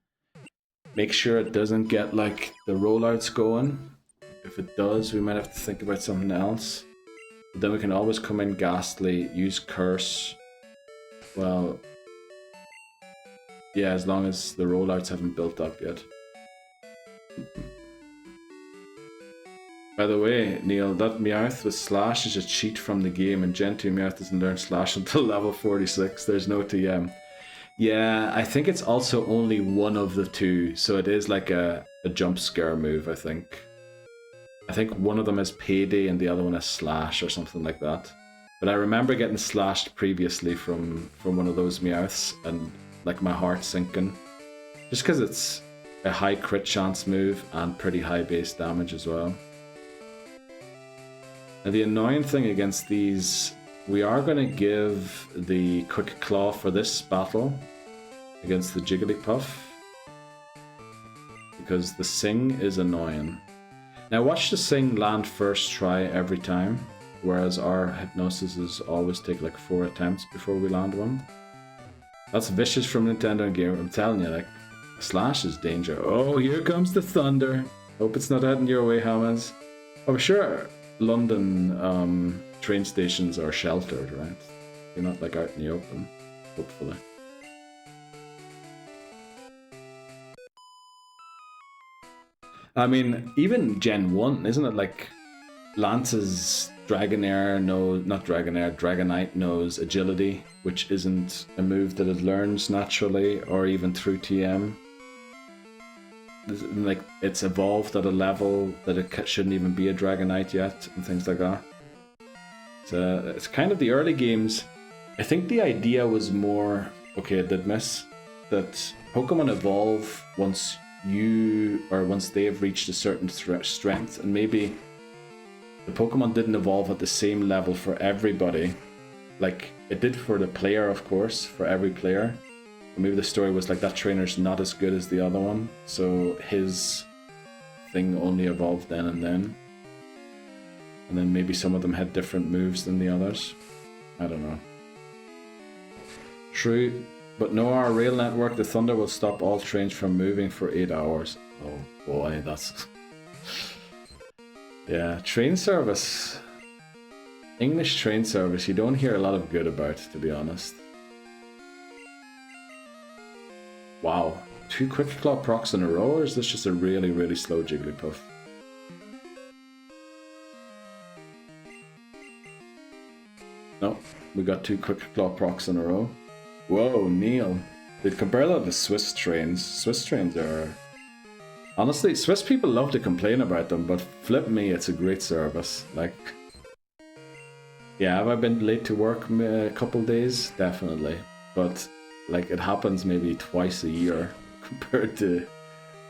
Make sure it doesn't get like the rollouts going. If it does, we might have to think about something else. But then we can always come in Ghastly, use Curse. Well, yeah, as long as the rollouts haven't built up yet. By the way, Neil, that Meowth with Slash is a cheat from the game, and Gen 2 Meowth doesn't learn Slash until level 46. There's no TM. Yeah, I think it's also only one of the two, so it is like a jump scare move, I think. I think one of them is Payday and the other one is Slash or something like that. But I remember getting slashed previously from one of those Meowths and like my heart sinking. Just because it's a high crit chance move and pretty high base damage as well. Now the annoying thing against these, we are going to give the Quick Claw for this battle against the Jigglypuff, because the Sing is annoying. Now watch the Sing land first try every time, whereas our Hypnosis always take like 4 attempts before we land one. That's vicious from Nintendo and Game. I'm telling you, like, Slash is danger. Oh, here comes the thunder. Hope it's not heading your way, Hamas. I'm sure London train stations are sheltered, right? You're not like out in the open, hopefully. I mean, even Gen 1, isn't it like Lance's Dragonair knows, not Dragonair, Dragonite knows agility, which isn't a move that it learns naturally or even through TM. Like, it's evolved at a level that it shouldn't even be a Dragonite yet, and things like that. So it's kind of the early games. I think the idea was more, okay, it did miss, that Pokemon evolve once they have reached a certain strength, and maybe the Pokemon didn't evolve at the same level for everybody. Like, it did for the player, of course, for every player. Or maybe the story was like, that trainer's not as good as the other one, so his thing only evolved then and then. And then maybe some of them had different moves than the others. I don't know. True, but no, our rail network, the Thunder will stop all trains from moving for 8 hours. Oh boy, that's... Yeah, train service. English train service, you don't hear a lot of good about, to be honest. Wow, 2 Quick Claw procs in a row, or is this just a really, really slow Jigglypuff? No, we got 2 Quick Claw procs in a row. Whoa, Neil. Dude, compare that to Swiss trains. Swiss trains are... Honestly, Swiss people love to complain about them, but flip me, it's a great service. Like... Yeah, have I been late to work a couple days? Definitely. But, like, it happens maybe twice a year compared to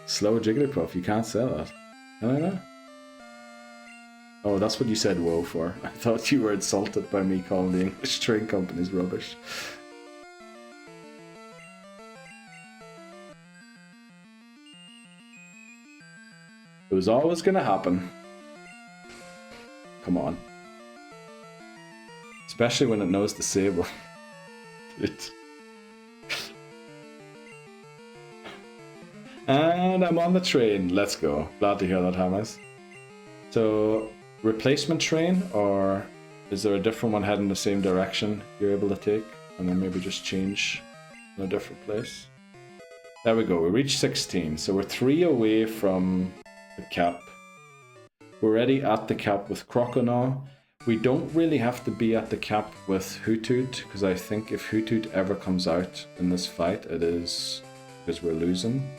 slow Jigglypuff. You can't say that. Can I know? Oh, that's what you said whoa for. I thought you were insulted by me calling the English train companies rubbish. It was always gonna happen. Come on. Especially when it knows the Sable. And I'm on the train. Let's go. Glad to hear that, Hamas. So, replacement train, or is there a different one heading the same direction you're able to take? And then maybe just change in a different place? There we go. We reached 16. So we're 3 away from the cap. We're already at the cap with Croconaw. We don't really have to be at the cap with Hoothoot, because I think if Hoothoot ever comes out in this fight, it is because we're losing.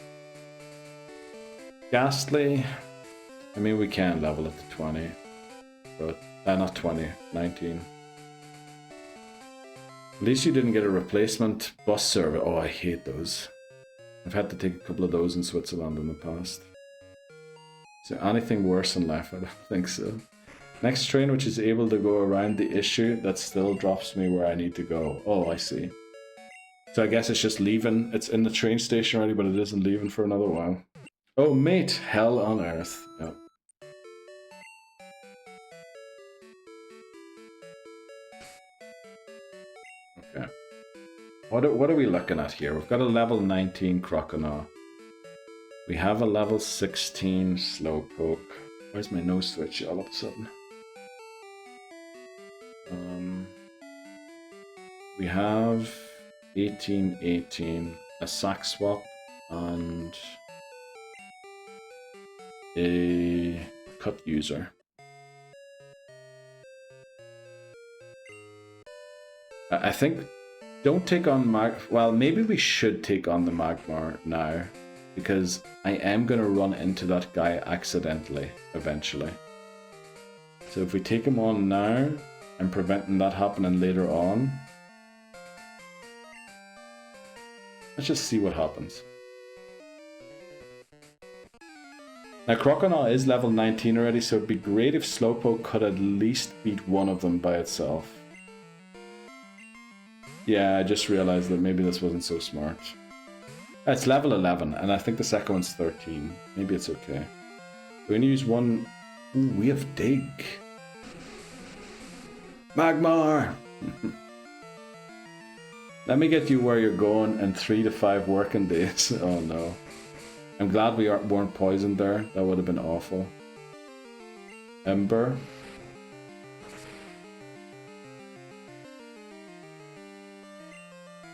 Ghastly, I mean, we can level it to 20, but not 20, 19. At least you didn't get a replacement bus service. Oh, I hate those. I've had to take a couple of those in Switzerland in the past. So anything worse in life? I don't think so. Next train, which is able to go around the issue, that still drops me where I need to go. Oh, I see. So I guess it's just leaving. It's in the train station already, but it isn't leaving for another while. Oh, mate, hell on earth. Yep. Okay. What are we looking at here? We've got a level 19 Croconaw. We have a level 16 Slowpoke. Where's my nose switch all of a sudden? We have 18, a sack swap, and a cut user. I think don't take on well, maybe we should take on the Magmar now, because I am going to run into that guy accidentally eventually. So if we take him on now and preventing that happening later on, let's just see what happens. Now Croconaw is level 19 already, so it'd be great if Slowpoke could at least beat one of them by itself. Yeah, I just realized that maybe this wasn't so smart. It's level 11, and I think the second one's 13. Maybe it's okay. We're gonna use one... Ooh, we have Dig. Magmar! Let me get you where you're going in 3 to 5 working days. Oh no. I'm glad we weren't poisoned there. That would have been awful. Ember.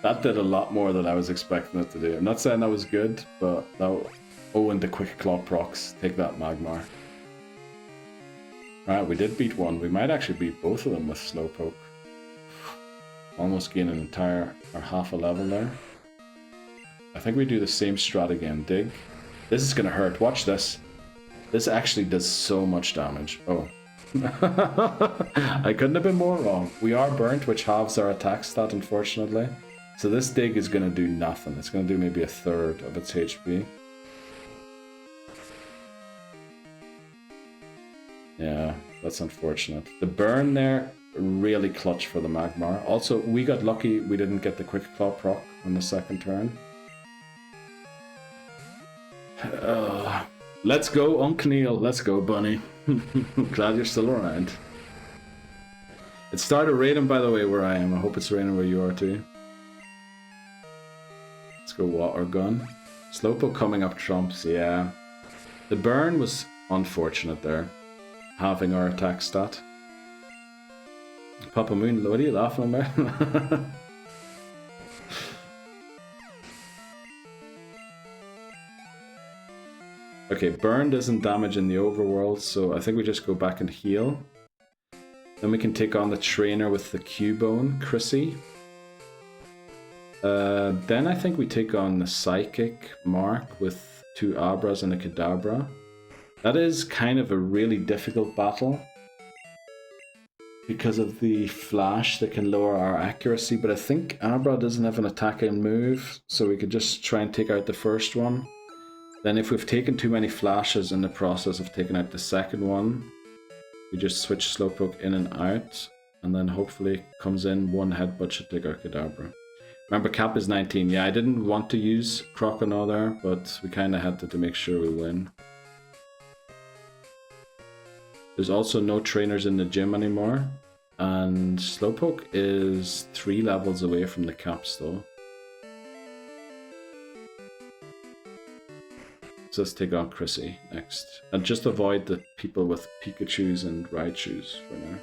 That did a lot more than I was expecting it to do. I'm not saying that was good, but that... Oh, and the Quick Claw procs. Take that, Magmar. Alright, we did beat one. We might actually beat both of them with Slowpoke. Almost gain an entire... or half a level there. I think we do the same strat again. Dig. This is gonna hurt. Watch this. This actually does so much damage. Oh. I couldn't have been more wrong. We are burnt, which halves our attack stat, unfortunately. So this dig is gonna do nothing. It's gonna do maybe a third of its HP. Yeah, that's unfortunate. The burn there, really clutch for the Magmar. Also, we got lucky we didn't get the Quick Claw proc on the second turn. Let's go, Unc Neil. Let's go, Bunny. Glad you're still around. It started raining, by the way, where I am. I hope it's raining where you are too. Let's go Water Gun. Slowpoke coming up trumps, yeah. The burn was unfortunate there. Having our attack stat. Papa Moon, what are you laughing about? Okay, burn doesn't damage in the overworld, so I think we just go back and heal. Then we can take on the trainer with the Cubone, Chrissy. Then I think we take on the Psychic Mark with 2 Abras and a Kadabra. That is kind of a really difficult battle because of the flash that can lower our accuracy, but I think Abra doesn't have an attacking move, so we could just try and take out the first one. Then if we've taken too many flashes in the process of taking out the second one, we just switch Slowpoke in and out, and then hopefully comes in one headbutt should take our Kadabra. Remember, cap is 19. Yeah, I didn't want to use Croconaw there, but we kind of had to make sure we win. There's also no trainers in the gym anymore, and Slowpoke is 3 levels away from the caps though. So let's take on Chrissy next. And just avoid the people with Pikachus and Raichus for now.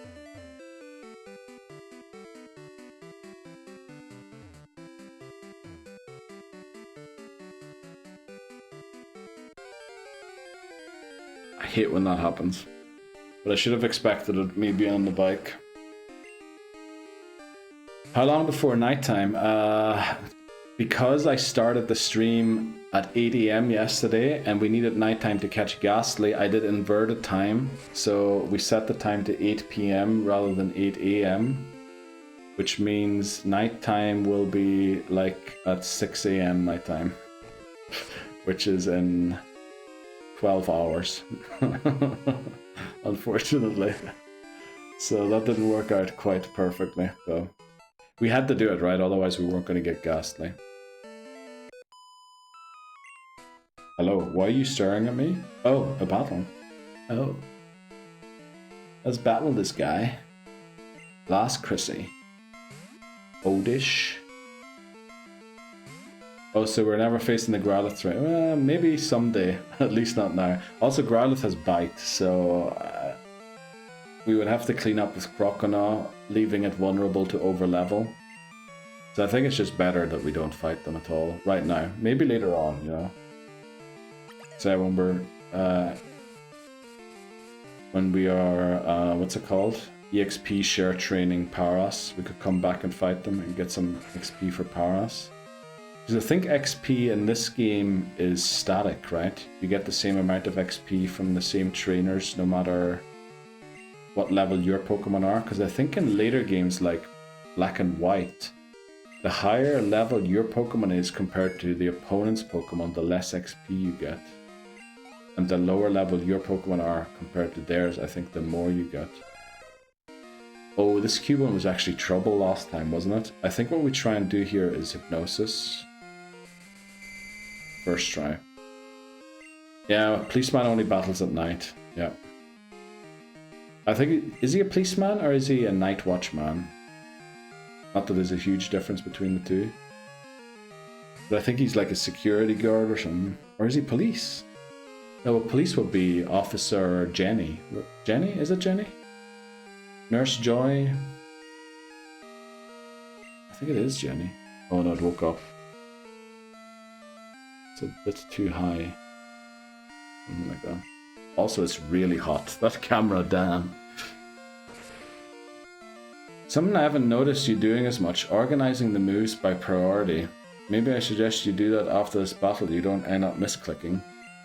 I hate when that happens. But I should have expected it, me being on the bike. How long before nighttime? Because I started the stream at 8 AM yesterday and we needed nighttime to catch Ghastly, I did inverted time. So we set the time to 8 PM rather than 8 AM. Which means nighttime will be like at 6 AM my time. Which is in 12 hours. Unfortunately. So that didn't work out quite perfectly. So we had to do it, right? Otherwise we weren't going to get Ghastly. Hello, why are you staring at me? Oh, a battle. Oh. Let's battle this guy. Last Chrissy. Odish. Oh, so we're never facing the Growlithe right? Well, maybe someday. At least not now. Also, Growlithe has Bite, so we would have to clean up with Croconaw, leaving it vulnerable to overlevel. So I think it's just better that we don't fight them at all right now. Maybe later on, you know. So when we are, what's it called? EXP share training Paras, we could come back and fight them and get some XP for Paras. Because I think XP in this game is static, right? You get the same amount of XP from the same trainers no matter what level your Pokemon are. Because I think in later games like Black and White, the higher level your Pokemon is compared to the opponent's Pokemon, the less XP you get. And the lower level your Pokemon are compared to theirs, I think the more you get. Oh, this Cubone was actually trouble last time, wasn't it? I think what we try and do here is Hypnosis. First try. Yeah, policeman only battles at night. Yeah. I think, is he a policeman or is he a night watchman? Not that there's a huge difference between the two. But I think he's like a security guard or something. Or is he police? No, well, police would be Officer Jenny. Jenny? Is it Jenny? Nurse Joy? I think it is Jenny. Oh no, it woke up. It's a bit too high. Something like that. Also, it's really hot. That camera, damn. Something I haven't noticed you doing as much, organizing the moves by priority. Maybe I suggest you do that after this battle, you don't end up misclicking.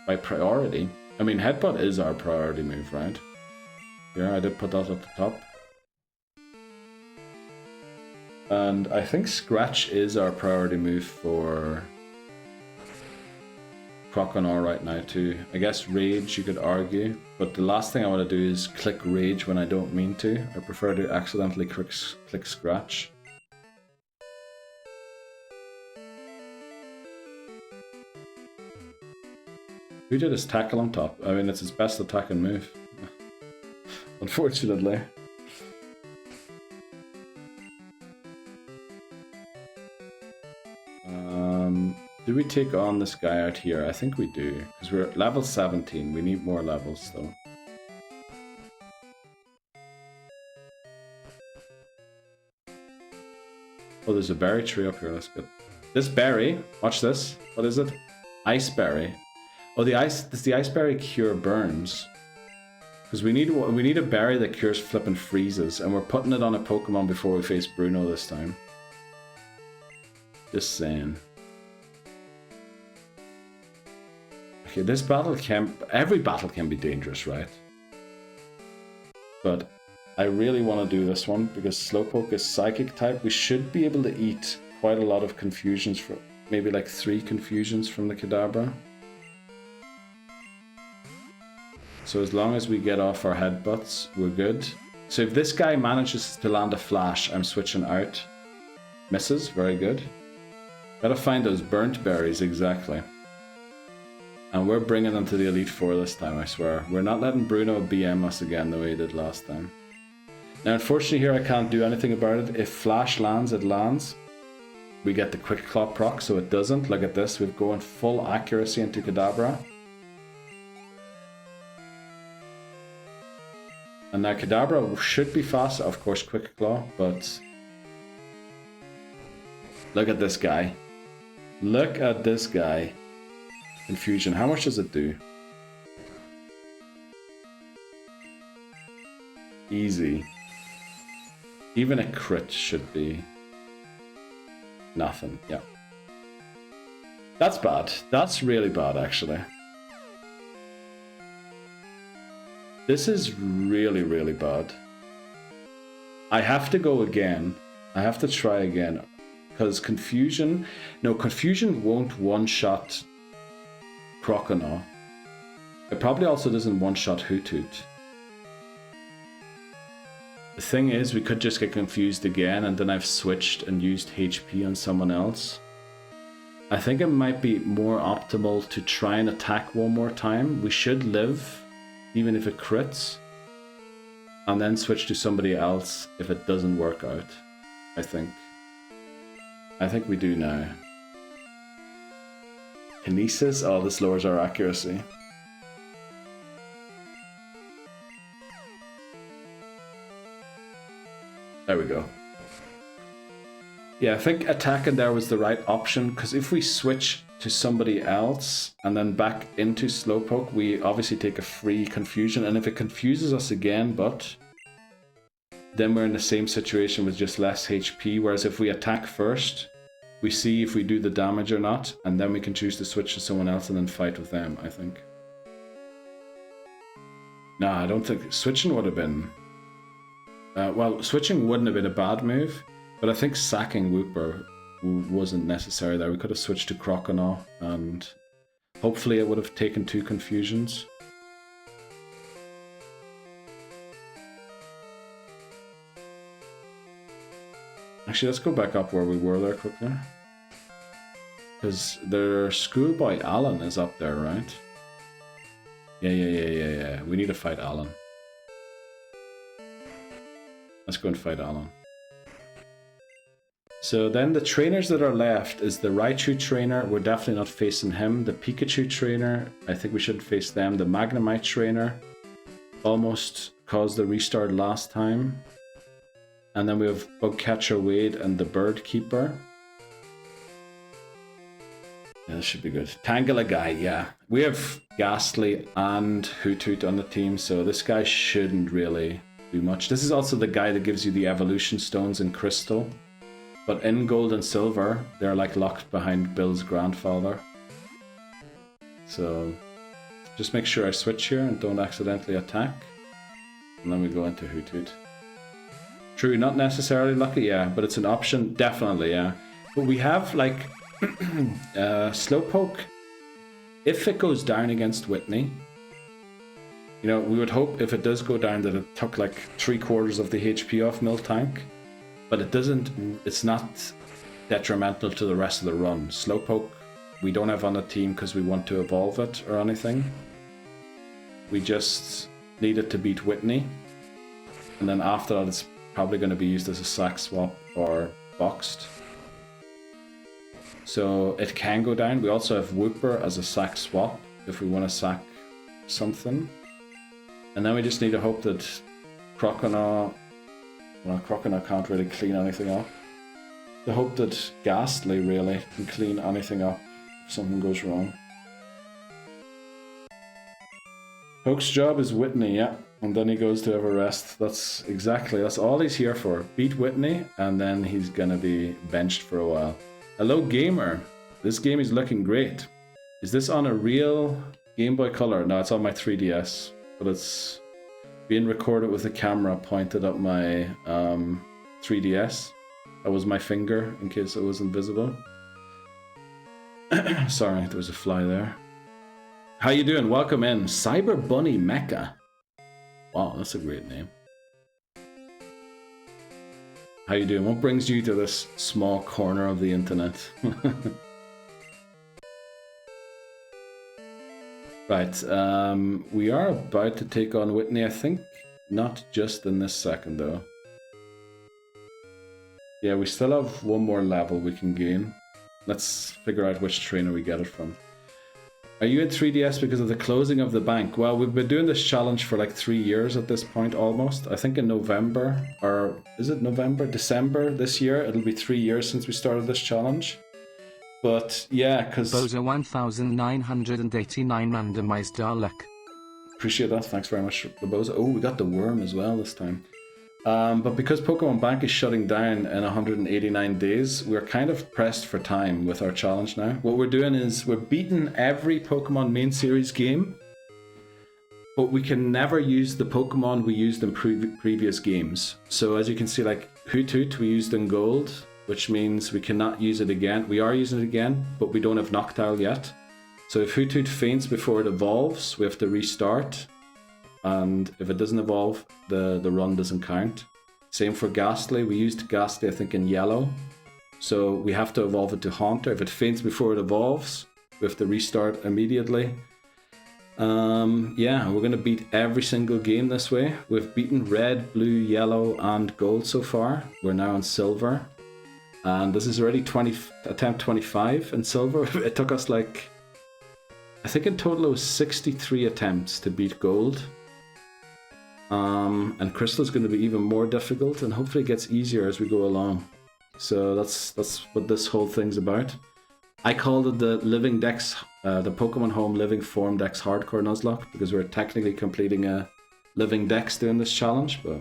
By priority? I mean, headbutt is our priority move, right? Yeah, I did put that at the top. And I think Scratch is our priority move for Croconaw right now too. I guess Rage you could argue, but the last thing I want to do is click Rage when I don't mean to. I prefer to accidentally click Scratch. Who did his tackle on top? I mean, it's his best attack and move. Unfortunately. Do we take on this guy out here? I think we do, because we're at level 17. We need more levels though. Oh, there's a berry tree up here. That's good. This berry, watch this. What is it? Ice berry. Oh, does the ice berry cure burns? Because we need a berry that cures flippin' freezes, and we're putting it on a Pokemon before we face Bruno this time. Just saying. Okay, this battle every battle can be dangerous, right? But I really want to do this one because Slowpoke is Psychic type. We should be able to eat quite a lot of confusions, for maybe like 3 confusions from the Kadabra. So as long as we get off our headbutts, we're good. So if this guy manages to land a flash, I'm switching out. Misses, very good. Gotta find those burnt berries, exactly. And we're bringing them to the Elite Four this time, I swear. We're not letting Bruno BM us again the way he did last time. Now, unfortunately here I can't do anything about it. If Flash lands, it lands. We get the Quick Claw proc, so it doesn't. Look at this, we're going full accuracy into Kadabra. And now Kadabra should be fast, of course, Quick Claw, but... Look at this guy. Look at this guy. Confusion, how much does it do? Easy. Even a crit should be nothing, yeah. That's bad. That's really bad, actually. This is really, really bad. I have to go again. I have to try again. Because Confusion... No, Confusion won't one-shot Croconaw. It probably also doesn't one-shot Hoothoot. The thing is, we could just get confused again, and then I've switched and used HP on someone else. I think it might be more optimal to try and attack one more time. We should live, even if it crits. And then switch to somebody else if it doesn't work out, I think. I think we do now. Kinesis? Oh, this lowers our accuracy. There we go. Yeah, I think attacking there was the right option, because if we switch to somebody else and then back into Slowpoke, we obviously take a free confusion, and if it confuses us again, but then we're in the same situation with just less HP, whereas if we attack first, we see if we do the damage or not, and then we can choose to switch to someone else and then fight with them, I think. No, I don't think... Switching would have been... well, switching wouldn't have been a bad move, but I think sacking Wooper wasn't necessary there. We could have switched to Croconaw, and hopefully it would have taken 2 confusions. Actually, let's go back up where we were there quickly. Because their schoolboy Alan is up there, right? Yeah. We need to fight Alan. Let's go and fight Alan. So then the trainers that are left is the Raichu trainer. We're definitely not facing him. The Pikachu trainer, I think we should face them. The Magnemite trainer almost caused the restart last time. And then we have Bugcatcher Wade and the Bird Keeper. Yeah, this should be good. Tangela guy, yeah. We have Ghastly and Hoothoot on the team, so this guy shouldn't really do much. This is also the guy that gives you the evolution stones in Crystal. But in Gold and Silver, they're like locked behind Bill's grandfather. So just make sure I switch here and don't accidentally attack. And then we go into Hoothoot. True, not necessarily lucky, yeah, but it's an option, definitely, yeah. But we have like Slowpoke. If it goes down against Whitney, you know, we would hope if it does go down that it took like 3/4 of the HP off Miltank. But it doesn't, it's not detrimental to the rest of the run. Slowpoke, we don't have on the team because we want to evolve it or anything. We just need it to beat Whitney. And then after that, it's probably going to be used as a sack swap or boxed. So it can go down. We also have Wooper as a sack swap if we want to sack something. And then we just need to hope that Croconaw... Well, Croconaw can't really clean anything up. To hope that Ghastly really can clean anything up if something goes wrong. Poke's job is Whitney, yeah. And then he goes to have a rest. That's all he's here for. Beat Whitney, and then he's gonna be benched for a while. Hello, gamer. This game is looking great. Is this on a real Game Boy Color? No, it's on my 3DS, but it's being recorded with a camera pointed at my 3DS. That was my finger, in case it was invisible. Sorry, there was a fly there. How you doing? Welcome in. Cyber Bunny Mecha. Wow, that's a great name. How you doing? What brings you to this small corner of the internet? Right, we are about to take on Whitney, I think. Not just in this second, though. Yeah, we still have one more level we can gain. Let's figure out which trainer we get it from. Are you in 3DS because of the closing of the bank? Well, we've been doing this challenge for like 3 years at this point, almost. I think in November, or is it November? December this year, it'll be 3 years since we started this challenge. But yeah, because... Bozo 1989 randomized Dalek. Appreciate that, thanks very much, the Bozo. Oh, we got the worm as well this time. But because Pokemon Bank is shutting down in 189 days, we're kind of pressed for time with our challenge now. What we're doing is we're beating every Pokemon main series game, but we can never use the Pokemon we used in previous games. So as you can see, like Hoothoot we used in Gold, which means we cannot use it again. We are using it again, but we don't have Noctowl yet. So if Hoothoot faints before it evolves, we have to restart. And if it doesn't evolve, the run doesn't count. Same for Ghastly. We used Ghastly, I think, in yellow. So we have to evolve it to Haunter. If it faints before it evolves, we have to restart immediately. Yeah, we're going to beat every single game this way. We've beaten Red, Blue, Yellow, and Gold so far. We're now on Silver. And this is already attempt 25 in Silver. It took us like... I think in total it was 63 attempts to beat Gold. And Crystal is going to be even more difficult, and hopefully it gets easier as we go along. So that's what this whole thing's about. I called it the Living Dex, the Pokemon Home Living Form Dex Hardcore Nuzlocke, because we're technically completing a Living Dex doing this challenge, but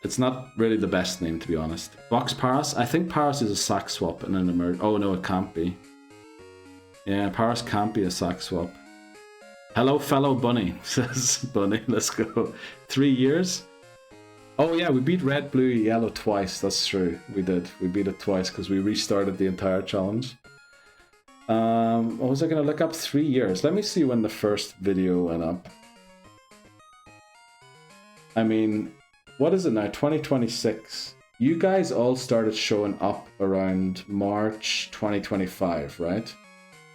it's not really the best name, to be honest. Box Paras, I think Paras is a sack swap and an emerge. Oh no, it can't be. Yeah, Paras can't be a sack swap. Hello, fellow bunny, says Bunny. Let's go. 3 years? Oh yeah, we beat Red, Blue, Yellow twice. That's true. We did. We beat it twice because we restarted the entire challenge. What was I going to look up? 3 years. Let me see when the first video went up. I mean, what is it now? 2026. You guys all started showing up around March 2025, right?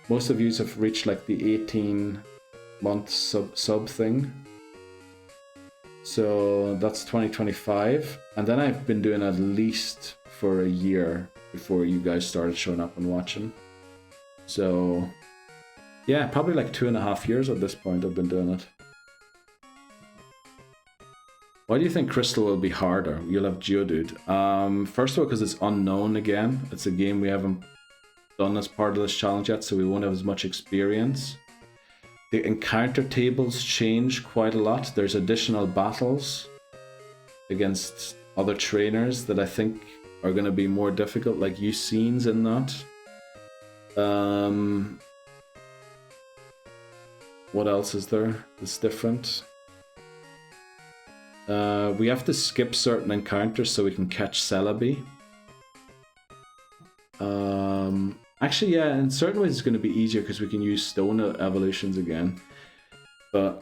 Most of you have reached like the 18-month sub thing. So that's 2025. And then I've been doing at least for a year before you guys started showing up and watching. So yeah, probably like 2.5 years at this point I've been doing it. Why do you think Crystal will be harder? You'll have Geodude. First of all, because it's unknown again. It's a game we haven't done as part of this challenge yet, so we won't have as much experience. The encounter tables change quite a lot. There's additional battles against other trainers that I think are going to be more difficult, like Usain's in that. What else is there that's different? We have to skip certain encounters so we can catch Celebi. Actually, yeah, in certain ways it's going to be easier because we can use stone evolutions again. But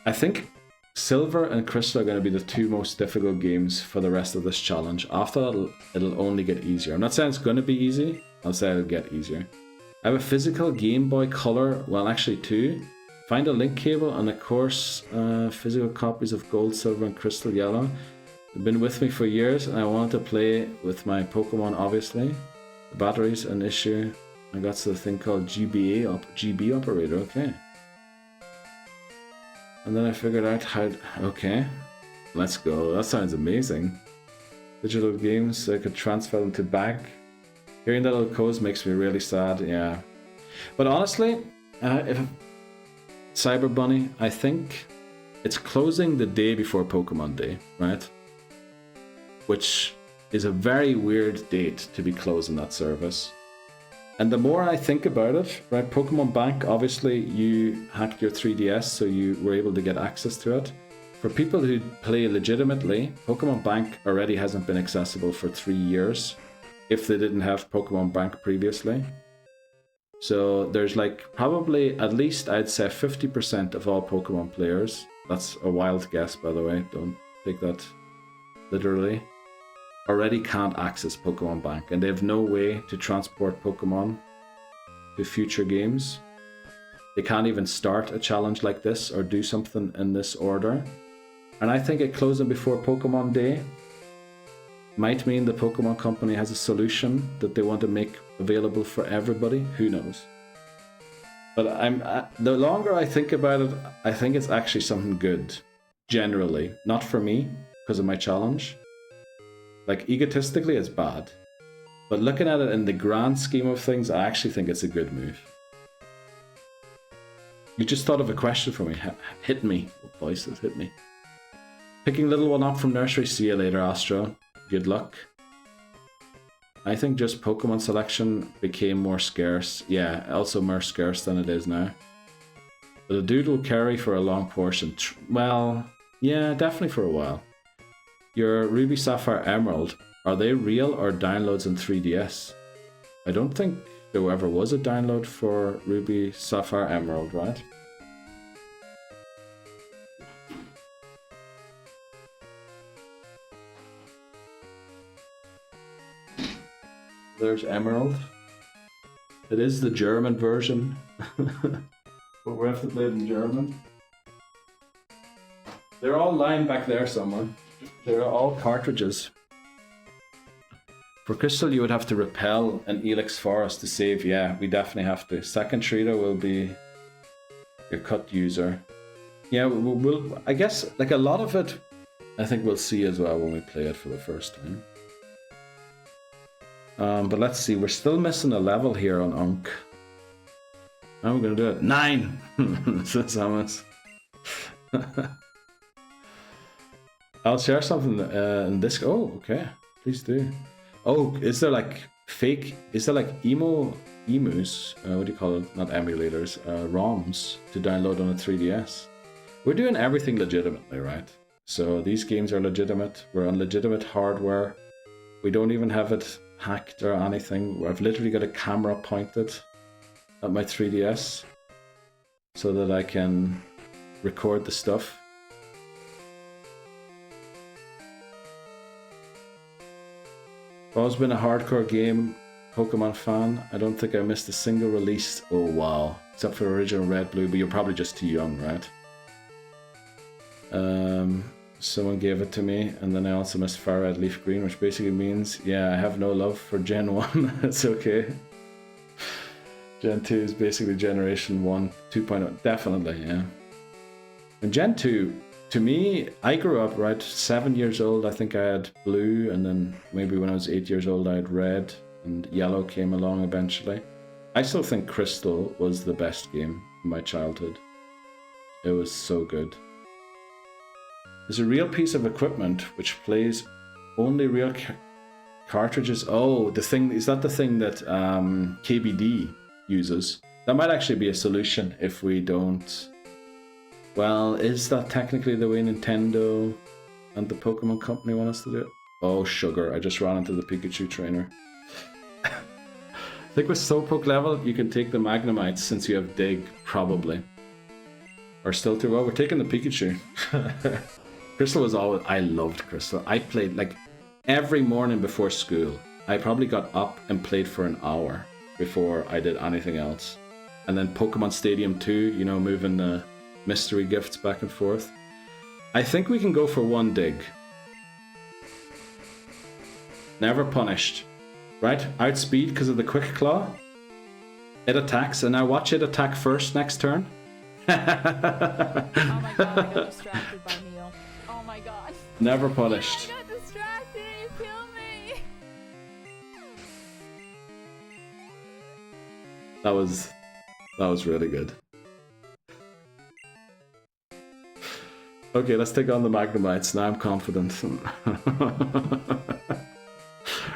I think Silver and Crystal are going to be the two most difficult games for the rest of this challenge. After that, it'll only get easier. I'm not saying it's going to be easy, I'll say it'll get easier. I have a physical Game Boy Color, well actually two. Find a link cable and of course physical copies of Gold, Silver and Crystal Yellow. They've been with me for years and I wanted to play with my Pokemon obviously. The battery's an issue. I got to the thing called GB operator, okay. And then I figured out how, okay, let's go. That sounds amazing. Digital games, I could transfer them to bank. Hearing that little code makes me really sad, yeah. But honestly, if Cyber Bunny, I think it's closing the day before Pokemon Day, right? Which is a very weird date to be closing that service. And the more I think about it, right, Pokemon Bank, obviously you hacked your 3DS so you were able to get access to it. For people who play legitimately, Pokemon Bank already hasn't been accessible for 3 years if they didn't have Pokemon Bank previously. So there's like probably at least I'd say 50% of all Pokemon players, that's a wild guess by the way, don't take that literally, already can't access Pokemon Bank and they have no way to transport Pokemon to future games. They can't even start a challenge like this or do something in this order. And I think it closing before Pokemon Day might mean the Pokemon Company has a solution that they want to make available for everybody. Who knows? But the longer I think about it, I think it's actually something good. Generally. Not for me, because of my challenge. Like, egotistically, it's bad. But looking at it in the grand scheme of things, I actually think it's a good move. You just thought of a question for me. Hit me. Voices, hit me. Picking little one up from nursery. See you later, Astro. Good luck. I think just Pokemon selection became more scarce. Yeah, also more scarce than it is now. But a dude will carry for a long portion. Well, yeah, definitely for a while. Your Ruby, Sapphire, Emerald, are they real or downloads in 3DS? I don't think there ever was a download for Ruby, Sapphire, Emerald, right? There's Emerald. It is the German version. But we have to play it in German. They're all lying back there somewhere. They're all cartridges. For Crystal, you would have to repel an Ilex Forest to save. Yeah, we definitely have to. Second Trader will be your cut user. Yeah, we'll I guess, like a lot of it, I think we'll see as well when we play it for the first time. But let's see, we're still missing a level here on Unk. How are we gonna do it? 9! That's almost. I'll share something in this. Oh, okay. Please do. Oh, is there like fake? Is there like emus? What do you call it? Not emulators. ROMs to download on a 3DS. We're doing everything legitimately, right? So these games are legitimate. We're on legitimate hardware. We don't even have it hacked or anything. I've literally got a camera pointed at my 3DS so that I can record the stuff. I've always been a hardcore game Pokemon fan. I don't think I missed a single release. Oh wow. Except for original Red, Blue, but you're probably just too young, right? someone gave it to me, and then I also missed Far Red Leaf Green, which basically means, yeah, I have no love for Gen 1. It's okay. Gen 2 is basically Generation 1, 2.0. Definitely, yeah. And Gen 2, to me, I grew up, right, 7 years old, I think I had blue, and then maybe when I was 8 years old I had red, and yellow came along eventually. I still think Crystal was the best game in my childhood. It was so good. There's a real piece of equipment which plays only real cartridges. Oh, the thing, is that the thing that KBD uses? That might actually be a solution if we don't... Well, is that technically the way Nintendo and the Pokemon Company want us to do it? Oh, sugar, I just ran into the Pikachu trainer. I think with Slowpoke level, you can take the Magnemites since you have Dig, probably. Or still too well, we're taking the Pikachu. Crystal was always... I loved Crystal. I played, like, every morning before school. I probably got up and played for an hour before I did anything else. And then Pokemon Stadium 2, you know, moving the mystery gifts back and forth. I think we can go for one Dig. Never punished. Right? Outspeed because of the Quick Claw. It attacks, and now watch it attack first next turn. Oh my god, I got distracted by Neil. Oh my god. Never punished. I got distracted and you killed me. That was really good. Okay, let's take on the Magnemites. Now I'm confident.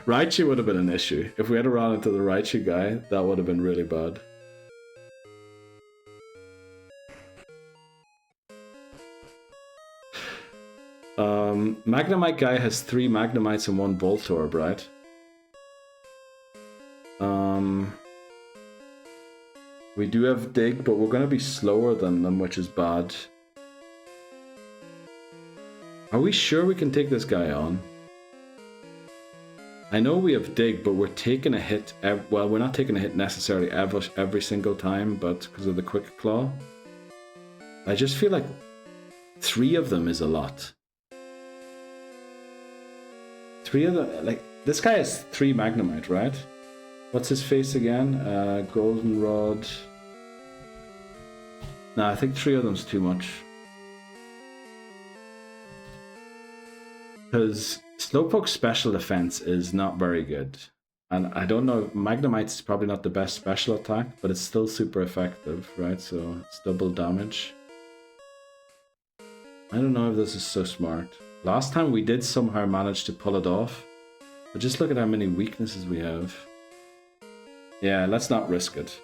Raichu would have been an issue. If we had run into the Raichu guy, that would have been really bad. Magnemite guy has 3 Magnemites and 1 Voltorb, right? We do have Dig, but we're going to be slower than them, which is bad. Are we sure we can take this guy on? I know we have Dig, but we're taking a hit. Well, we're not taking a hit necessarily every single time, but because of the Quick Claw. I just feel like 3 of them is a lot. 3 of them, like, this guy has 3 Magnemite, right? What's his face again? Goldenrod. Nah, I think 3 of them's too much. Because Slowpoke's special defense is not very good. And I don't know, Magnemite's probably not the best special attack, but it's still super effective, right? So it's double damage. I don't know if this is so smart. Last time we did somehow manage to pull it off. But just look at how many weaknesses we have. Yeah, let's not risk it.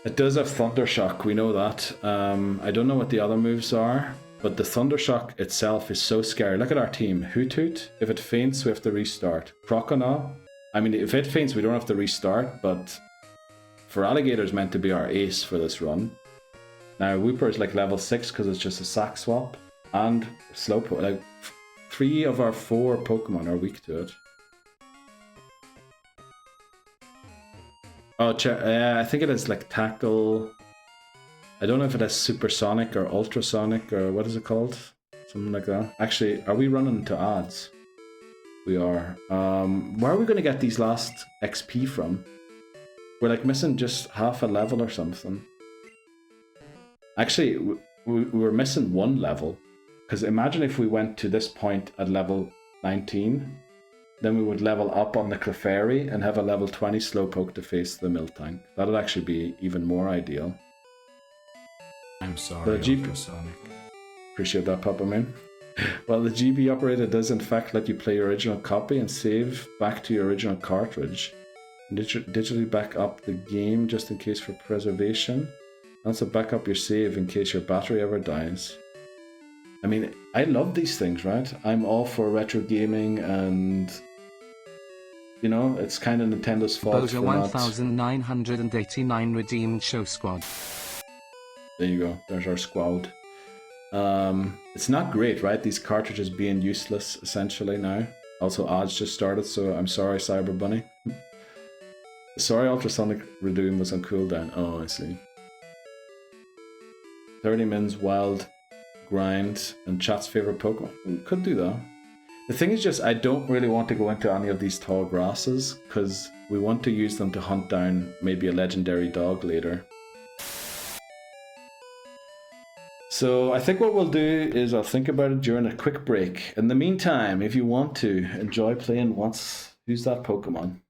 It does have Thunder Shock, we know that. I don't know what the other moves are, but the Thunder Shock itself is so scary. Look at our team. Hoothoot, if it faints, we have to restart. Croconaw, I mean, if it faints, we don't have to restart, but for Alligator's meant to be our ace for this run. Now, Wooper is like level 6 because it's just a sack swap, and Slowpoke. Like, 3 of our 4 Pokemon are weak to it. Oh, I think it has like Tackle. I don't know if it has Supersonic or Ultrasonic or what is it called? Something like that. Actually, are we running into odds? We are. Where are we going to get these last XP from? We're like missing just half a level or something. Actually, we're missing 1 level. Because imagine if we went to this point at level 19. Then we would level up on the Clefairy and have a level 20 Slowpoke to face the Miltank. That'd actually be even more ideal. I'm sorry, Ultrasonic. Appreciate that, Papa Man. Well, the GB operator does in fact let you play your original copy and save back to your original cartridge. And digitally back up the game just in case for preservation. Also back up your save in case your battery ever dies. I mean, I love these things, right? I'm all for retro gaming and... You know, it's kind of Nintendo's fault Boja for not... 1989 redeemed show squad. There you go, there's our squad. It's not great, right? These cartridges being useless, essentially, now. Also, odds just started, so I'm sorry, Cyber Bunny. Sorry, Ultrasonic Redoom was on cooldown. Oh, I see. 30 mins, wild grind, and chat's favorite Pokemon. We could do that. The thing is just, I don't really want to go into any of these tall grasses, because we want to use them to hunt down maybe a legendary dog later. So I think what we'll do is I'll think about it during a quick break. In the meantime, if you want to, enjoy playing Who's That Pokemon?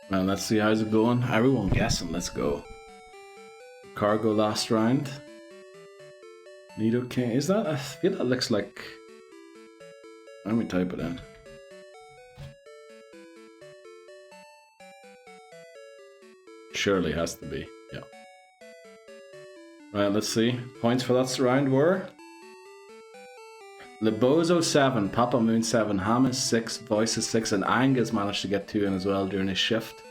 Well, let's see how's it going. Everyone guessing, let's go. Cargo last round. Nido King, is that? I feel that looks like... Let me type it in. Surely has to be, yeah. Right, let's see. Points for that round were... Lebozo 7, Papa Moon 7, Hamas 6, Voices 6, and Angus managed to get 2 in as well during his shift.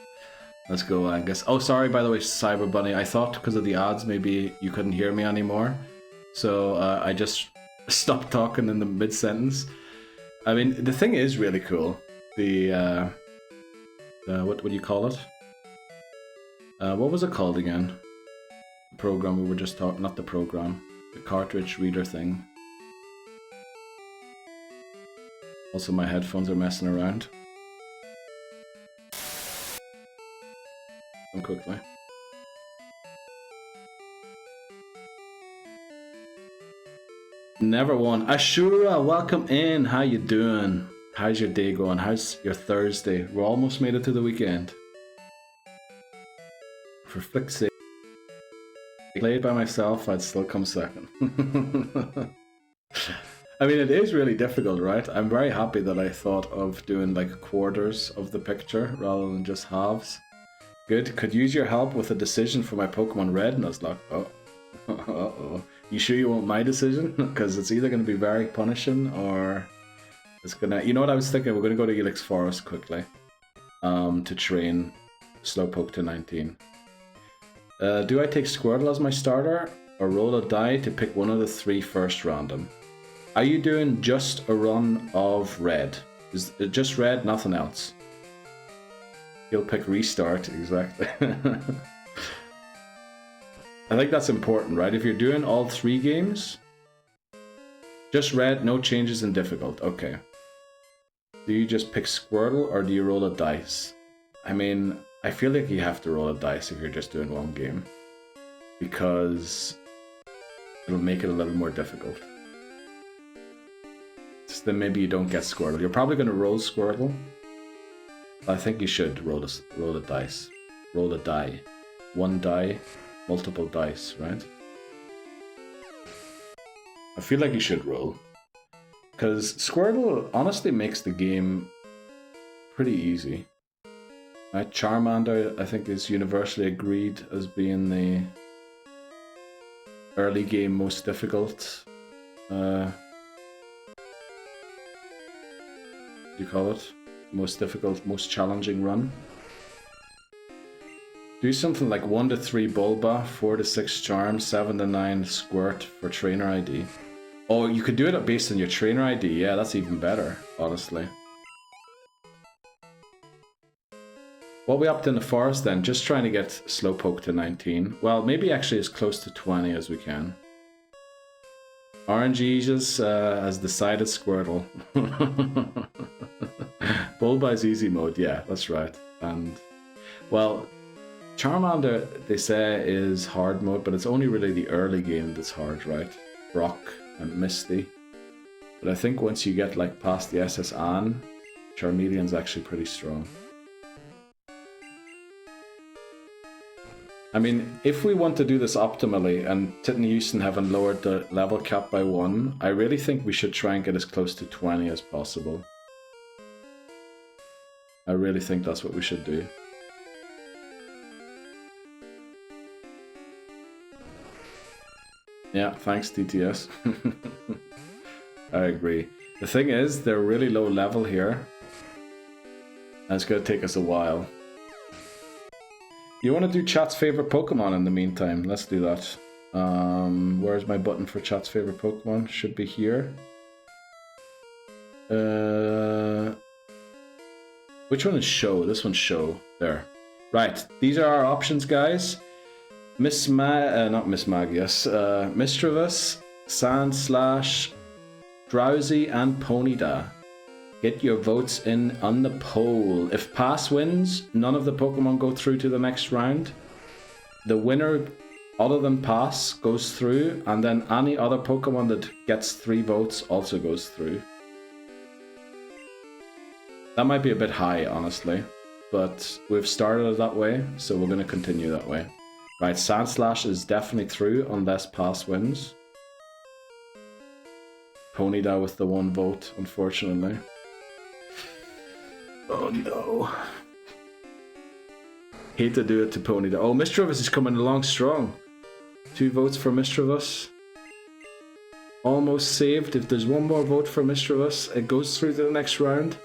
Let's go, Angus. Oh, sorry, by the way, Cyber Bunny. I thought because of the odds maybe you couldn't hear me anymore. So I just stopped talking in the mid-sentence. I mean, the thing is really cool. The what do you call it? What was it called again? The program we were just talking, not the program. The cartridge reader thing. Also, my headphones are messing around. Come quickly. Never won. Ashura, welcome in. How you doing? How's your day going? How's your Thursday? We almost made it to the weekend. for flick's sake. Played by myself, I'd still come second. I mean, it is really difficult, right? I'm very happy that I thought of doing like quarters of the picture rather than just halves. Good. Could use your help with a decision for my Pokemon Red, Nuzlocke. Oh. Uh-oh. You sure you want my decision? Because it's either going to be very punishing or it's going to... You know what I was thinking? We're going to go to Ilex Forest quickly to train Slowpoke to 19. Do I take Squirtle as my starter or roll a die to pick one of the 3 first random? Are you doing just a run of red? Is it just red, nothing else? You'll pick restart, exactly. I think that's important, right? If you're doing all 3 games, just red, no changes in difficult. Okay. Do you just pick Squirtle or do you roll a dice? I mean, I feel like you have to roll a dice if you're just doing 1 game, because it'll make it a little more difficult. So then maybe you don't get Squirtle. You're probably going to roll Squirtle. I think you should roll a dice. Roll a die. 1 die, multiple dice, right? I feel like you should roll. Because Squirtle honestly makes the game pretty easy. Right? Charmander, I think, is universally agreed as being the early game most difficult. What do you call it? Most difficult, most challenging run. Do something like 1 to 3 Bulba, 4 to 6 Charm, 7 to 9 Squirt for trainer ID. Oh, you could do it based on your trainer ID. Yeah, that's even better, honestly. What we upped in the forest then? Just trying to get Slowpoke to 19. Well, maybe actually as close to 20 as we can. Orange Aegis has decided Squirtle. Bulba's easy mode, yeah, that's right. And, well, Charmander, they say, is hard mode, but it's only really the early game that's hard, right? Brock and Misty. But I think once you get, like, past the SS Anne, Charmeleon's actually pretty strong. I mean, if we want to do this optimally, and Titten Houston having lowered the level cap by 1, I really think we should try and get as close to 20 as possible. I really think that's what we should do. Yeah, thanks TTS. I agree. The thing is, they're really low level here. And it's going to take us a while. You want to do chat's favorite Pokemon in the meantime? Let's do that. Where's my button for chat's favorite Pokemon? Should be here. Which one is show? This one's show. There. Right. These are our options, guys. not Miss Magius. Mischievous, Sandslash, Drowsy, and Ponyta. Get your votes in on the poll. If Pass wins, none of the Pokemon go through to the next round. The winner, other than Pass, goes through, and then any other Pokemon that gets 3 votes also goes through. That might be a bit high, honestly, but we've started it that way, so we're going to continue that way. Right, Sandslash is definitely through unless Pass wins. Ponyta with the 1 vote, unfortunately. Oh no. Hate to do it to Ponyta. Oh, Mischievous is coming along strong. 2 votes for Mischievous. Almost saved. If there's 1 more vote for Mischievous, it goes through to the next round.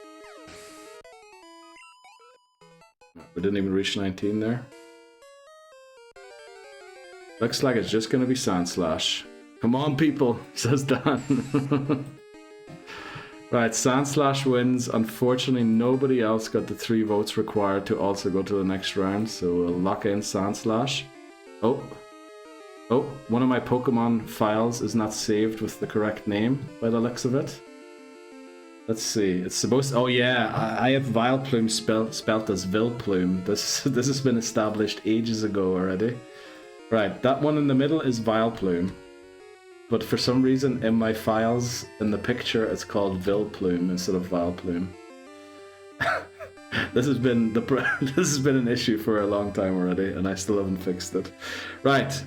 We didn't even reach 19 there. Looks like it's just going to be Sandslash. Come on, people, says Dan. Right, Sandslash wins. Unfortunately, nobody else got the 3 votes required to also go to the next round, so we'll lock in Sandslash. Oh, one of my Pokemon files is not saved with the correct name, by the looks of it. Let's see, it's supposed to... Oh yeah, I have Vileplume spelt as Vilplume. This has been established ages ago already. Right, that one in the middle is Vileplume. But for some reason in my files, in the picture, it's called Vilplume instead of Vileplume. This has been this has been an issue for a long time already, and I still haven't fixed it. Right.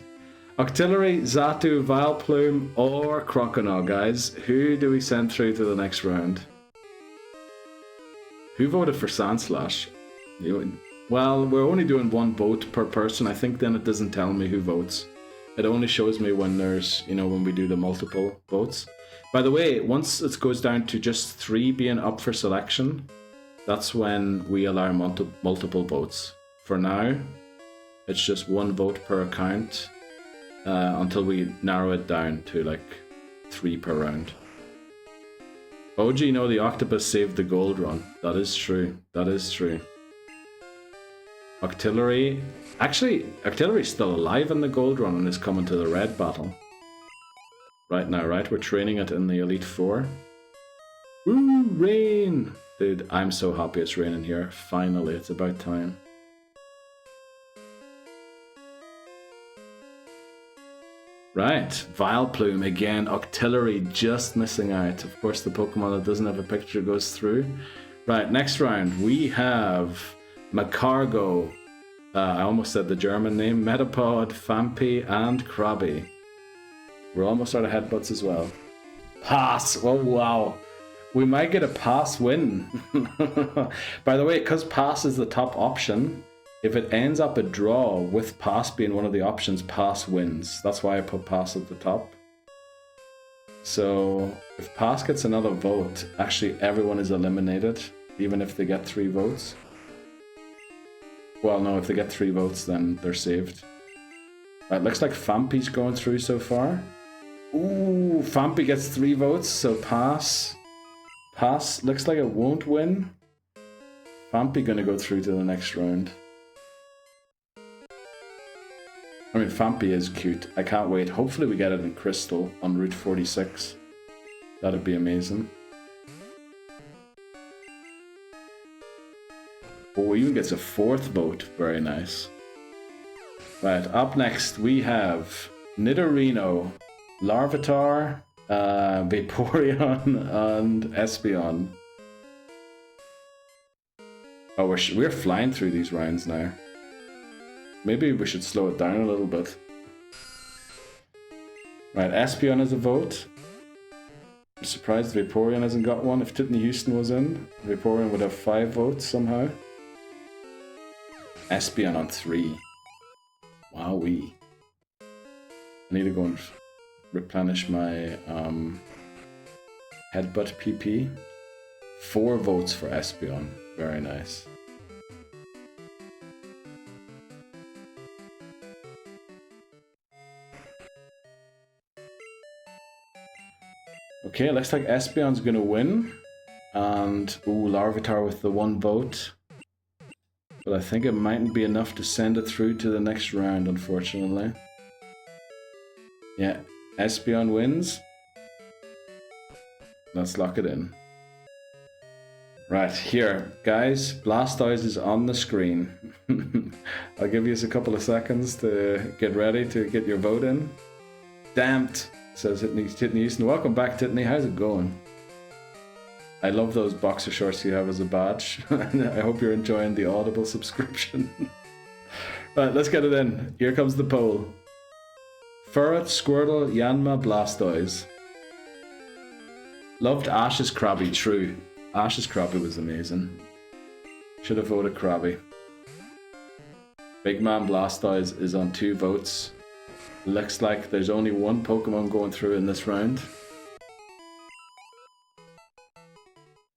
Octillery, Xatu, Vileplume, or Croconaw, guys. Who do we send through to the next round? Who voted for Sandslash? Well, we're only doing one vote per person. I think then it doesn't tell me who votes. It only shows me when there's, when we do the multiple votes. By the way, once it goes down to just 3 being up for selection, that's when we allow multiple votes. For now, it's just 1 vote per account until we narrow it down to like 3 per round. OG, the octopus saved the gold run. That is true. That is true. Octillery. Actually, Octillery's still alive in the gold run and is coming to the red battle. Right now, right? We're training it in the Elite Four. Woo, rain! Dude, I'm so happy it's raining here. Finally, it's about time. Right, Vileplume again, Octillery just missing out. Of course, the Pokemon that doesn't have a picture goes through. Right, next round we have Macargo. I almost said the German name. Metapod, Fampi, and Krabby. We're almost out of headbutts as well. Pass! Oh wow. We might get a pass win. By the way, because pass is the top option, if it ends up a draw with pass being one of the options, pass wins. That's why I put pass at the top. So if pass gets another vote, actually everyone is eliminated, even if they get 3 votes. Well, no, if they get 3 votes, then they're saved. Right, looks like Fampi's going through so far. Ooh, Fampi gets 3 votes, so pass. Pass looks like it won't win. Fampi gonna go through to the next round. I mean, Fampi is cute. I can't wait. Hopefully we get it in Crystal on Route 46. That'd be amazing. Oh, even gets a 4th vote. Very nice. Right, up next we have Nidorino, Larvitar, Vaporeon, and Espeon. Oh, we're flying through these rounds now. Maybe we should slow it down a little bit. Right, Espeon has a vote. I'm surprised Vaporeon hasn't got one. If Titney Houston was in, Vaporeon would have 5 votes somehow. Espeon on 3. Wowee. I need to go and replenish my headbutt PP. 4 votes for Espeon. Very nice. Okay, looks like Espeon's gonna win. And, ooh, Larvitar with the 1 vote. But I think it mightn't be enough to send it through to the next round, unfortunately. Yeah, Espeon wins. Let's lock it in. Right, here, guys, Blastoise is on the screen. I'll give you a couple of seconds to get ready to get your vote in. Damped, says Titney Houston. Welcome back, Titney. How's it going? I love those boxer shorts you have as a badge. I hope you're enjoying the Audible subscription. Right, let's get it in. Here comes the poll. Furret, Squirtle, Yanma, Blastoise. Loved Ash's Krabby, true. Ash's Krabby was amazing. Should have voted Krabby. Big Man Blastoise is on 2 votes. Looks like there's only 1 Pokemon going through in this round.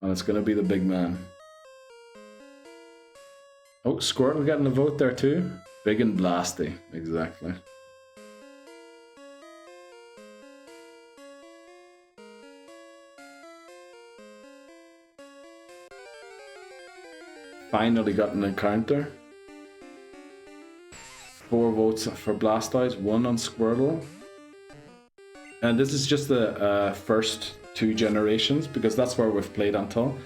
And it's gonna be the big man. Oh, Squirtle getting a vote there too. Big and Blasty, exactly. Finally got an encounter. 4 votes for Blastoise, 1 on Squirtle. And this is just the first 2 generations, because that's where we've played until.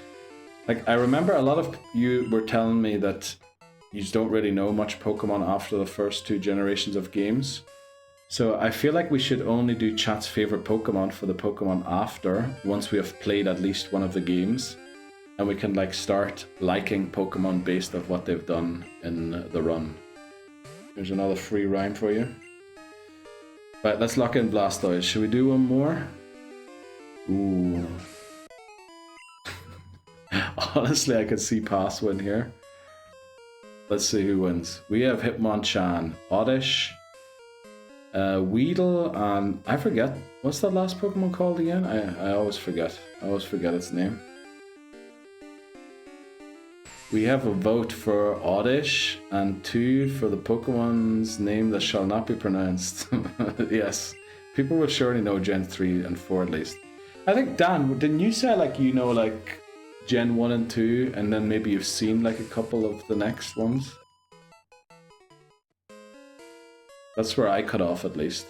Like, I remember a lot of you were telling me that you don't really know much Pokemon after the first 2 generations of games. So I feel like we should only do chat's favorite Pokemon for the Pokemon after, once we have played at least one of the games. and we can like start liking Pokemon based off what they've done in the run. Here's another free rhyme for you. Right, let's lock in Blastoise. Should we do one more? Ooh. Honestly, I could see Pass win here. Let's see who wins. We have Hitmonchan, Oddish, Weedle, and I forget. What's that last Pokemon called again? I always forget. I always forget its name. We have a vote for Oddish and 2 for the Pokemon's name that shall not be pronounced. Yes, people will surely know Gen 3 and 4 at least. I think, Dan, didn't you say like you know like Gen 1 and 2 and then maybe you've seen like a couple of the next ones? That's where I cut off at least.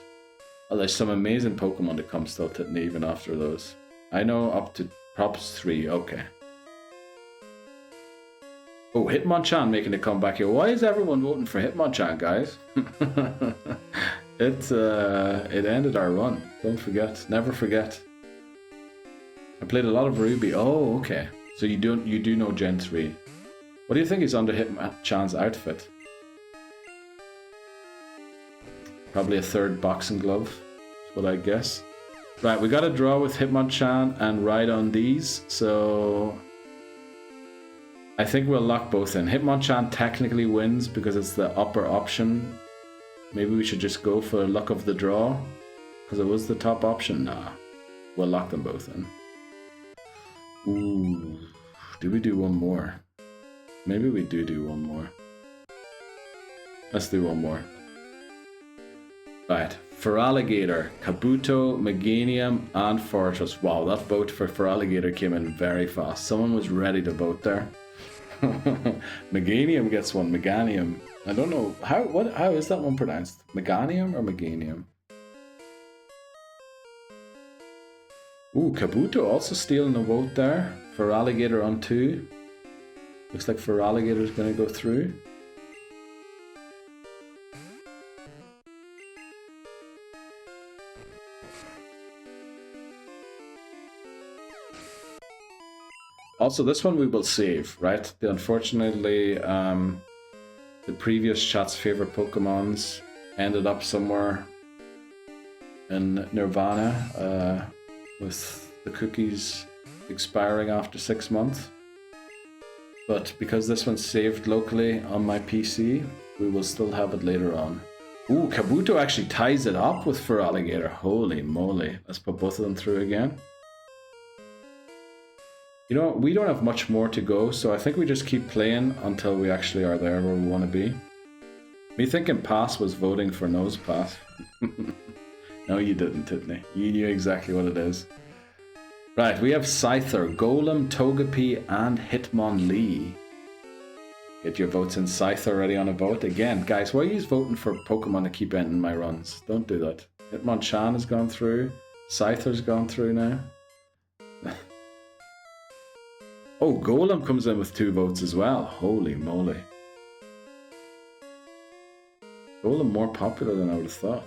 Oh, there's some amazing Pokemon to come still even after those. I know up to Props 3, okay. Oh, Hitmonchan making a comeback here. Why is everyone voting for Hitmonchan, guys? It ended our run. Don't forget. Never forget. I played a lot of Ruby. Oh, okay. So you do know Gen 3. What do you think is under Hitmonchan's outfit? Probably a third boxing glove, is what I guess. Right, we got a draw with Hitmonchan and ride on these, so I think we'll lock both in. Hitmonchan technically wins because it's the upper option. Maybe we should just go for luck of the draw because it was the top option. Nah, we'll lock them both in. Ooh, do we do one more? Maybe we do one more. Let's do one more. Right, Feraligatr, Kabuto, Meganium, and Fortress. Wow, that vote for Feraligatr came in very fast. Someone was ready to vote there. Meganium gets one. Meganium. I don't know how is that one pronounced? Meganium or Meganium? Ooh, Kabuto also stealing a vote there. Feraligatr on 2. Looks like Feraligator's gonna go through. Also, this one we will save, right? Unfortunately, the previous chat's favorite Pokemons ended up somewhere in Nirvana with the cookies expiring after 6 months. But because this one's saved locally on my PC, we will still have it later on. Ooh, Kabuto actually ties it up with Feraligatr. Holy moly. Let's put both of them through again. You know, we don't have much more to go, so I think we just keep playing until we actually are there where we want to be. Me thinking Pass was voting for Nosepass. No, you didn't, Whitney. You knew exactly what it is. Right, we have Scyther, Golem, Togepi, and Hitmonlee. Get your votes in Scyther ready on a vote. Again, guys, why are you voting for Pokemon to keep ending my runs? Don't do that. Hitmonchan has gone through. Scyther's gone through now. Oh, Golem comes in with 2 votes as well. Holy moly. Golem more popular than I would have thought.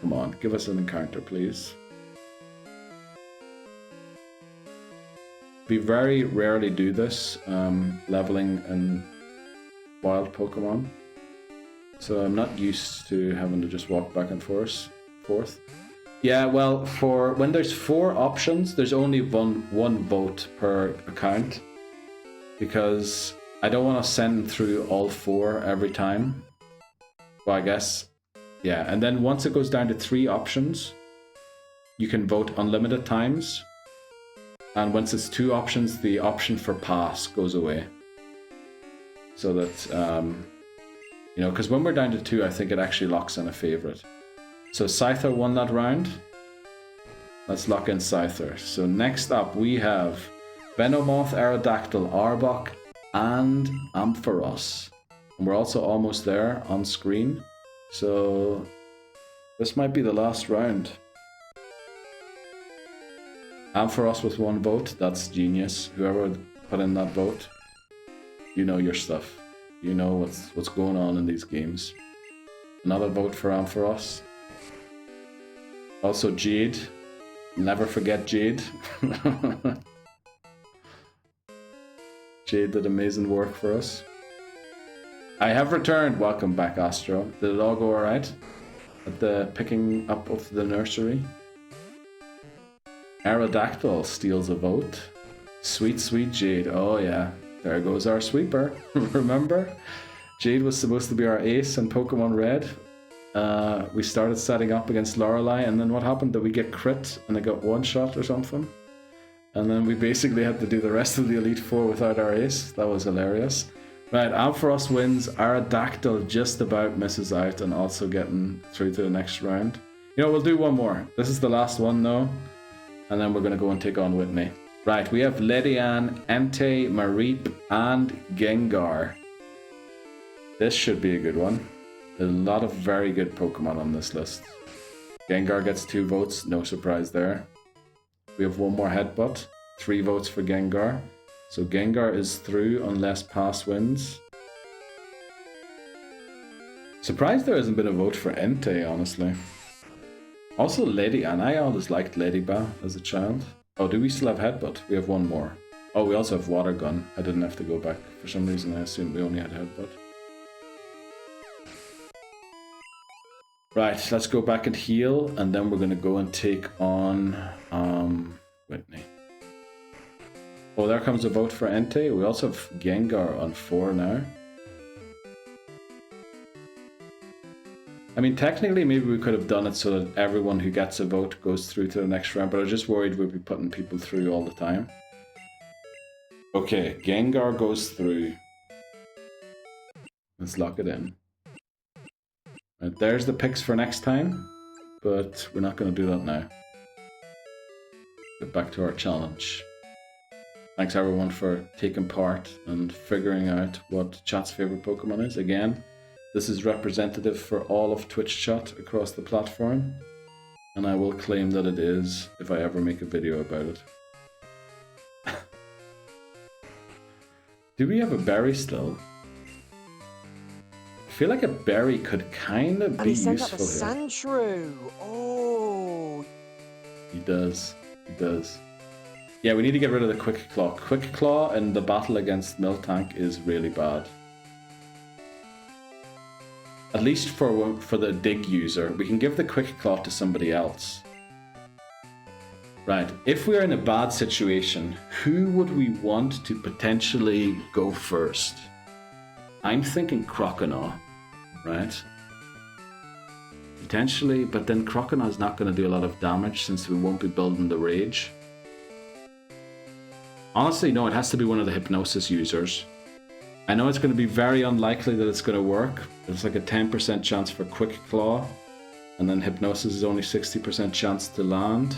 Come on, give us an encounter, please. We very rarely do this, leveling in wild Pokemon. So I'm not used to having to just walk back and forth. Yeah, well, for when there's 4 options, there's only one vote per account because I don't want to send through all 4 every time. Well, I guess, yeah. And then once it goes down to 3 options, you can vote unlimited times. And once it's 2 options, the option for Pass goes away. So that, you know, because when we're down to 2, I think it actually locks in a favorite. So Scyther won that round. Let's lock in Scyther. So next up we have Venomoth, Aerodactyl, Arbok, and Ampharos. And we're also almost there on screen. So this might be the last round. Ampharos with 1 vote. That's genius. Whoever put in that vote, you know your stuff. You know what's going on in these games. Another vote for Ampharos. Also Jade Never forget Jade. Jade did amazing work for us. I have returned. Welcome back, Astro. Did it all go alright? At the picking up of the nursery? Aerodactyl steals a vote. Sweet, sweet Jade. Oh yeah. There goes our sweeper. Remember? Jade was supposed to be our ace in Pokemon Red. We started setting up against Lorelei, and then what happened? Did we get crit and it got one shot or something? And then we basically had to do the rest of the Elite Four without our ace. That was hilarious. Right, Ampharos wins. Aerodactyl just about misses out and also getting through to the next round. You know, we'll do one more. This is the last one though. And then we're going to go and take on Whitney. Right, we have Ledian, Entei, Mareep, and Gengar. This should be a good one. There's a lot of very good Pokemon on this list. Gengar gets 2 votes, no surprise there. We have one more Headbutt, 3 votes for Gengar. So Gengar is through unless Pass wins. Surprised there hasn't been a vote for Entei, honestly. Also Ledian, I always liked Ladybah as a child. Oh, do we still have Headbutt? We have one more. Oh, we also have Water Gun. I didn't have to go back. For some reason I assumed we only had Headbutt. Right, let's go back and heal, and then we're going to go and take on Whitney. Oh, there comes a vote for Entei. We also have Gengar on 4 now. I mean, technically, maybe we could have done it so that everyone who gets a vote goes through to the next round, but I was just worried we'd be putting people through all the time. Okay, Gengar goes through. Let's lock it in. Right, there's the picks for next time, but we're not going to do that now. Get back to our challenge. Thanks everyone for taking part and figuring out what chat's favorite Pokemon is. Again, this is representative for all of Twitch chat across the platform, and I will claim that it is if I ever make a video about it. Do we have a berry still? I feel like a berry could kind of be useful here. And he sends out the Sandshrew. Oh. He does. He does. Yeah, we need to get rid of the Quick Claw. Quick Claw in the battle against Miltank is really bad. At least for the Dig user. We can give the Quick Claw to somebody else. Right, if we're in a bad situation, who would we want to potentially go first? I'm thinking Croconaw, right? Potentially, but then Croconaw's not going to do a lot of damage since we won't be building the Rage. Honestly, no, it has to be one of the Hypnosis users. I know it's going to be very unlikely that it's going to work. There's like a 10% chance for Quick Claw, and then Hypnosis is only 60% chance to land.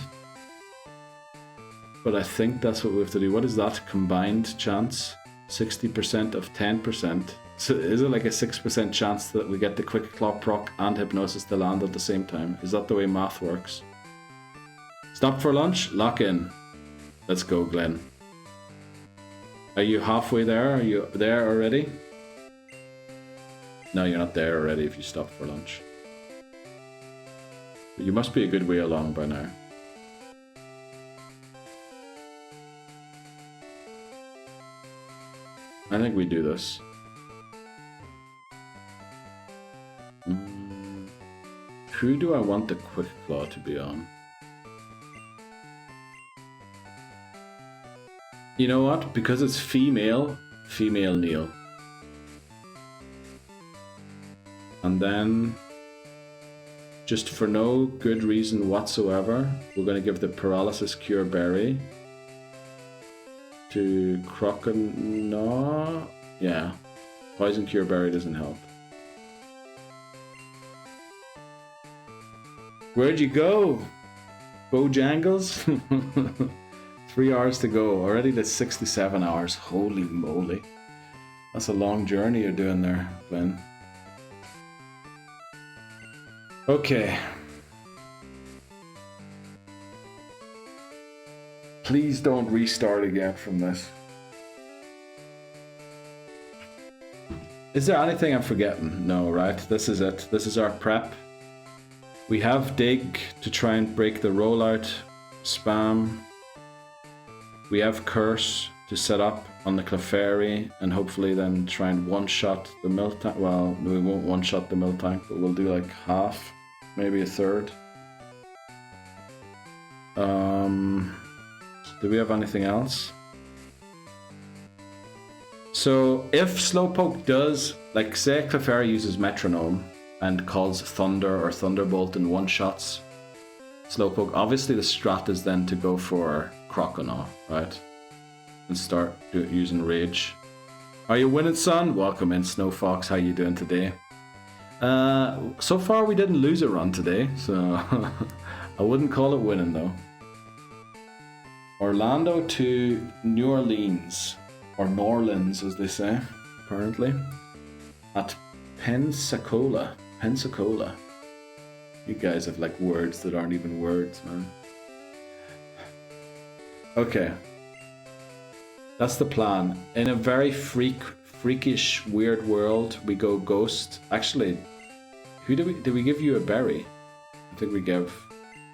But I think that's what we have to do. What is that combined chance? 60% of 10%. So is it like a 6% chance that we get the Quick Claw proc and Hypnosis to land at the same time? Is that the way math works? Stop for lunch? Lock in. Let's go, Glenn. Are you halfway there? Are you there already? No, you're not there already if you stop for lunch. But you must be a good way along by now. I think we do this. Who do I want the Quick Claw to be on? You know what? Because it's female Neil. And then, just for no good reason whatsoever, we're going to give the Paralysis Cure Berry to Croconaw. Yeah, Poison Cure Berry doesn't help. Where'd you go, Bojangles? 3 hours to go. Already that's 67 hours. Holy moly. That's a long journey you're doing there, Glenn. Okay. Please don't restart again from this. Is there anything I'm forgetting? No, right? This is it. This is our prep. We have Dig to try and break the rollout spam. We have Curse to set up on the Clefairy and hopefully then try and one-shot the Miltank. Well, we won't one-shot the Miltank, but we'll do like half, maybe a third. Do we have anything else? So if Slowpoke does, like say Clefairy uses Metronome and calls Thunder or Thunderbolt in one-shots Slowpoke, obviously the strat is then to go for Croconaw, right? And start using Rage. Are you winning, son? Welcome in, Snow Fox. How you doing today? So far we didn't lose a run today, so I wouldn't call it winning though. Orlando to New Orleans, or Norlands as they say, apparently, at Pensacola. Pensacola. You guys have like words that aren't even words, man. Okay. That's the plan. In a very freakish, weird world, we go Ghost. Actually, did we give you a berry? I think we gave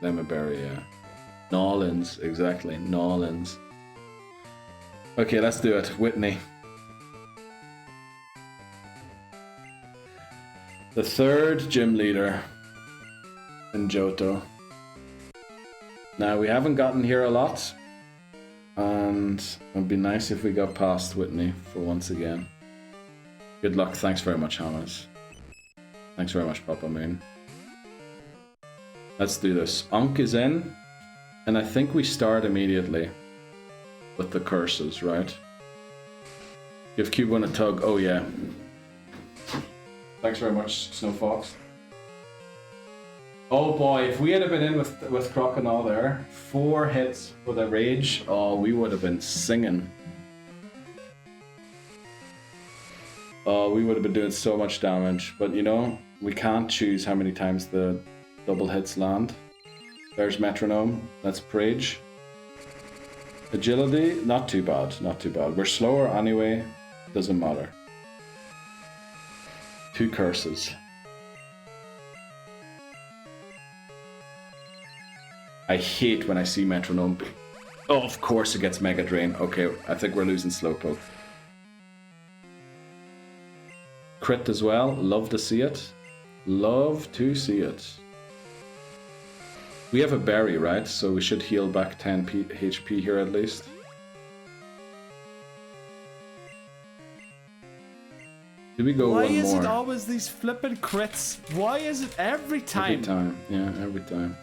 them a berry, yeah. Nolans, exactly, Nolans. Okay, let's do it. Whitney. The third gym leader in Johto. Now, we haven't gotten here a lot. And it'd be nice if we got past Whitney for once again. Good luck. Thanks very much, Hamas. Thanks very much, Papa Moon. Let's do this. Ankh is in. And I think we start immediately with the curses, right? Give Cube 1 a tug. Oh, yeah. Thanks very much, Snow Fox. Oh boy, if we had been in with Croconaw there, 4 hits with a Rage, oh, we would have been singing. Oh, we would have been doing so much damage. But you know, we can't choose how many times the double hits land. There's Metronome, that's Prage. Agility, not too bad, not too bad. We're slower anyway, doesn't matter. 2 curses. I hate when I see Metronome. Oh, of course it gets Mega Drain. Okay, I think we're losing Slowpoke. Crit as well. Love to see it. Love to see it. We have a berry, right? So we should heal back 10 HP here at least. Did we go one more? Why is it always these flippin' crits? Why is it every time? Every time, yeah, every time.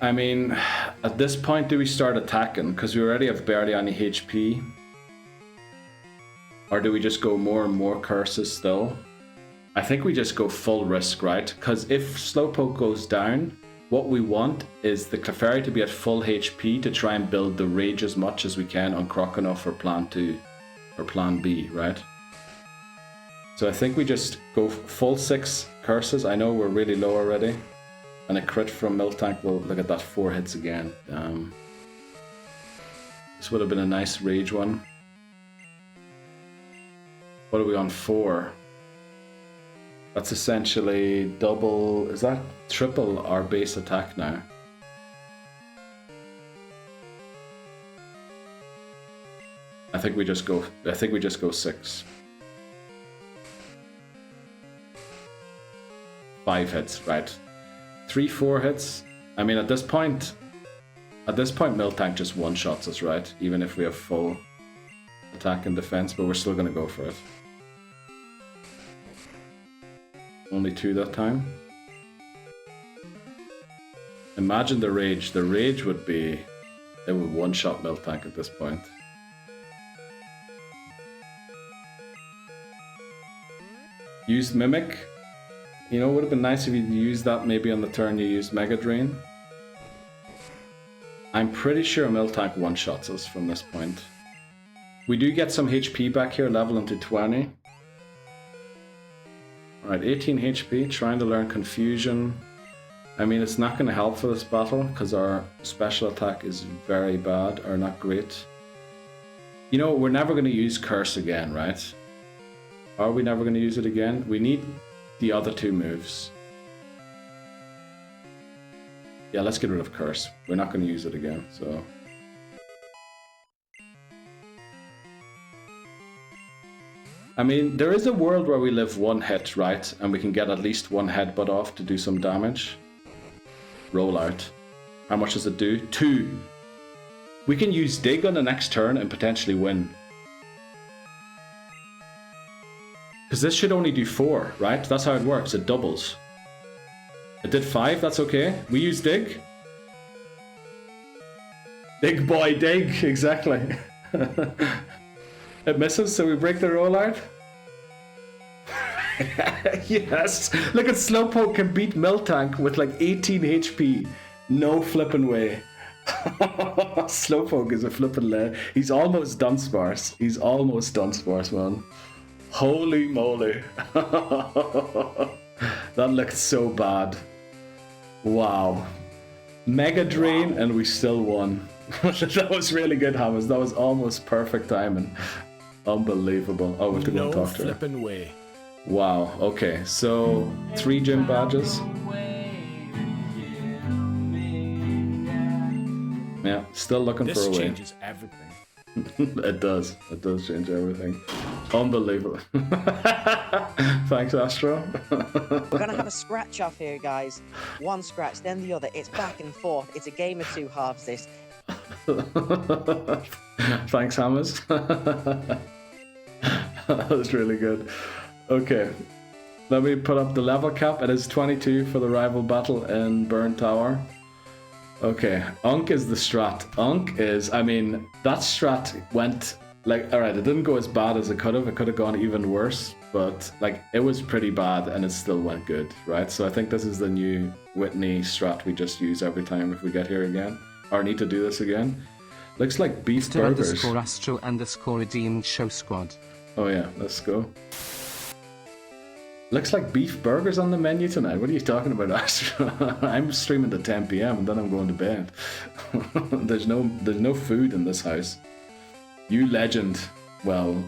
I mean, at this point, do we start attacking? Because we already have barely any HP. Or do we just go more and more curses still? I think we just go full risk, right? Because if Slowpoke goes down, what we want is the Clefairy to be at full HP to try and build the Rage as much as we can on Croconaw for Plan 2. Or Plan B, right? So I think we just go full 6 curses. I know we're really low already. And a crit from Miltank will look at that 4 hits again. This would have been a nice Rage one. What are we on 4? That's essentially double. Is that triple our base attack now? I think we just go 6. 5 hits, right? 3-4 hits. I mean, at this point, Miltank just one-shots us, right? Even if we have full attack and defense, but we're still gonna go for it. Only 2 that time. Imagine the Rage. The Rage would be... It would one-shot Miltank at this point. Use Mimic. You know, it would have been nice if you used that maybe on the turn you used Mega Drain. I'm pretty sure Miltank one-shots us from this point. We do get some HP back here, leveling to 20. Alright, 18 HP, trying to learn Confusion. I mean, it's not going to help for this battle, because our special attack is very bad, or not great. You know, we're never going to use Curse again, right? Are we never going to use it again? We need the other 2 moves. Yeah, let's get rid of curse. We're not going to use it again, so... I mean, there is a world where we live one hit, right? And we can get at least one headbutt off to do some damage. Roll out. How much does it do? 2. We can use dig on the next turn and potentially win. Because this should only do 4, right? That's how it works. It doubles. It did 5, that's okay. We use dig. Dig boy, dig, exactly. It misses, so we break the rollout. Yes! Look at Slowpoke can beat Miltank with like 18 HP. No flippin' way. Slowpoke is a flippin' lair. He's almost Dunsparce. He's almost Dunsparce, man. Holy moly. That looked so bad. Wow. Mega Drain, and we still won. That was really good, Hammers. That was almost perfect timing. Unbelievable. Oh, we have to go and talk to her. Flippin' way. Wow, okay. So, 3 gym badges. Yeah, still looking for a way. This changes everything. It does. It does change everything. Unbelievable. Thanks, Astro. We're gonna have a scratch off here, guys. One scratch, then the other. It's back and forth. It's a game of 2 halves, this. Thanks, Hammers. That was really good. Okay. Let me put up the level cap. It is 22 for the rival battle in Burn Tower. Okay, Unk is the strat. Unk is, I mean, that strat went, like, alright, it didn't go as bad as it could have. It could have gone even worse, but, like, it was pretty bad and it still went good, right? So I think this is the new Whitney strat we just use every time if we get here again. Or need to do this again. Looks like beef Mr. burgers. Underscore Astro underscore redeemed show squad. Oh yeah, let's go. Looks like beef burgers on the menu tonight. What are you talking about, Astro? I'm streaming to 10 PM and then I'm going to bed. There's no food in this house. You legend. Well,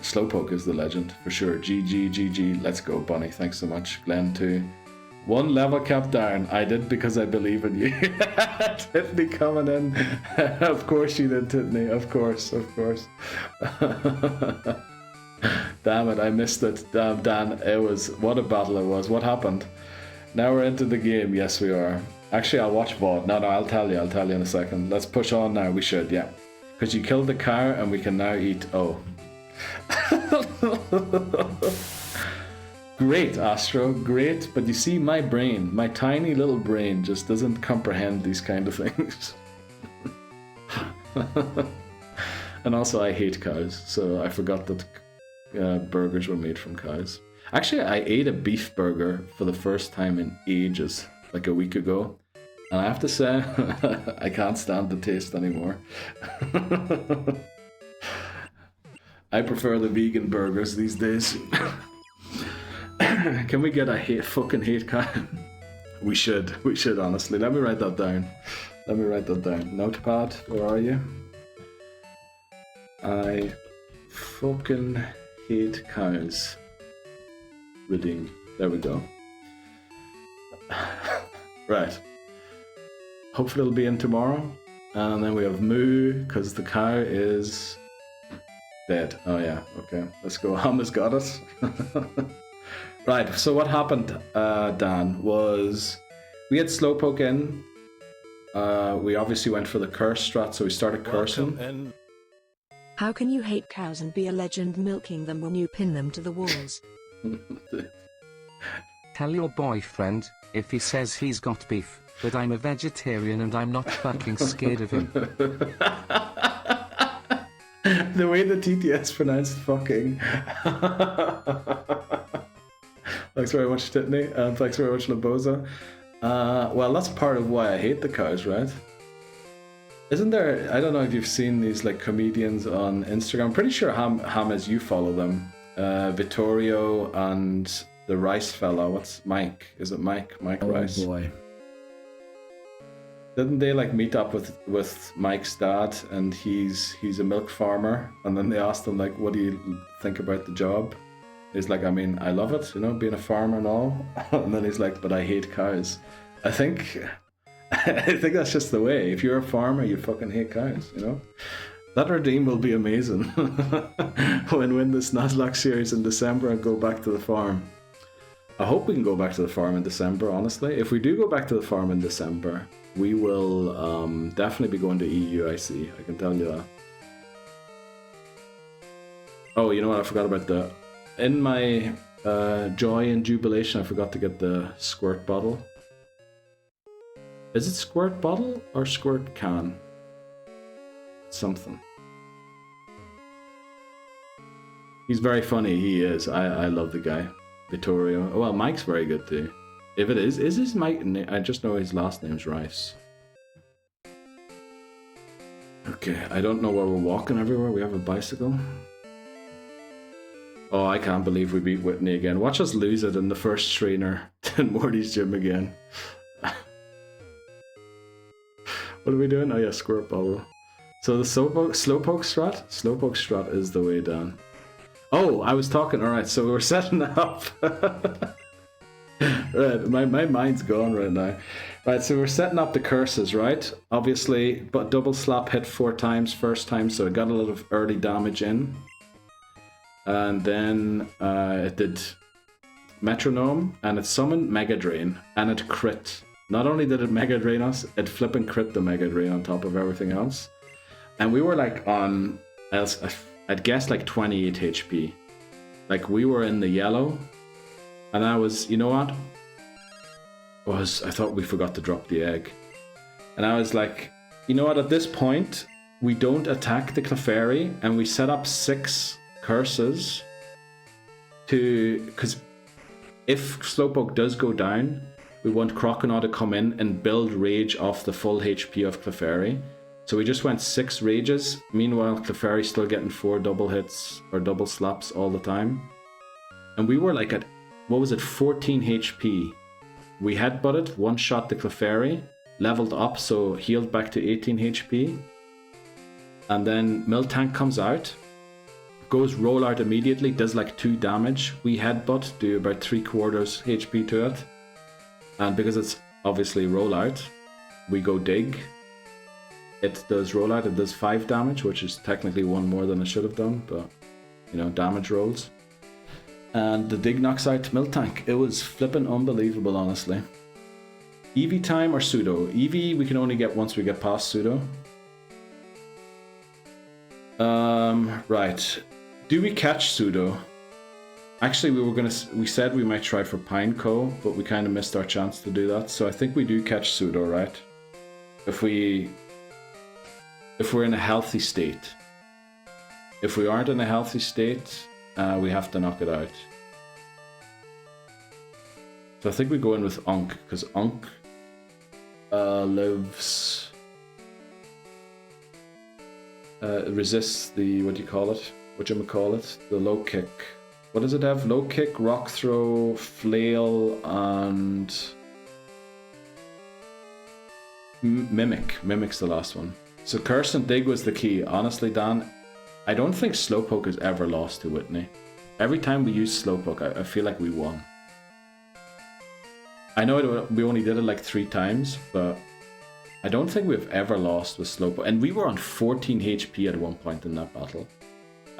Slowpoke is the legend for sure. GG. Let's go, Bunny. Thanks so much. Glenn too. 1 level cap down. I did because I believe in you. Tiffany coming in. Of course you did, Tiffany. Of course. Damn it, I missed it. Damn, Dan, it was... What a battle it was. What happened? Now we're into the game. Yes, we are. Actually, I'll watch VOD. No, I'll tell you in a second. Let's push on now. We should, yeah. Because you killed the cow and we can now eat... Oh. Great, Astro. Great. But you see, my brain, my tiny little brain just doesn't comprehend these kind of things. And also, I hate cows. So I forgot that... burgers were made from cows. Actually, I ate a beef burger for the first time in ages, like a week ago. And I have to say, I can't stand the taste anymore. I prefer the vegan burgers these days. Can we get a fucking hate cow? We should, honestly. Let me write that down. Notepad, where are you? I fucking hate cows. Redeemed. There we go. Right. Hopefully it'll be in tomorrow. And then we have Moo, because the cow is dead. Oh yeah, okay. Let's go. Ham has got it. Right, so what happened, Dan, was we had Slowpoke in. We obviously went for the curse strat, so we started cursing. How can you hate cows and be a legend milking them when you pin them to the walls? Tell your boyfriend, if he says he's got beef, that I'm a vegetarian and I'm not fucking scared of him. The way the TTS pronounced fucking. Thanks very much, Titney, and thanks very much, Laboza. Well, that's part of why I hate the cows, right? Isn't there, I don't know if you've seen these like comedians on Instagram. I'm pretty sure Ham as you follow them. Vittorio and the Rice fella. What's Mike? Is it Mike? Mike Rice? Oh boy. Didn't they like meet up with Mike's dad, and he's a milk farmer, and then they asked him like, what do you think about the job? He's like, I mean, I love it, you know, being a farmer and all. And then he's like, but I hate cows. I think I think that's just the way. If you're a farmer, you fucking hate cows, you know? That redeem will be amazing when we win this Nuzlocke series in December and go back to the farm. I hope we can go back to the farm in December, honestly. If we do go back to the farm in December, we will definitely be going to EUIC, I can tell you that. Oh, you know what? I forgot about the... In my joy and jubilation, I forgot to get the squirt bottle. Is it squirt bottle or squirt can? Something. He's very funny, he is. I love the guy. Vittorio. Oh, well, Mike's very good too. If it is his Mike? I just know his last name's Rice. Okay, I don't know where we're walking everywhere. We have a bicycle. Oh, I can't believe we beat Whitney again. Watch us lose it in the first trainer in Morty's gym again. What are we doing? Oh yeah, squirt bottle. So the Slowpoke strat? Slowpoke strat is the way down. Oh, I was talking, alright, so we're setting up. Right, my mind's gone right now. Right, so we're setting up the curses, right? Obviously, but double slap hit 4 times first time, so it got a lot of early damage in. And then it did Metronome, and it summoned Mega Drain, and it crit. Not only did it Mega Drain us, it flipping crit the Mega Drain on top of everything else. And we were like on, I'd guess like 28 HP. Like we were in the yellow. And I was, you know what? I thought we forgot to drop the egg. And I was like, you know what, at this point, we don't attack the Clefairy and we set up 6 curses to, because if Slowpoke does go down, we want Croconaw to come in and build Rage off the full HP of Clefairy. So we just went 6 Rages. Meanwhile, Clefairy's still getting 4 double hits or double slaps all the time. And we were like at, what was it, 14 HP. We headbutted, one-shot the Clefairy, leveled up, so healed back to 18 HP. And then Miltank comes out, goes roll out immediately, does like 2 damage. We headbutt, do about 3/4 HP to it. And because it's obviously rollout, we go dig. It does rollout, it does 5 damage, which is technically 1 more than it should have done, but you know, damage rolls. And the dig knocks out Miltank. It was flippin' unbelievable, honestly. Eevee time or pseudo? Eevee we can only get once we get past pseudo. Right. Do we catch pseudo? Actually, we said we might try for Pineco, but we kind of missed our chance to do that. So I think we do catch pseudo, right? If we're in a healthy state. If we aren't in a healthy state, we have to knock it out. So I think we go in with Unk, because Unk resists the, the low kick. What does it have? Low kick, rock throw, flail, and mimic. Mimic's the last one. So curse and dig was the key. Honestly, Dan, I don't think Slowpoke has ever lost to Whitney. Every time we use Slowpoke, I feel like we won. I know we only did it like 3 times, but I don't think we've ever lost with Slowpoke. And we were on 14 HP at one point in that battle.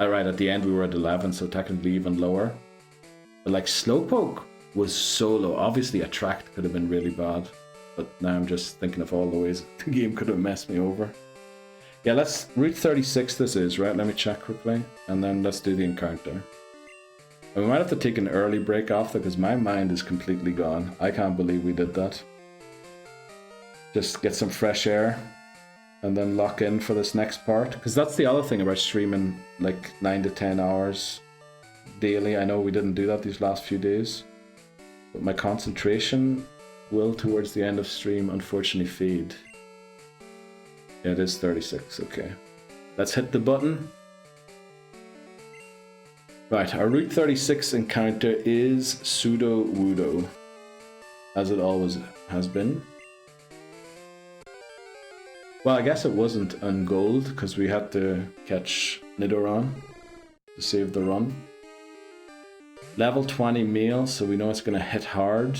Alright, at the end we were at 11, so technically even lower. But like Slowpoke was so low. Obviously Attract could have been really bad. But now I'm just thinking of all the ways the game could have messed me over. Yeah, let's... Route 36 this is, right? Let me check quickly. And then let's do the encounter. And we might have to take an early break after because my mind is completely gone. I can't believe we did that. Just get some fresh air. And then lock in for this next part. Because that's the other thing about streaming like 9 to 10 hours daily. I know we didn't do that these last few days. But my concentration will towards the end of stream unfortunately fade. Yeah, it is 36, okay. Let's hit the button. Right, our Route 36 encounter is Pseudo Wudo, as it always has been. Well, I guess it wasn't on gold, because we had to catch Nidoran to save the run. Level 20 meal, so we know it's going to hit hard.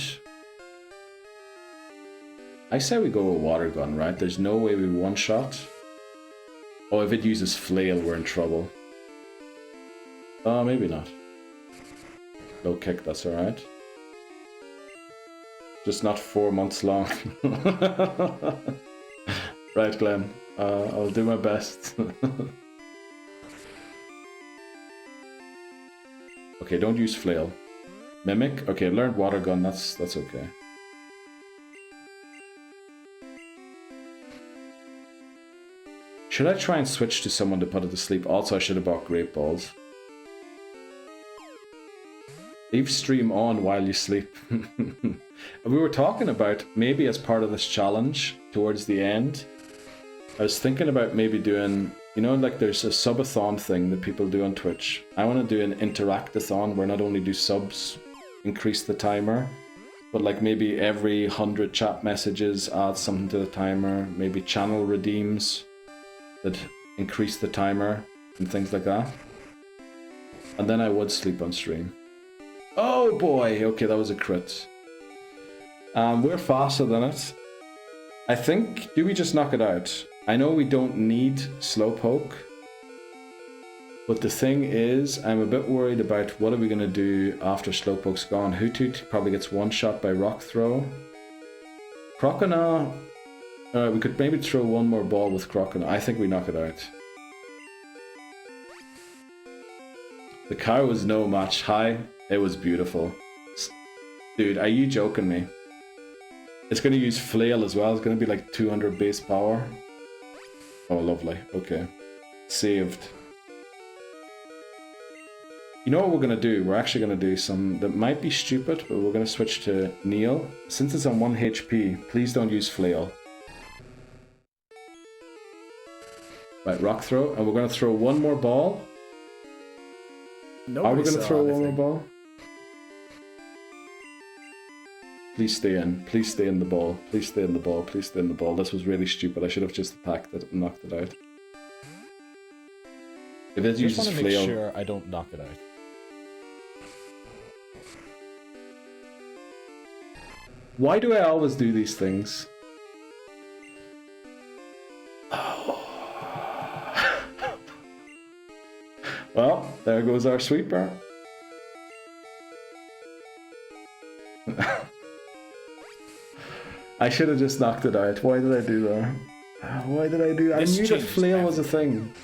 I say we go with water gun, right? There's no way we one shot. Oh, if it uses flail, we're in trouble. Oh, maybe not. Low kick, that's alright. Just not 4 months long. Right, Glenn. I'll do my best. Okay, don't use flail. Mimic? Okay, learned water gun, that's okay. Should I try and switch to someone to put it to sleep? Also, I should have bought grape balls. Leave stream on while you sleep. We were talking about maybe as part of this challenge towards the end. I was thinking about maybe doing, you know, like there's a subathon thing that people do on Twitch. I want to do an interactathon where not only do subs increase the timer, but like maybe every 100 chat messages add something to the timer, maybe channel redeems that increase the timer and things like that. And then I would sleep on stream. Oh boy, okay, that was a crit. We're faster than it. I think, do we just knock it out? I know we don't need Slowpoke, but the thing is, I'm a bit worried about what are we going to do after Slowpoke's gone. Hoothoot probably gets one shot by Rock Throw. Croconaw, we could maybe throw one more ball with Croconaw. I think we knock it out. The cow was no match. Hi, it was beautiful. Dude, are you joking me? It's going to use Flail as well. It's going to be like 200 base power. Oh, lovely. Okay. Saved. You know what we're going to do? We're actually going to do some that might be stupid, but we're going to switch to Neil. Since it's on 1 HP, please don't use Flail. Right, Rock Throw. And we're going to throw one more ball. Are we going to throw one more ball? Please stay in. Please stay in the ball. Please stay in the ball. Please stay in the ball. This was really stupid. I should have just attacked it and knocked it out. If it uses flail... I just want to make sure I don't knock it out. Why do I always do these things? Oh. Well, there goes our sweeper. I should have just knocked it out. Why did I do that? Why did I do that? I knew that flail was a thing.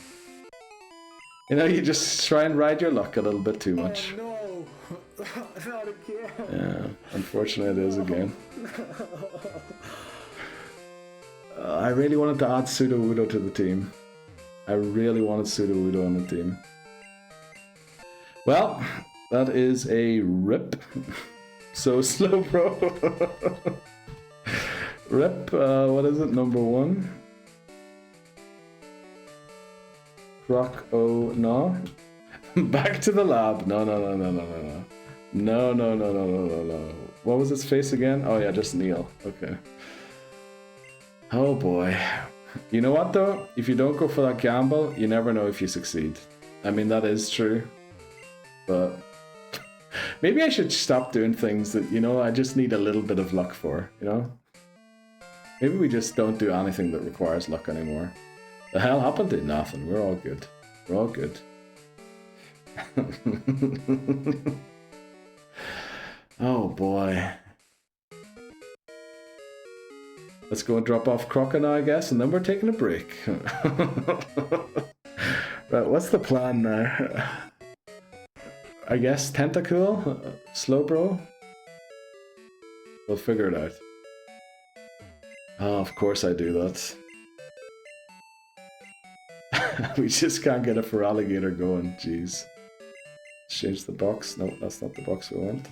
You know, you just try and ride your luck a little bit too much. Oh, no. Not again. Yeah, unfortunately it is again. I really wanted to add Sudowoodo to the team. I really wanted Sudowoodo on the team. Well, that is a rip. So slow, bro. Rip, what is it? Number 1. No. Back to the lab. No. No. What was his face again? Oh yeah, just Neil. Okay. Oh boy. You know what though? If you don't go for that gamble, you never know if you succeed. I mean, that is true. But maybe I should stop doing things that, you know, I just need a little bit of luck for, you know? Maybe we just don't do anything that requires luck anymore. The hell happened to nothing. We're all good. We're all good. Oh boy. Let's go and drop off Croconaw, I guess, and then we're taking a break. Right, what's the plan now? I guess Tentacool? Slowbro? We'll figure it out. Oh, of course I do that. We just can't get a Feraligatr going, jeez. Change the box. No, that's not the box we want.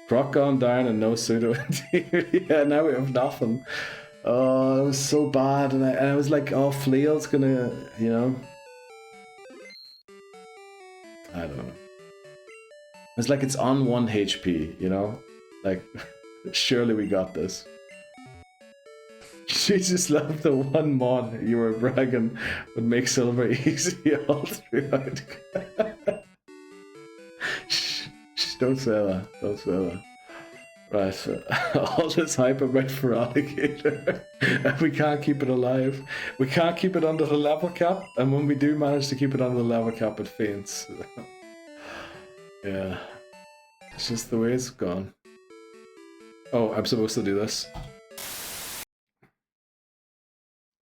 Croc gone down and no pseudo. Yeah, now we have nothing. Oh, it was so bad, and I was like, oh, Flail's gonna, you know. I don't know. It's like it's on 1 HP, you know? Like, surely we got this. She just loved the one mod you were bragging would make silver easy all throughout. Shh, don't say that. Don't say that. Right, all this hype about Feraligatr, and we can't keep it alive. We can't keep it under the level cap, and when we do manage to keep it under the level cap, it faints. Yeah, it's just the way it's gone. Oh, I'm supposed to do this.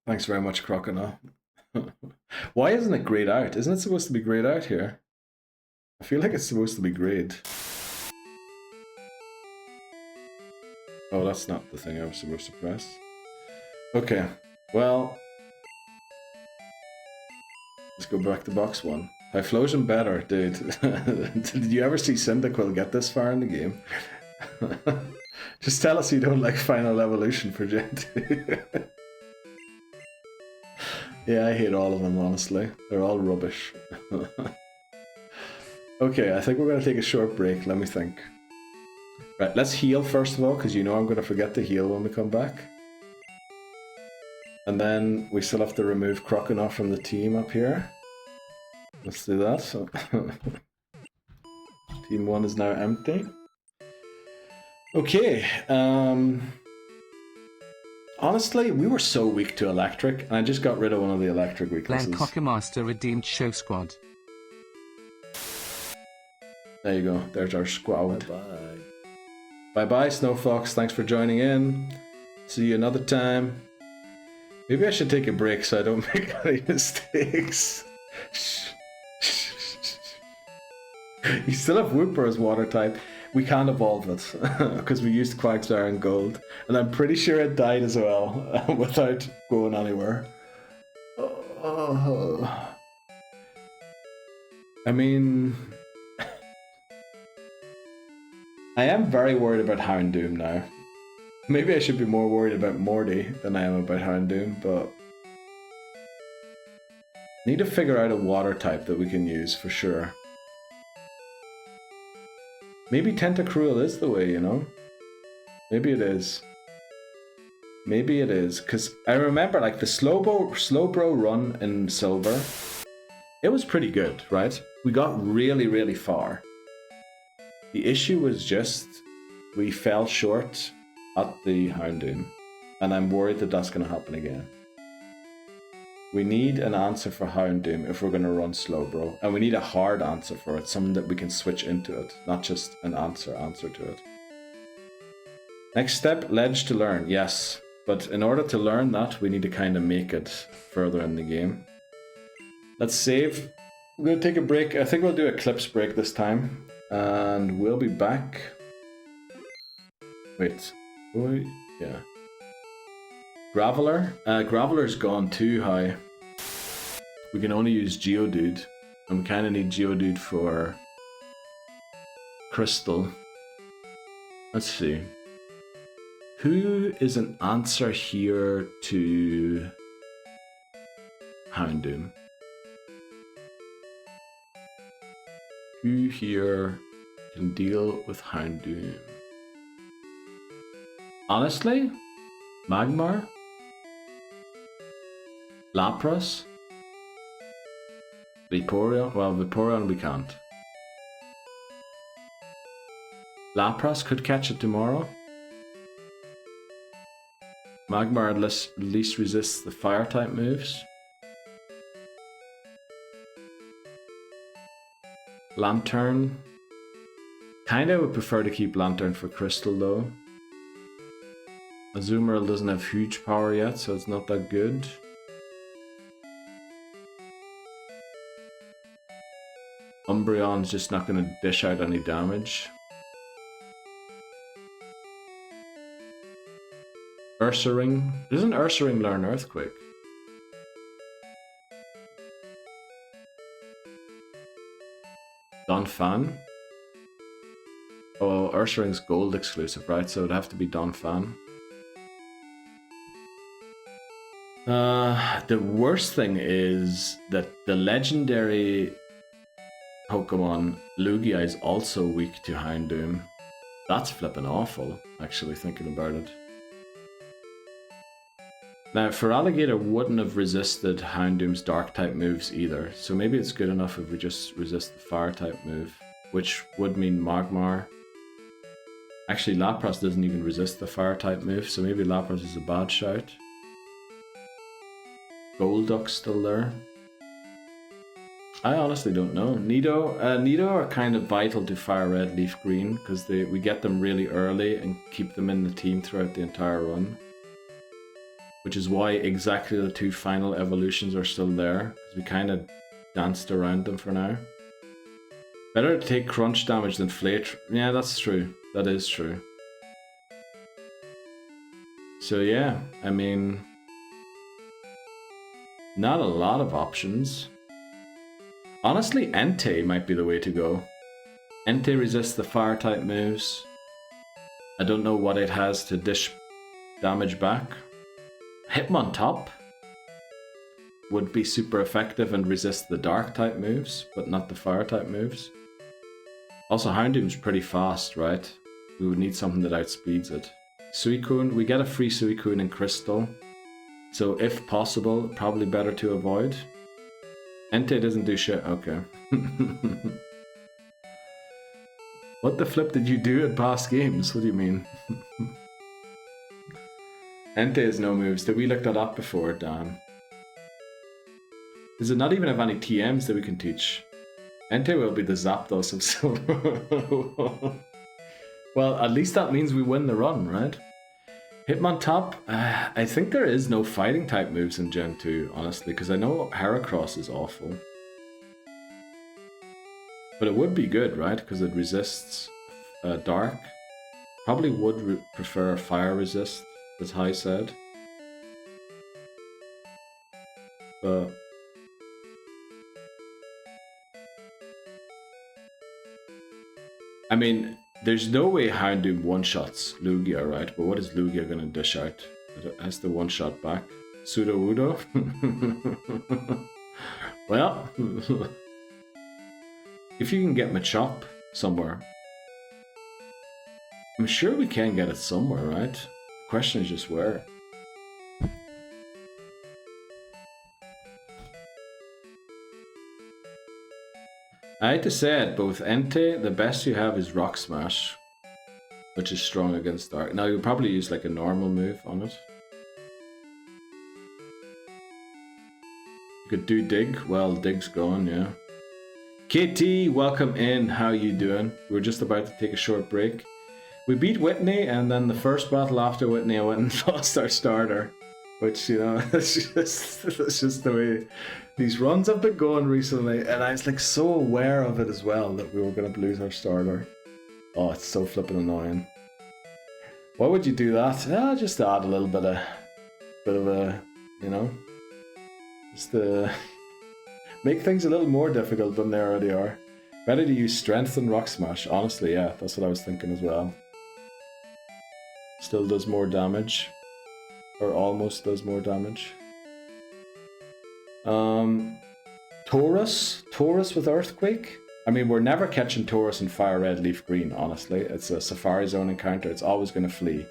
Thanks very much, Crocodile. Why isn't it grayed out? Isn't it supposed to be grayed out here? I feel like it's supposed to be grayed. Oh, that's not the thing I was supposed to press. Okay, well, let's go back to box 1. Typhlosion better, dude. Did you ever see Cyndaquil get this far in the game? Just tell us you don't like Final Evolution for Gen 2. Yeah, I hate all of them, honestly. They're all rubbish. Okay, I think we're going to take a short break. Let me think. Right, let's heal first of all, because you know I'm going to forget to heal when we come back. And then we still have to remove Crocodile from the team up here. Let's do that. So Team 1 is now empty. Okay, honestly, we were so weak to electric, and I just got rid of one of the electric weaknesses. Glenn Cockemaster redeemed Show Squad. There you go, there's our squad. Bye. Bye-bye, Snowfox, thanks for joining in. See you another time. Maybe I should take a break so I don't make any mistakes. You still have Wooper as water type. We can't evolve it because we used Quagsire and Gold, and I'm pretty sure it died as well without going anywhere. I mean, I am very worried about Houndoom now. Maybe I should be more worried about Morty than I am about Houndoom, but need to figure out a water type that we can use for sure. Maybe Tentacruel is the way, you know? Maybe it is. Maybe it is, because I remember like the Slowbro run in Silver, it was pretty good, right? We got really, really far. The issue was just we fell short at the Houndoom, and I'm worried that that's going to happen again. We need an answer for Houndoom if we're going to run Slowbro, and we need a hard answer for it, something that we can switch into it, not just an answer to it. Next step, ledge to learn, yes, but in order to learn that, we need to kind of make it further in the game. Let's save. We're going to take a break. I think we'll do a clips break this time, and we'll be back. Wait, yeah. Graveler? Graveler's gone too high. We can only use Geodude, and we kind of need Geodude for Crystal. Let's see. Who is an answer here to Houndoom? Who here can deal with Houndoom? Honestly? Magmar? Lapras? Vaporeon? Well, Vaporeon we can't. Lapras could catch it tomorrow. Magmar at least resists the fire type moves. Lantern. Kinda would prefer to keep Lantern for Crystal though. Azumarill doesn't have huge power yet, so it's not that good. Umbreon's just not going to dish out any damage. Ursaring. Doesn't Ursaring learn Earthquake? Donphan? Oh, Ursaring's gold exclusive, right? So it'd have to be Donphan. The worst thing is that the legendary Pokemon Lugia is also weak to Houndoom. That's flipping awful, actually, thinking about it. Now, Feraligatr wouldn't have resisted Houndoom's dark type moves either, so maybe it's good enough if we just resist the fire type move, which would mean Magmar. Actually, Lapras doesn't even resist the fire type move, so maybe Lapras is a bad shout. Golduck's still there. I honestly don't know. Nido are kind of vital to Fire Red, Leaf Green, because we get them really early and keep them in the team throughout the entire run. Which is why exactly the 2 final evolutions are still there, because we kind of danced around them for now. Better to take crunch damage than flate. Yeah, that's true. That is true. So yeah, I mean, not a lot of options. Honestly, Entei might be the way to go. Entei resists the fire type moves. I don't know what it has to dish damage back. Hitmontop would be super effective and resist the dark type moves, but not the fire type moves. Also, Houndoom's pretty fast, right? We would need something that outspeeds it. Suicune, we get a free Suicune in Crystal, so if possible, probably better to avoid. Entei doesn't do shit, okay. What the flip did you do at past games? What do you mean? Entei has no moves. Did we look that up before? Damn. Does it not even have any TMs that we can teach? Entei will be the Zapdos of Silver. Well, at least that means we win the run, right? Hitmontop, I think there is no fighting type moves in Gen 2, honestly, because I know Heracross is awful. But it would be good, right? Because it resists dark. Probably would prefer fire resist, as Hai said. But I mean, there's no way Houndoom one-shots Lugia, right? But what is Lugia gonna dish out? It has to one-shot back. Sudowoodo? Well, if you can get Machop somewhere, I'm sure we can get it somewhere, right? The question is just where. I hate to say it, but with Entei, the best you have is Rock Smash, which is strong against Dark. Now, you'll probably use like a normal move on it. You could do Dig. Well, Dig's gone, yeah. KT, welcome in. How you doing? We were just about to take a short break. We beat Whitney, and then the first battle after Whitney, I went and lost our starter. Which, you know, that's just the way these runs have been going recently. And I was like so aware of it as well that we were going to lose our starter. Oh, it's so flippin' annoying. Why would you do that? Just to add a little bit of a, you know, just to make things a little more difficult than they already are. Better to use Strength than Rock Smash. Honestly, yeah, that's what I was thinking as well. Still does more damage. Or almost does more damage. Taurus with Earthquake? I mean, we're never catching Taurus in Fire Red, Leaf Green, honestly. It's a Safari Zone encounter. It's always going to flee.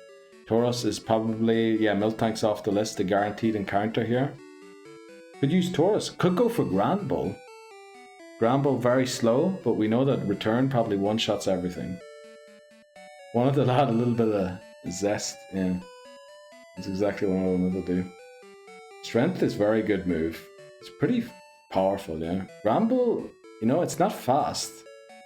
Taurus is probably, yeah, Miltank's off the list, a guaranteed encounter here. Could use Taurus. Could go for Granbull. Granbull very slow, but we know that Return probably one-shots everything. Wanted to add a little bit of zest, yeah. That's exactly what I wanted to do. Strength is a very good move. It's pretty powerful, yeah. Granbull, you know, it's not fast,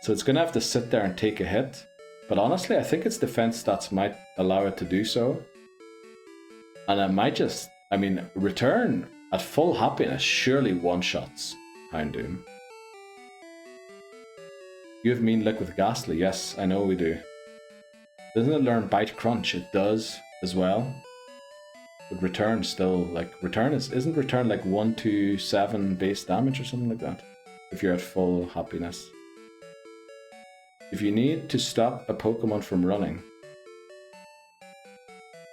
so it's going to have to sit there and take a hit. But honestly, I think its defense stats might allow it to do so. And it might just, I mean, Return at full happiness surely one-shots Houndoom. You have Mean Lick with Ghastly. Yes, I know we do. Doesn't it learn Bite Crunch? It does as well. But Return still, like, isn't Return like 1 to 7 base damage or something like that? If you're at full happiness. If you need to stop a Pokemon from running.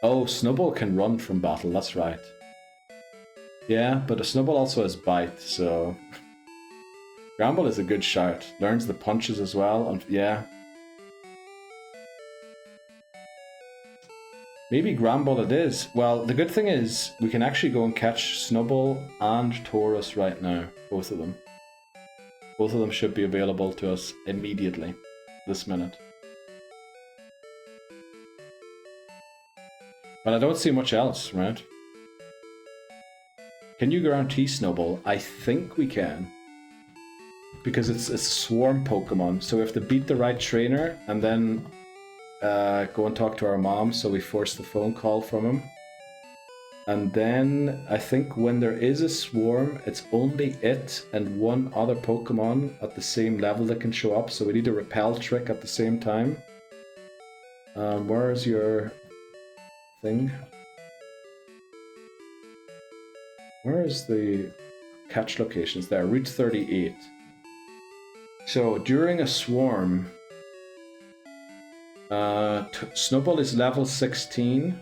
Oh, Snubbull can run from battle, that's right. Yeah, but a Snubbull also has Bite, so... Granbull is a good shout. Learns the punches as well, and yeah. Maybe Granbull it is. Well, the good thing is, we can actually go and catch Snubbull and Taurus right now. Both of them. Both of them should be available to us immediately. This minute. But I don't see much else, right? Can you guarantee Snowball? I think we can. Because it's a swarm Pokemon, so we have to beat the right trainer and then go and talk to our mom, so we force the phone call from him. And then I think when there is a swarm, it's only it and one other Pokemon at the same level that can show up, so we need a repel trick at the same time. Where's your thing? Where is the catch locations there? Route 38. So during a swarm, Snowball is level 16.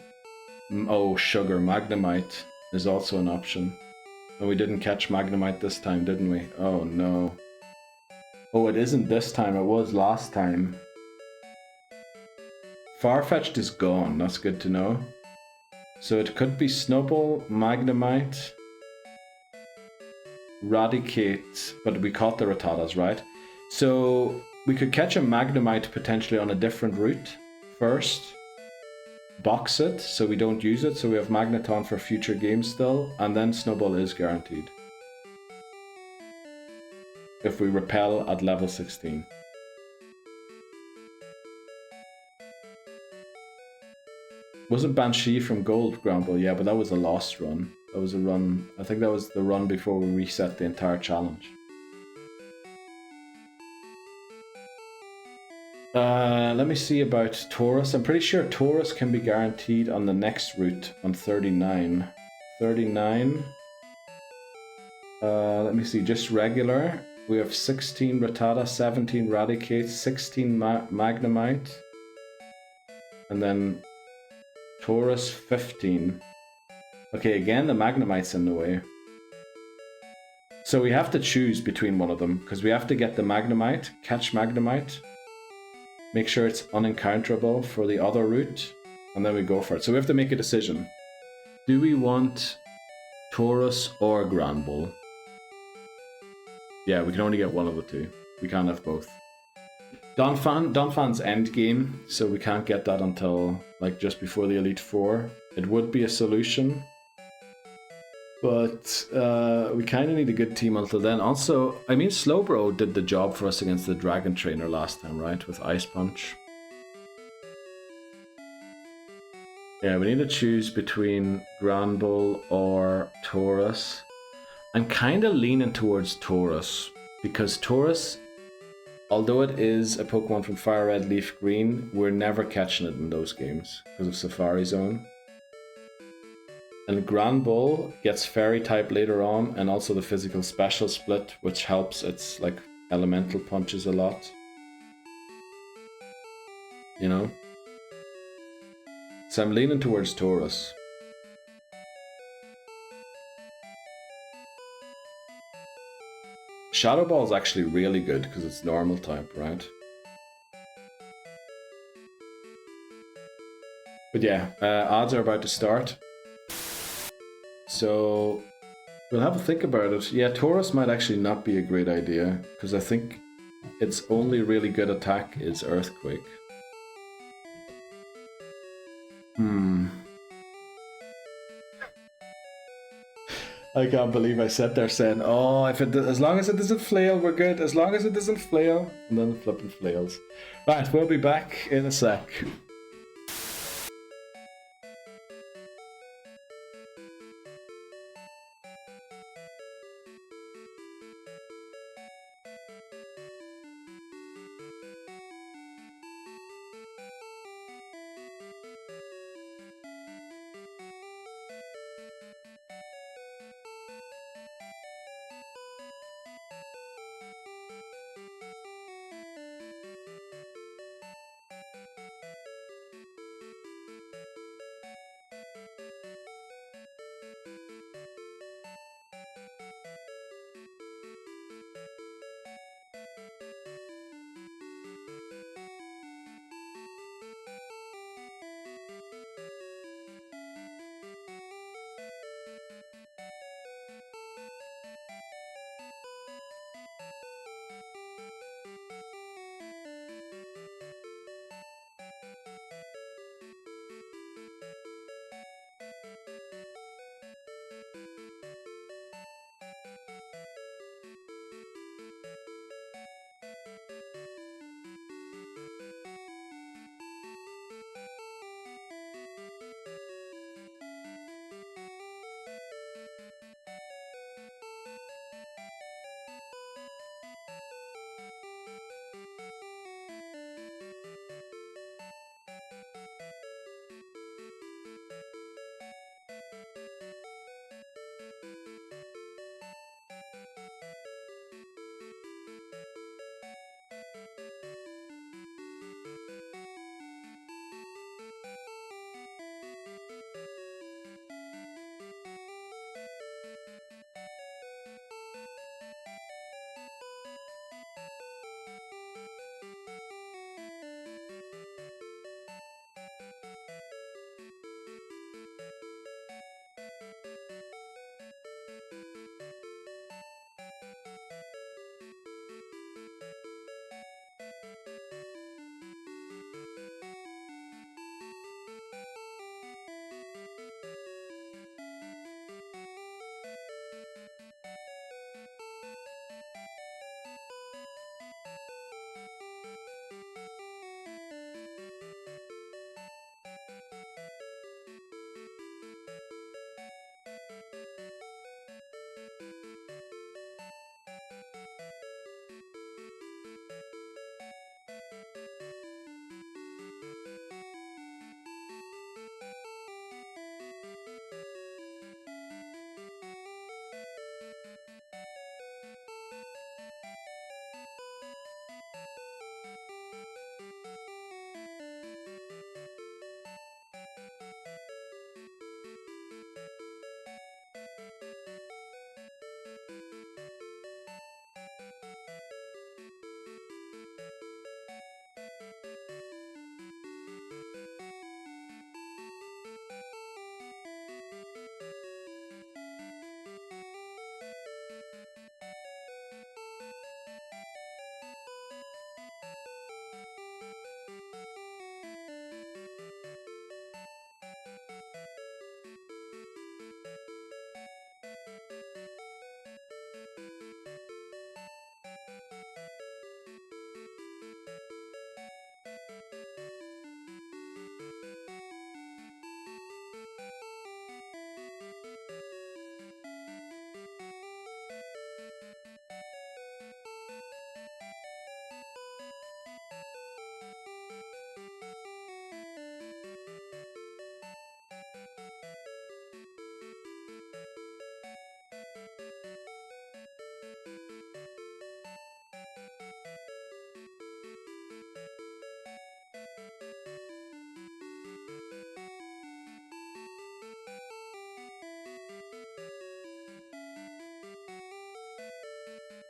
Oh, sugar, Magnemite is also an option. And we didn't catch Magnemite this time, didn't we? Oh no. Oh, it isn't this time, it was last time. Farfetch'd is gone, that's good to know. So it could be Snowball, Magnemite, Raticate, but we caught the Rattatas, right? So we could catch a Magnemite potentially on a different route first. Box it so we don't use it, so we have Magneton for future games still, and then Snowball is guaranteed. If we repel at level 16. Wasn't Banshee from Gold, Grumble? Yeah, but that was a lost run. That was a run, I think that was the run before we reset the entire challenge. Let me see about Taurus. I'm pretty sure Taurus can be guaranteed on the next route on 39. 39. Let me see, just regular. We have 16 Rattata, 17 Raticate, 16 Magnemite. And then Taurus 15. Okay, again the Magnemite's in the way. So we have to choose between one of them, because we have to get the Magnemite, catch Magnemite, make sure it's unencounterable for the other route, and then we go for it. So we have to make a decision. Do we want Taurus or Granbull? Yeah, we can only get one of the two. We can't have both. Donphan's endgame, so we can't get that until like just before the Elite Four. It would be a solution, but we kind of need a good team until then. Also, I mean, Slowbro did the job for us against the Dragon Trainer last time, right? With Ice Punch. Yeah, we need to choose between Granbull or Taurus. I'm kind of leaning towards Taurus, because Taurus, although it is a Pokemon from Fire Red, Leaf Green, we're never catching it in those games because of Safari Zone. And Granbull gets Fairy type later on, and also the physical special split, which helps its like elemental punches a lot. You know? So I'm leaning towards Taurus. Shadow Ball is actually really good because it's normal type, right? But yeah, odds are about to start. So we'll have a think about it. Yeah, Taurus might actually not be a great idea, because I think its only really good attack is Earthquake. I can't believe I sat there saying, oh, as long as it doesn't flail, we're good. As long as it doesn't flail. And then it flipping flails. Right, we'll be back in a sec.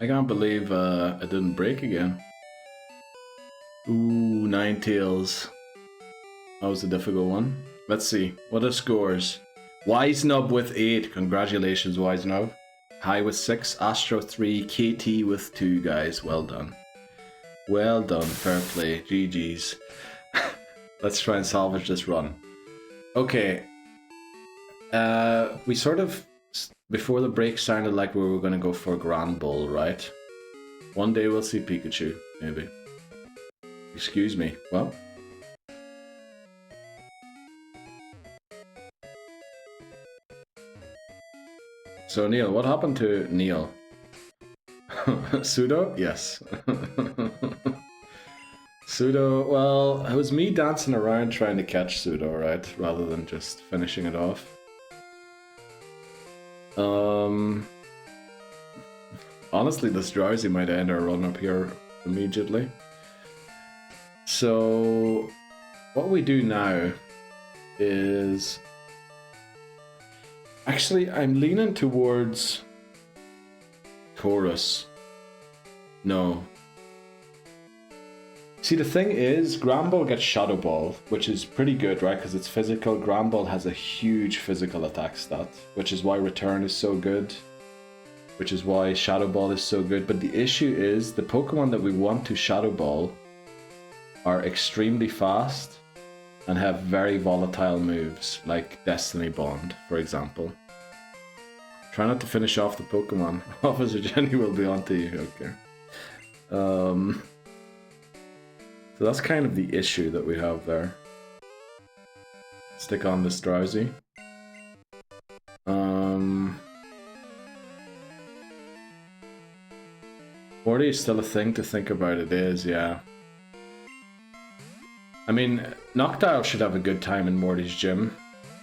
I can't believe it didn't break again. Ooh, 9 tails. That was a difficult one. Let's see. What are scores? Wisenub with 8. Congratulations, Wisenub. High with 6. Astro 3. KT with 2, guys. Well done. Well done. Fair play. GG's. Let's try and salvage this run. Okay. We sort of, before the break, sounded like we were going to go for Grand Bull, right? One day we'll see Pikachu, maybe. Excuse me. Well. So Neil, what happened to Neil? Pseudo? Yes. Pseudo, well, it was me dancing around trying to catch Pseudo, right? Rather than just finishing it off. Honestly, this drowsy might end our run up here immediately. So, what we do now is... Actually, I'm leaning towards Chorus. No. See, the thing is, Granbull gets Shadow Ball, which is pretty good, right? Because it's physical. Granbull has a huge physical attack stat, which is why Return is so good. Which is why Shadow Ball is so good. But the issue is, the Pokemon that we want to Shadow Ball are extremely fast and have very volatile moves, like Destiny Bond, for example. Try not to finish off the Pokemon. Officer Jenny will be on to you, okay. So that's kind of the issue that we have there. Stick on this drowsy. Morty is still a thing to think about, it is, yeah. I mean, Noctowl should have a good time in Morty's gym.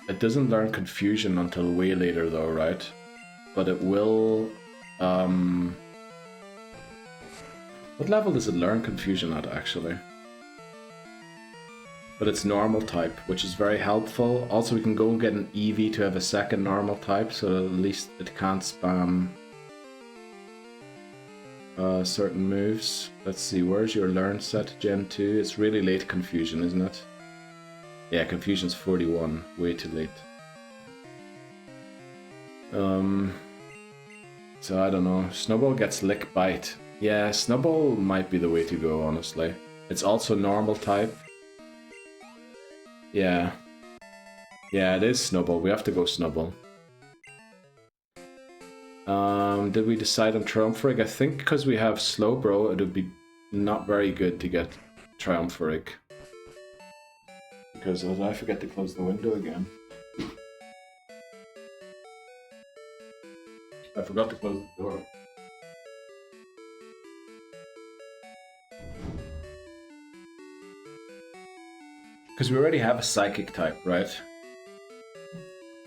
It doesn't learn Confusion until way later though, right? But it will... What level does it learn Confusion at, actually? But it's normal type, which is very helpful. Also, we can go and get an Eevee to have a second normal type, so that at least it can't spam certain moves. Let's see, where's your learn set, Gen 2? It's really late Confusion, isn't it? Yeah, Confusion's 41, way too late. So I don't know, Snowball gets Lick Bite. Yeah, Snowball might be the way to go, honestly. It's also normal type. Yeah. Yeah, it is Snowball, we have to go Snowball. Did we decide on Triumphrig? I think because we have Slowbro, it would be not very good to get Triumphrig. Because I forget to close the window again. I forgot to close the door. Because we already have a Psychic type, right?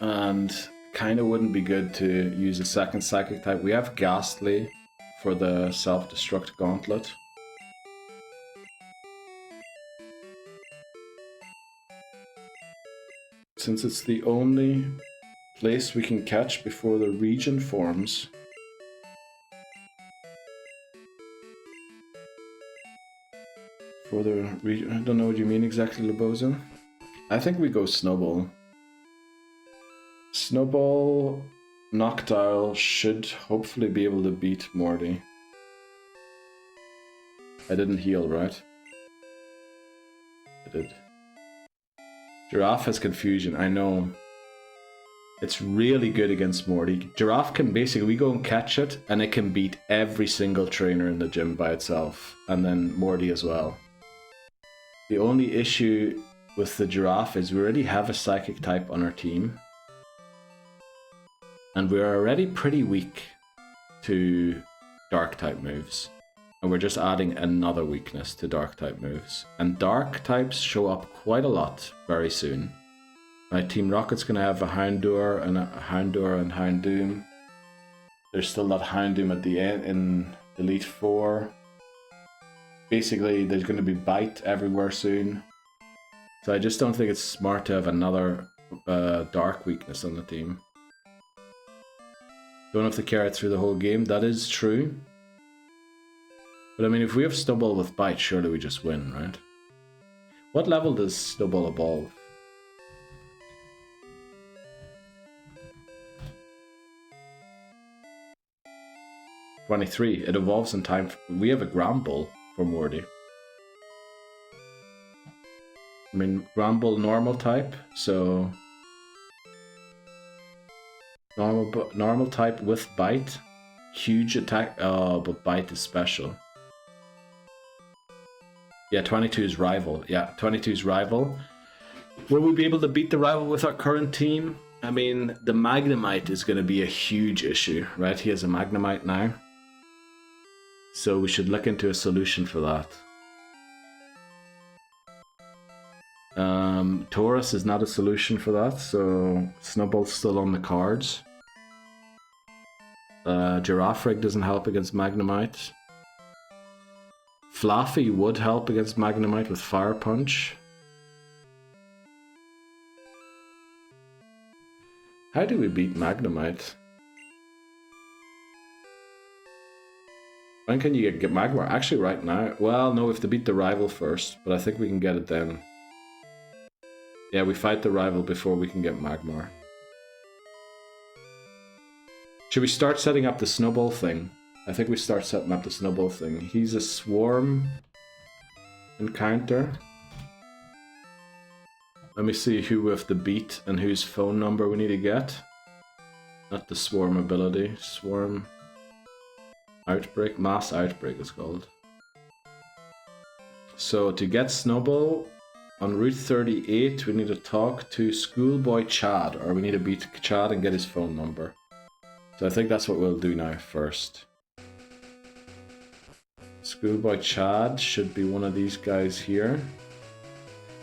And kind of wouldn't be good to use a second Psychic type. We have Ghastly for the Self-Destruct Gauntlet. Since it's the only place we can catch before the region forms. For the region, I don't know what you mean exactly, Lebozo. I think we go Snowball. Snowball, Noctowl should hopefully be able to beat Morty. I didn't heal, right? I did. Giraffe has Confusion, I know. It's really good against Morty. Giraffe can basically, we go and catch it, and it can beat every single trainer in the gym by itself. And then Morty as well. The only issue with the Giraffe is we already have a Psychic type on our team. And we're already pretty weak to Dark type moves. And we're just adding another weakness to Dark type moves. And Dark types show up quite a lot very soon. My Team Rocket's gonna have a Houndour and Houndoom. There's still that Houndoom at the end in Elite 4. Basically, there's gonna be Bite everywhere soon. So I just don't think it's smart to have another Dark weakness on the team. Don't have to carry it through the whole game, that is true. But I mean, if we have Snowball with Bite, surely we just win, right? What level does Snowball evolve? '23. It evolves in time. We have a Gramble for Morty. I mean, Gramble normal type, so normal type with Bite, huge attack. Oh, but Bite is special. Yeah, 22 is rival. Yeah, 22 is rival. Will we be able to beat the rival with our current team? I mean, the Magnemite is going to be a huge issue, right? He has a Magnemite now. So we should look into a solution for that. Taurus is not a solution for that, so Snowball's still on the cards. Giraffrig doesn't help against Magnemite. Fluffy would help against Magnemite with Fire Punch. How do we beat Magnemite? When can you get Magmar? Actually right now. Well, no, we have to beat the rival first, but I think we can get it then. Yeah, we fight the rival before we can get Magmar. Should we start setting up the Snowball thing? I think we start setting up the Snowball thing. He's a Swarm encounter. Let me see who we have to beat and whose phone number we need to get. Not the Swarm ability. Swarm Outbreak. Mass Outbreak is called. So to get Snowball, on Route 38, we need to talk to Schoolboy Chad, or we need to beat Chad and get his phone number. So I think that's what we'll do now first. Schoolboy Chad should be one of these guys here.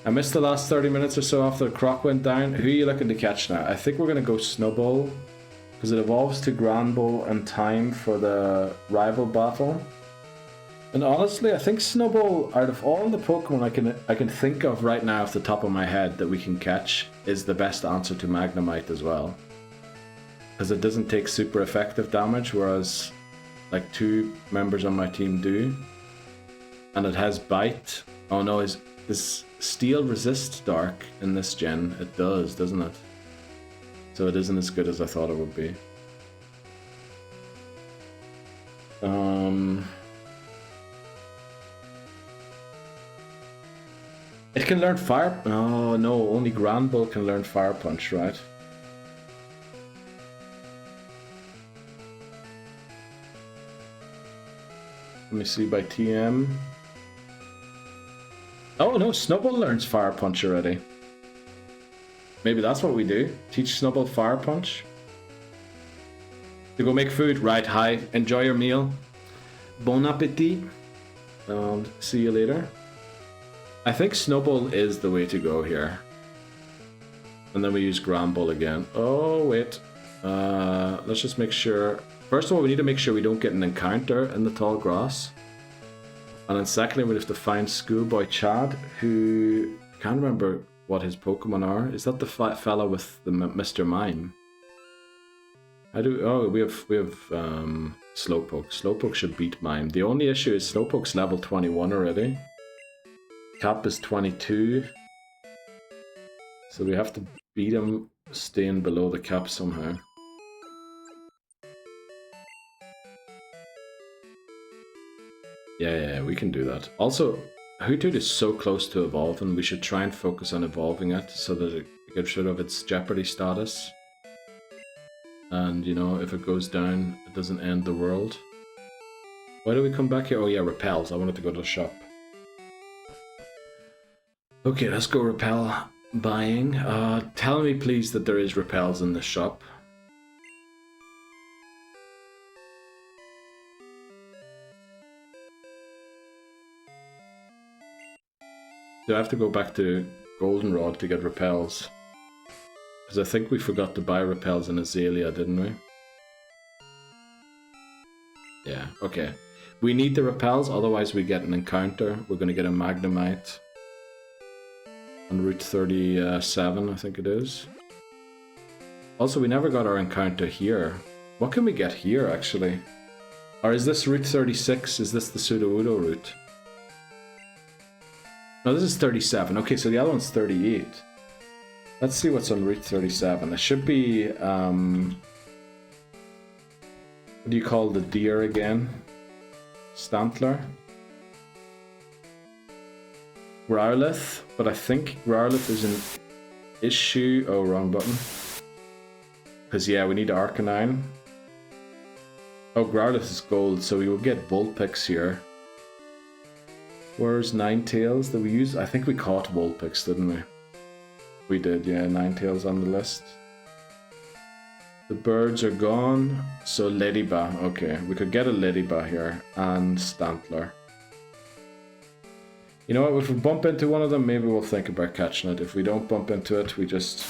I missed the last 30 minutes or so after the croc went down. Who are you looking to catch now? I think we're going to go Snowball, because it evolves to Granbull in time for the rival battle. And honestly, I think Snowball, out of all the Pokemon I can think of right now off the top of my head that we can catch, is the best answer to Magnemite as well. Because it doesn't take super effective damage, whereas like 2 members on my team do. And it has Bite. Oh no, is Steel resist Dark in this gen? It does, doesn't it? So it isn't as good as I thought it would be. It can learn Fire... Oh no, only Granbull can learn Fire Punch, right? Let me see by TM. Oh no, Snowball learns Fire Punch already. Maybe that's what we do. Teach Snowball Fire Punch. To go make food. Right, hi. Enjoy your meal. Bon appetit. And see you later. I think Snowball is the way to go here. And then we use Granbull again. Oh, wait. Let's just make sure... First of all, we need to make sure we don't get an encounter in the tall grass. And then secondly, we have to find Schoolboy Chad, who... I can't remember what his Pokemon are. Is that the fella with the Mr. Mime? Oh, we have Slowpoke. Slowpoke should beat Mime. The only issue is Slowpoke's level 21 already. Cap is 22. So we have to beat him staying below the cap somehow. Yeah, we can do that. Also, Hoothoot is so close to evolving, we should try and focus on evolving it so that it gets rid of its Jeopardy status. And, you know, if it goes down, it doesn't end the world. Why do we come back here? Oh yeah, repels. I wanted to go to the shop. Okay, let's go repel buying. Tell me please that there is repels in the shop. Do I have to go back to Goldenrod to get repels? Because I think we forgot to buy repels in Azalea, didn't we? Yeah, okay. We need the repels, otherwise we get an encounter. We're going to get a Magnemite. On Route 37, I think it is. Also, we never got our encounter here. What can we get here, actually? Or is this Route 36? Is this the Pseudo-Udo route? No, this is 37. Okay, so the other one's 38. Let's see what's on Route 37. It should be, what do you call the deer again? Stantler? Growlithe, but I think Growlithe is an issue. Oh, wrong button. Because, yeah, we need Arcanine. Oh, Growlithe is gold, so we will get Vulpix here. Where's Ninetales that we use? I think we caught Vulpix, didn't we? We did, yeah, Ninetales on the list. The birds are gone, so Ladybug. Okay, we could get a Ladybug here, and Stantler. You know what, if we bump into one of them, maybe we'll think about catching it. If we don't bump into it, we just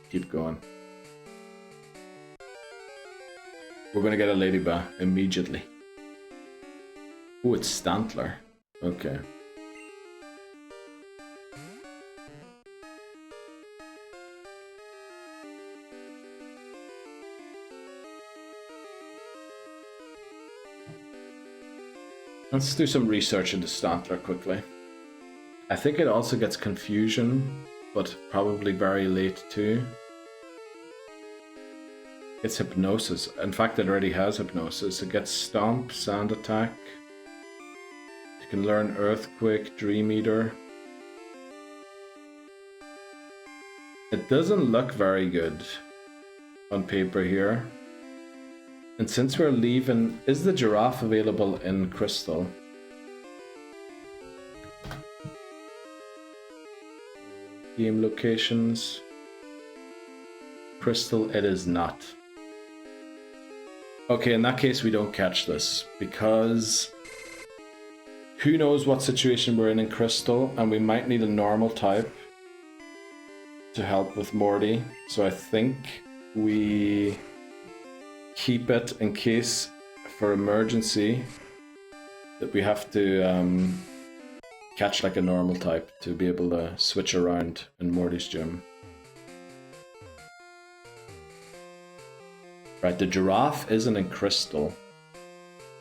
keep going. We're gonna get a Ladybug immediately. Oh, it's Stantler. Okay. Let's do some research into Stantler quickly. I think it also gets Confusion, but probably very late too. It's Hypnosis. In fact, it already has Hypnosis. It gets Stomp, Sand Attack. You can learn Earthquake, Dream Eater. It doesn't look very good on paper here. And since we're leaving, is the giraffe available in Crystal? Game locations. Crystal, it is not. Okay, in that case we don't catch this, because who knows what situation we're in Crystal, and we might need a normal type to help with Morty. So I think we keep it in case for emergency that we have to catch like a normal type to be able to switch around in Morty's gym. Right, the giraffe isn't in Crystal.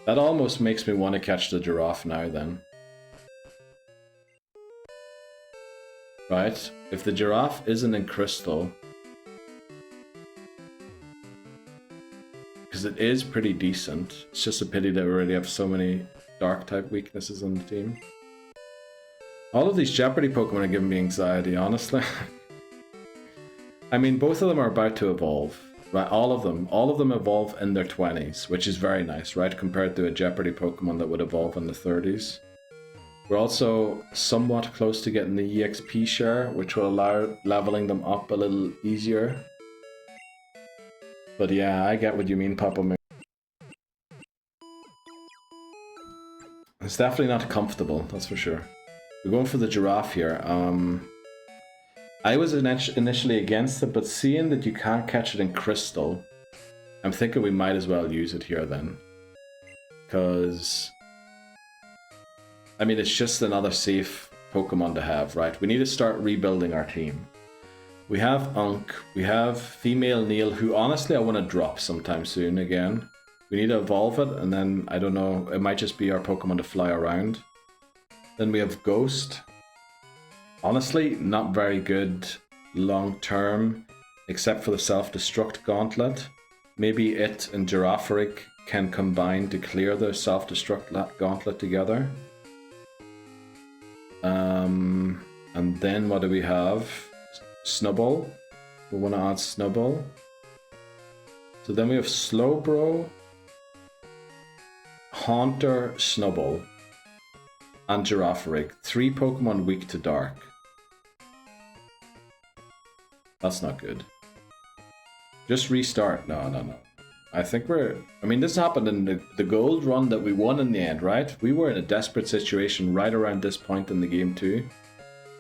That almost makes me want to catch the giraffe now then. Right, if the giraffe isn't in Crystal, because it is pretty decent. It's just a pity that we already have so many dark type weaknesses on the team. All of these Jeopardy Pokemon are giving me anxiety, honestly. I mean, both of them are about to evolve, right? All of them evolve in their 20s, which is very nice, right? Compared to a Jeopardy Pokemon that would evolve in the 30s. We're also somewhat close to getting the EXP share, which will allow leveling them up a little easier. But yeah, I get what you mean, Papa Ming. It's definitely not comfortable, that's for sure. We're going for the giraffe here. I was initially against it, but seeing that you can't catch it in Crystal, I'm thinking we might as well use it here then. Because, I mean, it's just another safe Pokemon to have, right? We need to start rebuilding our team. We have Unk, we have Female Neil, who honestly I want to drop sometime soon again. We need to evolve it, and then, I don't know, it might just be our Pokemon to fly around. Then we have Ghost. Honestly, not very good long term, except for the self-destruct gauntlet. Maybe it and Girafarig can combine to clear the self-destruct gauntlet together. And then what do we have? Snubbull. We want to add Snubbull. So then we have Slowbro, Haunter, Snubbull, and Girafarig. 3 Pokemon weak to dark. That's not good. Just restart. No. I think I mean, this happened in the gold run that we won in the end, right? We were in a desperate situation right around this point in the game too.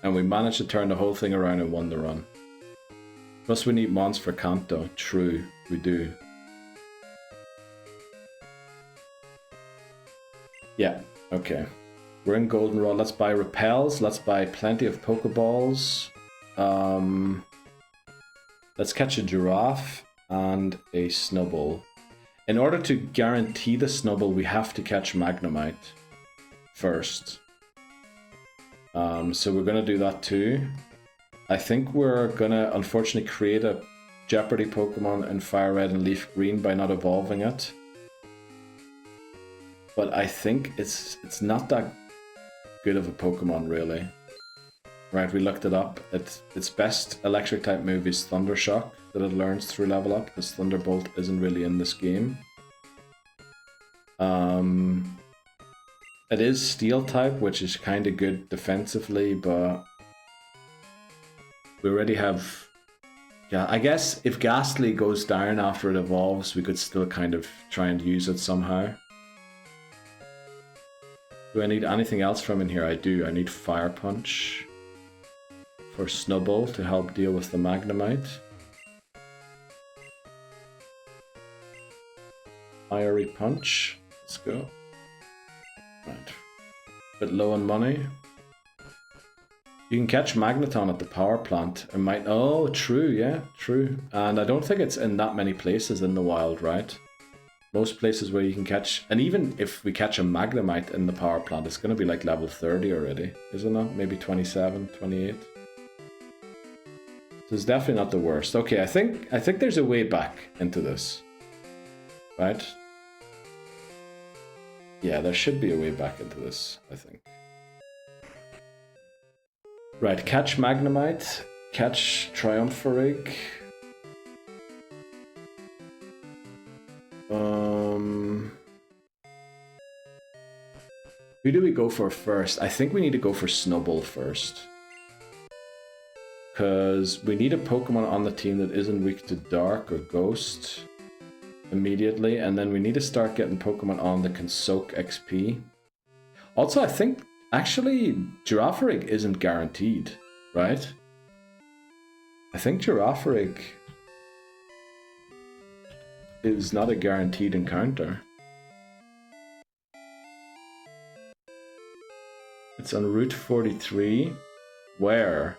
And we managed to turn the whole thing around and won the run. Plus we need Mons for Kanto. True, we do. Yeah, okay. We're in Goldenrod. Let's buy Repels. Let's buy plenty of Pokeballs. Let's catch a Giraffe and a Snubbull. In order to guarantee the Snubble, we have to catch Magnemite first. So we're gonna do that too. I think we're gonna unfortunately create a Jeopardy Pokemon in Fire Red and Leaf Green by not evolving it. But I think it's not that good of a Pokemon, really. Right, we looked it up. Its best electric type move is Thunder Shock that it learns through level up, because Thunderbolt isn't really in this game. It is Steel type, which is kind of good defensively, but we already have... Yeah, I guess if Ghastly goes down after it evolves, we could still kind of try and use it somehow. Do I need anything else from in here? I do. I need Fire Punch for Snubble to help deal with the Magnemite. Fiery Punch. Let's go. Right. Bit low on money. You can catch Magneton at the power plant. It might... Oh, true, yeah, true. And I don't think it's in that many places in the wild, right? Most places where you can catch... And even if we catch a Magnemite in the power plant, it's going to be like level 30 already, isn't it? Maybe 27, 28. So it's definitely not the worst. Okay, I think there's a way back into this. Right? Yeah, there should be a way back into this, I think. Right, catch Magnemite, catch Triumpharig. Who do we go for first? I think we need to go for Snubble first. Because we need a Pokemon on the team that isn't weak to Dark or Ghost immediately, and then we need to start getting Pokemon on that can soak XP. Also, I think, actually, Girafarig isn't guaranteed, right? I think Girafarig is not a guaranteed encounter. It's on Route 43. Where?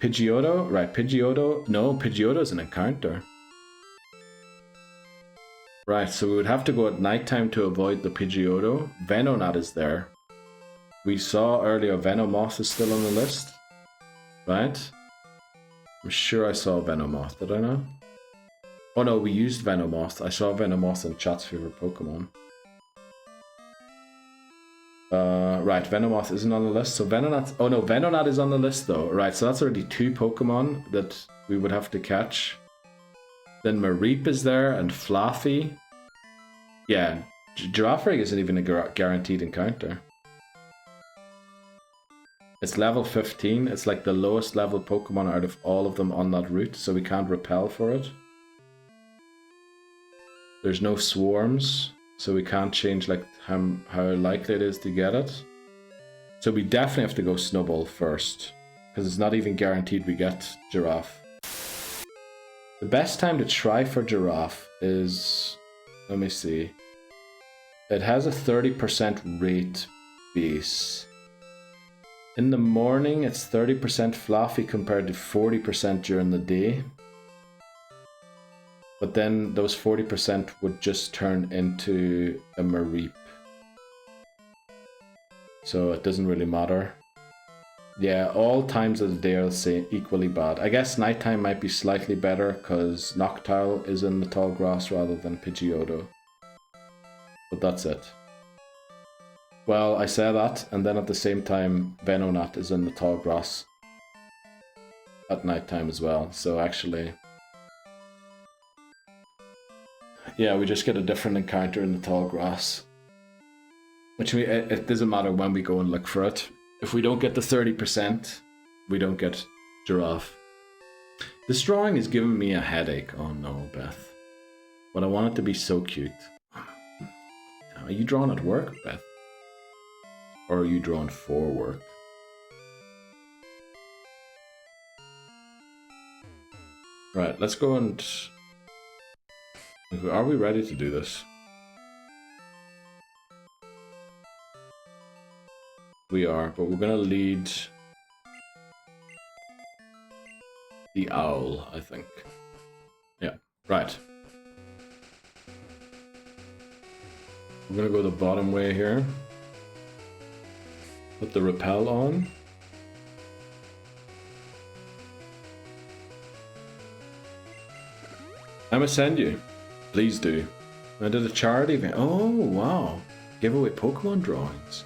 Pidgeotto? Right, Pidgeotto. No, Pidgeotto's an encounter. Right, so we would have to go at nighttime to avoid the Pidgeotto. Venonat is there. We saw earlier Venomoth is still on the list. Right? I'm sure I saw Venomoth, did I not? Oh no, we used Venomoth. I saw Venomoth in Chat's favorite Pokemon. Right, Venomoth isn't on the list, so Venonat... Oh no, Venonat is on the list though. Right, so that's already 2 Pokemon that we would have to catch. Then Mareep is there, and Fluffy. Yeah, Girafarig isn't even a guaranteed encounter. It's level 15, it's like the lowest level Pokemon out of all of them on that route, so we can't repel for it. There's no swarms, so we can't change like how likely it is to get it. So we definitely have to go Snubble first, because it's not even guaranteed we get Giraffe. The best time to try for Giraffe is, let me see, it has a 30% rate base. In the morning it's 30% Fluffy compared to 40% during the day. But then those 40% would just turn into a Mareep. So it doesn't really matter. Yeah, all times of the day are equally bad. I guess nighttime might be slightly better because Noctowl is in the tall grass rather than Pidgeotto. But that's it. Well, I say that, and then at the same time, Venonat is in the tall grass at nighttime as well. So actually... yeah, we just get a different encounter in the tall grass. Which it doesn't matter when we go and look for it. If we don't get the 30%, we don't get Giraffe. This drawing is giving me a headache. Oh no, Beth. But I want it to be so cute. Are you drawing at work, Beth? Or are you drawing for work? Right, let's go and... Are we ready to do this? We are, but we're gonna lead the owl, I think. Yeah, right. We're gonna go the bottom way here. Put the repel on. I'ma send you. Please do. I did a charity event. Oh, wow. Give away Pokemon drawings.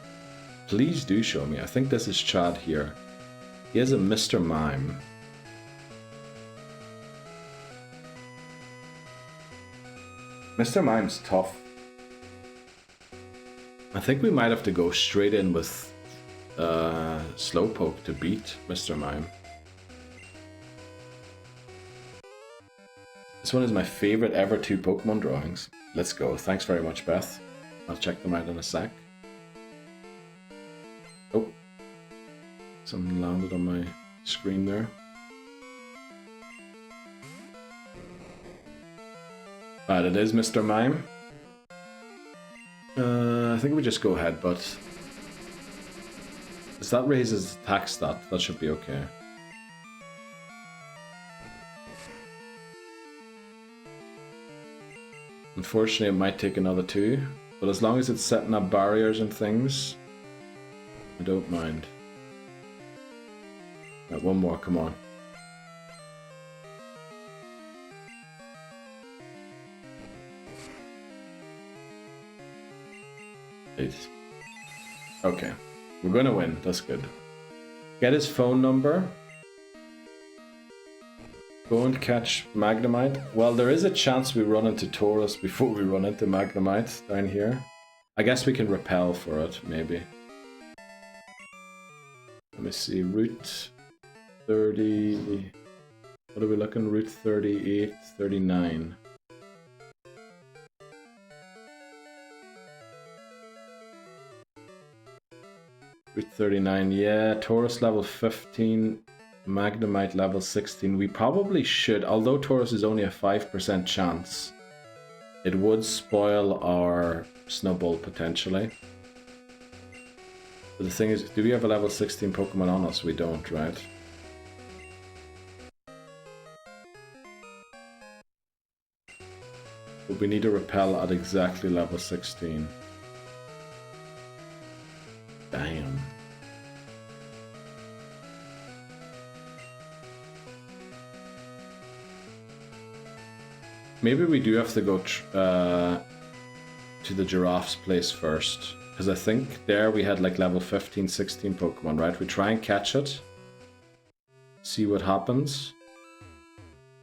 Please do show me. I think this is Chad here. He has a Mr. Mime. Mr. Mime's tough. I think we might have to go straight in with Slowpoke to beat Mr. Mime. This one is my favorite ever 2 Pokemon drawings. Let's go. Thanks very much, Beth. I'll check them out in a sec. Oh. Something landed on my screen there. Right, it is Mr. Mime. I think we just go Headbutt. Does that raise his attack stat? That should be okay. Unfortunately, it might take another 2, but as long as it's setting up barriers and things, I don't mind. Right, one more, come on. Okay, we're gonna win, that's good. Get his phone number. Go and catch Magnemite. Well, there is a chance we run into Taurus before we run into Magnemite down here. I guess we can repel for it, maybe. Let me see, Route 30... What are we looking? Route 38, 39. Route 39, yeah, Taurus level 15, Magnemite level 16. We probably should, although Taurus is only a 5% chance, it would spoil our Snowball potentially. But the thing is, do we have a level 16 Pokemon on us? We don't, right? But we need to repel at exactly level 16. Damn. Maybe we do have to go to the giraffe's place first. Because I think there we had like level 15, 16 Pokemon, right? We try and catch it. See what happens.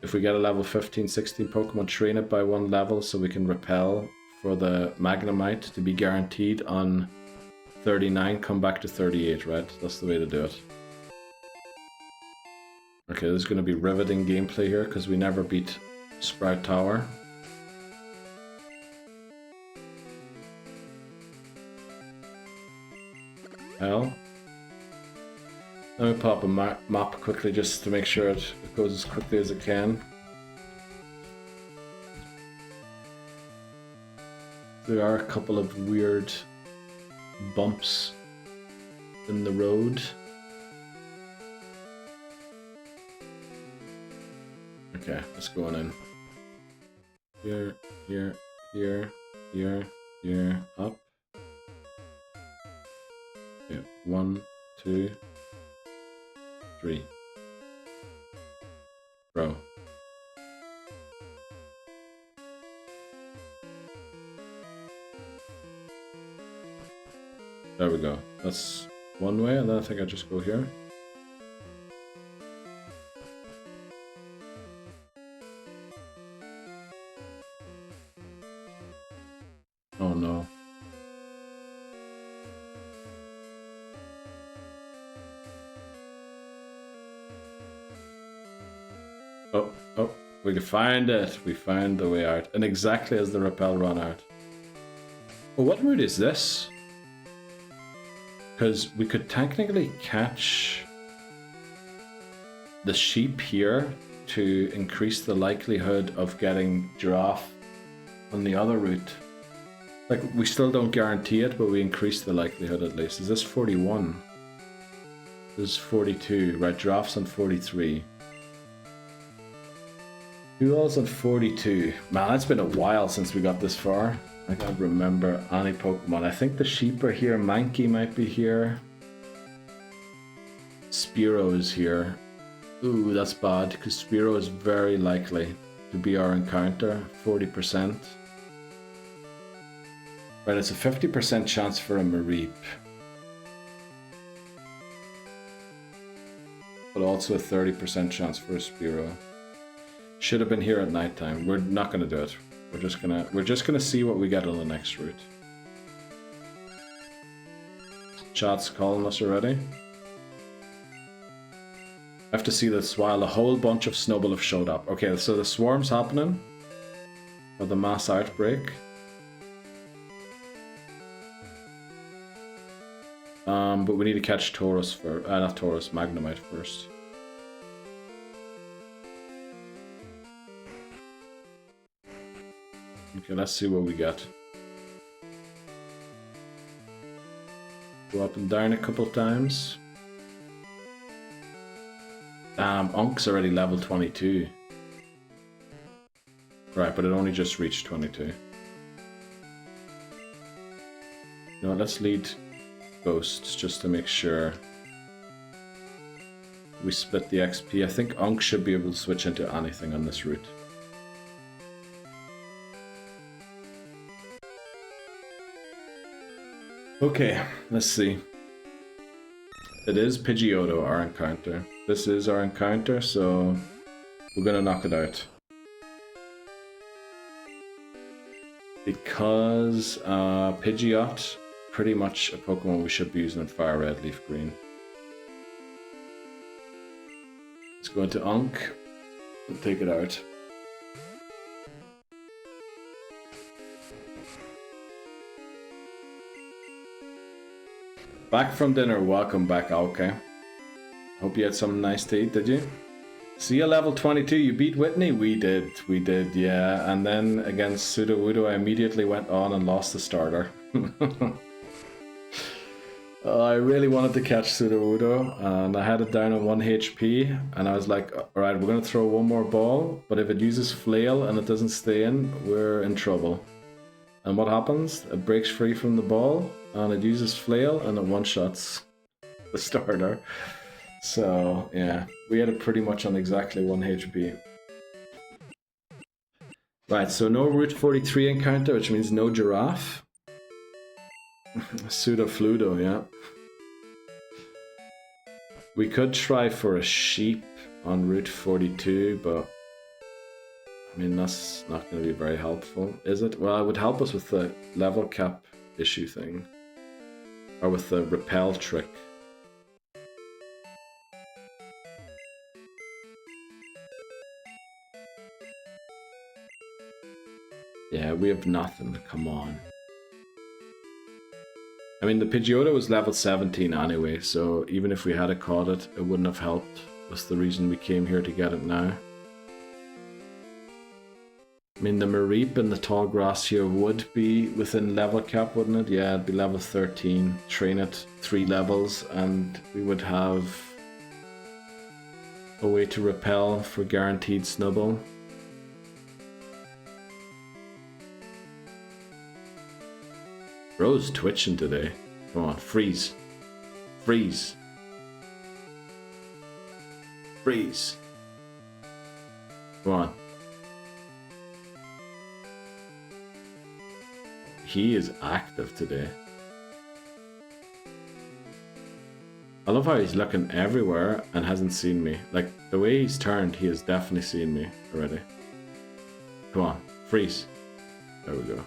If we get a level 15, 16 Pokemon, train it by 1 level so we can repel for the Magnemite to be guaranteed on 39, come back to 38, right? That's the way to do it. Okay, there's going to be riveting gameplay here because we never beat Sprout Tower. Hell. Let me pop a map quickly just to make sure it goes as quickly as it can. There are a couple of weird bumps in the road. Okay, let's go on in. Here, here, here, here, here, up. Yeah, 1, 2, 3. Bro. There we go. That's one way, and then I think I just go here. Oh no. Oh, we can find it. We found the way out. And exactly as the repel ran out. Well, what route is this? Because we could technically catch the sheep here to increase the likelihood of getting giraffe on the other route. Like, we still don't guarantee it, but we increase the likelihood at least. Is this 41? This is 42. Right, giraffe's on 43. Who else on 42? Man, it's been a while since we got this far. I can't remember any Pokemon. I think the sheep are here. Mankey might be here. Spearow is here. Ooh, that's bad, because Spearow is very likely to be our encounter. 40%. Right, it's a 50% chance for a Mareep. But also a 30% chance for a Spearow. Should have been here at nighttime. We're not gonna do it. We're just gonna see what we get on the next route. Chat's calling us already. I have to see this while a whole bunch of Snubbull have showed up. Okay, so the swarm's happening. Or the mass outbreak. But we need to catch Taurus first. Not Taurus, Magnemite first. Okay, let's see what we get. Go up and down a couple times. Damn, Unk's already level 22. Right, but it only just reached 22. No, let's lead Ghosts just to make sure we split the XP. I think Unk should be able to switch into anything on this route. Okay, let's see. It is Pidgeotto, our encounter. This is our encounter, so we're gonna knock it out. Because Pidgeot, pretty much a Pokemon we should be using in Fire Red, Leaf Green. Let's go into Unk and take it out. Back from dinner, welcome back, okay. Hope you had something nice to eat, did you? See you level 22, you beat Whitney? We did, yeah. And then against Sudowoodo, I immediately went on and lost the starter. I really wanted to catch Sudowoodo, and I had it down on 1 HP, and I was like, alright, we're gonna throw one more ball, but if it uses Flail and it doesn't stay in, we're in trouble. And what happens? It breaks free from the ball, and it uses Flail, and it one-shots the starter. So, yeah, we had it pretty much on exactly 1 HP. Right, so no Route 43 encounter, which means no giraffe. Sudafludo, yeah. We could try for a sheep on Route 42, but I mean, that's not going to be very helpful, is it? Well, it would help us with the level cap issue thing. Or with the repel trick. Yeah, we have nothing, come on. I mean, the Pidgeotto was level 17 anyway, so even if we had caught it, it wouldn't have helped. That's the reason we came here to get it now. I mean, the Mareep and the Tall Grass here would be within level cap, wouldn't it? Yeah, it'd be level 13. Train it 3 levels, and we would have a way to repel for guaranteed Snubbull. Bro's twitching today. Come on, freeze. Freeze. Freeze. Come on. He is active today. I love how he's looking everywhere and hasn't seen me. Like, the way he's turned, he has definitely seen me already. Come on, freeze. There we go.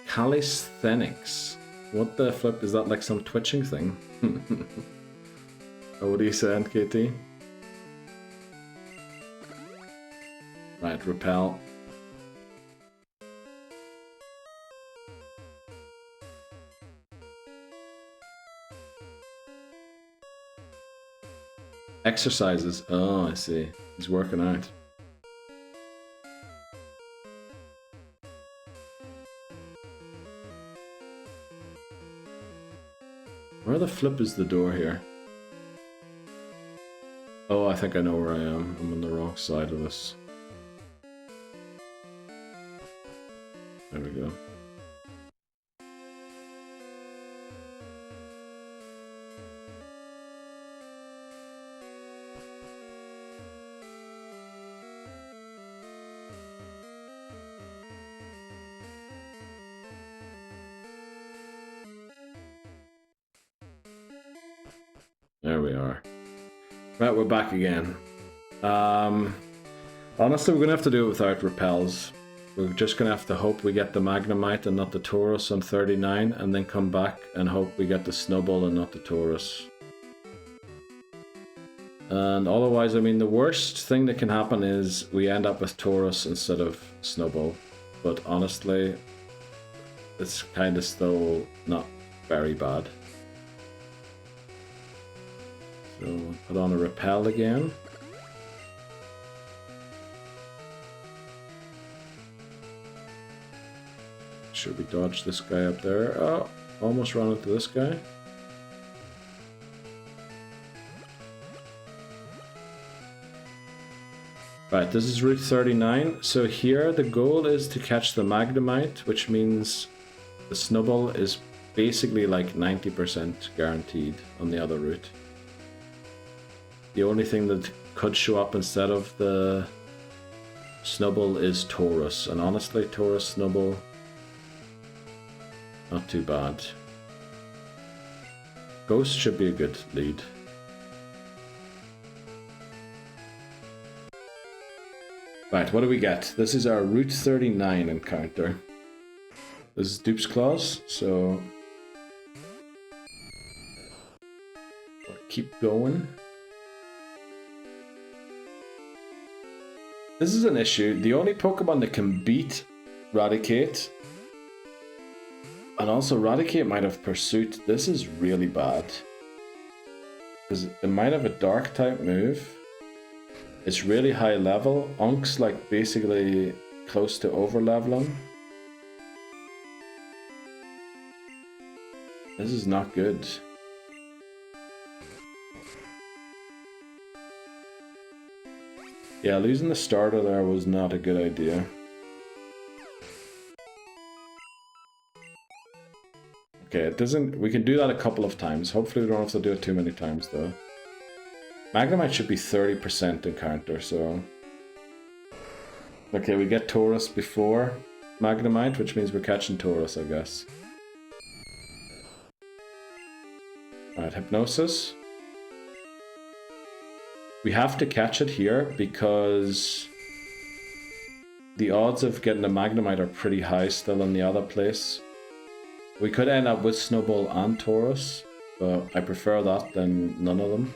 Calisthenics. What the flip? Is that like some twitching thing? Oh, what do you say, NKT? Right, repel. Exercises. Oh, I see. He's working out. Where the flip is the door here? Oh, I think I know where I am. I'm on the wrong side of this. There we go. There we are. Right, we're back again. Honestly, we're gonna have to do it without repels. We're just gonna have to hope we get the Magnemite and not the Taurus on 39, and then come back and hope we get the Snubbull and not the Taurus. And otherwise, I mean, the worst thing that can happen is we end up with Taurus instead of Snubbull. But honestly, it's kind of still not very bad. So put on a repel again. Should we dodge this guy up there? Oh, almost run into this guy. Right, this is Route 39. So here the goal is to catch the Magnemite, which means the Snubbull is basically like 90% guaranteed on the other route. The only thing that could show up instead of the Snubbull is Taurus, and honestly, Taurus, Snubbull, not too bad. Ghost should be a good lead. Right, what do we get? This is our Route 39 encounter. This is Dupe's Claws, so we'll keep going. This is an issue. The only Pokemon that can beat Raticate, and also Raticate might have Pursuit. This is really bad. Because it might have a Dark type move. It's really high level. Unk's like basically close to over leveling. This is not good. Yeah, losing the starter there was not a good idea. Okay, it doesn't... We can do that a couple of times. Hopefully we don't have to do it too many times, though. Magnemite should be 30% encounter, so... Okay, we get Taurus before Magnemite, which means we're catching Taurus, I guess. Alright, Hypnosis. We have to catch it here because the odds of getting a Magnemite are pretty high still in the other place. We could end up with Snubbull and Taurus, but I prefer that than none of them.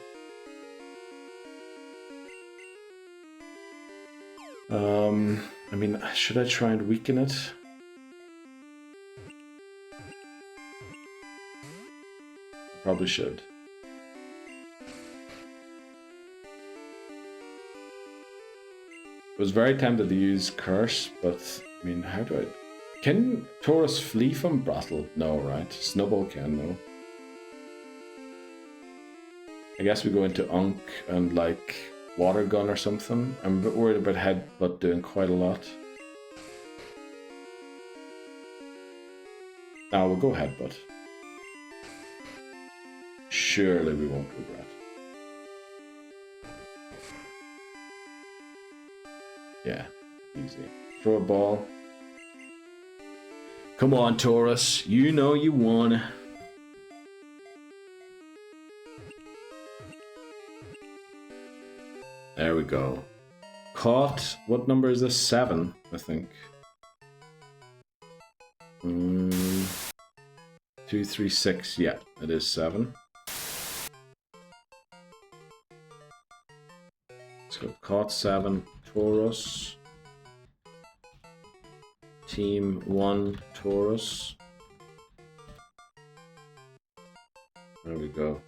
I mean, should I try and weaken it? Probably should. I was very tempted to use Curse, but I mean, how do I... Can Taurus flee from battle? No, right? Snubbull can, though. I guess we go into Unk and like Water Gun or something. I'm a bit worried about Headbutt doing quite a lot. Now we'll go Headbutt. Surely we won't regret. Yeah, easy. Throw a ball. Come on, Taurus. You know you won. There we go. Caught. What number is this? 7, I think. 2, 3, 6. Yeah, it is 7. Let's go. Caught 7. Taurus. Team 1 Taurus. There we go.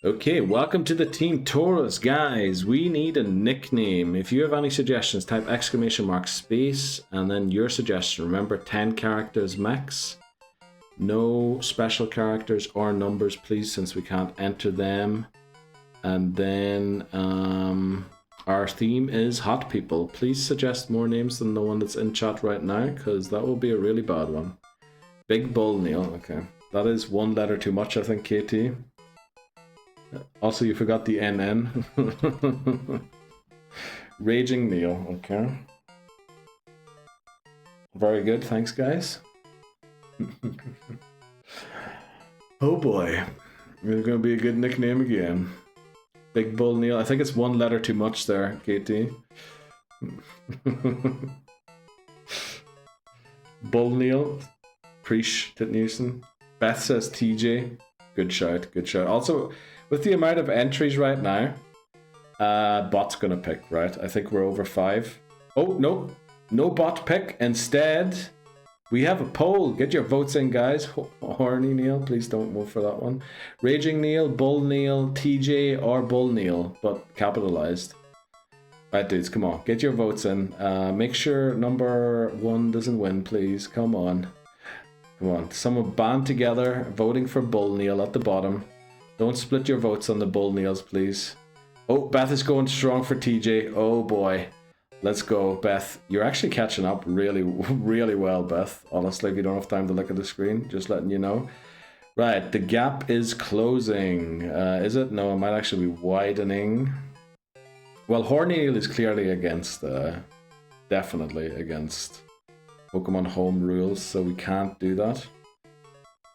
Okay, welcome to the Team Taurus, guys. We need a nickname. If you have any suggestions, type !space and then your suggestion. Remember, 10 characters max. No special characters or numbers, please, since we can't enter them. And then our theme is hot people. Please suggest more names than the one that's in chat right now, because that will be a really bad one. Big Bull Neil, okay. That is one letter too much, I think, KT. Also, you forgot the NN. Raging Neil, okay. Very good, thanks guys. Oh boy, it's gonna be a good nickname again. Big Bull Neil, I think it's one letter too much there, KT. Bull Neil, Preesh Titnewson. Beth says TJ, good shout, good shout. Also, with the amount of entries right now, bot's gonna pick, right? I think we're over 5. Oh, no. No bot pick. Instead, we have a poll. Get your votes in, guys. Horny Neil, please don't vote for that one. Raging Neil, Bull Neil, TJ, or Bull Neil, but capitalized. Right, dudes, come on. Get your votes in. Make sure number 1 doesn't win, please. Come on. Come on. Someone band together, voting for Bull Neil at the bottom. Don't split your votes on the Bull Neils, please. Oh, Beth is going strong for TJ. Oh boy. Let's go, Beth. You're actually catching up really, really well, Beth. Honestly, if you don't have time to look at the screen, just letting you know. Right, the gap is closing. Is it? No, it might actually be widening. Well, Horny is clearly against, definitely against Pokemon Home rules, so we can't do that.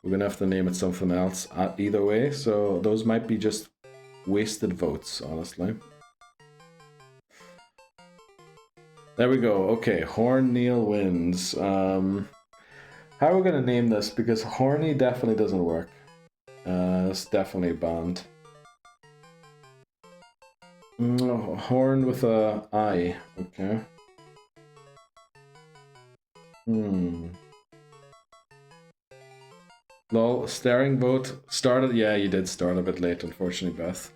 We're gonna have to name it something else either way, so those might be just wasted votes, honestly. There we go. Okay, Horn Neil wins. How are we gonna name this? Because Horny definitely doesn't work. It's definitely banned. Horn with a I. Okay. Lol, staring vote started. Yeah, you did start a bit late, unfortunately, Beth.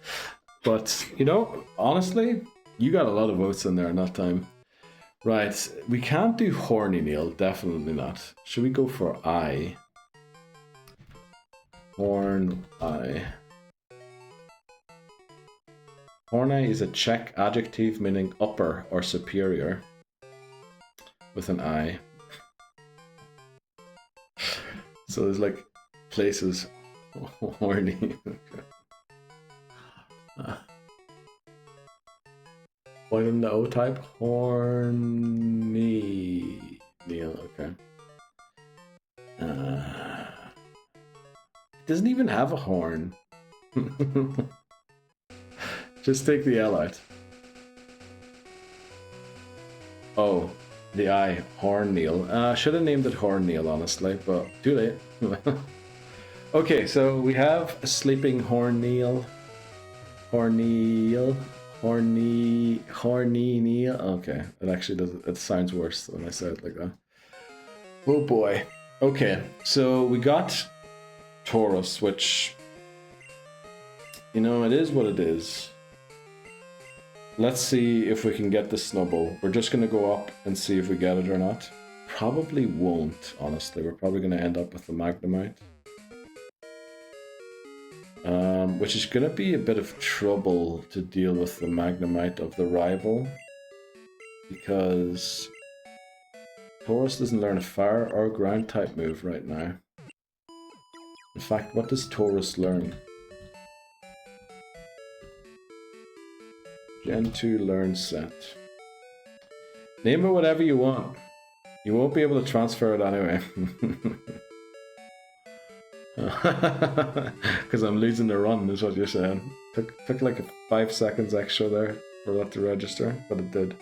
But, you know, honestly, you got a lot of votes in there in that time. Right, we can't do Horny Neil, definitely not. Should we go for I? Horn I. Horny is a Czech adjective meaning upper or superior with an I. So there's like places horny. One in the O type? Horny Neil, okay. It doesn't even have a horn. Just take the L out. Oh, the I, Horn Neil. Should have named it Horn Neil, honestly, but too late. Okay, so we have a sleeping Horn Neil. Horny Neil. Okay, it actually does. It sounds worse when I say it like that. Oh boy. Okay, so we got Taurus, which, you know, it is what it is. Let's see if we can get the Snubble. We're just gonna go up and see if we get it or not. Probably won't, honestly. We're probably gonna end up with the Magnemite. Which is going to be a bit of trouble to deal with the Magnemite of the rival, because Taurus doesn't learn a fire or ground type move right now. In fact, what does Taurus learn? Gen 2 learn set. Name it whatever you want. You won't be able to transfer it anyway. Because I'm losing the run, is what you're saying. Took like 5 seconds extra there for that to register, but it did.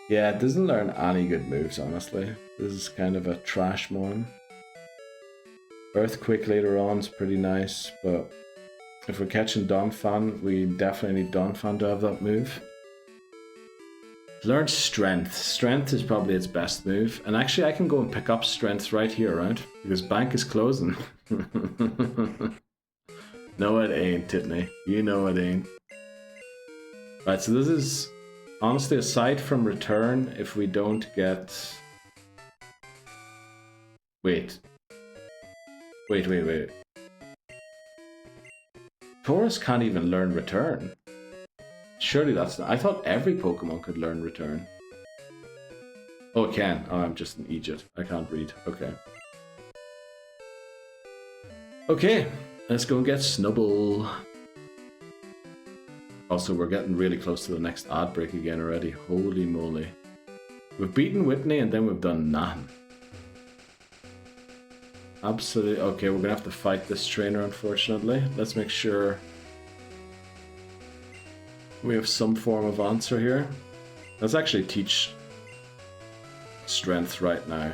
Yeah, it doesn't learn any good moves, honestly. This is kind of a trash one. Earthquake later on is pretty nice, but if we're catching Donphan, we definitely need Donphan to have that move. Learn Strength. Strength is probably its best move. And actually, I can go and pick up Strength right here, right? Because bank is closing. No, it ain't, Titney. You know it ain't. Right, so this is, honestly, aside from return, if we don't get... Wait. Wait. Taurus can't even learn return. Surely that's not... I thought every Pokemon could learn return. Oh, it can. Oh, I'm just an idiot. I can't read. Okay. Okay, let's go and get Snubble. Also, we're getting really close to the next ad break again already. Holy moly. We've beaten Whitney and then we've done nothing. Absolutely. Okay, we're gonna have to fight this trainer, unfortunately. Let's make sure we have some form of answer here. Let's actually teach strength right now.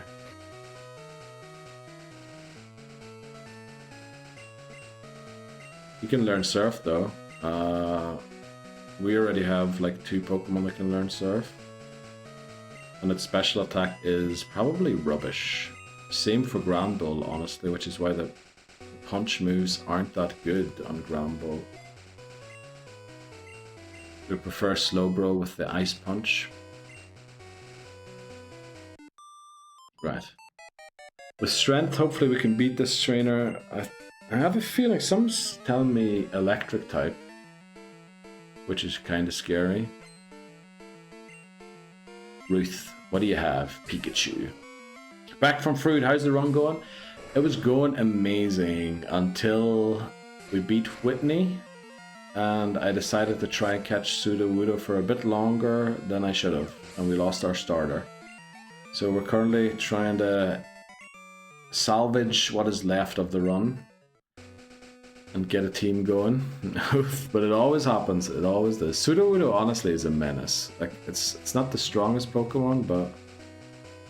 You can learn surf though. We already have like 2 Pokemon that can learn surf. And its special attack is probably rubbish. Same for Ground Ball, honestly, which is why the punch moves aren't that good on Ground Ball. We prefer Slowbro with the Ice Punch. Right. With Strength, hopefully we can beat this trainer. I have a feeling someone's telling me Electric type, which is kind of scary. Ruth, what do you have? Pikachu. Back from fruit, how's the run going? It was going amazing until we beat Whitney and I decided to try and catch Sudowoodo for a bit longer than I should have, and we lost our starter. So we're currently trying to salvage what is left of the run and get a team going. But it always happens, it always does. Sudowoodo honestly is a menace. Like it's not the strongest Pokemon, but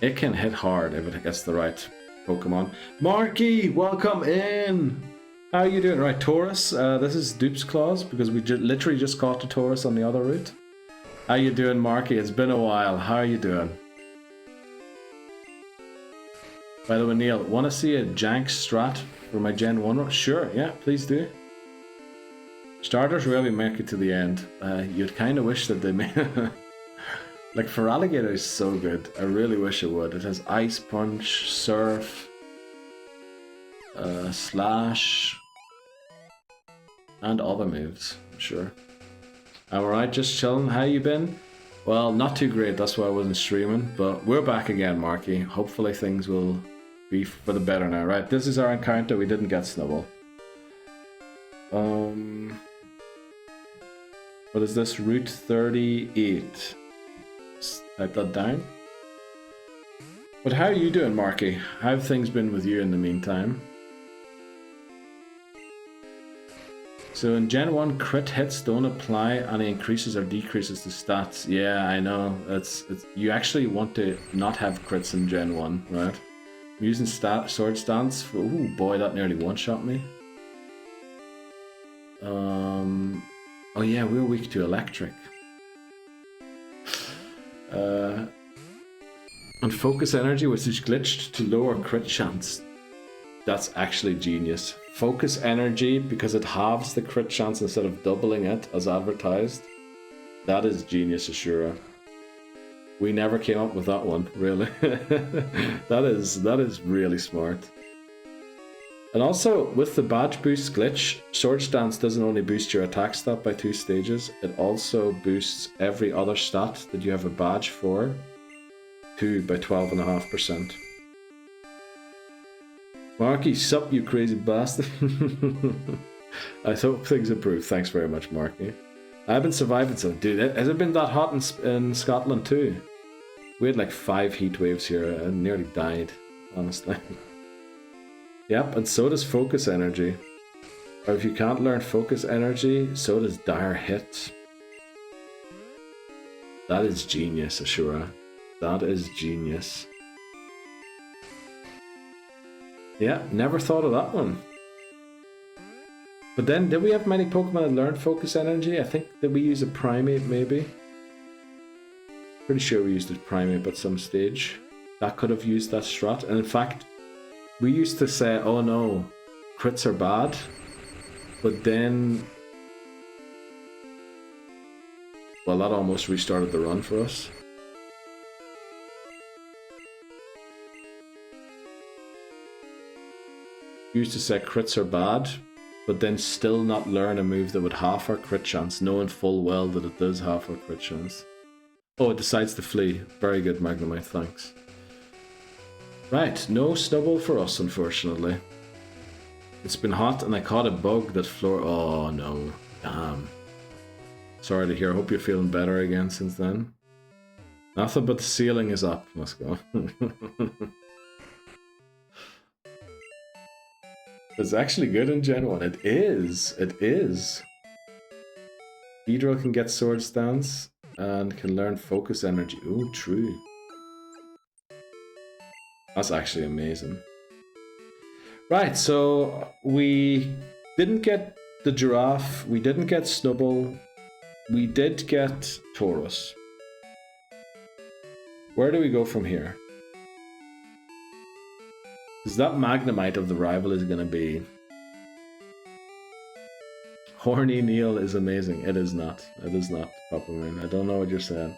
it can hit hard if it gets the right Pokemon. Marky, welcome in! How are you doing? Right, Taurus, this is Dupe's Claws, because we literally just caught the Taurus on the other route. How you doing, Marky? It's been a while. How are you doing? By the way, Neil, want to see a jank strat for my Gen 1 run? Sure, yeah, please do. Starters really make it to the end. You'd kind of wish that they made... Like, Feraligatr is so good. I really wish it would. It has Ice Punch, Surf, Slash, and other moves, I'm sure. Alright, just chilling. How you been? Well, not too great, that's why I wasn't streaming, but we're back again, Marky. Hopefully things will be for the better now. Right, this is our encounter. We didn't get Snubble. What is this? Route 38. Type that down. But how are you doing, Marky? How have things been with you in the meantime? So in Gen 1, crit hits don't apply any increases or decreases to stats. Yeah, I know. It's you actually want to not have crits in Gen 1, right? I'm using Sword Stance for... Ooh, boy, that nearly one-shot me. Oh yeah, we're weak to Electric. And Focus Energy, which is glitched to lower crit chance. That's actually genius. Focus Energy, because it halves the crit chance instead of doubling it as advertised. That is genius, Ashura. We never came up with that one, really. That is really smart. And also, with the badge boost glitch, Sword Stance doesn't only boost your attack stat by 2 stages, it also boosts every other stat that you have a badge for, 2 by 12.5%. Marky, sup, you crazy bastard. I hope things improve. Thanks very much, Marky. I've been surviving, so dude, has it been that hot in Scotland too? We had like 5 heat waves here and nearly died, honestly. Yep, and so does Focus Energy. Or if you can't learn Focus Energy, so does Dire Hit. That is genius, Ashura. That is genius. Yeah, never thought of that one. But then, did we have many Pokemon that learned Focus Energy? I think that we used a Primate, maybe. Pretty sure we used a Primate at some stage. That could have used that strat. And in fact, we used to say, oh no, crits are bad. But then... Well, that almost restarted the run for us. used to say crits are bad, but then still not learn a move that would half our crit chance, knowing full well that it does half our crit chance. Oh, it decides to flee. Very good, Magnemite, thanks. Right, no Snubbull for us, unfortunately. It's been hot and I caught a bug that floor. Oh no, damn. Sorry to hear, I hope you're feeling better again since then. Nothing but the ceiling is up, let's go. It's actually good in Gen 1. It is. Beedrill can get Sword Stance and can learn Focus Energy. Oh, true. That's actually amazing. Right, so we didn't get the Giraffe, we didn't get Snubbull, we did get Taurus. Where do we go from here? Because that Magnemite of the rival is going to be... Horny Neil is amazing. It is not. It is not, Papa Moon. I don't know what you're saying.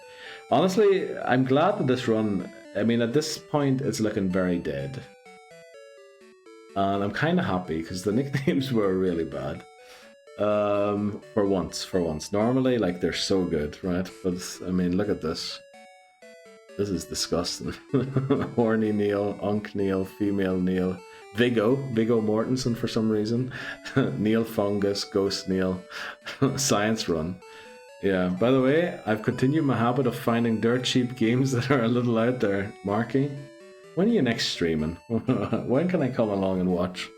Honestly, I'm glad that this run... I mean, at this point, it's looking very dead. And I'm kind of happy, because the nicknames were really bad. For once. Normally, like, they're so good, right? But, I mean, look at this. This is disgusting. Horny Neil, Unk Neil, Female Neil, Viggo Mortensen for some reason, Neil Fungus, Ghost Neil, Science Run. Yeah, by the way, I've continued my habit of finding dirt cheap games that are a little out there. Marky, when are you next streaming? When can I come along and watch?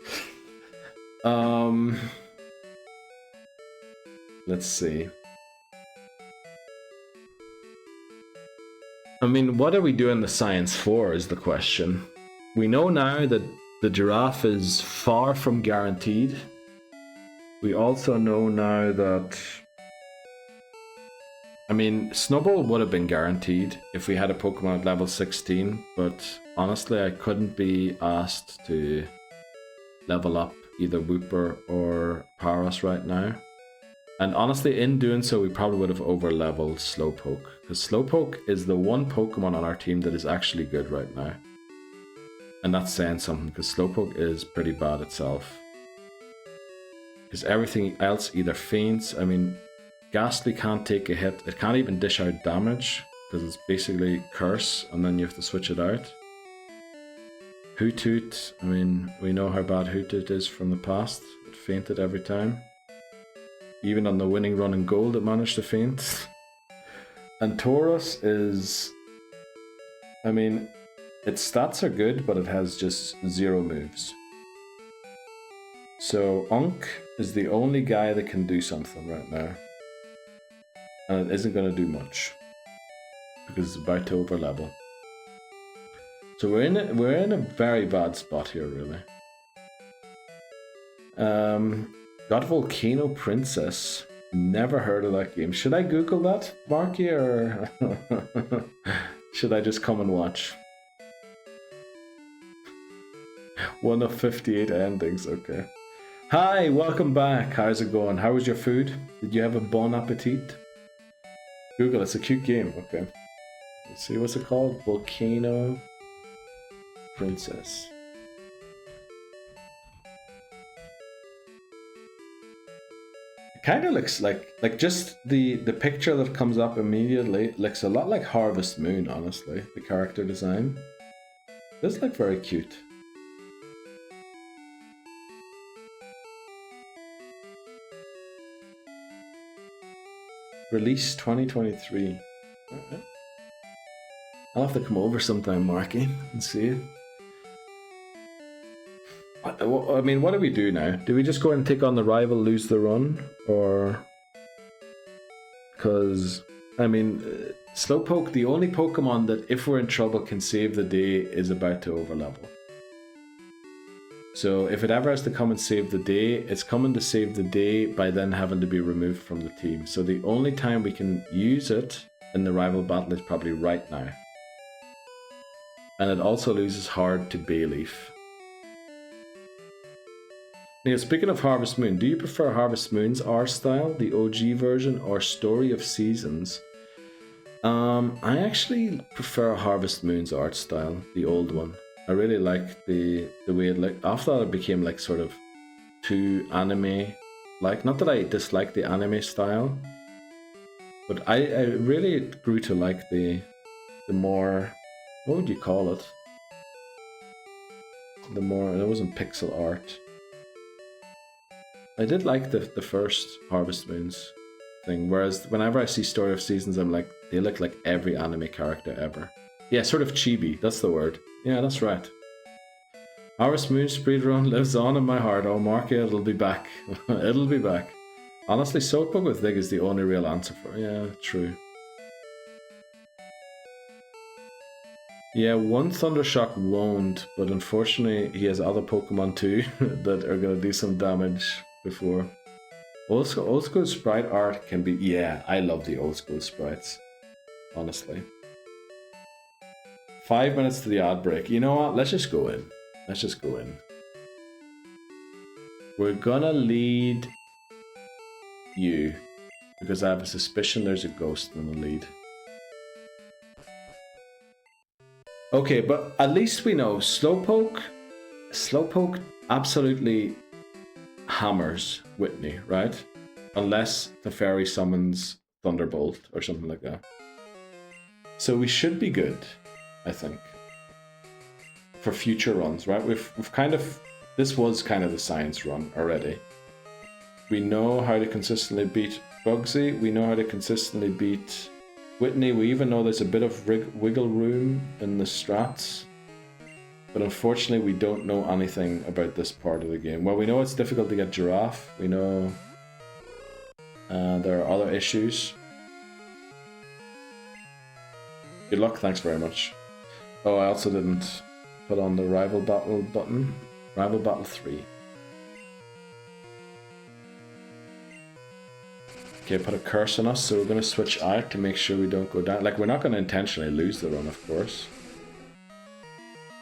Let's see. I mean, what are we doing the science for is the question. We know now that the Giraffe is far from guaranteed. We also know now that... I mean, Snubbull would have been guaranteed if we had a Pokemon at level 16, but honestly I couldn't be asked to level up either Wooper or Paras right now. And honestly, in doing so, we probably would have over-leveled Slowpoke. Because Slowpoke is the one Pokemon on our team that is actually good right now. And that's saying something, because Slowpoke is pretty bad itself. Because everything else either faints. I mean, Ghastly can't take a hit. It can't even dish out damage, because it's basically Curse, and then you have to switch it out. Hoothoot, I mean, we know how bad Hoothoot is from the past. It fainted every time. Even on the winning run in gold, it managed to faint. And Taurus is... I mean, its stats are good, but it has just 0 moves. So, Unk is the only guy that can do something right now. And it isn't going to do much. Because it's about to over-level. So we're in a very bad spot here, really. Got Volcano Princess. Never heard of that game. Should I Google that, Marky, or should I just come and watch? 1 of 58 endings, okay. Hi, welcome back. How's it going? How was your food? Did you have a bon appetit? Google, it's a cute game, okay. Let's see, what's it called? Volcano Princess. Kind of looks like just the picture that comes up immediately looks a lot like Harvest Moon, honestly. The character design does look very cute. Release 2023. Okay. I'll have to come over sometime, Marky, and see it. I mean, what do we do now? Do we just go and take on the rival, lose the run? Or... Because, I mean, Slowpoke, the only Pokemon that if we're in trouble can save the day is about to overlevel. So if it ever has to come and save the day, it's coming to save the day by then having to be removed from the team. So the only time we can use it in the rival battle is probably right now. And it also loses hard to Bayleaf. Now, speaking of Harvest Moon, do you prefer Harvest Moon's art style, the OG version, or Story of Seasons? I actually prefer Harvest Moon's art style, the old one. I really liked the way it looked. After that, it became like sort of too anime. Like, not that I dislike the anime style, but I really grew to like the more, what would you call it? The more, it wasn't pixel art. I did like the first Harvest Moons thing, whereas whenever I see Story of Seasons, I'm like, they look like every anime character ever. Yeah, sort of chibi, that's the word. Yeah, that's right. Harvest Moon speedrun lives on in my heart. Oh, Marky, it'll be back. It'll be back. Honestly, Slowpoke with Dig is the only real answer for it. Yeah, true. Yeah, one Thundershock won't, but unfortunately he has other Pokemon too that are gonna do some damage before. Old school sprite art can be... Yeah, I love the old school sprites. Honestly. 5 minutes to the ad break. You know what? Let's just go in. Let's just go in. We're gonna lead you, because I have a suspicion there's a ghost in the lead. Okay, but at least we know Slowpoke absolutely hammers Whitney, right? Unless the fairy summons Thunderbolt or something like that. So we should be good, I think, for future runs, right? We've kind of, this was kind of the science run already. We know how to consistently beat Bugsy. We know how to consistently beat Whitney. We even know there's a bit of wiggle room in the strats. But unfortunately, we don't know anything about this part of the game. Well, we know it's difficult to get Giraffe. We know there are other issues. Good luck, thanks very much. Oh, I also didn't put on the Rival Battle button. Rival Battle 3. Okay, put a curse on us, so we're going to switch out to make sure we don't go down. Like, we're not going to intentionally lose the run, of course.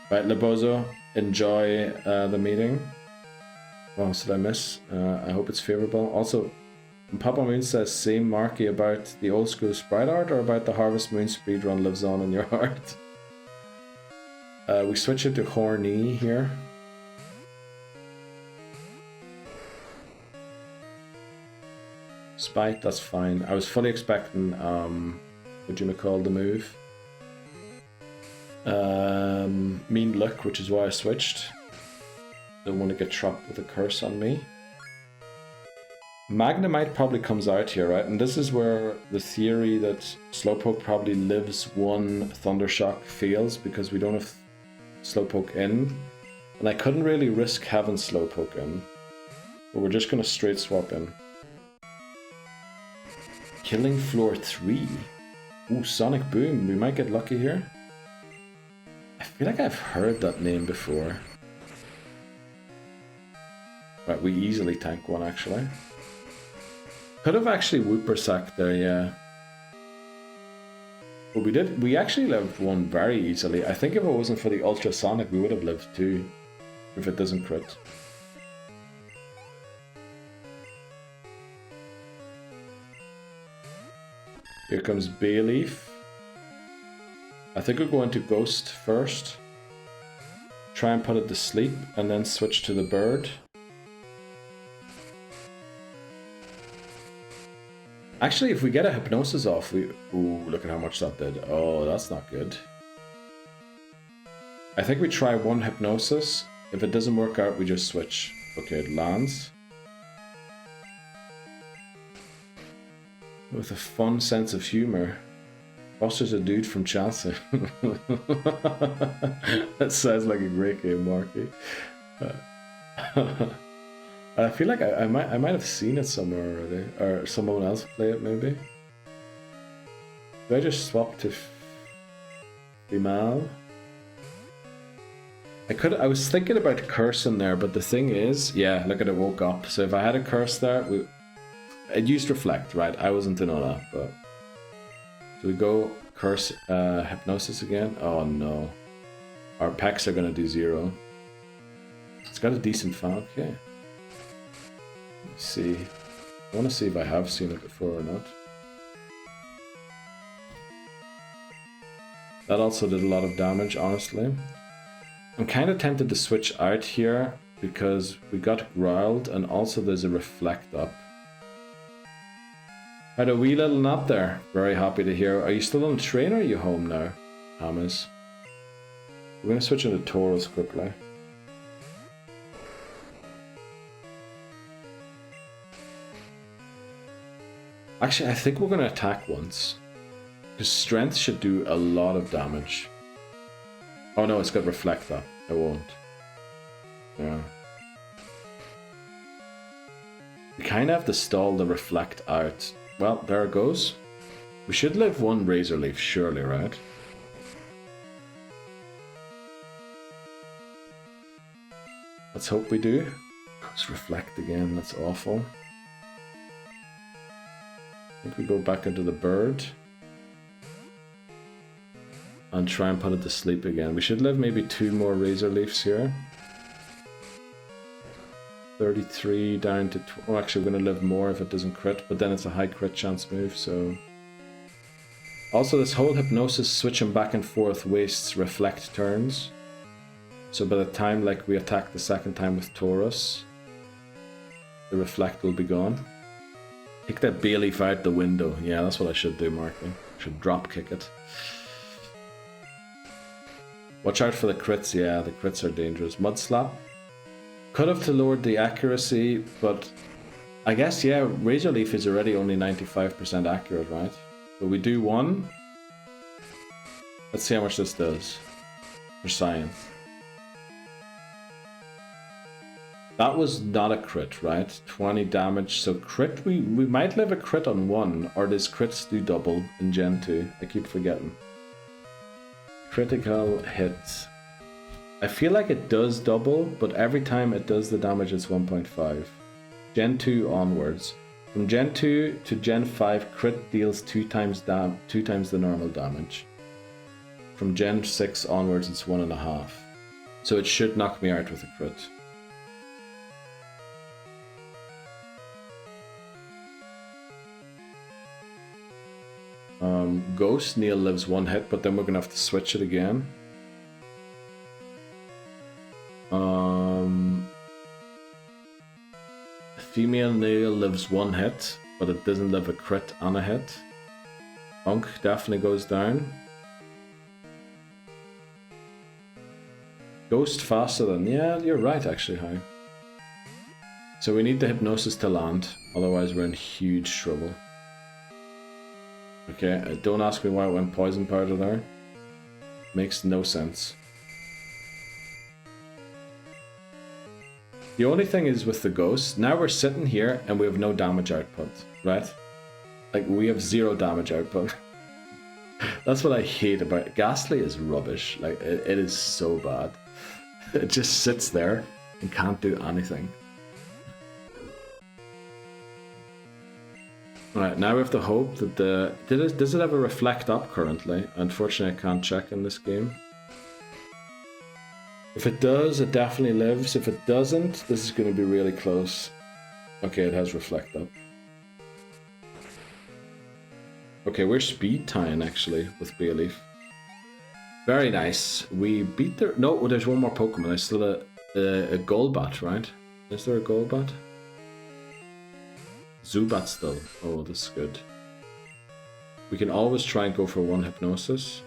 Right, Lebozo, enjoy the meeting. What else did I miss? I hope it's favorable. Also, Papa Moon says, same Marky about the old school sprite art or about the Harvest Moon speedrun lives on in your heart? We switch it to Horny here. Spite, that's fine. I was fully expecting, what do you call the move? Mean Look, which is why I switched. Don't want to get trapped with a curse on me. Magnemite probably comes out here, right? And this is where the theory that Slowpoke probably lives one Thundershock fails, because we don't have Slowpoke in. And I couldn't really risk having Slowpoke in. But we're just going to straight swap in. Killing Floor 3. Ooh, Sonic Boom. We might get lucky here. I feel like I've heard that name before. Right, we easily tank one, actually. Could have actually Whooper sacked there, yeah. But we did. We actually lived one very easily. I think if it wasn't for the Ultrasonic, we would have lived two. If it doesn't crit. Here comes Bayleaf. I think we'll go into Ghost first. Try and put it to sleep, and then switch to the bird. Actually, if we get a Hypnosis off, we... Ooh, look at how much that did. Oh, that's not good. I think we try one Hypnosis. If it doesn't work out, we just switch. Okay, it lands. With a fun sense of humor. Foster's a dude from Chelsea. That sounds like a great game, Marky. I feel like I might have seen it somewhere already, or someone else play it maybe. Do I just swap to Bimal? I was thinking about curse in there, but the thing is, yeah, look at it, woke up. So if I had a curse there, it used Reflect, right? I wasn't to know that, but so we go curse Hypnosis again. Oh no, our packs are gonna do 0. It's got a decent fan. Okay. Let's see. I want to see if I have seen it before or not. That also did a lot of damage, honestly. I'm kind of tempted to switch out here because we got growled and also there's a reflect up. Had a wee little nap there. Very happy to hear. Are you still on the train or are you home now, Hammers? We're going to switch into Tauros quickly. Actually, I think we're going to attack once. Because strength should do a lot of damage. Oh no, it's got reflect up. It won't. Yeah. We kind of have to stall the reflect out. Well, there it goes. We should live one Razor Leaf, surely, right? Let's hope we do. Let's reflect again, that's awful. I think we go back into the bird. And try and put it to sleep again. We should live maybe 2 more Razor Leafs here. 33 down to... Oh, actually, we're going to live more if it doesn't crit, but then it's a high crit chance move, so... Also, this whole Hypnosis switching back and forth wastes reflect turns. So by the time like we attack the second time with Tauros, the reflect will be gone. Kick that Bayleaf out the window. Yeah, that's what I should do, Marky. Should drop kick it. Watch out for the crits. Yeah, the crits are dangerous. Mud Slap. Could have to lowered the accuracy, but I guess, yeah, Razor Leaf is already only 95% accurate, right? But we do one. Let's see how much this does for science. That was not a crit, right? 20 damage. So crit, we might live a crit on 1, or does crits do double in Gen 2? I keep forgetting. Critical hit. I feel like it does double, but every time it does the damage it's 1.5. Gen 2 onwards. From Gen 2 to Gen 5, crit deals 2 times the normal damage. From Gen 6 onwards it's 1.5. So it should knock me out with a crit. Ghost, Neil lives 1 hit, but then we're gonna have to switch it again. Female Neil lives 1 hit, but it doesn't live a crit and a hit. Unk definitely goes down. Ghost faster than... Yeah, you're right actually, How. So we need the Hypnosis to land, otherwise we're in huge trouble. Okay, don't ask me why it went poison powder there. Makes no sense. The only thing is with the ghost, now we're sitting here and we have no damage output, right? Like, we have 0 damage output. That's what I hate about it. Ghastly is rubbish. Like, it is so bad. It just sits there and can't do anything. Alright, now we have to hope that the... Does it have a reflect up currently? Unfortunately, I can't check in this game. If it does, it definitely lives. If it doesn't, this is going to be really close. Okay, it has reflect up. Okay, we're speed tying actually with Bayleaf. Very nice. We beat their... No, there's one more Pokemon. There's still a Golbat, right? Is there a Golbat? Zubat still. Oh, this is good. We can always try and go for 1 Hypnosis.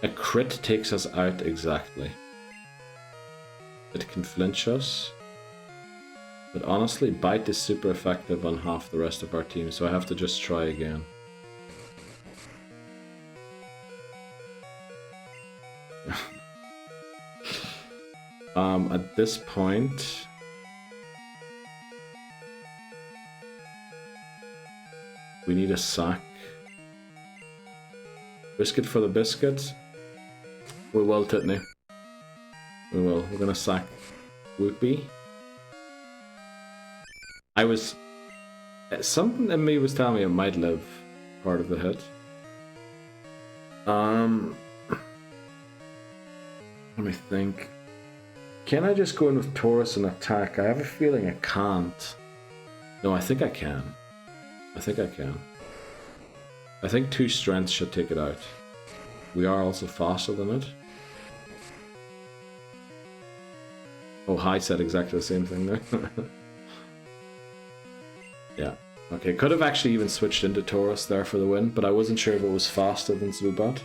A crit takes us out exactly. It can flinch us. But honestly, Bite is super effective on half the rest of our team, so I have to just try again. At this point... we need a sack. Biscuit for the biscuit. We will, Titney. We will. We're gonna sack Whoopie. I was... something in me was telling me it might live part of the hit. Let me think. Can I just go in with Tauros and attack? I have a feeling I can't. No, I think I can. I think I can. I think 2 strengths should take it out. We are also faster than it. Oh, High said exactly the same thing there. Yeah. Okay, could have actually even switched into Taurus there for the win, but I wasn't sure if it was faster than Zubat.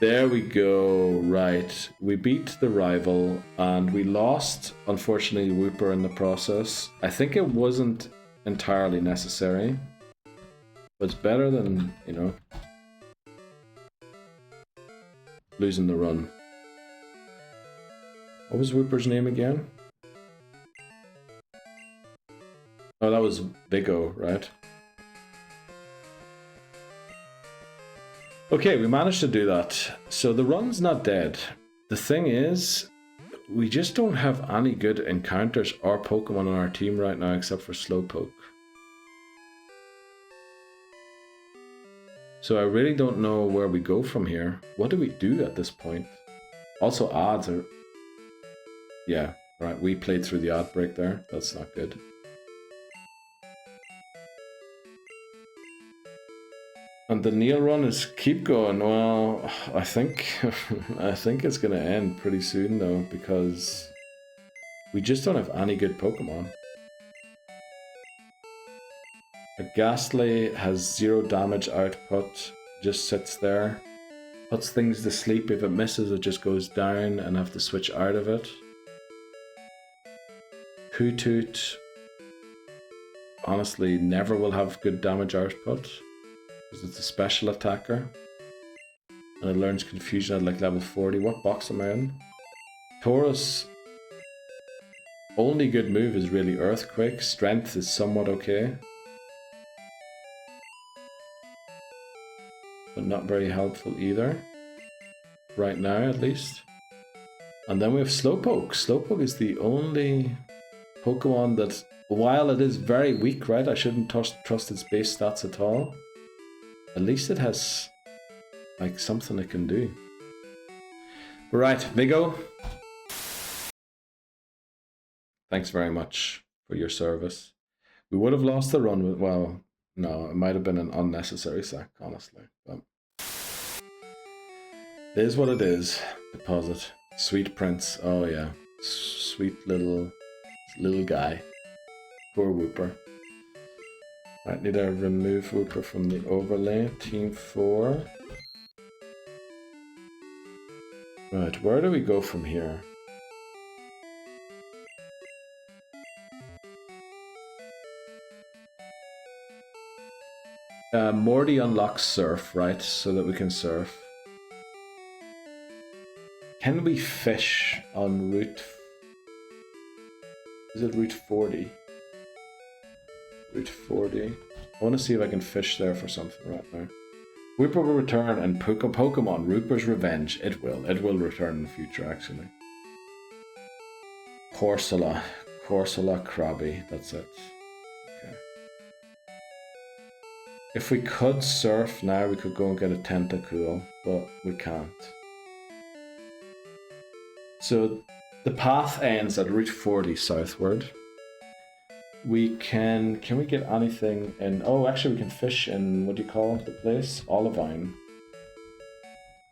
There we go, right. We beat the rival, and we lost, unfortunately, Wooper in the process. I think it wasn't entirely necessary, but it's better than, you know, losing the run. What was Wooper's name again? Oh, that was Big O, right? Okay, we managed to do that. So the run's not dead. The thing is, we just don't have any good encounters or Pokemon on our team right now except for Slowpoke. So I really don't know where we go from here. What do we do at this point? Also, odds are... Yeah, right, we played through the odd break there. That's not good. And the Neil run is keep going. Well, I think I think it's gonna end pretty soon though, because we just don't have any good Pokemon. A Ghastly has 0 damage output, just sits there, puts things to sleep. If it misses, it just goes down and I have to switch out of it. Hoothoot honestly never will have good damage output, because it's a special attacker. And it learns Confusion at like level 40. What box am I in? Taurus, only good move is really Earthquake. Strength is somewhat okay, but not very helpful either. Right now, at least. And then we have Slowpoke. Slowpoke is the only Pokemon that, while it is very weak, right? I shouldn't trust its base stats at all. At least it has, like, something it can do. Right, Vigo. Thanks very much for your service. We would have lost the run with, well, no, it might have been an unnecessary sack, honestly. But it is what it is. Deposit. Sweet Prince. Oh, yeah. Sweet little guy. Poor Wooper. Right, need to remove Wooper from the overlay. Team 4. Right, where do we go from here? Morty unlocks Surf, right? So that we can surf. Can we fish on Route... Is it Route 40? Route 40. I want to see if I can fish there for something right now. Wooper will return and Pokemon Rooper's Revenge. It will. It will return in the future, actually. Corsola. Corsola Krabby. That's it. Okay. If we could surf now, we could go and get a Tentacool, but we can't. So the path ends at Route 40 southward. We can we get anything in, oh actually we can fish in, what do you call the place? Olivine.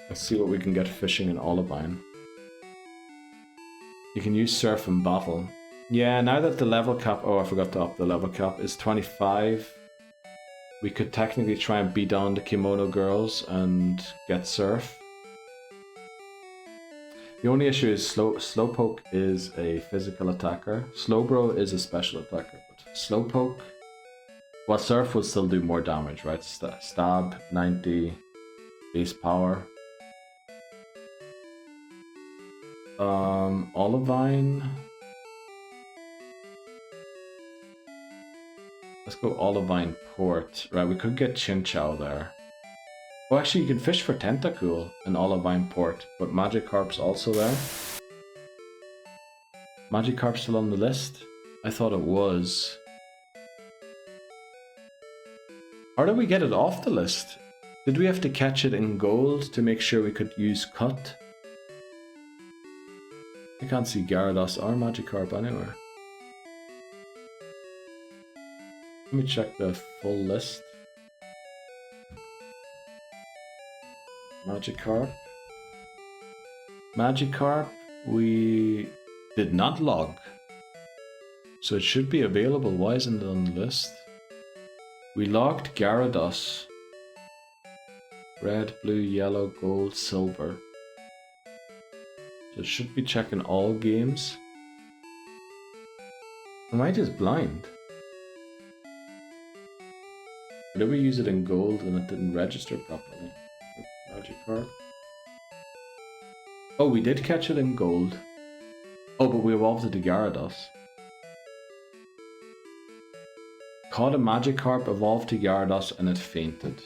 Let's see what we can get fishing in Olivine. You can use surf and battle. Yeah, now that the level cap, oh I forgot to up the level cap, is 25. We could technically try and beat down the Kimono girls and get surf. The only issue is Slowpoke is a physical attacker. Slowbro is a special attacker, but Slowpoke, well, Surf will still do more damage, right? Stab, 90, base power. Olivine. Let's go Olivine Port. Right, we could get Chinchou there. Oh, actually, you can fish for Tentacool in Olivine Port, but Magikarp's also there. Magikarp's still on the list? I thought it was. Or did we get it off the list? Did we have to catch it in gold to make sure we could use Cut? I can't see Gyarados or Magikarp anywhere. Let me check the full list. Magikarp. Magikarp, we did not log. So it should be available. Why isn't it on the list? We logged Gyarados. Red, blue, yellow, gold, silver. So it should be checking all games. Am I just blind? Or did we use it in gold and it didn't register properly? Magikarp. Oh, we did catch it in gold. Oh, but we evolved it to Gyarados. Caught a Magikarp, evolved to Gyarados, and it fainted.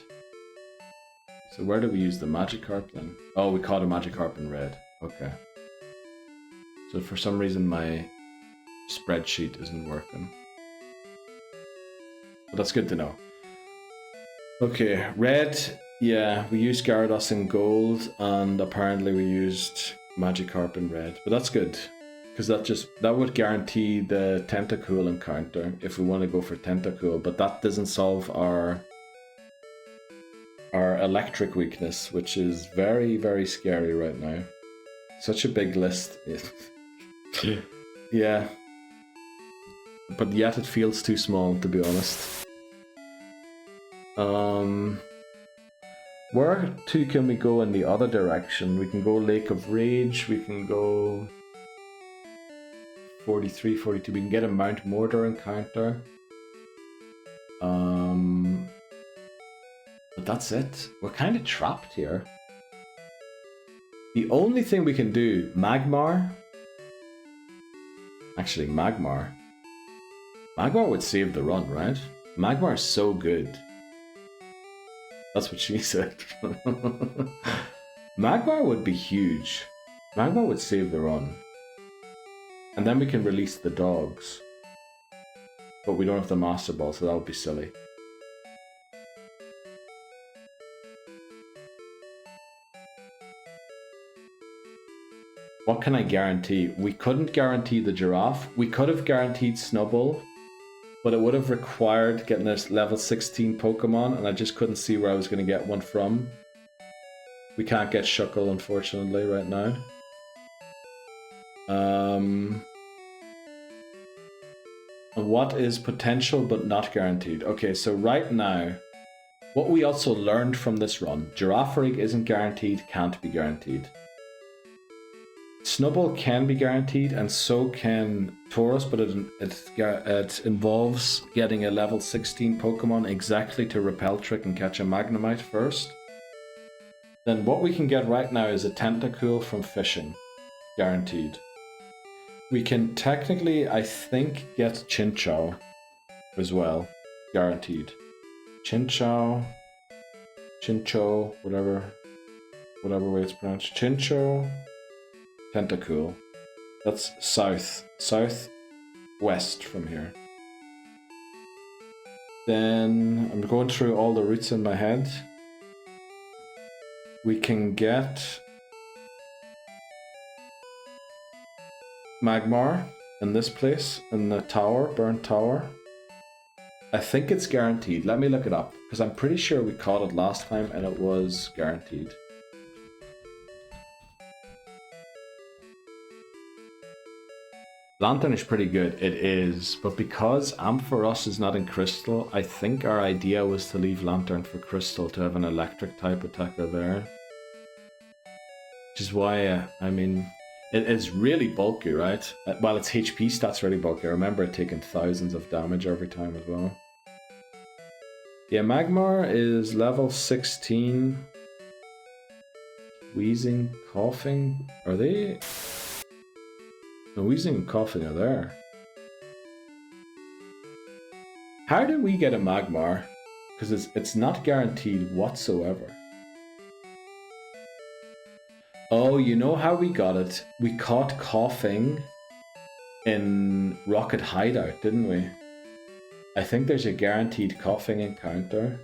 So where did we use the Magikarp then? Oh, we caught a Magikarp in red. Okay. So for some reason my spreadsheet isn't working. But that's good to know. Okay, red. Yeah, we used Gyarados in gold, and apparently we used Magikarp in red. But that's good, because that would guarantee the Tentacool encounter if we want to go for Tentacool. But that doesn't solve our electric weakness, which is very, very scary right now. Such a big list. Yeah. But yet it feels too small, to be honest. Where to can we go in the other direction? We can go Lake of Rage, we can go 43, 42, we can get a Mount Mordor encounter. But that's it. We're kind of trapped here. The only thing we can do, Magmar. Actually, Magmar. Magmar would save the run, right? Magmar is so good. That's what she said. Magmar would be huge. Magmar would save the run. And then we can release the dogs. But we don't have the Master Ball, so that would be silly. What can I guarantee? We couldn't guarantee the giraffe. We could have guaranteed Snubbull, but it would have required getting this level 16 Pokemon, and I just couldn't see where I was going to get one from. We can't get Shuckle, unfortunately, right now. And what is potential but not guaranteed? Okay, so right now, what we also learned from this run, Girafarig isn't guaranteed, can't be guaranteed. Snubbull can be guaranteed, and so can Tauros, but it involves getting a level 16 Pokemon exactly to Repel Trick and catch a Magnemite first. Then what we can get right now is a Tentacool from fishing, guaranteed. We can technically, I think, get Chinchou as well, guaranteed. Chinchou, whatever way it's pronounced. Chinchou. Tentacool. That's southwest from here. Then I'm going through all the routes in my head. We can get Magmar in this place, in the tower, burnt tower. I think it's guaranteed. Let me look it up, because I'm pretty sure we caught it last time and it was guaranteed. Lantern is pretty good, it is, but because Ampharos is not in Crystal, I think our idea was to leave Lantern for Crystal to have an electric type attacker there. Which is why, I mean, it is really bulky, right? Well, its HP stats really bulky. I remember it taking thousands of damage every time as well. Yeah, Magmar is level 16. Wheezing, coughing, are they... No, Wheezing and Coughing are there. How did we get a Magmar? Because it's not guaranteed whatsoever. Oh, you know how we got it? We caught Coughing in Rocket Hideout, didn't we? I think there's a guaranteed Coughing encounter.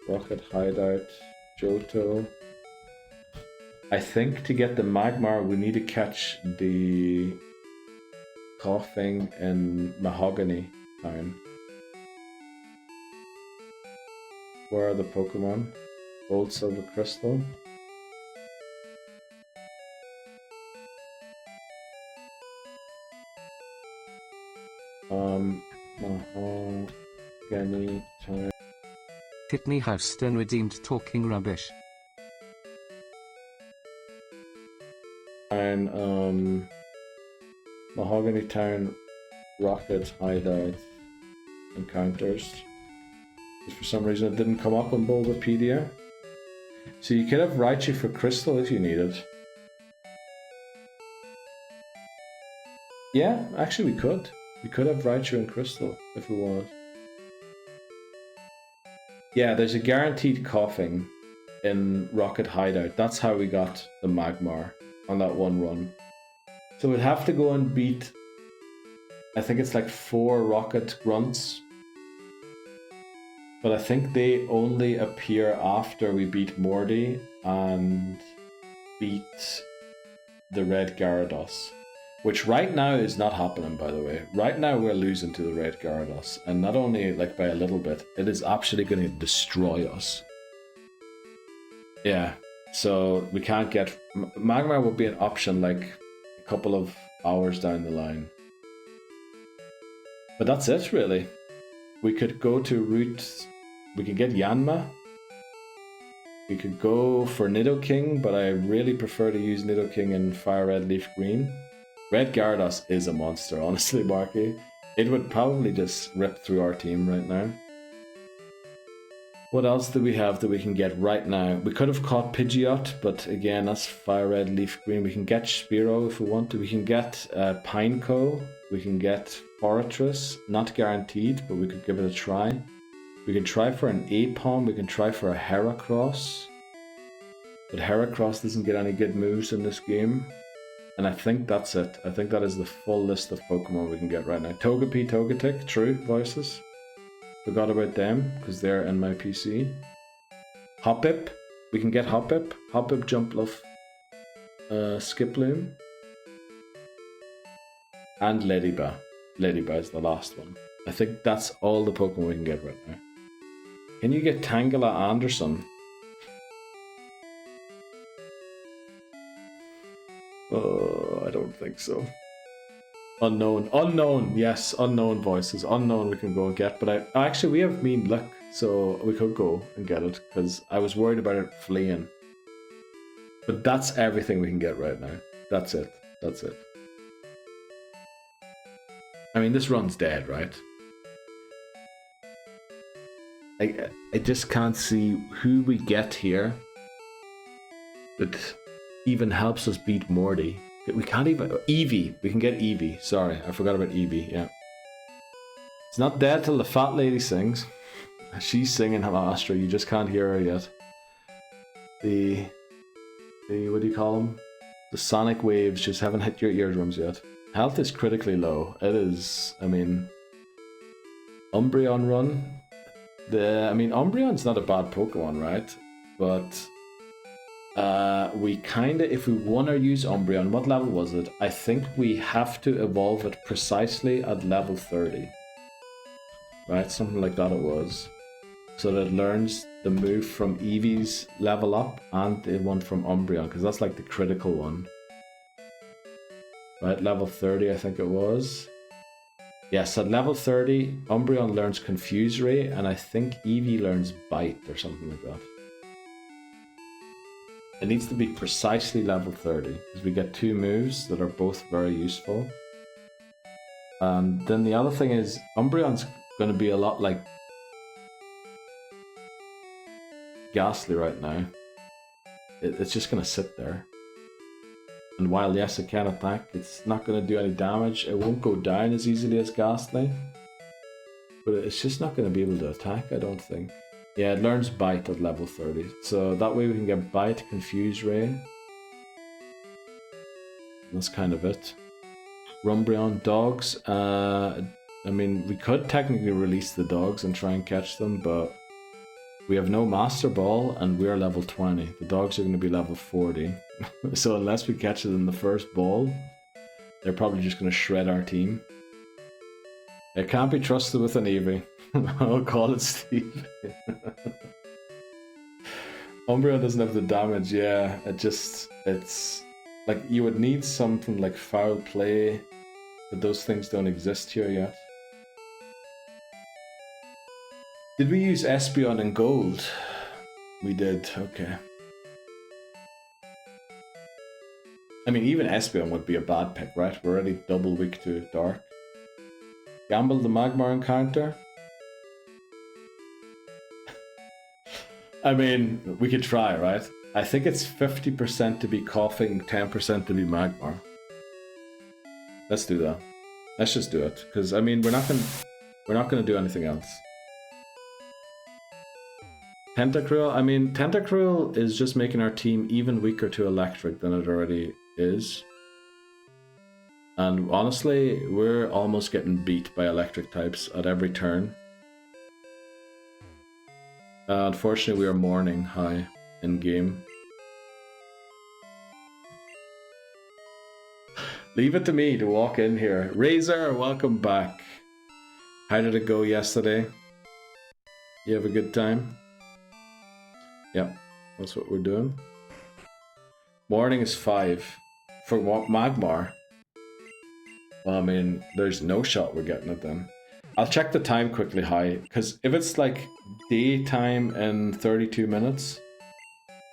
Rocket Hideout, Johto. I think to get the Magmar, we need to catch the Coughing in Mahogany Town. Where are the Pokemon? Gold, Silver, Crystal. Mahogany turn. Whitney Houston redeemed talking rubbish. Mahogany Town Rocket Hideout encounters. For some reason it didn't come up on Bulbapedia. So you could have Raichu for Crystal if you needed. Yeah, actually we could. We could have Raichu and Crystal if we wanted. Yeah, there's a guaranteed coughing in Rocket Hideout. That's how we got the Magmar on that one run. So we'd have to go and beat, I think it's like 4 Rocket Grunts. But I think they only appear after we beat Morty and beat the Red Gyarados. Which right now is not happening, by the way. Right now we're losing to the Red Gyarados. And not only like by a little bit, it is actually going to destroy us. Yeah, so we can't get... Magmar would be an option like a couple of hours down the line. But that's it, really. We could go to Route... We could get Yanma. We could go for Nidoking, but I really prefer to use Nidoking in Fire Red, Leaf Green. Red Gyarados is a monster, honestly, Marky. It would probably just rip through our team right now. What else do we have that we can get right now? We could have caught Pidgeot, but again, that's Fire Red, Leaf Green. We can get Spearow if we want to. We can get Pineco. We can get Forretress. Not guaranteed, but we could give it a try. We can try for an Aipom. We can try for a Heracross. But Heracross doesn't get any good moves in this game. And I think that's it. I think that is the full list of Pokemon we can get right now. Togepi, Togetic, true, voices. Forgot about them, because they're in my PC. Hoppip. We can get Hoppip. Hoppip, Jumpluff, Skiploom. And Ladyba. Ladyba is the last one. I think that's all the Pokemon we can get right now. Can you get Tangela Anderson? Oh, I don't think so. Unknown. Unknown! Yes, unknown voices. Unknown we can go and get, but actually we have mean luck, so we could go and get it, because I was worried about it fleeing. But that's everything we can get right now. That's it. That's it. I mean, this run's dead, right? I just can't see who we get here that even helps us beat Morty. We can't even... Eevee. We can get Eevee. Sorry, I forgot about Eevee, yeah. It's not dead till the fat lady sings. She's singing Halastra, you just can't hear her yet. The what do you call them? The sonic waves just haven't hit your eardrums yet. Health is critically low. It is, I mean... Umbreon run. Umbreon's not a bad Pokemon, right? But... we kinda, if we wanna use Umbreon, what level was it? I think we have to evolve it precisely at level 30. Right, something like that it was. So that it learns the move from Eevee's level up and the one from Umbreon, because that's like the critical one. Right, level 30 I think it was. Yes, at level 30, Umbreon learns Confusory, and I think Eevee learns Bite or something like that. It needs to be precisely level 30, because we get 2 moves that are both very useful. And then the other thing is, Umbreon's going to be a lot like Ghastly right now. It's just going to sit there. And while yes, it can attack, it's not going to do any damage. It won't go down as easily as Ghastly. But it's just not going to be able to attack, I don't think. Yeah, it learns Bite at level 30. So that way we can get Bite, Confuse Ray. That's kind of it. Rumbreon, dogs. I mean, we could technically release the dogs and try and catch them, but we have no Master Ball and we're level 20. The dogs are going to be level 40. So unless we catch it in the first ball, they're probably just going to shred our team. It can't be trusted with an Eevee. I'll call it Steve. Umbreon doesn't have the damage, yeah. It's like you would need something like Foul Play, but those things don't exist here yet. Did we use Espeon in gold? We did, okay. I mean, even Espeon would be a bad pick, right? We're already double weak to dark. Gamble the Magmar encounter? I mean, we could try, right? I think it's 50% to be coughing, 10% to be Magmar. Let's do that. Let's just do it, because I mean, we're not gonna do anything else. Tentacruel, I mean, Tentacruel is just making our team even weaker to electric than it already is. And honestly, we're almost getting beat by electric types at every turn. Unfortunately, we are mourning high in game. Leave it to me to walk in here. Razor, welcome back. How did it go yesterday? You have a good time? Yep, that's what we're doing. Morning is 5. For what, Magmar? Well, I mean, there's no shot we're getting it then. I'll check the time quickly, High, because if it's like daytime in 32 minutes,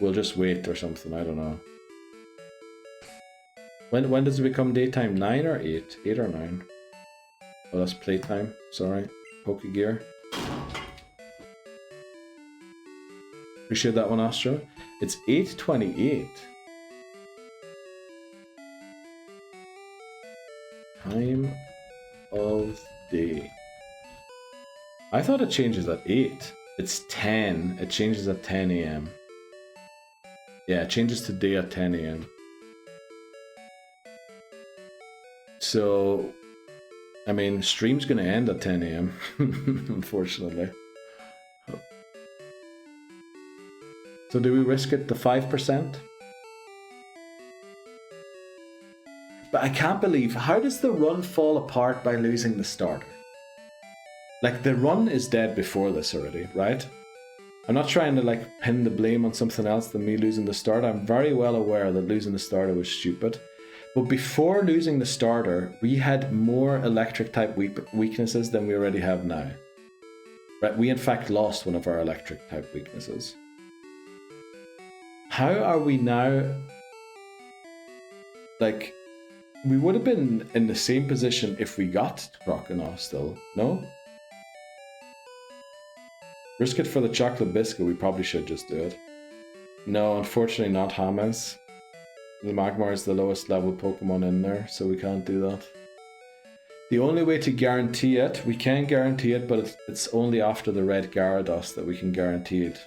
we'll just wait or something, I don't know. When does it become daytime? 9 or 8? 8 or 9? Oh, that's playtime, sorry. Pokegear. Appreciate that one, Astro. It's 8:28. Time of day. I thought it changes at 8. It's 10. It changes at 10 AM. Yeah, it changes to day at 10 AM. So, I mean, stream's gonna end at 10 AM, unfortunately. So do we risk it the 5%? But I can't believe, how does the run fall apart by losing the starter? Like, the run is dead before this already, right? I'm not trying to like pin the blame on something else than me losing the starter. I'm very well aware that losing the starter was stupid. But before losing the starter, we had more electric type weaknesses than we already have now. Right? We in fact lost one of our electric type weaknesses. How are we now? Like, we would have been in the same position if we got Croconaw still, no? Risk it for the chocolate biscuit, we probably should just do it. No, unfortunately not Hamas. The Magmar is the lowest level Pokemon in there, so we can't do that. The only way to guarantee it, we can guarantee it, but it's only after the red Gyarados that we can guarantee it.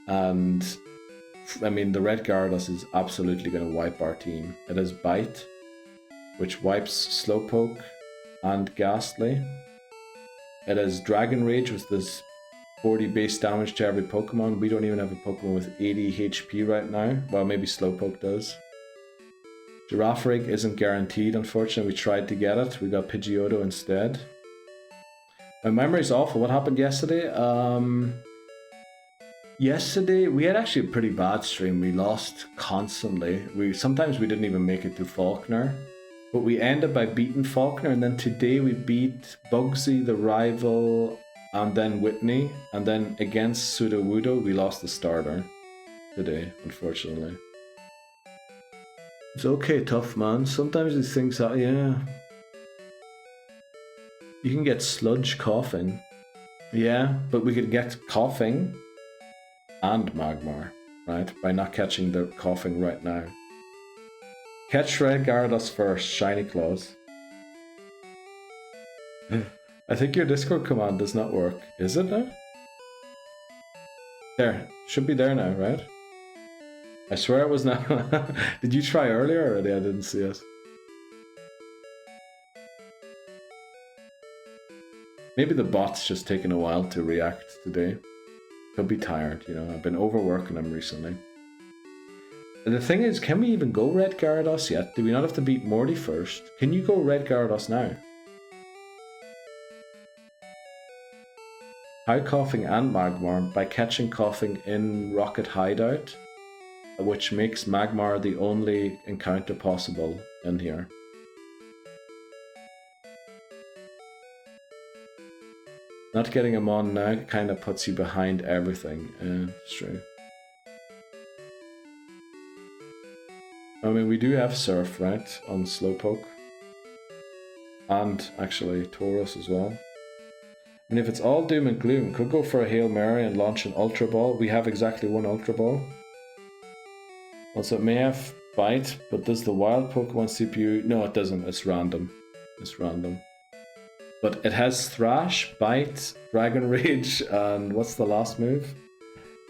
And, I mean, the red Gyarados is absolutely going to wipe our team. It has Bite, which wipes Slowpoke and Ghastly. It has Dragon Rage, with this 40 base damage to every Pokemon. We don't even have a Pokemon with 80 HP right now. Well, maybe Slowpoke does. Girafarig isn't guaranteed, unfortunately. We tried to get it. We got Pidgeotto instead. My memory's awful. What happened yesterday? Yesterday, we had actually a pretty bad stream. We lost constantly. Sometimes we didn't even make it to Faulkner. But we ended by beating Faulkner, and then today we beat Bugsy, the rival, and then Whitney, and then against Sudowoodo, we lost the starter today, unfortunately. It's okay, tough man. Sometimes these things are, yeah. You can get Sludge Coughing. Yeah, but we could get Coughing and Magmar, right? By not catching the Coughing right now. Catch Red Gyarados first, Shiny Claws. I think your Discord command does not work. Is it now? There. Should be there now, right? I swear it was now. Did you try earlier already? I didn't see it. Maybe the bot's just taking a while to react today. Could be tired, you know. I've been overworking him recently. And the thing is, can we even go Red Gyarados yet? Do we not have to beat Morty first? Can you go Red Gyarados now? How Coughing and Magmar by catching Coughing in Rocket Hideout, which makes Magmar the only encounter possible in here. Not getting him on now kind of puts you behind everything. It's true. I mean, we do have Surf, right, on Slowpoke. And actually Taurus as well. And if it's all doom and gloom, could go for a Hail Mary and launch an Ultra Ball. We have exactly one Ultra Ball. Also, it may have Bite, but does the wild Pokemon CPU... No, it doesn't. It's random. It's random. But it has Thrash, Bite, Dragon Rage, and what's the last move?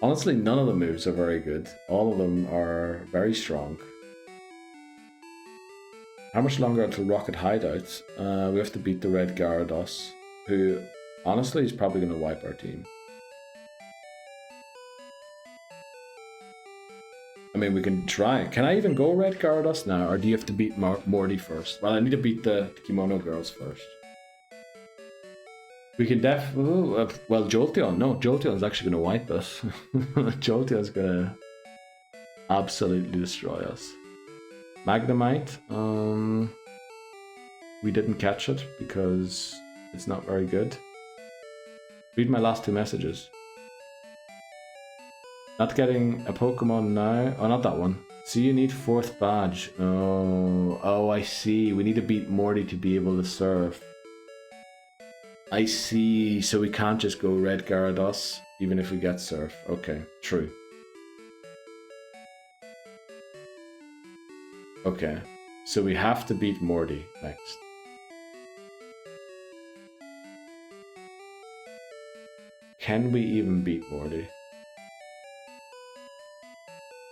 Honestly, none of the moves are very good. All of them are very strong. How much longer until Rocket Hideout? We have to beat the red Gyarados, who honestly is probably going to wipe our team. I mean, we can try. Can I even go red Gyarados now, or do you have to beat Morty first? Well, I need to beat the Kimono girls first. We can well, Jolteon. No, Jolteon's actually going to wipe us. Jolteon's going to absolutely destroy us. Magnemite, we didn't catch it because it's not very good. Read my last two messages. Not getting a Pokemon now. Oh, not that one. So you need 4th badge. Oh, I see. We need to beat Morty to be able to surf. I see. So we can't just go red Gyarados even if we get surf. Okay, true. Okay, so we have to beat Morty next. Can we even beat Morty?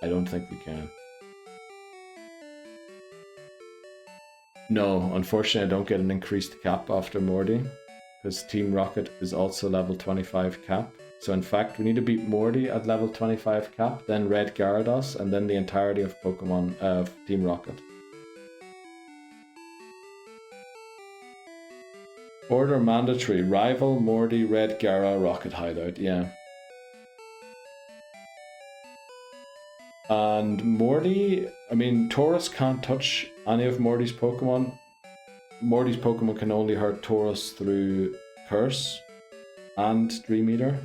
I don't think we can. No, unfortunately I don't get an increased cap after Morty, because Team Rocket is also level 25 cap. So in fact, we need to beat Morty at level 25 cap, then Red Gyarados, and then the entirety of Pokemon of Team Rocket. Order mandatory. Rival, Morty, Red Gyara, Rocket Hideout. Yeah. And Morty, I mean, Taurus can't touch any of Morty's Pokemon. Morty's Pokemon can only hurt Taurus through Curse and Dream Eater.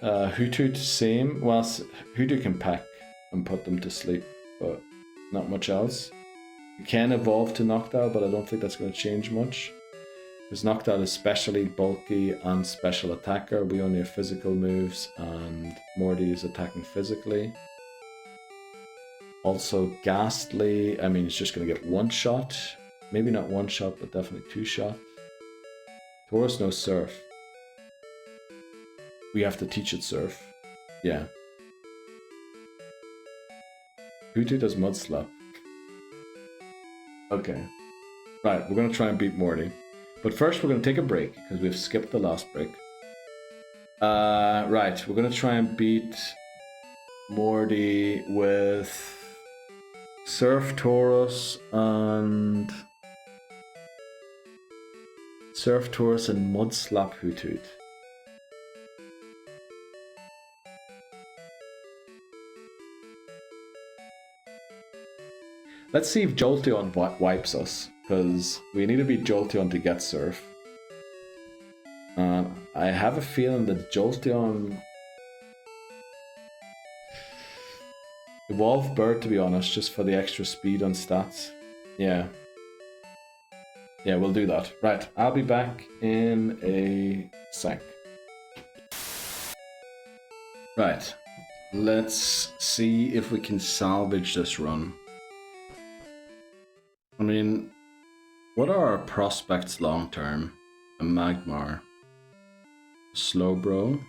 Hoothoot, same. Well, Hoothoot can peck and put them to sleep, but not much else. You can evolve to Noctowl, but I don't think that's going to change much. Because Noctowl is specially bulky and special attacker. We only have physical moves, and Morty is attacking physically. Also, Ghastly, I mean, it's just going to get 1 shot. Maybe not 1 shot, but definitely 2 shots. Taurus, no Surf. We have to teach it Surf. Yeah. Hoothoot does Mud Slap. Okay. Right, we're going to try and beat Morty. But first we're going to take a break, because we've skipped the last break. Right, we're going to try and beat Morty with Surf Taurus and... Surf Taurus and Mud Slap Hoothoot. Let's see if Jolteon wipes us, because we need to beat Jolteon to get Surf. I have a feeling that Jolteon... Evolve Bird, to be honest, just for the extra speed on stats. Yeah. Yeah, we'll do that. Right, I'll be back in a sec. Right, let's see if we can salvage this run. I mean, what are our prospects long term? A Magmar, Slowbro.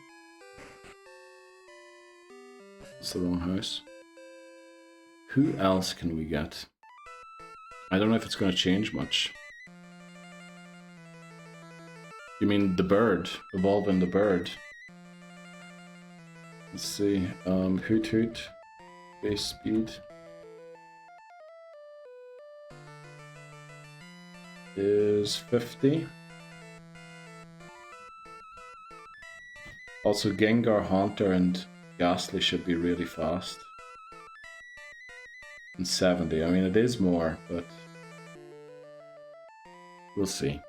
That's the wrong house. Who else can we get? I don't know if it's going to change much. You mean the bird? Evolving the bird. Let's see. Hoothoot. Base speed. Is 50. Also, Gengar, Haunter, and Ghastly should be really fast. And 70. I mean, it is more, but we'll see.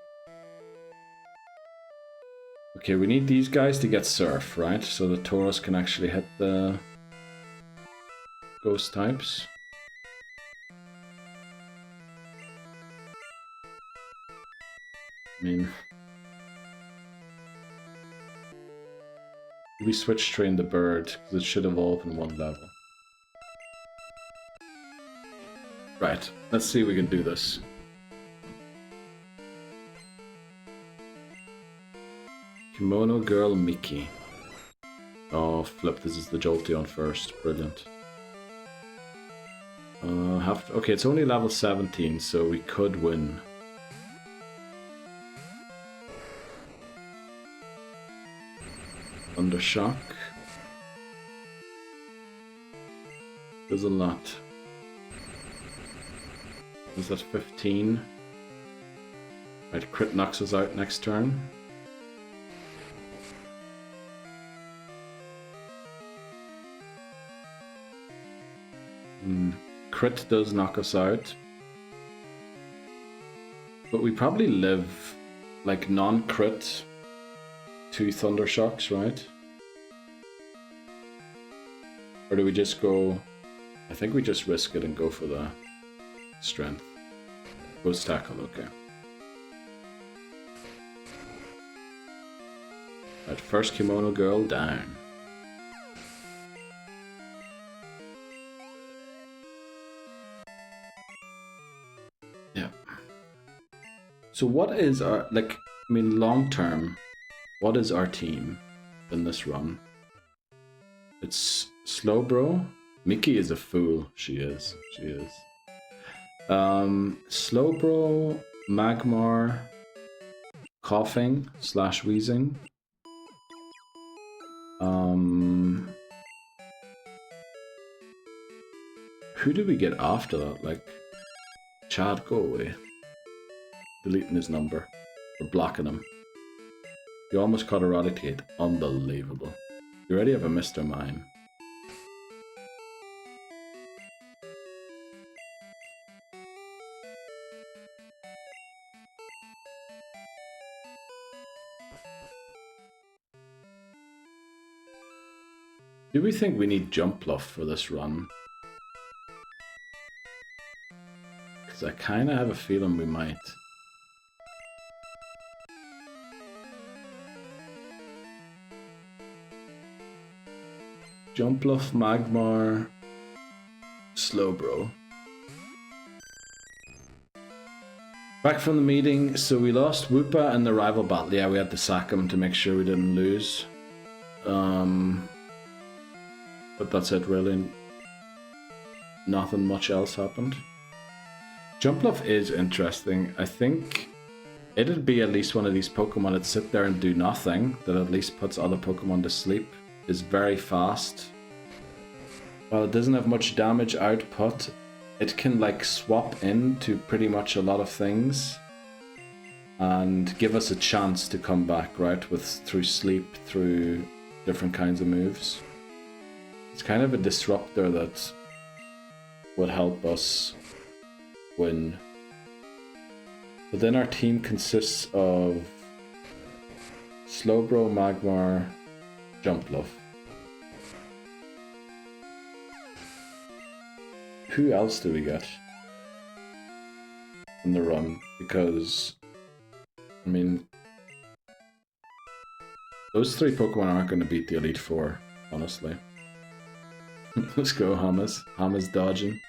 Okay, we need these guys to get Surf, right? So the Tauros can actually hit the ghost types. I mean, we switch train the bird because it should evolve in one level. Right, let's see if we can do this. Kimono Girl Mickey. Oh, flip, this is the Jolteon first. Brilliant. Okay, it's only level 17, so we could win. Undershock. There's a lot. Is that 15? Right, crit knocks us out next turn. Crit does knock us out. But we probably live like non-crit 2 Thundershocks, right? Or do we just go... I think we just risk it and go for the strength. Ghost tackle, okay. Right, first Kimono Girl down. Yeah. So what is our, like, I mean, long term, what is our team in this run? It's Slowbro. Mickey is a fool. She is. She is. Slowbro, Magmar, Coughing / Wheezing. Who do we get after that? Like, Chad, go away. Deleting his number. Or blocking him. You almost caught Eradicate. Unbelievable. You already have a Mr. Mime. Do we think we need Jump Bluff for this run? Because I kind of have a feeling we might. Jump Bluff, Magmar, Slowbro. Back from the meeting, so we lost Woopa in the rival battle. Yeah, we had to sack him to make sure we didn't lose. But that's it, really. Nothing much else happened. Jump Bluff is interesting. I think it'd be at least one of these Pokemon that sit there and do nothing, that at least puts other Pokemon to sleep. Is very fast. While it doesn't have much damage output, it can like swap into pretty much a lot of things and give us a chance to come back, right? Through sleep, through different kinds of moves. It's kind of a disruptor that would help us win. But then our team consists of Slowbro, Magmar, Jump Bluff. Who else do we get in the run? Because, I mean, those 3 Pokemon aren't going to beat the Elite Four, honestly. Let's go, Hamas. Hamas dodging.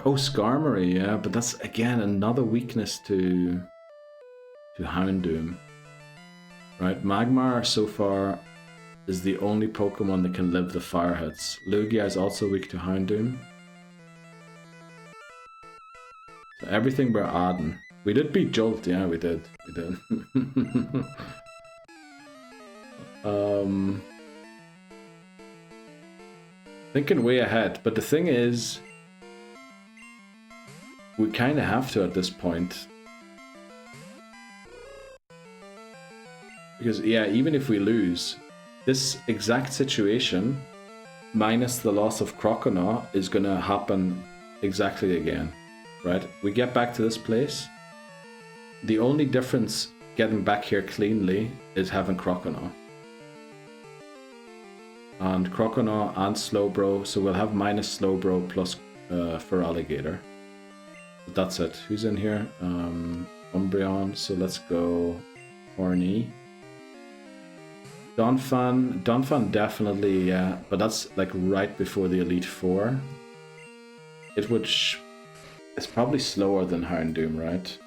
Oh, Skarmory, yeah, but that's again another weakness to Houndoom. Right, Magmar so far is the only Pokemon that can live the fire hits. Lugia is also weak to Houndoom. So everything we're adding. We did beat Jolt, yeah, we did. We did. Thinking way ahead, but the thing is, we kind of have to at this point. Because, yeah, even if we lose, this exact situation, minus the loss of Croconaw, is going to happen exactly again, right? We get back to this place, the only difference getting back here cleanly is having Croconaw. And Croconaw and Slowbro, so we'll have minus Slowbro plus for Alligator. But that's it. Who's in here? Umbreon, so let's go Horny. Donphan definitely, yeah, but that's like right before the Elite Four. It's probably slower than Houndoom, right?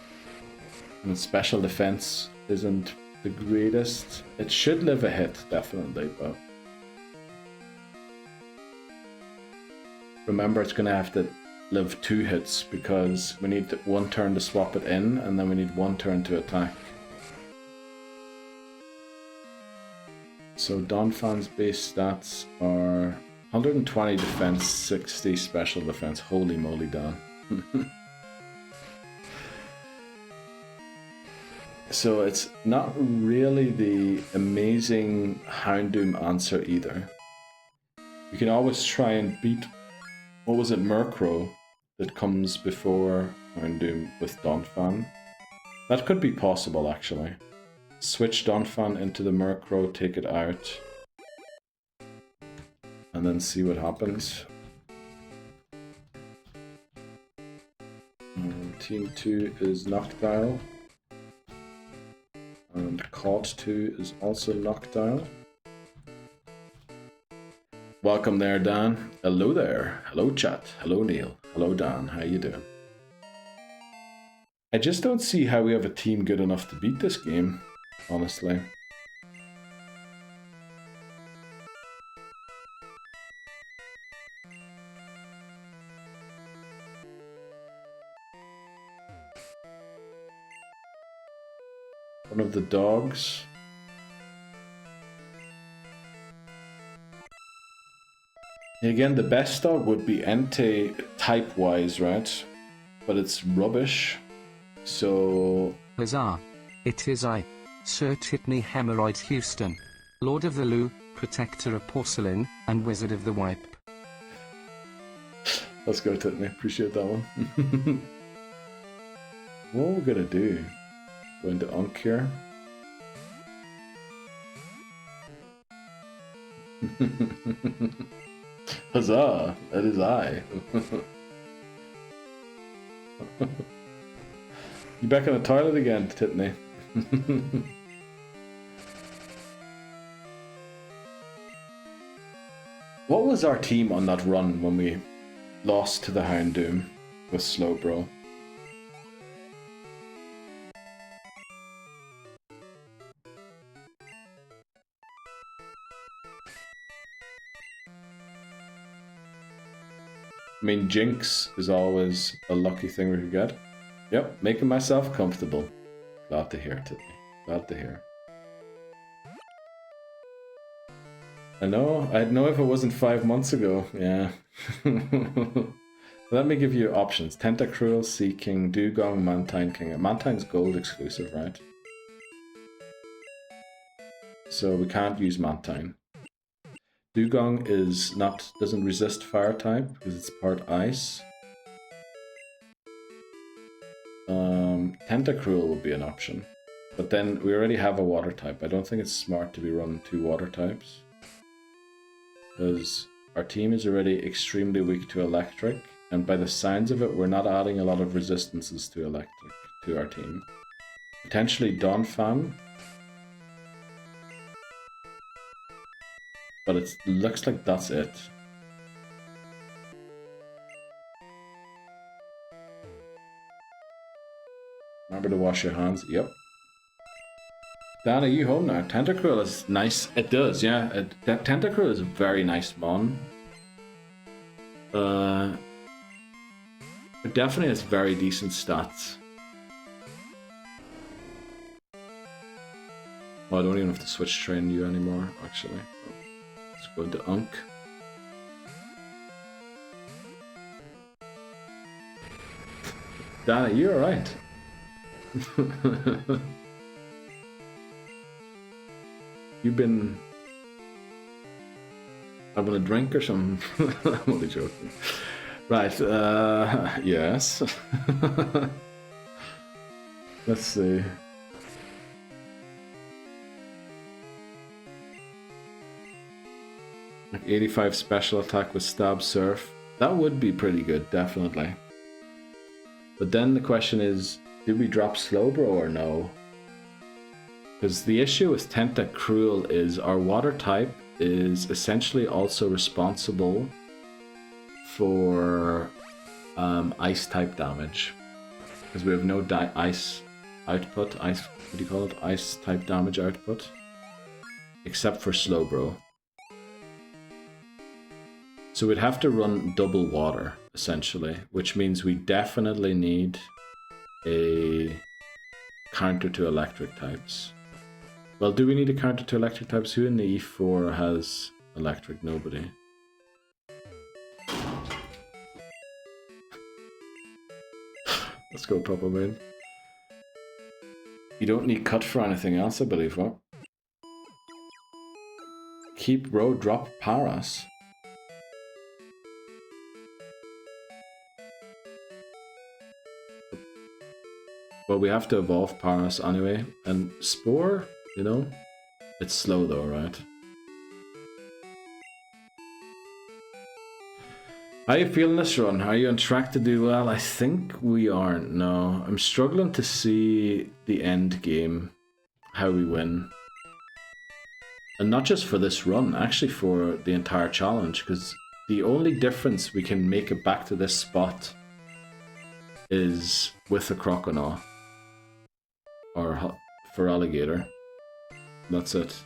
And special defense isn't the greatest. It should live a hit, definitely, but remember it's gonna have to live 2 hits because we need 1 turn to swap it in, and then we need 1 turn to attack. So Donphan's base stats are 120 defense, 60 special defense. Holy moly, Don. So it's not really the amazing Houndoom answer either. You can always try and beat, what was it, Murkrow that comes before Houndoom with Donphan. That could be possible actually. Switch Donphan into the Murkrow, take it out, and then see what happens. Team 2 is Noctile. And Caught 2 is also Noctile. Welcome there, Dan. Hello there. Hello, chat. Hello, Neil. Hello, Dan. How you doing? I just don't see how we have a team good enough to beat this game, honestly. One of the dogs. Again, the best dog would be Entei type-wise, right? But it's rubbish. So... Huzzah! It is I, Sir Titney Hemorrhoid Houston, Lord of the Loo, Protector of Porcelain, and Wizard of the Wipe. Let's go, Titney. Appreciate that one. What are we gonna do? Go into Unk here. Huzzah! That is I. You back in the toilet again, Titney. What was our team on that run when we lost to the Houndoom with Slowbro? I mean, Jinx is always a lucky thing we could get. Yep, making myself comfortable. Glad to hear, Tiffany. Glad to hear. I know, I'd know if it wasn't 5 months ago, yeah. Let me give you options. Tentacruel, Sea King, Dugong, Mantine King. Mantine's gold exclusive, right? So we can't use Mantine. Dugong doesn't resist fire type because it's part ice. Tentacruel would be an option, but then we already have a water type. I don't think it's smart to be running 2 water types because our team is already extremely weak to electric, and by the signs of it, we're not adding a lot of resistances to electric to our team. Potentially Donphan. But it looks like that's it. Remember to wash your hands. Yep. Dan, are you home now? Tentacruel is nice. It does, yeah. Tentacruel is a very nice mon. It definitely has very decent stats. Oh, I don't even have to switch train you anymore, actually. Let's go to Unk. Dana, you alright? You've been having a drink or something? I'm only joking. Right, yes. Let's see. Like 85 special attack with stab surf. That would be pretty good, definitely. But then the question is, do we drop Slowbro or no? Because the issue with Tentacruel is our water type is essentially also responsible for ice type damage. Because we have no ice output, what do you call it? Ice type damage output. Except for Slowbro. So we'd have to run double water, essentially, which means we definitely need a counter to electric types. Well, do we need a counter to electric types? Who in the E4 has electric? Nobody. Let's go, Papa Man. You don't need cut for anything else, I believe, what? Keep row, drop Paras. Well, we have to evolve Paras anyway, and Spore, you know, it's slow though, right? How are you feeling this run? Are you on track to do well? I think we aren't, no. I'm struggling to see the end game, how we win. And not just for this run, actually for the entire challenge, because the only difference we can make it back to this spot is with a Croconaw. Or for Alligator. That's it.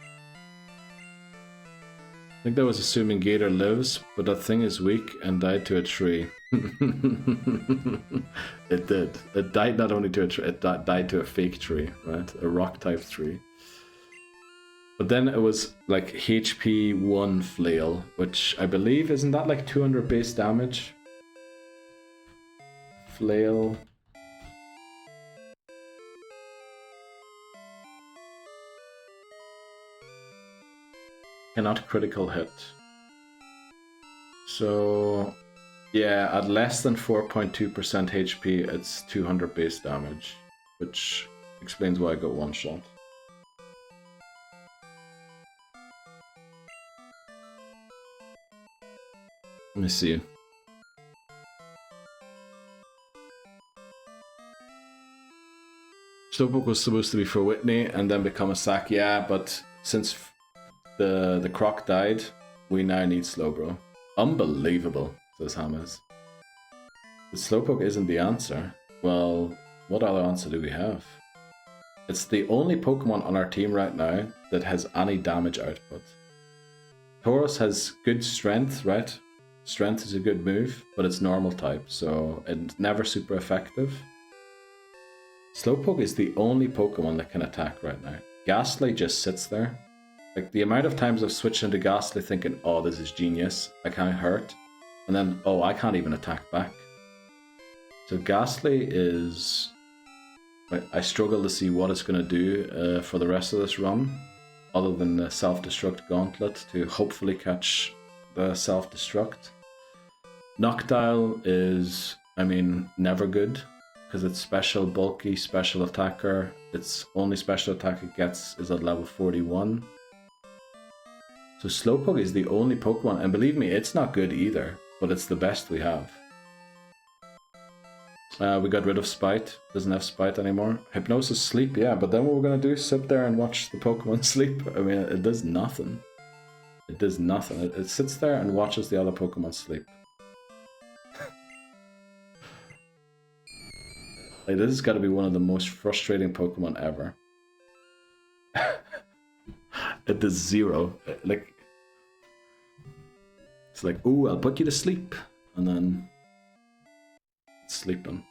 I think that was assuming Gator lives, but that thing is weak and died to a tree. It did. It died not only to a tree, it died to a fake tree, right? A rock type tree. But then it was like HP 1 flail, which I believe, isn't that like 200 base damage? Flail. Cannot critical hit. So, yeah, at less than 4.2% HP, it's 200 base damage, which explains why I got one shot. Let me see. Slowpoke was supposed to be for Whitney and then become a sack, yeah, but since the croc died, we now need Slowbro. Unbelievable, says Hammers. But Slowpoke isn't the answer. Well, what other answer do we have? It's the only Pokemon on our team right now that has any damage output. Tauros has good strength, right? Strength is a good move, but it's normal type, so it's never super effective. Slowpoke is the only Pokemon that can attack right now. Ghastly just sits there. Like, the amount of times I've switched into Ghastly thinking, oh, this is genius, I can't hurt. And then, oh, I can't even attack back. So Ghastly is... I struggle to see what it's going to do for the rest of this run, other than the self-destruct gauntlet to hopefully catch the self-destruct. Noctile is, I mean, never good, because it's special bulky, special attacker. Its only special attack it gets is at level 41. So Slowpoke is the only Pokemon, and believe me, it's not good either, but it's the best we have. We got rid of Spite, doesn't have Spite anymore. Hypnosis sleep, yeah, but then what we're gonna do is sit there and watch the Pokemon sleep. I mean, it does nothing. It does nothing. It sits there and watches the other Pokemon sleep. Like, this has got to be one of the most frustrating Pokemon ever. It does zero. Like, it's like, ooh, I'll put you to sleep, and then it's sleeping.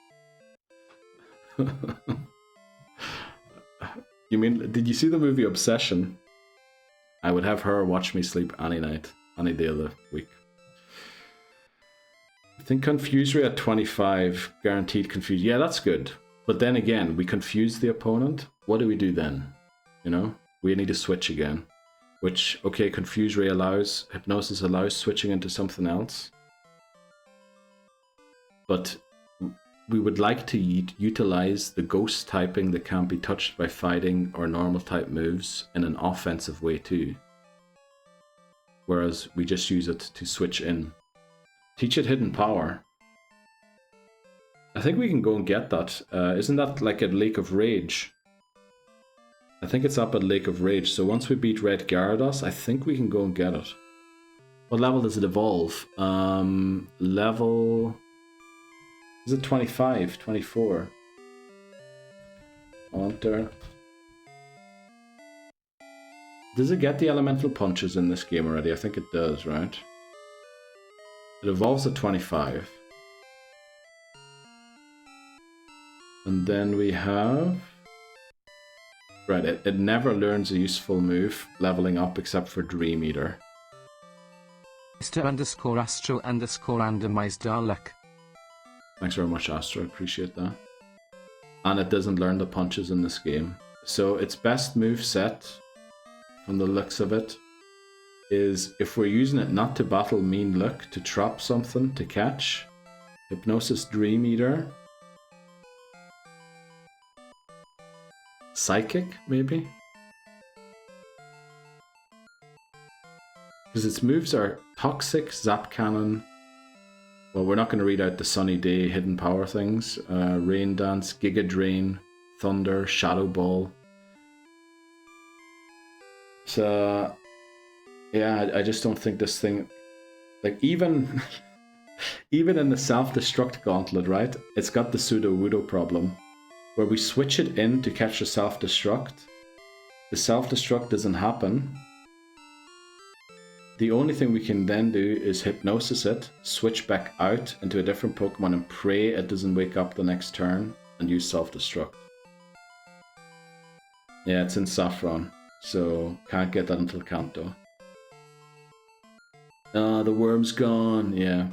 You mean, did you see the movie Obsession? I would have her watch me sleep any night, any day of the week. I think Confusory at 25, guaranteed confuse. Yeah, that's good. But then again, we confuse the opponent. What do we do then? You know? We need to switch again. Which, okay, Confusory allows, Hypnosis allows switching into something else. But we would like to utilize the ghost typing that can't be touched by fighting or normal type moves in an offensive way too. Whereas we just use it to switch in. Teach it hidden power. I think we can go and get that. Isn't that like at Lake of Rage? I think it's up at Lake of Rage. So once we beat Red Gyarados, I think we can go and get it. What level does it evolve? Level... Is it 25? 24? Haunter. Does it get the elemental punches in this game already? I think it does, right? It evolves at 25. And then we have... Right, it never learns a useful move leveling up except for Dream Eater. Mr_Astro_Randomized Thanks very much, Astro. Appreciate that. And it doesn't learn the punches in this game. So its best move set, from the looks of it, is if we're using it not to battle Mean Look, to trap something to catch. Hypnosis Dream Eater. Psychic, maybe? Because its moves are Toxic, Zap Cannon. Well, we're not going to read out the Sunny Day hidden power things. Rain Dance, Giga Drain, Thunder, Shadow Ball. So, yeah, I just don't think this thing... Like, even in the self-destruct gauntlet, right? It's got the Pseudo-Wudo problem. Where we switch it in to catch the self-destruct. The self-destruct doesn't happen. The only thing we can then do is hypnosis it, switch back out into a different Pokemon and pray it doesn't wake up the next turn and use self-destruct. Yeah, it's in Saffron, so can't get that until Kanto. The worm's gone, yeah.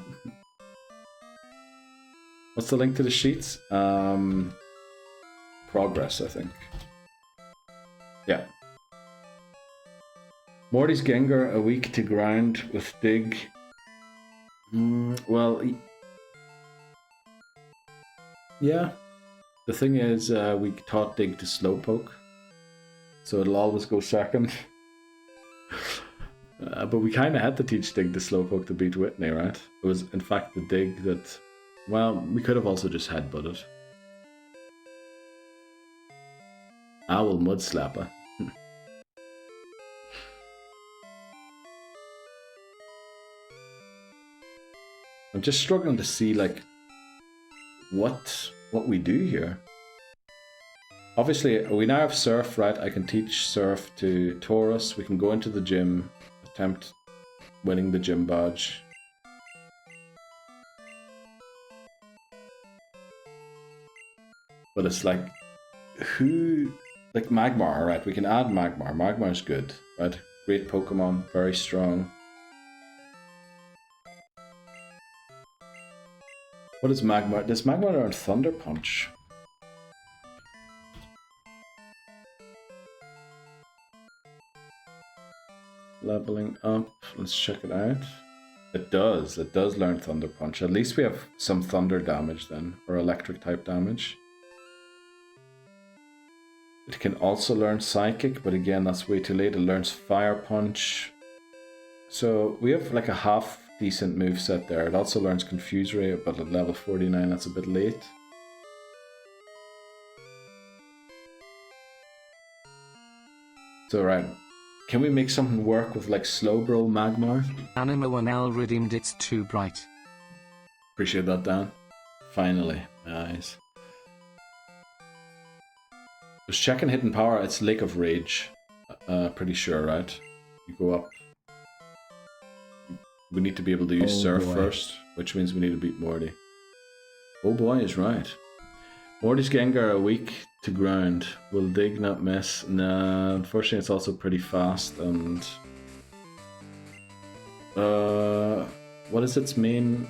What's the link to the sheets? Progress, I think. Yeah. Morty's Gengar a week to grind with Dig. Well, yeah. The thing is, we taught Dig to Slowpoke, so it'll always go second. But we kind of had to teach Dig to Slowpoke to beat Whitney, right? It was, in fact, the Dig that... Well, we could have also just headbutted. Owl Mud Slapper. I'm just struggling to see, like, what we do here. Obviously, we now have Surf, right? I can teach Surf to Taurus. We can go into the gym, attempt winning the gym badge. But it's like, who... Like Magmar, right? We can add Magmar. Magmar's good, right? Great Pokemon, very strong. What is Magmar? Does Magmar learn Thunder Punch? Leveling up. Let's check it out. It does. It does learn Thunder Punch. At least we have some Thunder damage then, or Electric type damage. It can also learn Psychic, but again, that's way too late. It learns Fire Punch. So we have like a half decent moveset there. It also learns Confuse Ray, but at level 49, that's a bit late. So right, can we make something work with like Slowbro Magmar? Anima 1L redeemed It's Too Bright. Appreciate that, Dan. Finally, nice. Just checking hidden power, it's Lake of Rage. Pretty sure, right? You go up. We need to be able to use Surf first, which means we need to beat Morty. Oh boy is right. Morty's Gengar a week to ground. Will Dig not miss? Nah, unfortunately it's also pretty fast and... what is its main...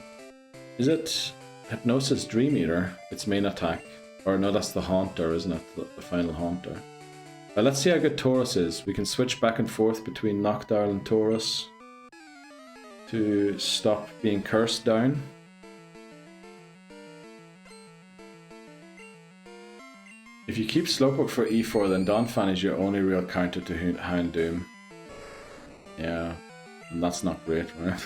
Is it Hypnosis Dream Eater? Its main attack? Or no, that's the Haunter, isn't it? The final Haunter. Let's see how good Taurus is. We can switch back and forth between Noctowl and Taurus to stop being cursed down. If you keep Slowpoke for E4, then Donphan is your only real counter to Houndoom. Yeah, and that's not great, right?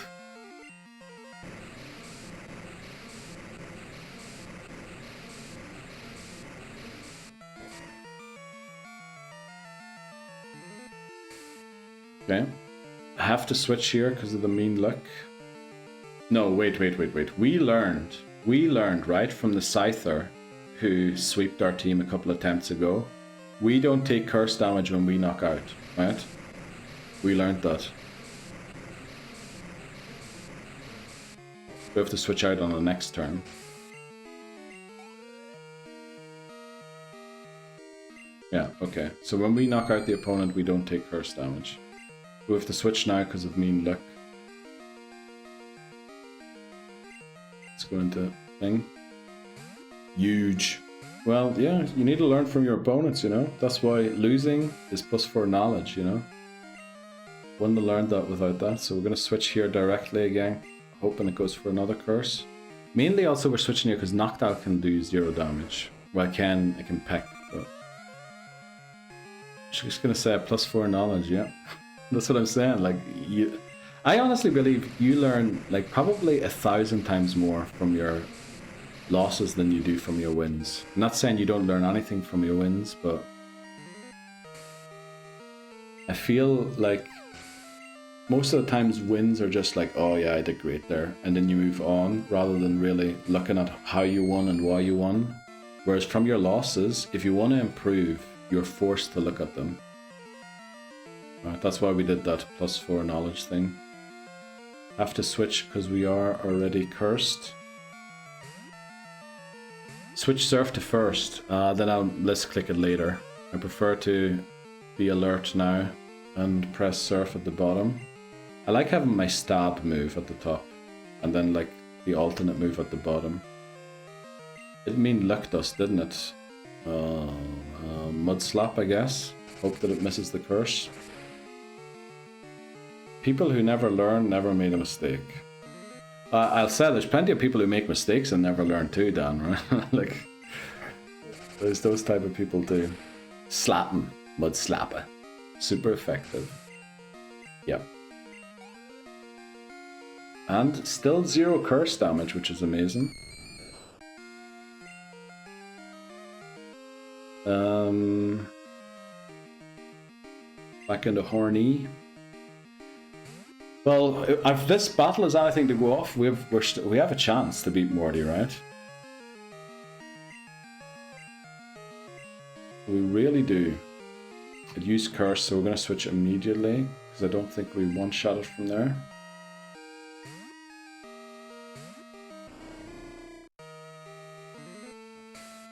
Okay. I have to switch here because of the mean luck. No, wait. We learned, right, from the Scyther who sweeped our team a couple attempts ago. We don't take curse damage when we knock out, right? We learned that. We have to switch out on the next turn. Yeah, okay. So when we knock out the opponent, we don't take curse damage. We have to switch now because of mean luck. Let's go into thing. Huge. Well, yeah, you need to learn from your opponents, you know? That's why losing is +4 knowledge, you know? Wouldn't have learned that without that. So we're going to switch here directly again, hoping it goes for another curse. Mainly also we're switching here because knocked out can do 0 damage. Well, it can peck, but... I'm just going to say a +4 knowledge, yeah. That's what I'm saying, like, I honestly believe you learn, like, probably 1,000 times more from your losses than you do from your wins. I'm not saying you don't learn anything from your wins, but I feel like most of the times wins are just like, oh yeah, I did great there, and then you move on, rather than really looking at how you won and why you won. Whereas from your losses, if you want to improve, you're forced to look at them. Right, that's why we did that +4 knowledge thing. Have to switch because we are already cursed. Switch surf to first, then let's click it later. I prefer to be alert now and press surf at the bottom. I like having my stab move at the top and then like the alternate move at the bottom. It mean luck dust, didn't it? Mud slap, I guess. Hope that it misses the curse. People who never learn never made a mistake. I'll say there's plenty of people who make mistakes and never learn too, Dan, right? Like, there's those type of people too. Slapping, mud slapper. Super effective. Yep. And still 0 curse damage, which is amazing. Back into Horny. Well, if this battle is anything to go off, we have a chance to beat Morty, right? We really do. It used curse, so we're going to switch immediately, because I don't think we one-shot it from there.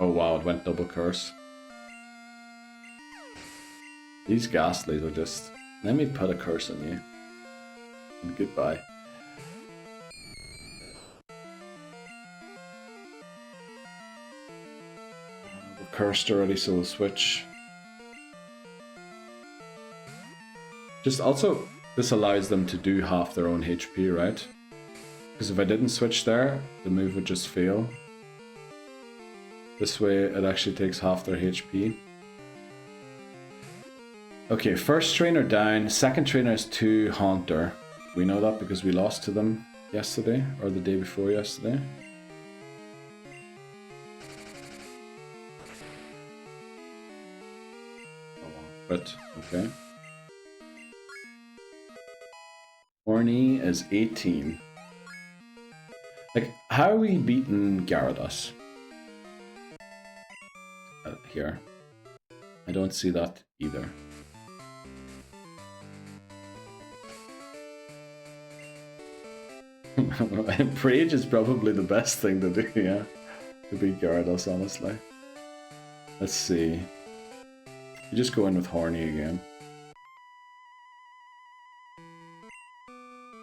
Oh wow, it went double curse. These ghastlies are just... Let me put a curse on you. And goodbye. We're cursed already, so we'll switch. Just also, this allows them to do half their own HP, right? Because if I didn't switch there, the move would just fail. This way, it actually takes half their HP. Okay, first trainer down, second trainer is 2 Haunter. We know that because we lost to them yesterday, or the day before yesterday. But, okay. Horny is 18. Like, how are we beating Gyarados? Here. I don't see that either. Rage is probably the best thing to do, yeah. To beat Gyarados, honestly. Let's see. You just go in with Horny again.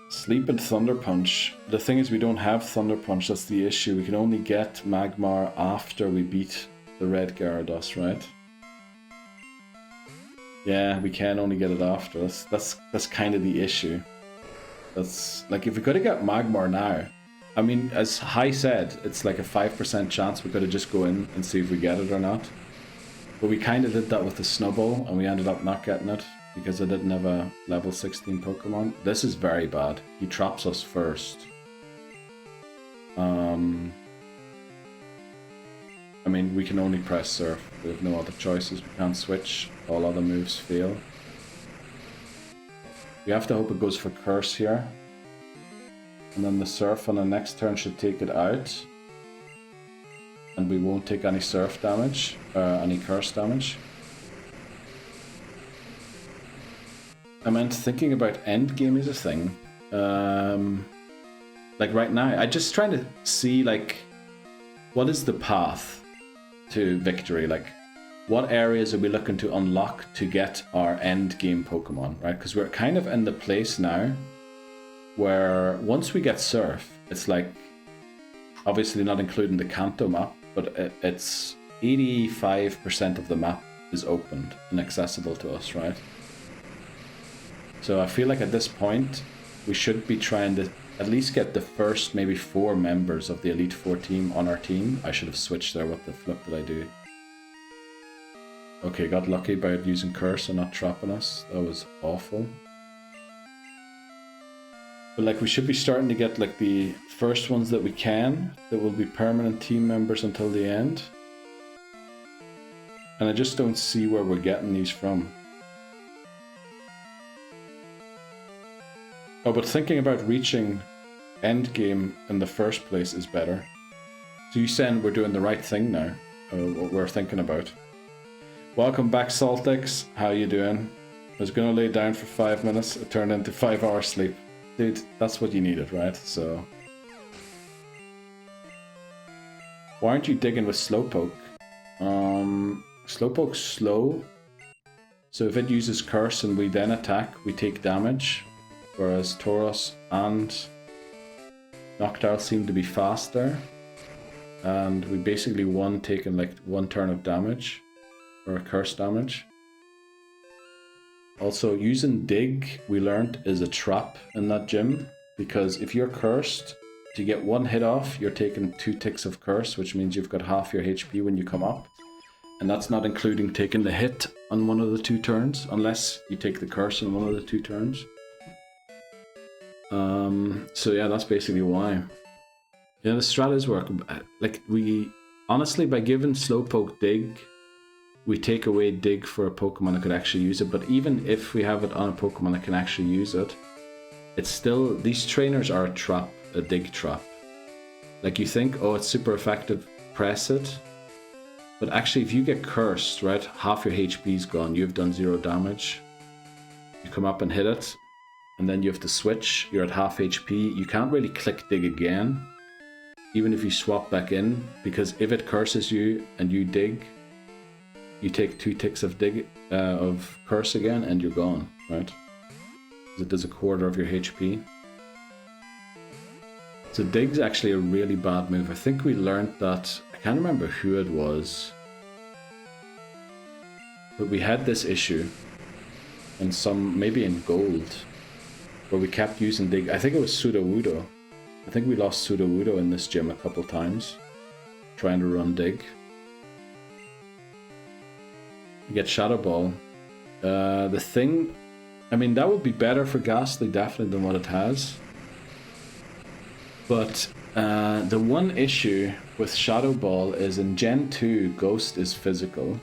Sleep and Thunder Punch. The thing is we don't have Thunder Punch, that's the issue. We can only get Magmar after we beat the red Gyarados, right? Yeah, we can only get it after. That's kind of the issue. That's like if we could have got Magmar now. I mean, as Hai said, it's like a 5% chance we could have just go in and see if we get it or not. But we kind of did that with the Snubbull, and we ended up not getting it because I didn't have a level 16 Pokemon. This is very bad. He traps us first. I mean, we can only press Surf. We have no other choices. We can't switch. All other moves fail. We have to hope it goes for Curse here. And then the Surf on the next turn should take it out. And we won't take any Surf damage, any Curse damage. I meant thinking about endgame is a thing. Like right now, I'm just trying to see like, what is the path to victory? Like, what areas are we looking to unlock to get our end game Pokemon, right? Because we're kind of in the place now where once we get Surf, it's like, obviously not including the Kanto map, but it's 85% of the map is opened and accessible to us, right? So I feel like at this point, we should be trying to at least get the first maybe 4 members of the Elite Four team on our team. I should have switched there. What the flip did I do? Okay, got lucky by using Curse and not trapping us. That was awful. But like we should be starting to get like the first ones that we can, that will be permanent team members until the end. And I just don't see where we're getting these from. Oh, but thinking about reaching endgame in the first place is better. So you saying we're doing the right thing now? What we're thinking about. Welcome back, Saltix. How you doing? I was gonna lay down for 5 minutes. It turned into 5 hours sleep. Dude, that's what you needed, right? So... why aren't you digging with Slowpoke? Slowpoke's slow. So if it uses Curse and we then attack, we take damage. Whereas Tauros and Noctowl seem to be faster. And we basically won taking like 1 turn of damage. Or Curse damage. Also, using Dig, we learned, is a trap in that gym. Because if you're cursed, to get 1 hit off, you're taking 2 ticks of Curse, which means you've got half your HP when you come up. And that's not including taking the hit on one of the 2 turns, unless you take the Curse on one of the 2 turns. So yeah, that's basically why. Yeah, the strat is working. Like, we... honestly, by giving Slowpoke Dig, we take away Dig for a Pokemon that could actually use it. But even if we have it on a Pokemon that can actually use it, it's still... these trainers are a trap, a Dig trap. Like, you think, oh, it's super effective, press it. But actually, if you get cursed, right, half your HP's gone, you've done 0 damage. You come up and hit it, and then you have to switch, you're at half HP. You can't really click Dig again, even if you swap back in, because if it curses you and you dig, you take 2 ticks of dig of curse again, and you're gone, right? Because it does a quarter of your HP. So Dig's actually a really bad move. I think we learned that, I can't remember who it was, but we had this issue in some, maybe in Gold, where we kept using Dig. I think it was Sudowoodo. I think we lost Sudowoodo in this gym a couple times, trying to run Dig. You get Shadow Ball. The thing, I mean, that would be better for Ghastly definitely than what it has. But the one issue with Shadow Ball is in Gen 2, Ghost is physical.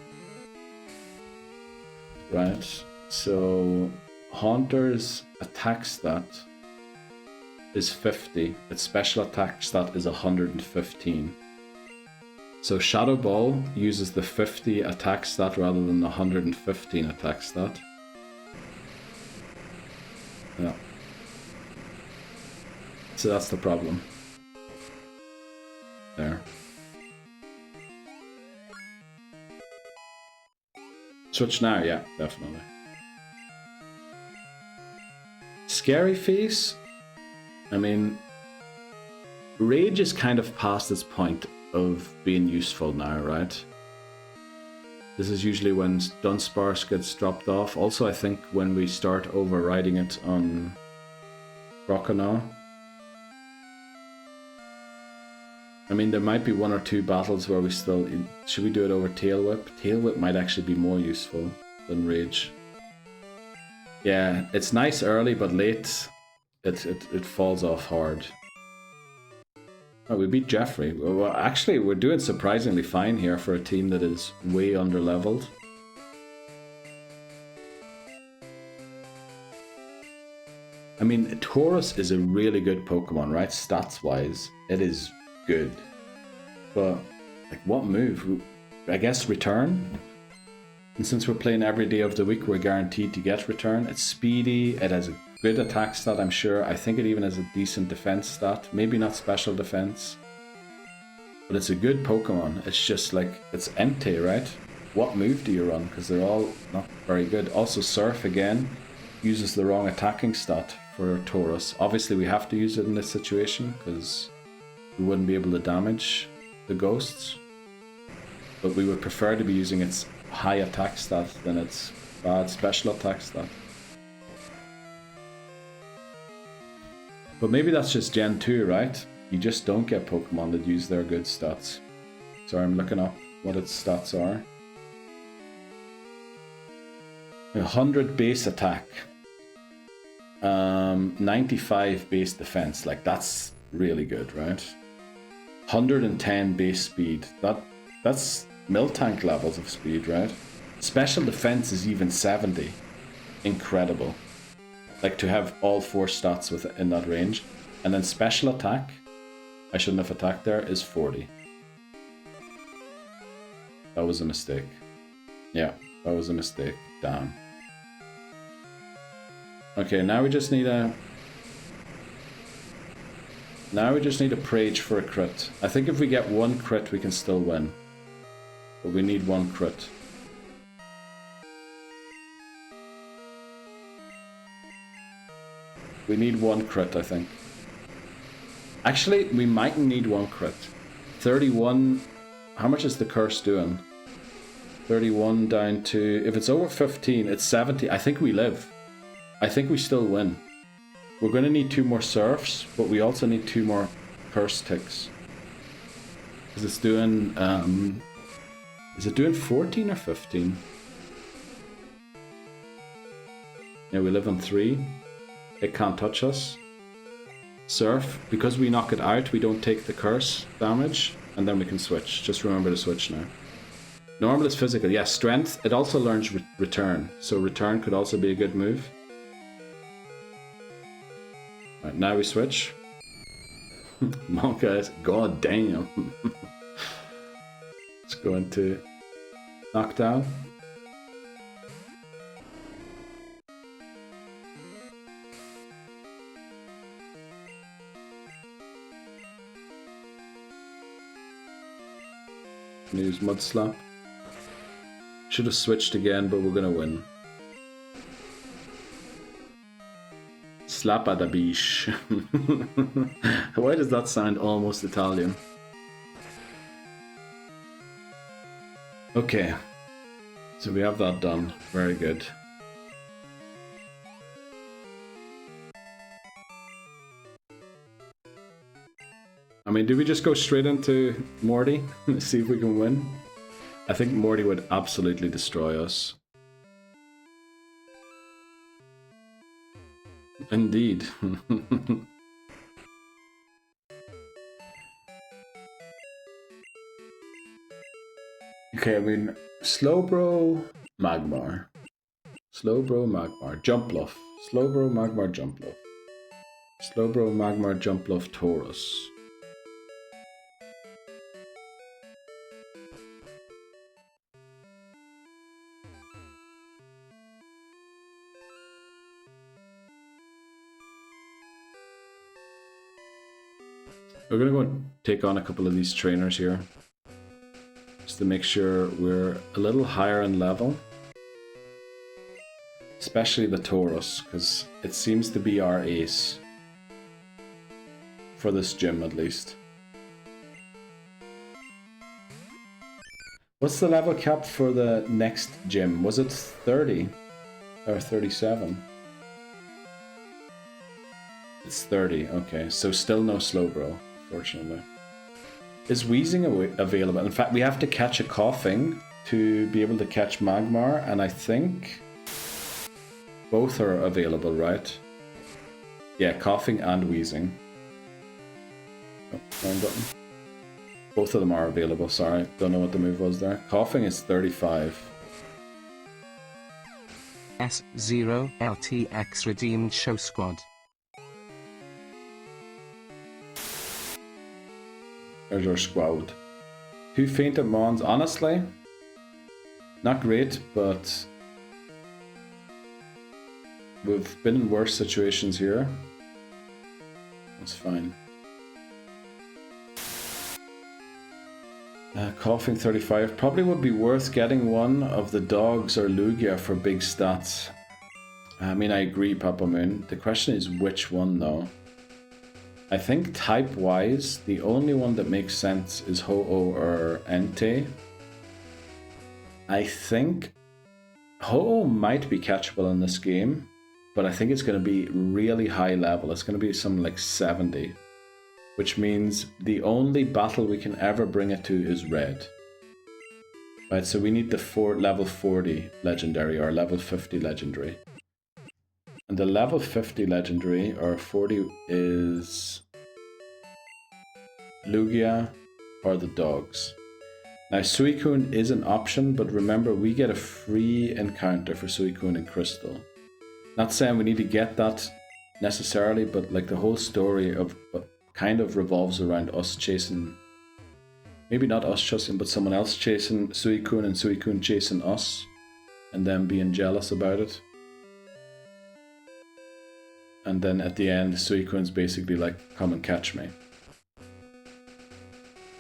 Right? So Haunter's attack stat is 50. Its special attack stat is 115. So Shadow Ball uses the 50 attack stat rather than the 115 attack stat. Yeah. So that's the problem. There. Switch now, yeah, definitely. Scary Face? I mean, Rage is kind of past its point of being useful now, right? This is usually when Dunsparce gets dropped off. Also, I think when we start overriding it on Croconaw. I mean, there might be 1 or 2 battles where we still... Should we do it over Tail Whip? Tail Whip might actually be more useful than Rage. Yeah, it's nice early, but late it falls off hard. Oh, we beat Jeffrey. Well, actually, we're doing surprisingly fine here for a team that is way under-leveled. I mean, Taurus is a really good Pokemon, right? Stats-wise, it is good. But, like, what move? I guess Return? And since we're playing every day of the week, we're guaranteed to get Return. It's speedy, it has a good attack stat, I'm sure. I think it even has a decent defense stat. Maybe not special defense. But it's a good Pokemon. It's just like, it's empty, right? What move do you run? Because they're all not very good. Also, Surf, again, uses the wrong attacking stat for Taurus. Obviously, we have to use it in this situation, because we wouldn't be able to damage the ghosts. But we would prefer to be using its high attack stat than its bad special attack stat. But maybe that's just Gen 2, right? You just don't get Pokemon that use their good stats. Sorry, I'm looking up what its stats are. 100 base attack. 95 base defense. Like, that's really good, right? 110 base speed. That's Miltank levels of speed, right? Special defense is even 70. Incredible. Like, to have all 4 stats within that range. And then special attack, I shouldn't have attacked there, is 40. That was a mistake. Yeah, that was a mistake. Damn. Okay, now we just need a... Now we just need a Prage for a crit. I think if we get 1 crit, we can still win. But we need 1 crit. We need 1 crit, I think. Actually, we might need 1 crit. 31... How much is the curse doing? 31 down to... If it's over 15, it's 70. I think we live. I think we still win. We're going to need 2 more Surfs, but we also need 2 more curse ticks. Because it's doing... Is it doing 14 or 15? Yeah, we live on 3. It can't touch us. Surf, because we knock it out, we don't take the curse damage, and then we can switch. Just remember to switch now. Normal is physical. Yes, strength. It also learns return, so return could also be a good move. Right, now we switch. Come on, guys. God damn. Let's go into knockdown. Use Mud Slap. Should have switched again, but we're gonna win. Slap a da biche. Why does that sound almost Italian? Okay, so we have that done. Very good. I mean, do we just go straight into Morty and see if we can win? I think Morty would absolutely destroy us. Indeed. Okay, I mean, Slowbro, Magmar. Slowbro, Magmar, Jumpluff. Slowbro, Magmar, Jumpluff. Slowbro, Magmar, Jumpluff, Taurus. We're gonna go and take on a couple of these trainers here, just to make sure we're a little higher in level. Especially the Taurus, because it seems to be our ace. For this gym, at least. What's the level cap for the next gym? Was it 30? Or 37? It's 30, okay. So still no Slowbro, fortunately. Is wheezing available? In fact, we have to catch a coughing to be able to catch Magmar, and I think both are available, right? Yeah, coughing and wheezing. Oh, wrong button. Both of them are available, sorry. Don't know what the move was there. Coughing is 35. S0 LTX redeemed show squad. There's our squad. 2 fainted mons, honestly, not great, but we've been in worse situations here. That's fine. Coughing 35. Probably would be worth getting one of the dogs or Lugia for big stats. I mean, I agree, Papa Moon. The question is which one, though. I think type-wise, the only one that makes sense is Ho-Oh or Entei. I think Ho-Oh might be catchable in this game, but I think it's going to be really high level. It's going to be something like 70. Which means the only battle we can ever bring it to is red. Right, so we need the level 40 legendary or level 50 legendary. And the level 50 legendary or 40 is Lugia or the dogs. Now Suicune is an option, but remember we get a free encounter for Suicune and Crystal. Not saying we need to get that necessarily, but like the whole story of kind of revolves around us chasing, maybe not us chasing, but someone else chasing Suicune and Suicune chasing us and then being jealous about it. And then at the end, Suicune's basically like, come and catch me.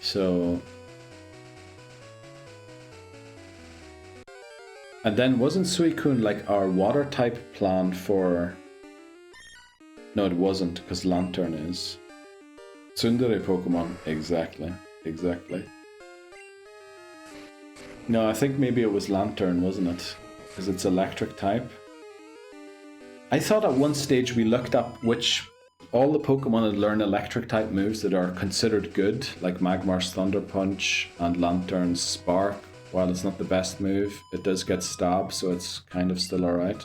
So... And then wasn't Suicune like our water type plan for... No, it wasn't, because Lantern is. Tsundere Pokemon, exactly. No, I think maybe it was Lantern, wasn't it? Because it's electric type. I thought at one stage we looked up which all the Pokemon that learn electric type moves that are considered good, like Magmar's Thunder Punch and Lantern's Spark. While it's not the best move, it does get stabbed, so it's kind of still alright.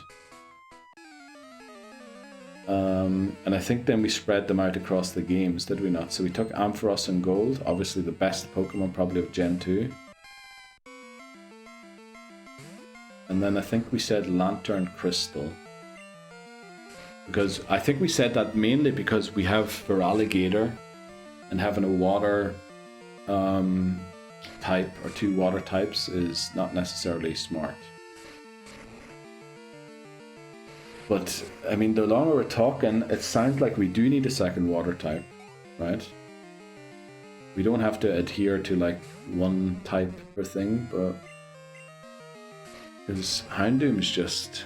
And I think then we spread them out across the games, did we not? So we took Ampharos and Gold, obviously the best Pokemon probably of Gen 2. And then I think we said Lantern Crystal. Because I think we said that mainly because we have Feraligatr, and having a water type or 2 water types is not necessarily smart. But, I mean, the longer we're talking, it sounds like we do need a second water type, right? We don't have to adhere to, like, one type per thing, but... Because Houndoom's just...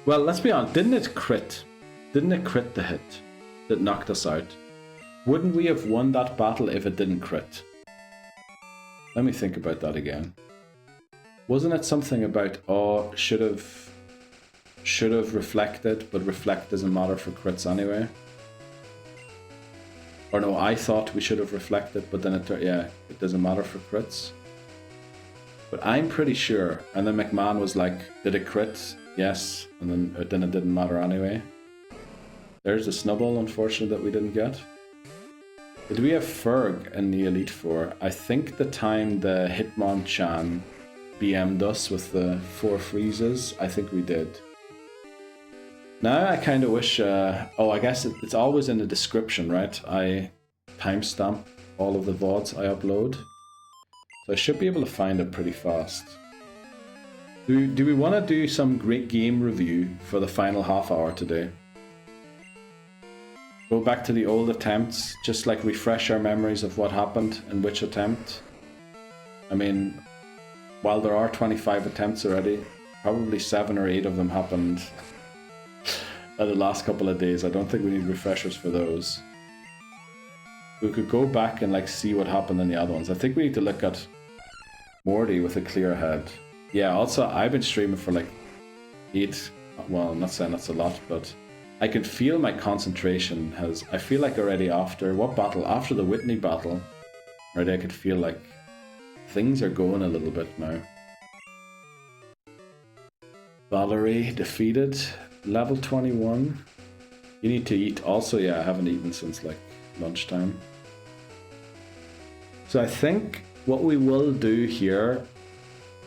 Well, let's be honest, didn't it crit? Didn't it crit the hit that knocked us out? Wouldn't we have won that battle if it didn't crit? Let me think about that again. Wasn't it something about, oh, should have reflected, but reflect doesn't matter for crits anyway? Or no, I thought we should have reflected, but then it doesn't matter for crits. But I'm pretty sure, and then McMahon was like, did it crit? Yes, and then it didn't matter anyway. There's a Snubbull, unfortunately, that we didn't get. Did we have Ferg in the Elite Four? I think the time the Hitmonchan BM'd us with the 4 freezes, I think we did. Now I kind of wish, oh, I guess it's always in the description, right? I timestamp all of the VODs I upload. So I should be able to find it pretty fast. Do we want to do some great game review for the final half hour today? Go back to the old attempts, just like refresh our memories of what happened in which attempt. I mean, while there are 25 attempts already, probably 7 or 8 of them happened the last couple of days. I don't think we need refreshers for those. We could go back and like see what happened in the other ones. I think we need to look at Morty with a clear head. Yeah, also I've been streaming for like 8, well, I'm not saying that's a lot, but I can feel my concentration has... I feel like already after... What battle? After the Whitney battle, already I could feel like things are going a little bit now. Valerie defeated. Level 21. You need to eat. Also, yeah, I haven't eaten since like lunchtime. So I think what we will do here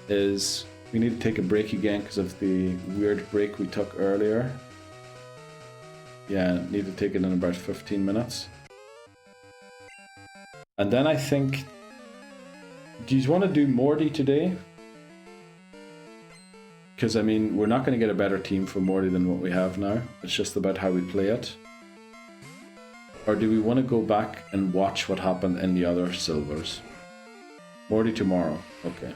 is we need to take a break again because of the weird break we took earlier. Yeah, need to take it in about 15 minutes. And then I think... Do you want to do Morty today? Because, I mean, we're not going to get a better team for Morty than what we have now. It's just about how we play it. Or do we want to go back and watch what happened in the other silvers? Morty tomorrow. Okay.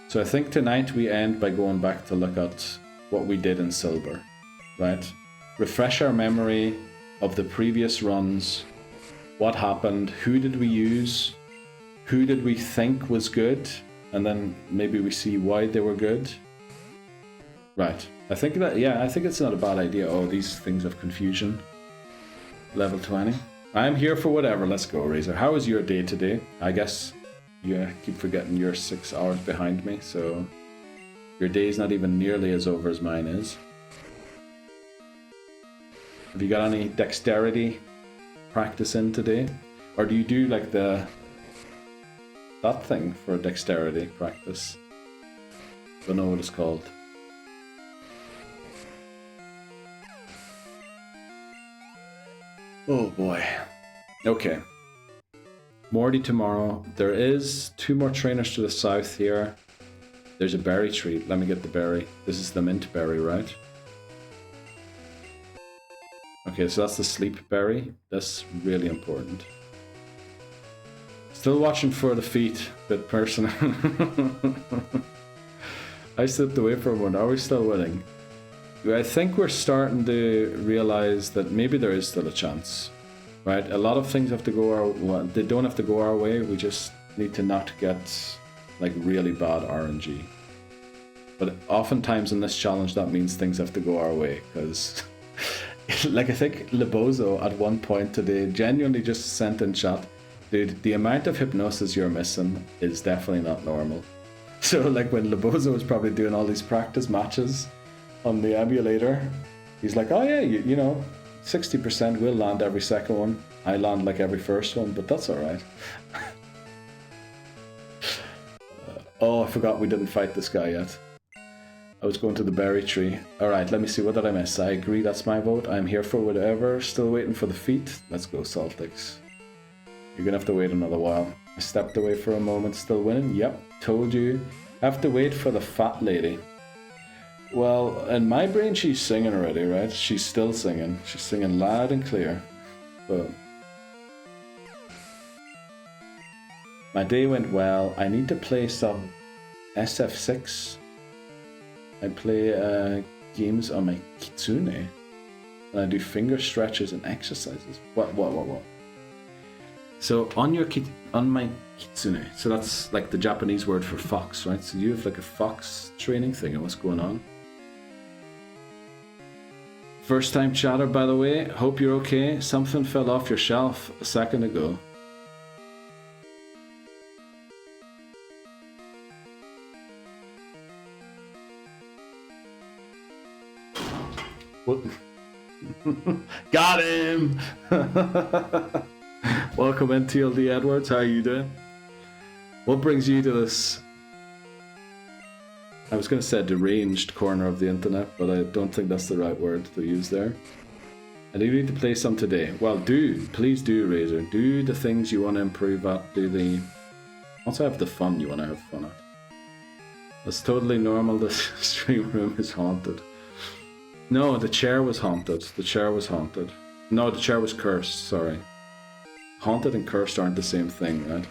So I think tonight we end by going back to look at what we did in silver. Right? Refresh our memory of the previous runs. What happened? Who did we use? Who did we think was good? And then maybe we see why they were good. Right. I think that, yeah, I think it's not a bad idea. Oh, these things of confusion. Level 20. I'm here for whatever. Let's go, Razor. How was your day today? I guess you keep forgetting you're 6 hours behind me, so your day's not even nearly as over as mine is. Have you got any dexterity practice in today? Or do you do like that thing for dexterity practice? Don't know what it's called. Oh boy. Okay. Morty tomorrow. There is 2 more trainers to the south here. There's a berry tree. Let me get the berry. This is the mint berry, right? Okay, so that's the sleep berry. That's really important. Still watching for the feet, bit personal. I slipped away for one. Are we still winning? I think we're starting to realize that maybe there is still a chance, right? A lot of things have to go our way. They don't have to go our way. We just need to not get like really bad RNG. But oftentimes in this challenge, that means things have to go our way because, like I think Lebozo at one point today genuinely just sent in chat, dude, the amount of hypnosis you're missing is definitely not normal. So like when Lebozo was probably doing all these practice matches on the emulator, he's like, oh yeah, you know, 60% will land every second one. I land like every first one, but that's alright. Oh, I forgot we didn't fight this guy yet. I was going to the berry tree. Alright, let me see, what did I miss? I agree, that's my vote. I'm here for whatever. Still waiting for the feet. Let's go, Celtics. You're gonna have to wait another while. I stepped away for a moment, still winning? Yep, told you. Have to wait for the fat lady. Well, in my brain she's singing already, right? She's still singing. She's singing loud and clear. But my day went well. I need to play some SF6. I play games on my kitsune. And I do finger stretches and exercises. What? So on my kitsune, so that's like the Japanese word for fox, right? So you have like a fox training thing, and what's going on? First time chatter, by the way. Hope you're okay. Something fell off your shelf a second ago. What? Got him! Welcome in, TLD Edwards. How are you doing? What brings you to this? I was going to say deranged corner of the internet, but I don't think that's the right word to use there. I do need to play some today. Well, please do, Razor. Do the things you want to improve at. Also have the fun you want to have fun at. That's totally normal. The stream room is haunted. No, the chair was haunted. The chair was haunted. No, the chair was cursed, sorry. Haunted and cursed aren't the same thing, right?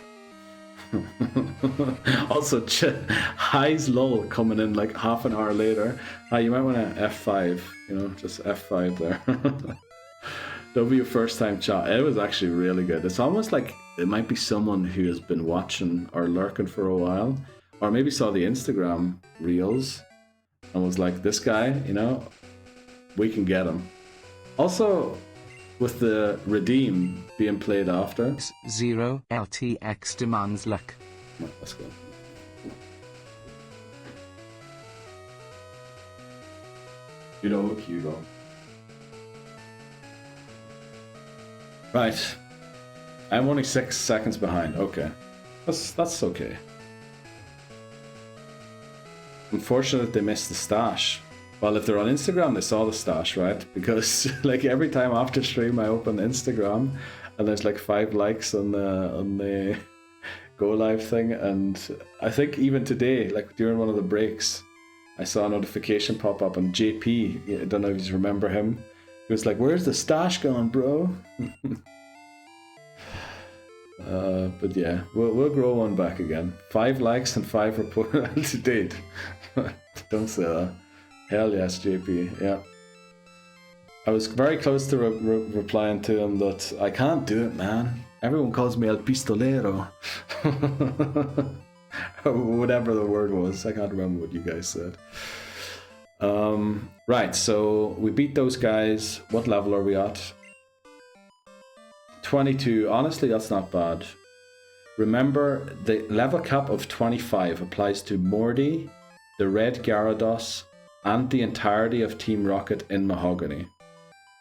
Also, highs lull coming in like half an hour later. You might want to F5, you know, just F5 there. That'll be your first time chat. It was actually really good. It's almost like it might be someone who has been watching or lurking for a while, or maybe saw the Instagram reels and was like, this guy, you know, we can get him. Also, with the redeem being played after. 0 LTX demands luck. Right, let's go. Hugo. Right. I'm only 6 seconds behind. Okay. That's okay. Unfortunate they missed the stash. Well, if they're on Instagram, they saw the stash, right? Because like every time after stream, I open Instagram, and there's like 5 likes on the go live thing, and I think even today, like during one of the breaks, I saw a notification pop up, and JP, I don't know if you remember him, he was like, "Where's the stash going, bro?" But yeah, we'll grow one back again. 5 likes and 5 reports to date. Don't say that. Hell yes, JP. Yeah. I was very close to replying to him that I can't do it, man. Everyone calls me El Pistolero. Whatever the word was. I can't remember what you guys said. Right, so we beat those guys. What level are we at? 22. Honestly, that's not bad. Remember, the level cap of 25 applies to Morty, the Red Gyarados, and the entirety of Team Rocket in Mahogany.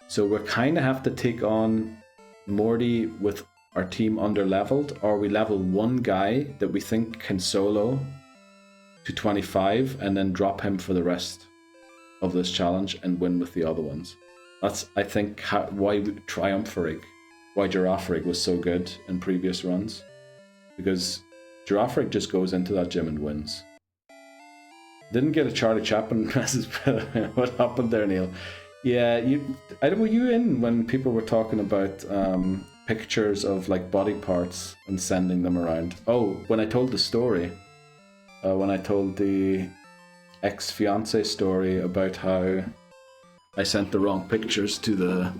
So we kind of have to take on Morty with our team under leveled, or we level one guy that we think can solo to 25 and then drop him for the rest of this challenge and win with the other ones. That's, I think, why Girafarig was so good in previous runs, because Girafarig just goes into that gym and wins. Didn't get a Charlie Chaplin message. What happened there, Neil? Yeah, were you in when people were talking about pictures of like body parts and sending them around? Oh, when I told the story, when I told the ex-fiance story about how I sent the wrong pictures to the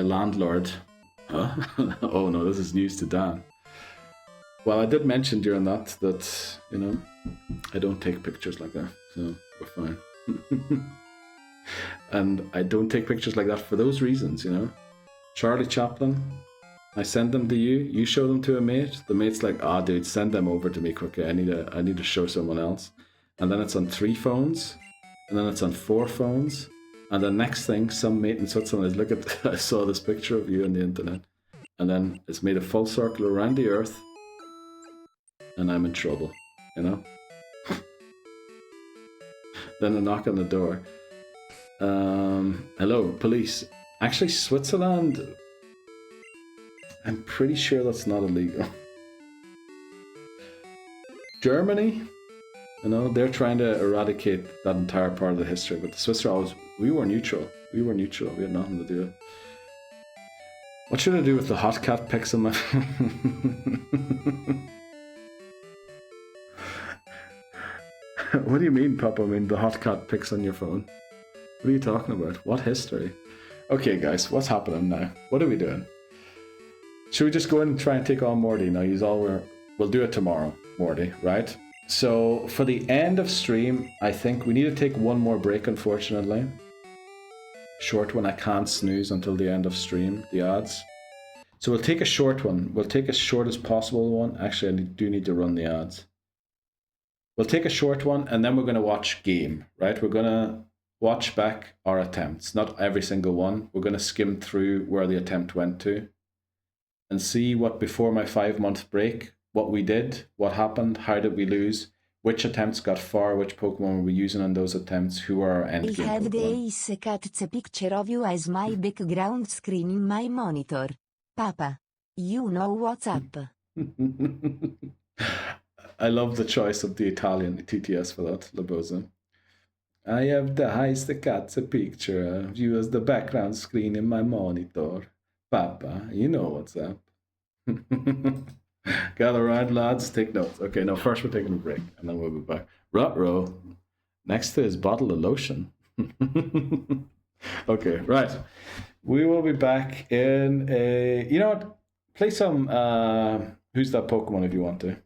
landlord. Huh? Oh no, this is news to Dan. Well, I did mention during that, you know, I don't take pictures like that, so we're fine. And I don't take pictures like that for those reasons, you know. Charlie Chaplin, I send them to you, you show them to a mate, the mate's like, dude, send them over to me quickly, I need to show someone else. And then it's on 3 phones, and then it's on 4 phones, and the next thing, some mate in Switzerland is, look at, I saw this picture of you on the internet, and then it's made a full circle around the earth, and I'm in trouble, you know? Then a knock on the door. Hello, police. Actually, Switzerland, I'm pretty sure that's not illegal. Germany, you know, they're trying to eradicate that entire part of the history, but the Swiss are always, we were neutral. We had nothing to do with it. What should I do with the hot cat pics on my What do you mean, Papa? I mean, the hot cat pics on your phone? What are you talking about? What history? Okay, guys, what's happening now? What are we doing? Should we just go in and try and take on Morty? Now, we'll do it tomorrow, Morty, right? So, for the end of stream, I think we need to take one more break, unfortunately. Short one, I can't snooze until the end of stream, the ads. So we'll take a short one. We'll take as short as possible one. Actually, I do need to run the ads. We'll take a short one, and then we're going to watch game, right? We're going to watch back our attempts, not every single one. We're going to skim through where the attempt went to and see what, before my 5-month break, what we did, what happened, how did we lose, which attempts got far, which Pokemon were we using on those attempts, who are our end game I have Pokemon. the cat's picture of you as my background screen in my monitor. Papa, you know what's up. I love the choice of the Italian TTS for that, Labosa. I have the highest cat's picture of you as the background screen in my monitor. Papa, you know what's up. Gather around, lads, take notes. Okay, now first we're taking a break, and then we'll be back. Ruh-roh, next to his bottle of lotion. Okay, right. We will be back in a... You know what? Play some Who's That Pokemon if you want to.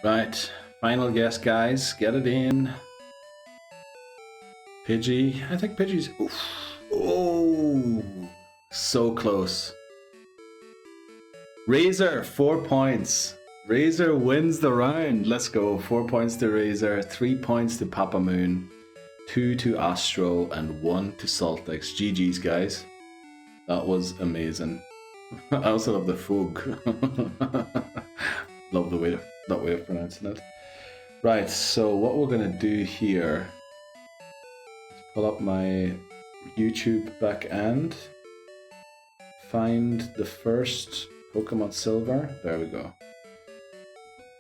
Right, final guess, guys. Get it in. Pidgey. I think Pidgey's. Oof. Oh, so close. Razor, 4 points. Razor wins the round. Let's go. 4 points to Razor, 3 points to Papa Moon, 2 to Astro, and 1 to Saltex. GG's, guys. That was amazing. I also love the Fug. Love that way of pronouncing it. Right, so what we're gonna do here is pull up my YouTube back end, find the first Pokemon Silver. There we go.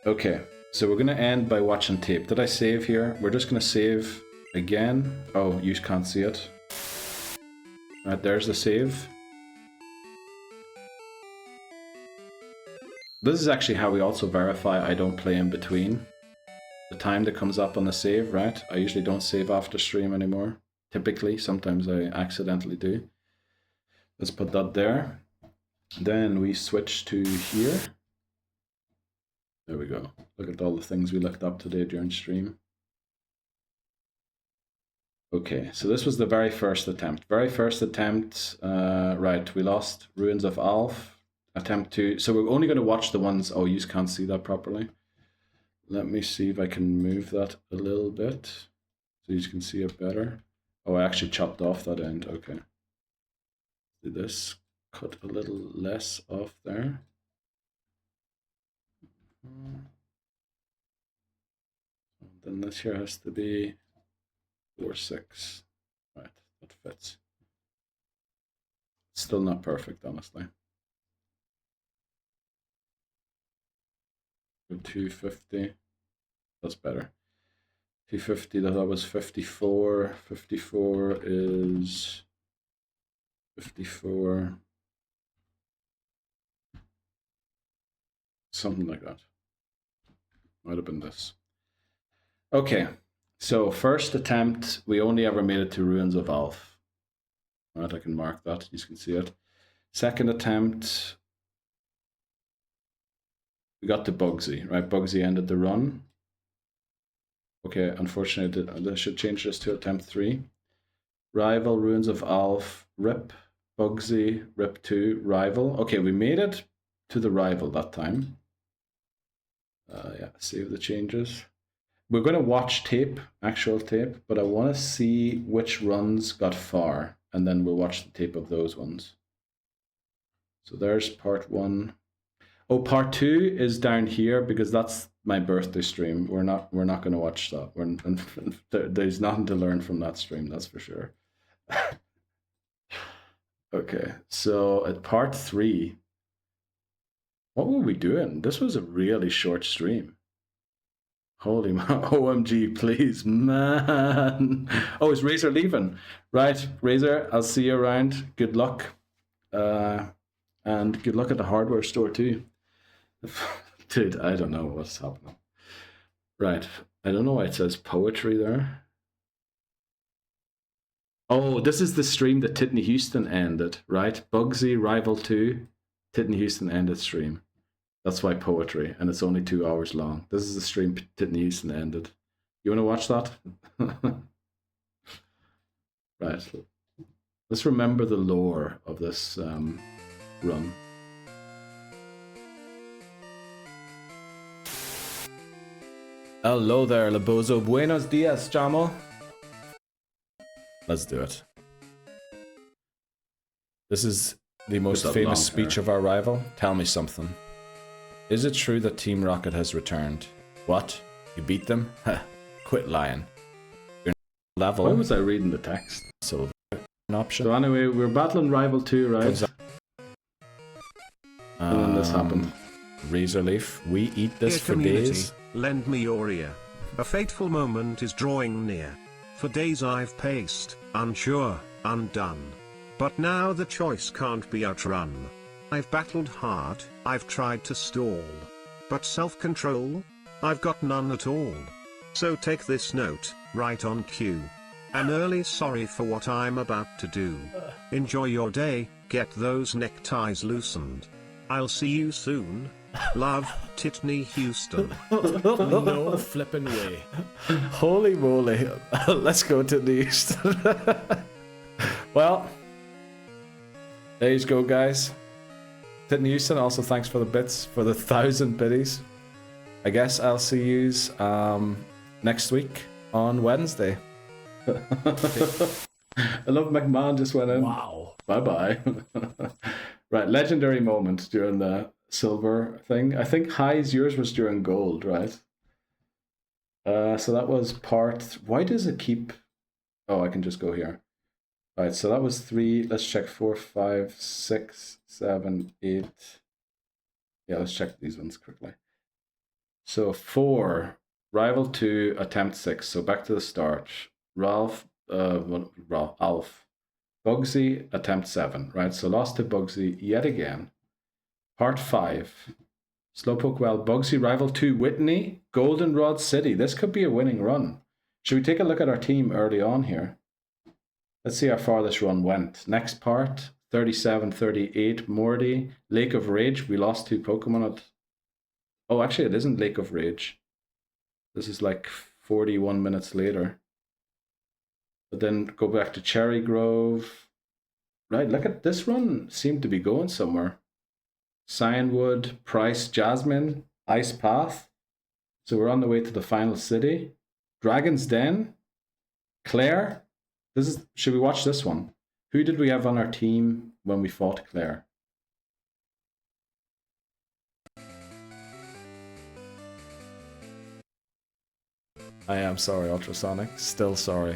Okay, so we're gonna end by watching tape. Did I save here? We're just gonna save again. Oh, you can't see it. Right, there's the save. This is actually how we also verify I don't play in between. The time that comes up on the save, right? I usually don't save after stream anymore. Typically, sometimes I accidentally do. Let's put that there. Then we switch to here. There we go. Look at all the things we looked up today during stream. Okay, so this was the very first attempt. Right, we lost Ruins of Alph. Attempt 2. So we're only going to watch the ones. Oh, you can't see that properly. Let me see if I can move that a little bit so you can see it better. Oh, I actually chopped off that end. Okay. Do this. Cut a little less off there. Then this here has to be 4/6. Right, that fits. Still not perfect, honestly. 250. That's better. 250, that was 54. 54 is 54. Something like that. Might have been this. Okay, so first attempt, we only ever made it to Ruins of Alph. Right, I can mark that, you can see it. Second attempt, we got to Bugsy, right? Bugsy ended the run. Okay, unfortunately, I should change this to attempt 3. Rival, Ruins of Alph, Rip, Bugsy, Rip 2, Rival. Okay, we made it to the Rival that time. Yeah, save the changes. We're going to watch tape, actual tape, but I want to see which runs got far, and then we'll watch the tape of those ones. So there's part 1. Oh, part 2 is down here because that's my birthday stream. We're not going to watch that. There's nothing to learn from that stream, that's for sure. Okay, so at part 3, what were we doing? This was a really short stream. Holy man, OMG, please, man. Oh, is Razor leaving? Right, Razor, I'll see you around. Good luck. And good luck at the hardware store too. Dude, I don't know what's happening. Right, I don't know why it says poetry there. Oh, this is the stream that Titney Houston ended, right? Bugsy, Rival 2, Titney Houston ended stream. That's why poetry, and it's only 2 hours long. This is the stream Titney Houston ended. You want to watch that? Right. Let's remember the lore of this run. Hello there, Labozo. Buenos dias, chamo. Let's do it. This is the most famous speech of our rival. Tell me something. Is it true that Team Rocket has returned? What? You beat them? Quit lying. You're level. Why was I reading the text? So an option. So anyway, we're battling Rival 2, right? And then this happened. Razor Leaf, we eat this Dear for days. Lend me your ear. A fateful moment is drawing near. For days I've paced, unsure, undone. But now the choice can't be outrun. I've battled hard, I've tried to stall. But self-control? I've got none at all. So take this note, right on cue. An early sorry for what I'm about to do. Enjoy your day, get those neckties loosened. I'll see you soon, Love, Titney Houston. No flipping way. Holy moly. Let's go to the east. Well, there you go, guys. Titney Houston, also thanks for the bits, for the 1,000 biddies. I guess I'll see yous next week on Wednesday. I love McMahon just went in. Wow. Bye-bye. Right, legendary moment during the silver thing. I think highs, yours was during gold, right? So that was part... Why does it keep... Oh, I can just go here. Right, so that was 3. Let's check 4, 5, 6, 7, 8. Yeah, let's check these ones quickly. So 4, rival 2, attempt 6. So back to the start. Alf, Bugsy, attempt 7. Right, so lost to Bugsy yet again. Part 5. Slowpoke Well, Bugsy, rival 2, Whitney, Goldenrod City. This could be a winning run. Should we take a look at our team early on here? Let's see how far this run went. Next part, 37, 38, Morty, Lake of Rage. We lost 2 Pokemon at... Oh, actually, it isn't Lake of Rage. This is like 41 minutes later. But then go back to Cherry Grove. Right, look at this run. Seemed to be going somewhere. Cyanwood, Price, Jasmine, Ice Path. So we're on the way to the final city. Dragon's Den, Claire. This is. Should we watch this one? Who did we have on our team when we fought Claire? I am sorry, Ultrasonic. Still sorry.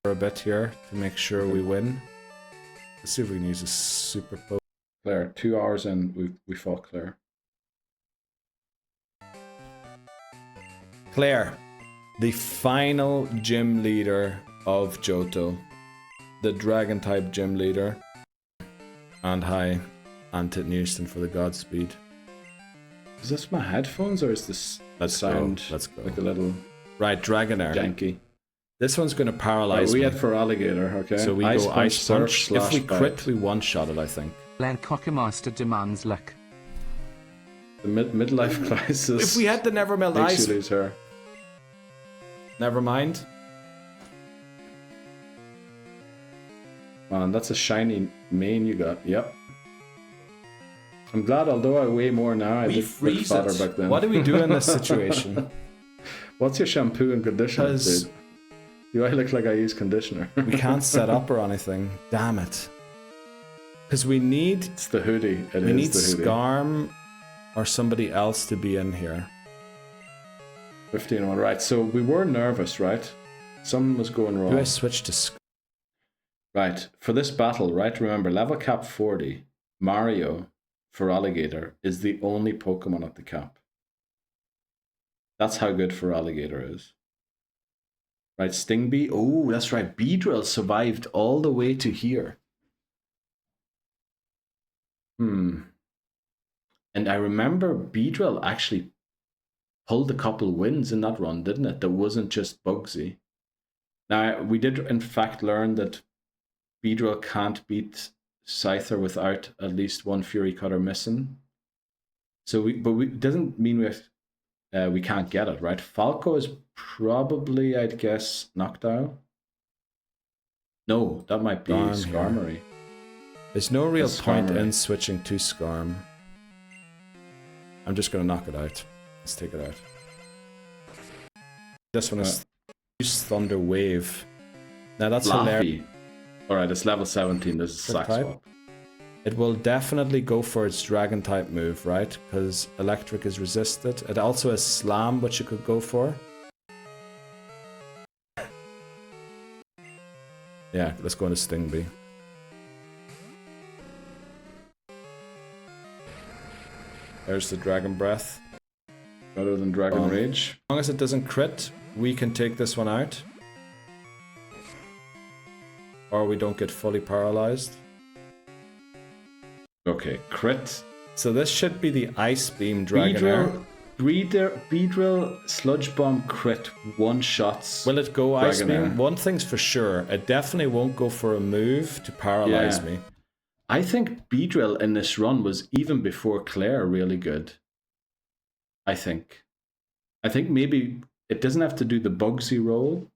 For a bit here to make sure we win. Let's see if we can use a super poke. Claire, 2 hours in, we fought Claire. Claire, the final gym leader of Johto. The dragon type gym leader. And hi, Titney Houston for the Godspeed. Is this my headphones or is this sound Let's go. like a little right, Dragonair. janky? This one's going to paralyze we me. had for alligator, okay? So we go Ice Punch. If we crit, bite. we one-shot it, I think. Len Cockamaster demands luck. The midlife crisis. If we had the Never Melt makes Ice... you lose her. Never mind. Man, that's a shiny mane you got. Yep. I'm glad, although I weigh more now, I did look fatter back then. What do we do in this situation? What's your shampoo and conditioner, dude? Do I look like I use conditioner? We can't set up or anything. Damn it. Because we need... It's the hoodie. We need Skarm or somebody else to be in here. 15-1, right. So we were nervous, right? Something was going wrong. Do I switch to Skarm? Right. For this battle, right? Remember, level cap 40, Mario, for Alligator, is the only Pokemon at the cap. That's how good for Alligator is. Right, Stingbee. Oh, that's right. Beedrill survived all the way to here. And I remember Beedrill actually pulled a couple wins in that run, didn't it? That wasn't just Bugsy. Now, we did in fact learn that Beedrill can't beat Scyther without at least one Fury Cutter missing. So it doesn't mean we can't get it, right? Falco is probably, I'd guess, Knockdown. No, that might be Skarmory. There's no real point in switching to Skarm. I'm just going to knock it out. Let's take it out. This one is Thunder Wave. Now that's hilarious. Alright, it's level 17. This is Sack Swap. It will definitely go for its Dragon type move, right? Because Electric is resisted. It also has Slam, which you could go for. Yeah, let's go into Stingbee. There's the Dragon Breath. Better than Dragon Rage. As long as it doesn't crit, we can take this one out. Or we don't get fully paralyzed. Okay, crit. So this should be the Ice Beam Dragonair. Beedrill, Sludge Bomb, crit, one-shots. Will it go Ice Beam? One thing's for sure, it definitely won't go for a move to paralyze me. I think Beedrill in this run was even before Claire really good. I think maybe it doesn't have to do the Bugsy role,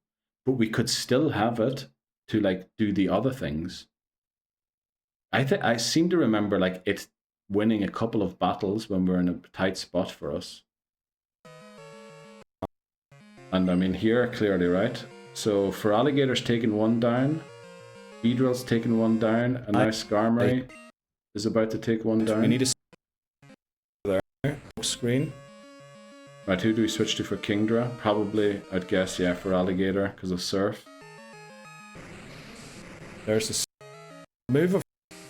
but we could still have it to like do the other things. I seem to remember like it winning a couple of battles when we're in a tight spot for us. And I mean here clearly, right? So for Alligator's taking one down, Beedrill's taking one down, and now Skarmory is about to take one down. We need a there screen. Right, who do we switch to for Kingdra? Probably, I'd guess, yeah, for Alligator because of Surf. There's a move of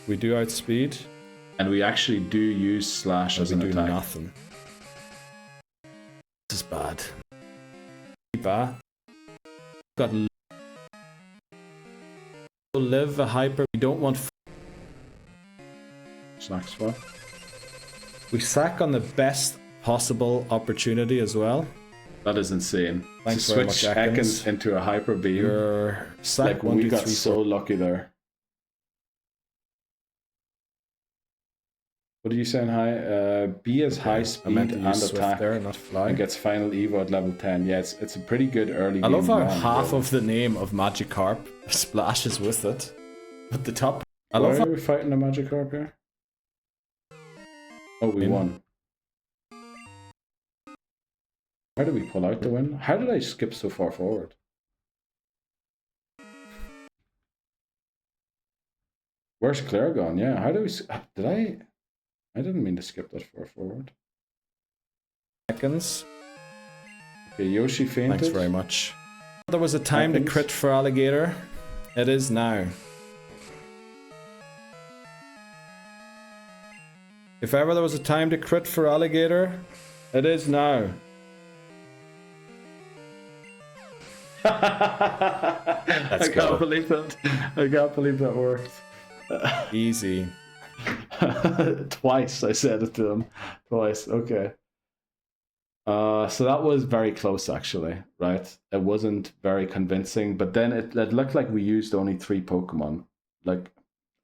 we do outspeed, and we actually do use Slash as an attack. Nothing. This is bad. Bad. Got live a hyper. We don't want Slack swap. We sack on the best possible opportunity as well. That is insane. Thanks to very switch much, Ekans into a hyper beam. Your sack like 1, we 2, got 3, so 4. lucky there. What are you saying? High? B is high speed and attack. There, not fly. And gets final Evo at level 10. Yeah, it's a pretty good early. I love how run, half of the name of Magikarp splashes with it. But the top. I Why love how are we fighting a Magikarp here? Oh, we won. How did we pull out the win? How did I skip so far forward? Where's Claire gone? Yeah, how do we... Did I didn't mean to skip that far forward. seconds. Okay, Yoshi fainted. Thanks very much. There was a time to crit for Alligator. It is now. If ever there was a time to crit for Alligator, it is now. I can't believe that. I can't believe that worked. Easy. Twice I said it to him. Twice. Okay. So that was very close, actually, right? It wasn't very convincing, but then it looked like we used only 3 Pokemon. Like,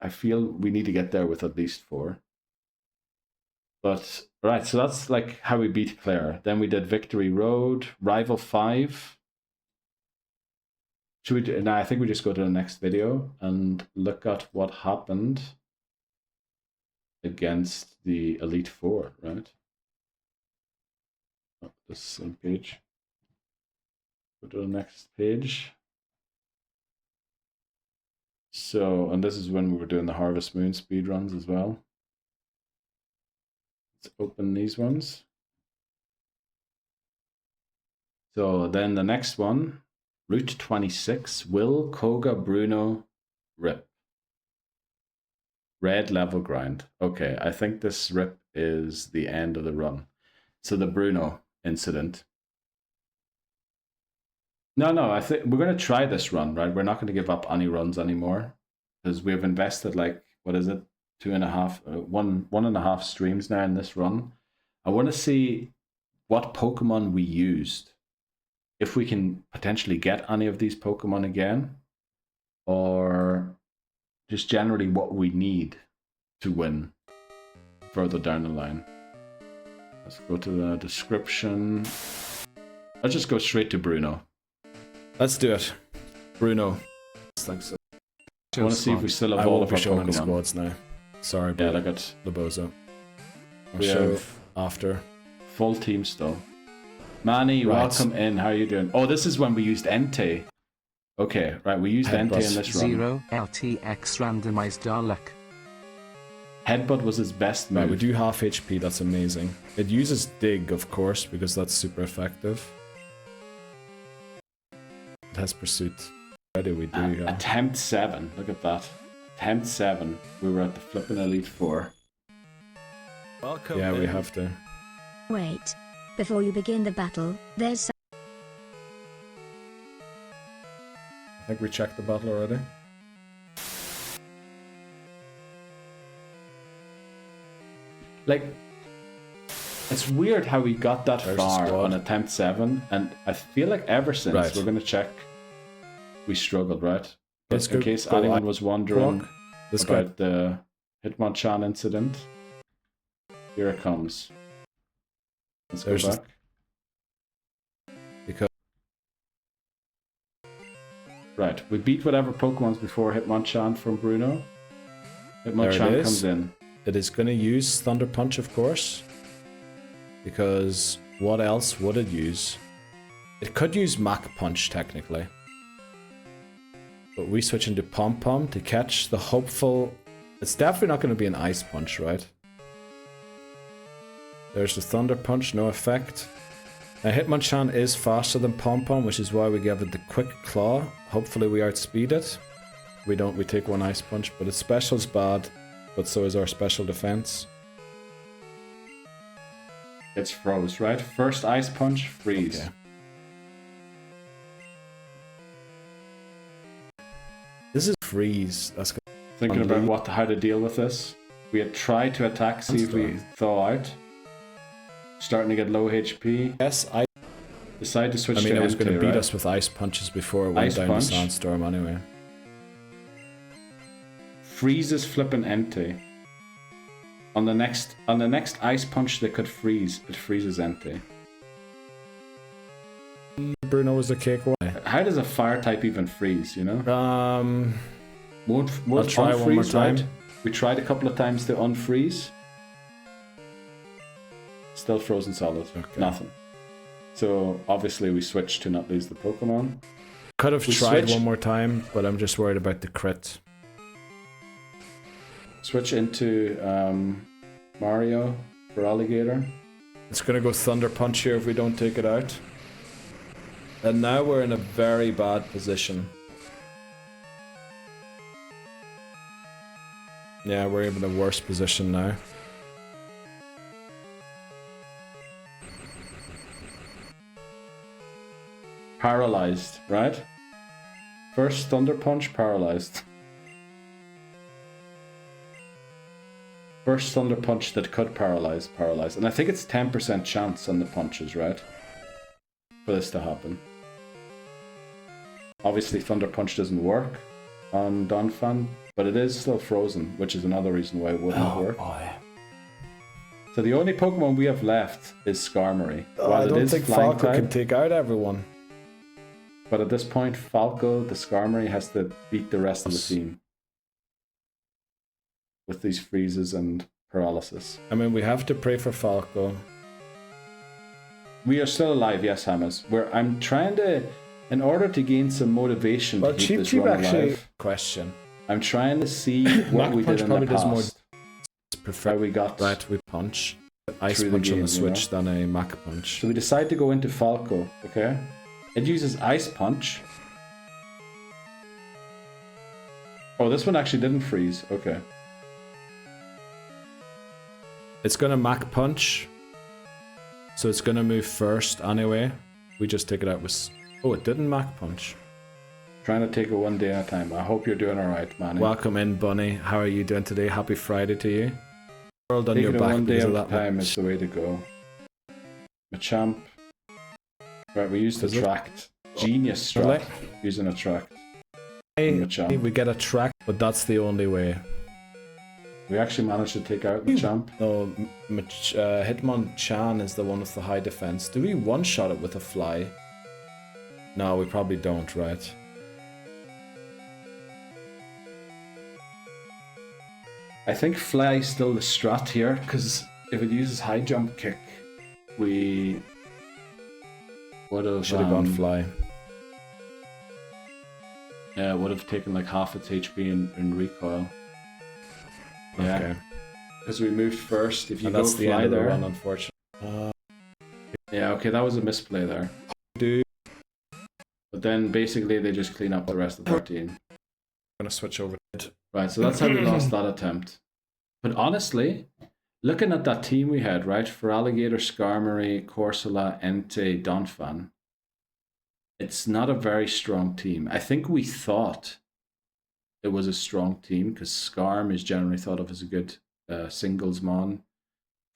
I feel we need to get there with at least 4. But, right, so that's like how we beat Claire. Then we did Victory Road, Rival 5. Should we do, now I think we just go to the next video and look at what happened against the Elite Four, right? Oh, this same page. Go to the next page. So, and this is when we were doing the Harvest Moon speedruns as well. Let's open these ones. So then the next one, Route 26, Will, Koga, Bruno, Rip. Red level grind. Okay, I think this Rip is the end of the run. So the Bruno incident. No, I think we're going to try this run, right? We're not going to give up any runs anymore because we've invested like, what is it? 1.5 streams now in this run. I want to see what Pokemon we used. If we can potentially get any of these Pokemon again, or just generally what we need to win further down the line. Let's go to the description. Let's just go straight to Bruno. Let's do it. Bruno. Thanks. I want to see if we still have all of our Pokemon. Squads now. Sorry, yeah, look at Labozo. We have after full team still. Manny, right. Welcome in. How are you doing? Oh, this is when we used Entei. Okay, right, we used Entei in this run. 0 LTX randomized Darluck. Headbutt was his best move. Right, we do half HP, that's amazing. It uses Dig, of course, because that's super effective. It has Pursuit. Already we do, yeah. Attempt 7, look at that. Attempt 7, we were at the flipping Elite Four. Welcome in. We have to. Wait. Before you begin the battle, there's I think we checked the battle already. Like, it's weird how we got that far on attempt 7, and I feel like ever since we're going to check, we struggled, right? But in case anyone was wondering about the Hitmonchan incident. Here it comes. Let's go back. Because right, we beat whatever Pokemon's before Hitmonchan from Bruno. Hitmonchan comes in. It is going to use Thunder Punch, of course. Because what else would it use? It could use Mach Punch, technically. But we switch into Pom Pom to catch the hopeful... It's definitely not going to be an Ice Punch, right? There's the Thunder Punch, no effect. Now Hitmonchan is faster than Pom Pom, which is why we give it the Quick Claw. Hopefully we outspeed it. We don't, we take one Ice Punch, but its special's bad, but so is our special defense. It's froze, right? First Ice Punch, freeze. Okay. This is freeze. That's good. Thinking about how to deal with this. We had tried to attack, see if we thaw out. Starting to get low HP. Yes, I decide to switch to it was going to beat right? us with Ice Punches before it went Ice down punch. to Sandstorm anyway. Freezes flipping Entei. On the next Ice Punch they could freeze. It freezes Entei. Bruno was the cake away. How does a fire type even freeze, you know? Won't I'll try unfreeze, one more time. Right? We tried a couple of times to unfreeze. Still frozen solid. Okay. Nothing. So obviously we switched to not lose the Pokemon. Could have tried one more time, but I'm just worried about the crit. Switch into Mario for Alligator. It's gonna go Thunder Punch here if we don't take it out. And now we're in a very bad position. Yeah, we're in a worse position now. Paralyzed, right? First Thunder Punch, paralyzed. First Thunder Punch that could paralyze. And I think it's 10% chance on the punches, right? For this to happen. Obviously Thunder Punch doesn't work on Donphan, but it is still frozen, which is another reason why it wouldn't work. Boy. So the only Pokemon we have left is Skarmory. I don't think Falco can take out everyone. But at this point, Falco, the Skarmory, has to beat the rest of the team. With these freezes and paralysis. I mean, we have to pray for Falco. We are still alive, yes, Hamas. I'm trying to, in order to gain some motivation to keep this run alive. Question. I'm trying to see what we did in the past. Prefer we got we punch. Ice Punch on the Switch than a Mach Punch. So we decide to go into Falco, okay? It uses Ice Punch. Oh, this one actually didn't freeze. Okay. It's gonna Mach Punch. So it's gonna move first anyway. We just take it out with... Oh, it didn't Mach Punch. Trying to take it one day at a time. I hope you're doing alright, man. Welcome in, Bunny. How are you doing today? Happy Friday to you. World on your back one day because at of a that time is the way to go. Machamp. Right, we used Attract. Genius strat. Using Attract. We get Attract, but that's the only way. We actually managed to take out Machamp. No, Hitmonchan is the one with the high defense. Do we one-shot it with a fly? No, we probably don't, right? I think Fly is still the strat here, because if it uses high jump kick, we would have... Should have gone Fly. Yeah, it would have taken like half its HP in recoil. Yeah. Okay. Because we moved first. If you and go that's the Fly end of the there... run, unfortunately. Yeah, okay, that was a misplay there. But then basically they just clean up the rest of their team. I'm gonna switch over. Right, so that's how we lost that attempt. But honestly, looking at that team we had, right, for Alligator, Skarmory, Corsola, Entei, Donphan, it's not a very strong team. I think we thought it was a strong team because Skarm is generally thought of as a good singles mon.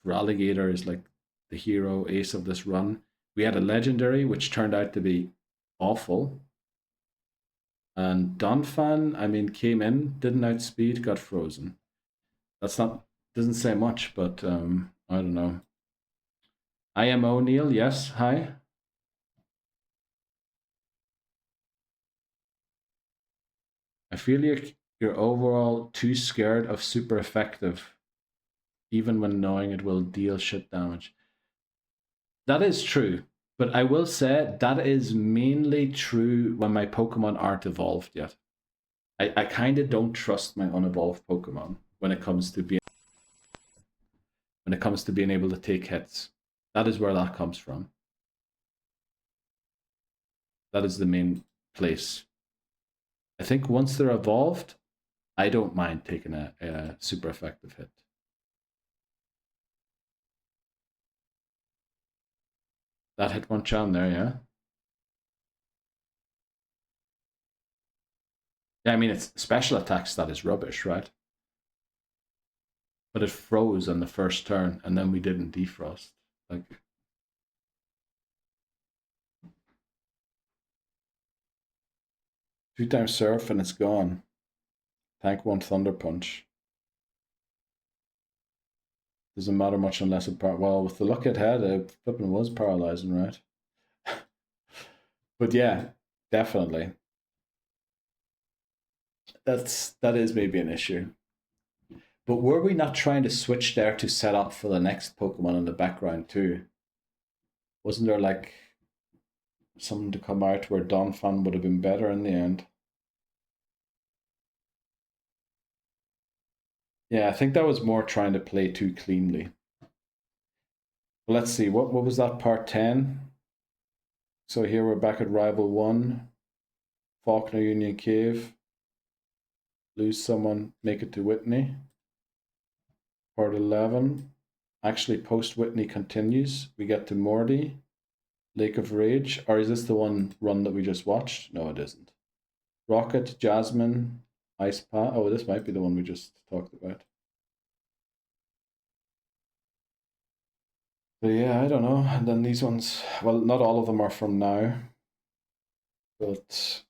For Alligator is like the hero ace of this run. We had a legendary which turned out to be awful. And Donphan, I mean, came in, didn't outspeed, got frozen. That's not, doesn't say much, but I don't know. IMO Neil, yes, hi. I feel you're overall too scared of super effective, even when knowing it will deal shit damage. That is true, but I will say that is mainly true when my Pokemon aren't evolved yet. I kind of don't trust my unevolved Pokemon when it comes to being able to take hits. That is where that comes from. That is the main place. I think once they're evolved, I don't mind taking a super effective hit. That hit one charm there, yeah? Yeah, I mean, it's special attacks that is rubbish, right? But it froze on the first turn, and then we didn't defrost. Like, 2 times surf and it's gone. Tank 1 Thunder Punch. Doesn't matter much unless it well, with the luck it had, it flipping was paralyzing, right? But yeah, definitely. That is maybe an issue. But were we not trying to switch there to set up for the next Pokemon in the background too? Wasn't there like something to come out where Donphan would have been better in the end? Yeah, I think that was more trying to play too cleanly. But let's see, what was that, part 10? So here we're back at Rival 1. Faulkner Union Cave. Lose someone, make it to Whitney. Part 11. Actually, post Whitney continues. We get to Morty. Lake of Rage. Or is this the one run that we just watched? No, it isn't. Rocket, Jasmine, Ice Path. Oh, this might be the one we just talked about. So yeah, I don't know. And then these ones, well, not all of them are from now. But,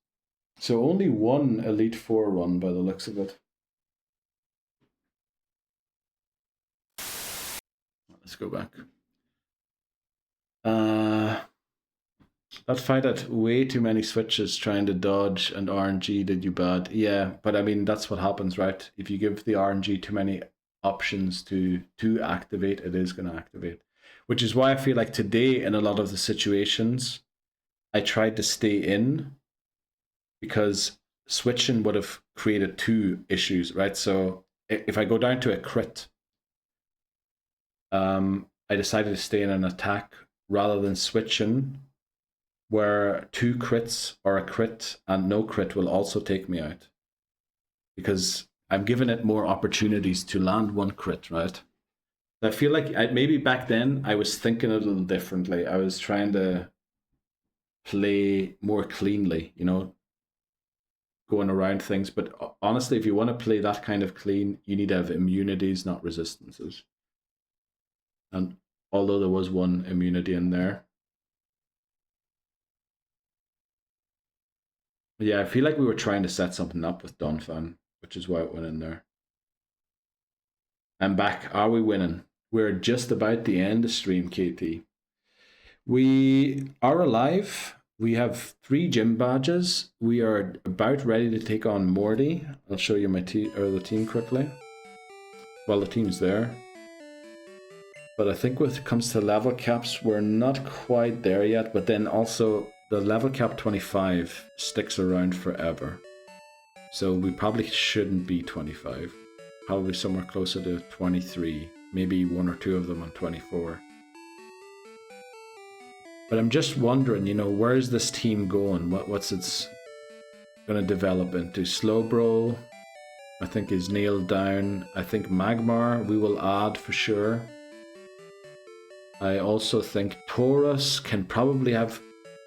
so only one Elite Four run by the looks of it. Let's go back. That fight had way too many switches trying to dodge, and RNG did you bad. Yeah, but I mean, that's what happens, right? If you give the RNG too many options to activate, it is going to activate. Which is why I feel like today, in a lot of the situations, I tried to stay in, because switching would have created 2 issues, right? So if I go down to a crit, I decided to stay in an attack rather than switching, where 2 crits or a crit and no crit will also take me out, because I'm giving it more opportunities to land 1 crit, right? I feel like maybe back then I was thinking a little differently. I was trying to play more cleanly, you know, going around things. But honestly, if you want to play that kind of clean, you need to have immunities, not resistances. And although there was 1 immunity in there. But yeah, I feel like we were trying to set something up with Donphan, which is why it went in there. I'm back. Are we winning? We're just about the end of stream, KT. We are alive. We have 3 gym badges. We are about ready to take on Morty. I'll show you my the team quickly. Well, the team's there. But I think when it comes to level caps, we're not quite there yet. But then also, the level cap 25 sticks around forever. So we probably shouldn't be 25. Probably somewhere closer to 23. Maybe 1 or 2 of them on 24. But I'm just wondering, you know, where's this team going? What's it's going to develop into? Slowbro, I think, is nailed down. I think Magmar we will add for sure. I also think Taurus can probably have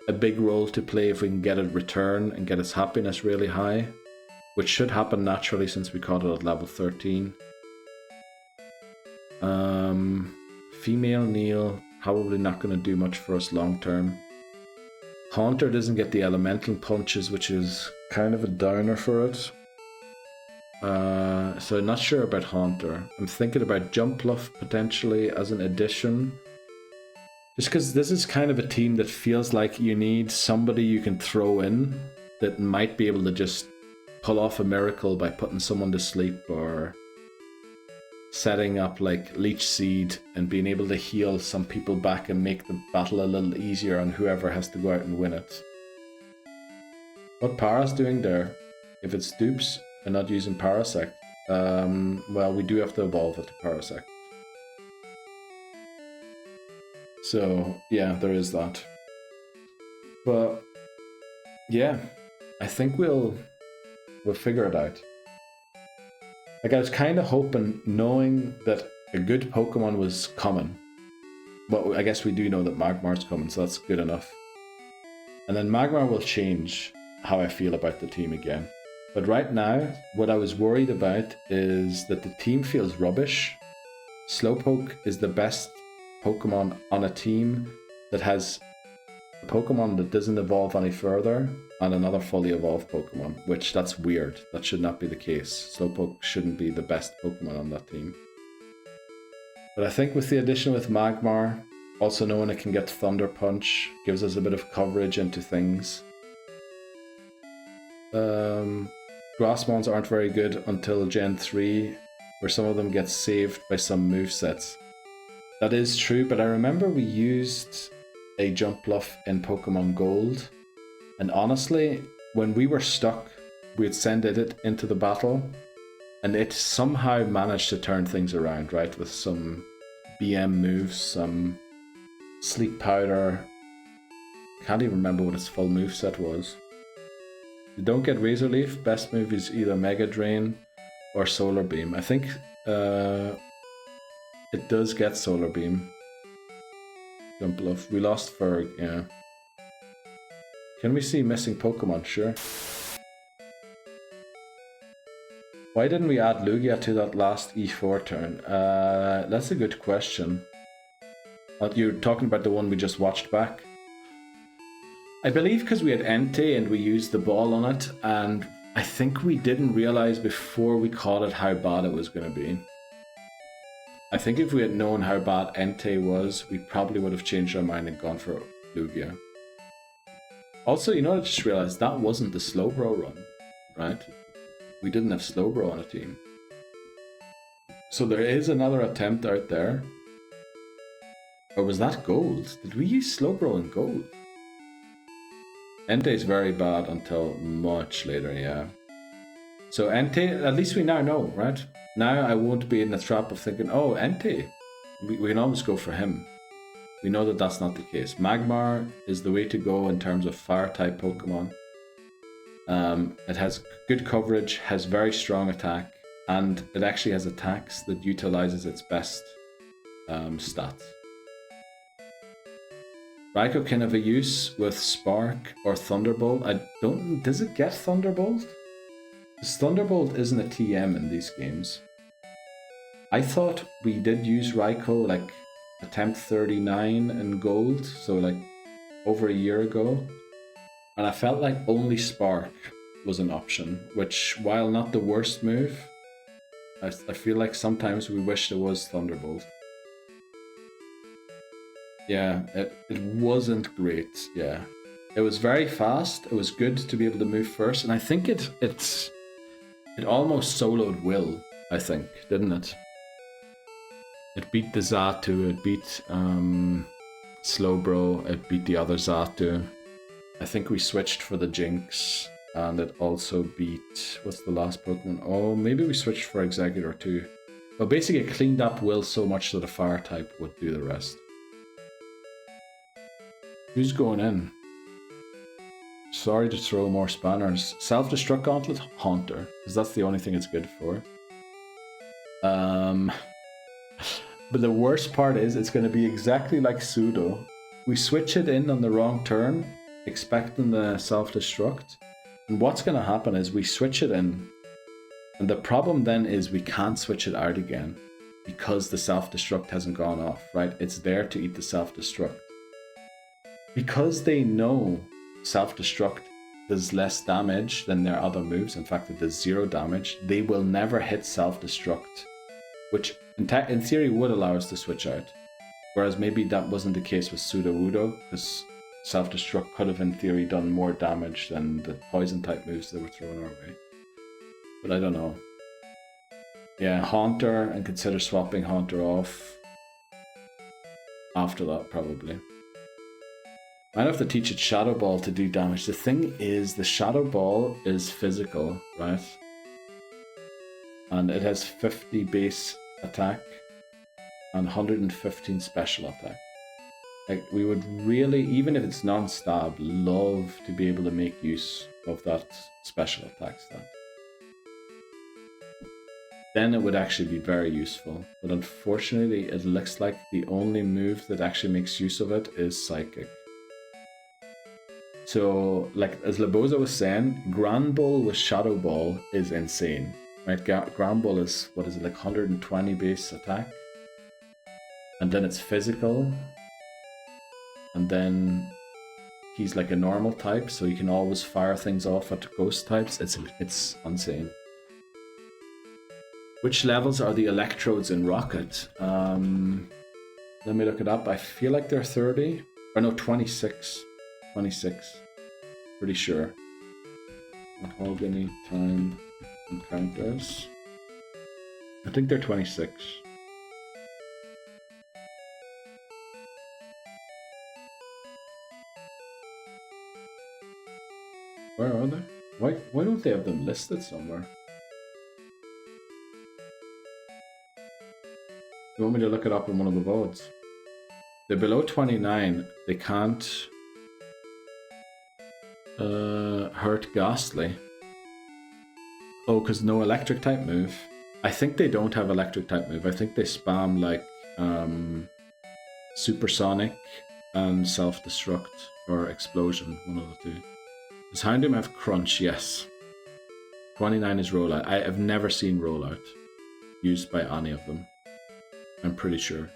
a big role to play if we can get it return and get its happiness really high, which should happen naturally since we caught it at level 13. Female Neil, probably not going to do much for us long term. Haunter doesn't get the elemental punches, which is kind of a downer for it. So not sure about Haunter. I'm thinking about Jumpluff potentially as an addition. Just because this is kind of a team that feels like you need somebody you can throw in that might be able to just pull off a miracle by putting someone to sleep or setting up like Leech Seed and being able to heal some people back and make the battle a little easier on whoever has to go out and win it. What Para's doing there? If it's dupes and not using Parasect, well, we do have to evolve it to Parasect. So yeah, there is that. But yeah, I think we'll figure it out. Like I was kind of hoping, knowing that a good Pokemon was coming. Well, I guess we do know that Magmar's coming, so that's good enough. And then Magmar will change how I feel about the team again. But right now, what I was worried about is that the team feels rubbish. Slowpoke is the best Pokemon on a team that has a Pokemon that doesn't evolve any further and another fully evolved Pokemon, which that's weird. That should not be the case. Slowpoke shouldn't be the best Pokemon on that team. But I think with the addition with Magmar, also knowing it can get Thunder Punch, gives us a bit of coverage into things. Grassmons aren't very good until Gen 3, where some of them get saved by some movesets. That is true, but I remember we used a Jumpluff in Pokemon Gold, and honestly, when we were stuck, we'd send it into the battle, and it somehow managed to turn things around, right? With some BM moves, some Sleep Powder. Can't even remember what its full moveset was. You don't get Razor Leaf, best move is either Mega Drain or Solar Beam. I think it does get Solar Beam. Jumpluff. We lost Ferg, yeah. Can we see missing Pokemon? Sure. Why didn't we add Lugia to that last E4 turn? That's a good question. You're talking about the one we just watched back? I believe because we had Entei and we used the ball on it, and I think we didn't realize before we caught it how bad it was going to be. I think if we had known how bad Entei was, we probably would have changed our mind and gone for Lugia. Also, you know what I just realized? That wasn't the Slowbro run, right? We didn't have Slowbro on a team. So there is another attempt out there. Or was that Gold? Did we use Slowbro in Gold? Entei's very bad until much later, yeah. So Entei, at least we now know, right? Now I won't be in the trap of thinking, oh, Entei. We can always go for him. We know that that's not the case. Magmar is the way to go in terms of Fire-type Pokemon. It has good coverage, has very strong attack, and it actually has attacks that utilizes its best stats. Raikou can have a use with Spark or Thunderbolt. Does it get Thunderbolt? Because Thunderbolt isn't a TM in these games. I thought we did use Raikou like attempt 39 in Gold, so like over a year ago. And I felt like only Spark was an option, which while not the worst move, I feel like sometimes we wish there was Thunderbolt. Yeah, it wasn't great, yeah. It was very fast, it was good to be able to move first, and I think it almost soloed Will, I think, didn't it? It beat the Xatu, it beat Slowbro, it beat the other Xatu. I think we switched for the Jinx, and it also beat, what's the last Pokemon? Oh, maybe we switched for Exeggutor too. Well, basically it cleaned up Will so much that a Fire type would do the rest. Who's going in? Sorry to throw more spanners. Self-destruct Gauntlet? Haunter, because that's the only thing it's good for. But the worst part is it's going to be exactly like Pseudo. We switch it in on the wrong turn, expecting the self-destruct. And what's going to happen is we switch it in. And the problem then is we can't switch it out again because the self-destruct hasn't gone off, right? It's there to eat the self-destruct. Because they know self-destruct does less damage than their other moves, in fact it does 0 damage, they will never hit self-destruct, which in theory would allow us to switch out. Whereas maybe that wasn't the case with Sudowoodo, because self-destruct could have in theory done more damage than the poison type moves they were throwing our way. But I don't know. Yeah, Haunter, and consider swapping Haunter off after that probably. Might have to teach it Shadow Ball to do damage. The thing is, the Shadow Ball is physical, right? And it has 50 base attack and 115 special attack. Like, we would really, even if it's non-stab, love to be able to make use of that special attack stat. Then it would actually be very useful. But unfortunately, it looks like the only move that actually makes use of it is Psychic. So, like, as Laboza was saying, Grand Ball with Shadow Ball is insane. Right, Grand Ball is, what is it, like 120 base attack? And then it's physical. And then he's like a normal type, so you can always fire things off at ghost types. It's insane. Which levels are the electrodes in Rocket? Let me look it up. I feel like they're 30. Or no, 26. 26. Pretty sure. Mahogany time encounters. I think they're 26. Where are they? Why don't they have them listed somewhere? You want me to look it up in one of the votes? They're below 29. They can't hurt Ghastly. Oh, because no electric type move. I think they don't have electric type move. I think they spam like Supersonic and Self-Destruct or Explosion, one of the two. Does Houndoom have Crunch? Yes. 29 is Rollout. I have never seen Rollout used by any of them. I'm pretty sure.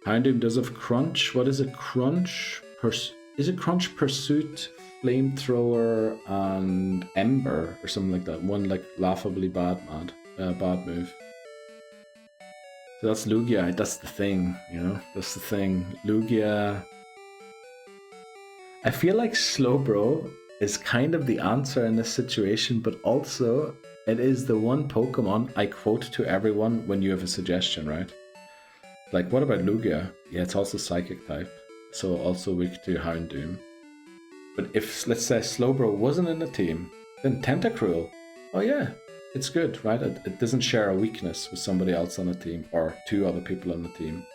Houndoom does have Crunch. What is it? Crunch? Is it Crunch, Pursuit, Flamethrower, and Ember, or something like that? One like laughably bad move. So that's Lugia. That's the thing, you know. That's the thing. Lugia. I feel like Slowbro is kind of the answer in this situation, but also it is the one Pokemon I quote to everyone when you have a suggestion, right? Like, what about Lugia? Yeah, it's also Psychic type, so also weak to Houndoom. But if, let's say, Slowbro wasn't in the team, then Tentacruel, oh yeah, it's good, right? It doesn't share a weakness with somebody else on the team, or 2 other people on the team.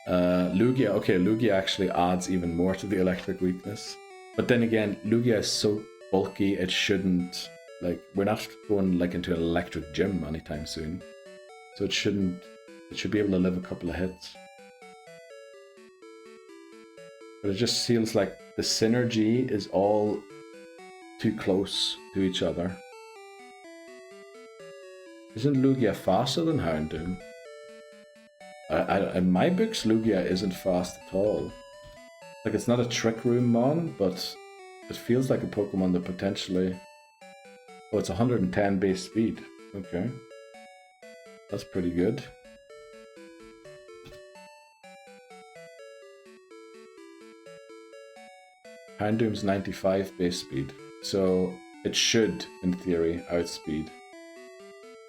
Lugia, okay, Lugia actually adds even more to the electric weakness. But then again, Lugia is so bulky, it shouldn't, like, we're not going like into an electric gym anytime soon. So it should be able to live a couple of hits. But it just feels like the synergy is all too close to each other. Isn't Lugia faster than Houndoom? In my books, Lugia isn't fast at all. Like, it's not a Trick Room Mon, but it feels like a Pokemon that potentially... Oh, it's 110 base speed. Okay. That's pretty good. Houndoom's 95 base speed, so it should, in theory, outspeed.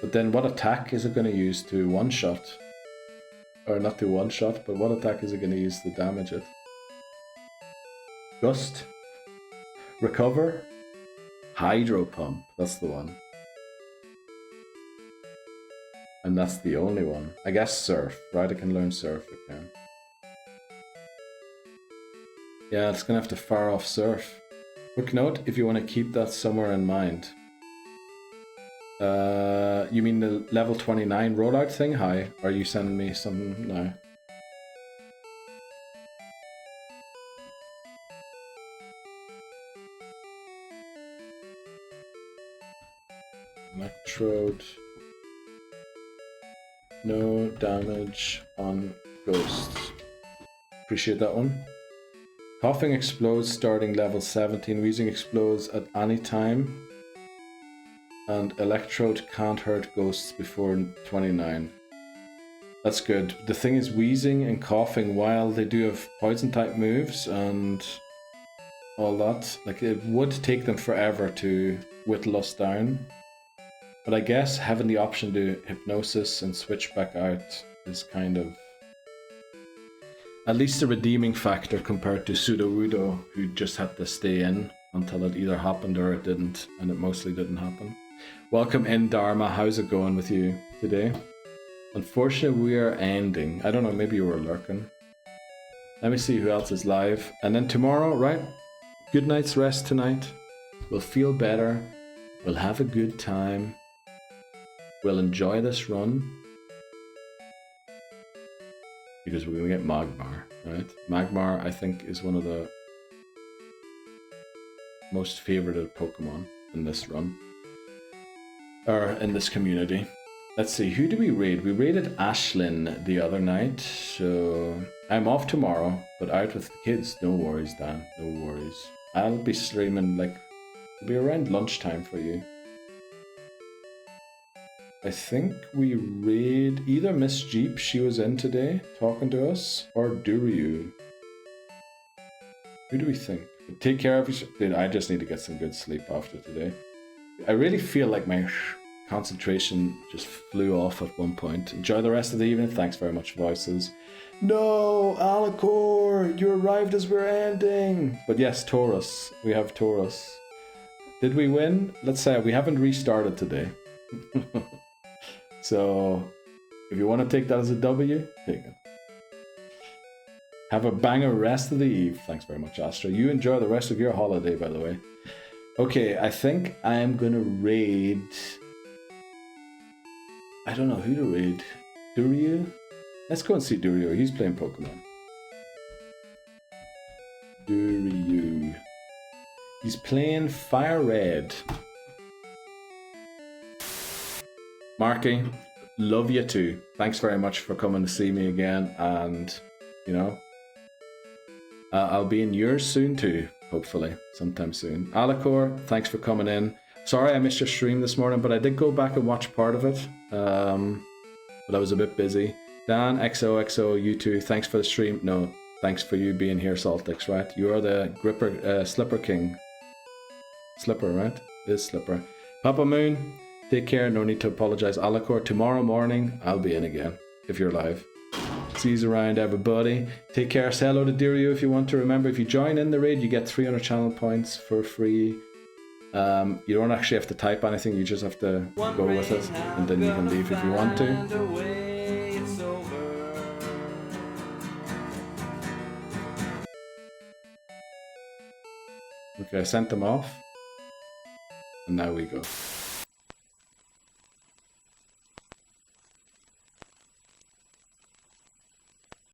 But then what attack is it going to use to one-shot? Or not to one-shot, but what attack is it going to use to damage it? Gust? Recover? Hydro Pump, that's the one. And that's the only one. I guess Surf, right? I can learn Surf, I can. Yeah, it's gonna have to fire off Surf. Quick note, if you want to keep that somewhere in mind. You mean the level 29 rollout thing? Hi, are you sending me something now? Electrode. No damage on ghosts. Appreciate that one. Coughing explodes starting level 17. Wheezing explodes at any time. And Electrode can't hurt ghosts before 29. That's good. The thing is, wheezing and coughing, while they do have poison type moves and all that, like it would take them forever to whittle us down. But I guess having the option to hypnosis and switch back out is kind of at least a redeeming factor compared to Sudowoodo, who just had to stay in until it either happened or it didn't, and it mostly didn't happen. Welcome in, Dharma. How's it going with you today? Unfortunately, we are ending. I don't know, maybe you were lurking. Let me see who else is live. And then tomorrow, right? Good night's rest tonight. We'll feel better. We'll have a good time. We'll enjoy this run. Because we're going to get Magmar, right? Magmar, I think, is one of the most favorited Pokemon in this run. Or in this community. Let's see, who do we raid? We raided Ashlyn the other night, so I'm off tomorrow, but out with the kids. No worries, Dan, no worries. I'll be streaming, like, it'll be around lunchtime for you. I think we raid either Miss Jeep, she was in today, talking to us, or Duryu. Who do we think? Take care of yourself. Dude, I just need to get some good sleep after today. I really feel like my concentration just flew off at one point. Enjoy the rest of the evening. Thanks very much, Voices. No, Alicor, you arrived as we're ending. But yes, Taurus. We have Taurus. Did we win? Let's say we haven't restarted today. So, if you want to take that as a W, take it. Have a banger rest of the eve. Thanks very much, Astra. You enjoy the rest of your holiday, by the way. Okay, I think I'm gonna raid... I don't know who to raid. Duryu? Let's go and see Duryu. He's playing Pokemon. Duryu. He's playing Fire Red. Marky, love you too. Thanks very much for coming to see me again, and you know, I'll be in yours soon too, hopefully, sometime soon. Alicor, thanks for coming in. Sorry I missed your stream this morning, but I did go back and watch part of it, but I was a bit busy. Dan, XOXO, you too, thanks for the stream. No, thanks for you being here, Saltix, right? You are the Gripper, Slipper King. Slipper, right? It is Slipper. Papa Moon, take care, no need to apologize. Alicor, tomorrow morning, I'll be in again, if you're live. See you around, everybody. Take care, say hello to Diryu if you want to. Remember, if you join in the raid, you get 300 channel points for free. You don't actually have to type anything, you just have to go with it, and then you can leave if you want to. Okay, I sent them off, and now we go.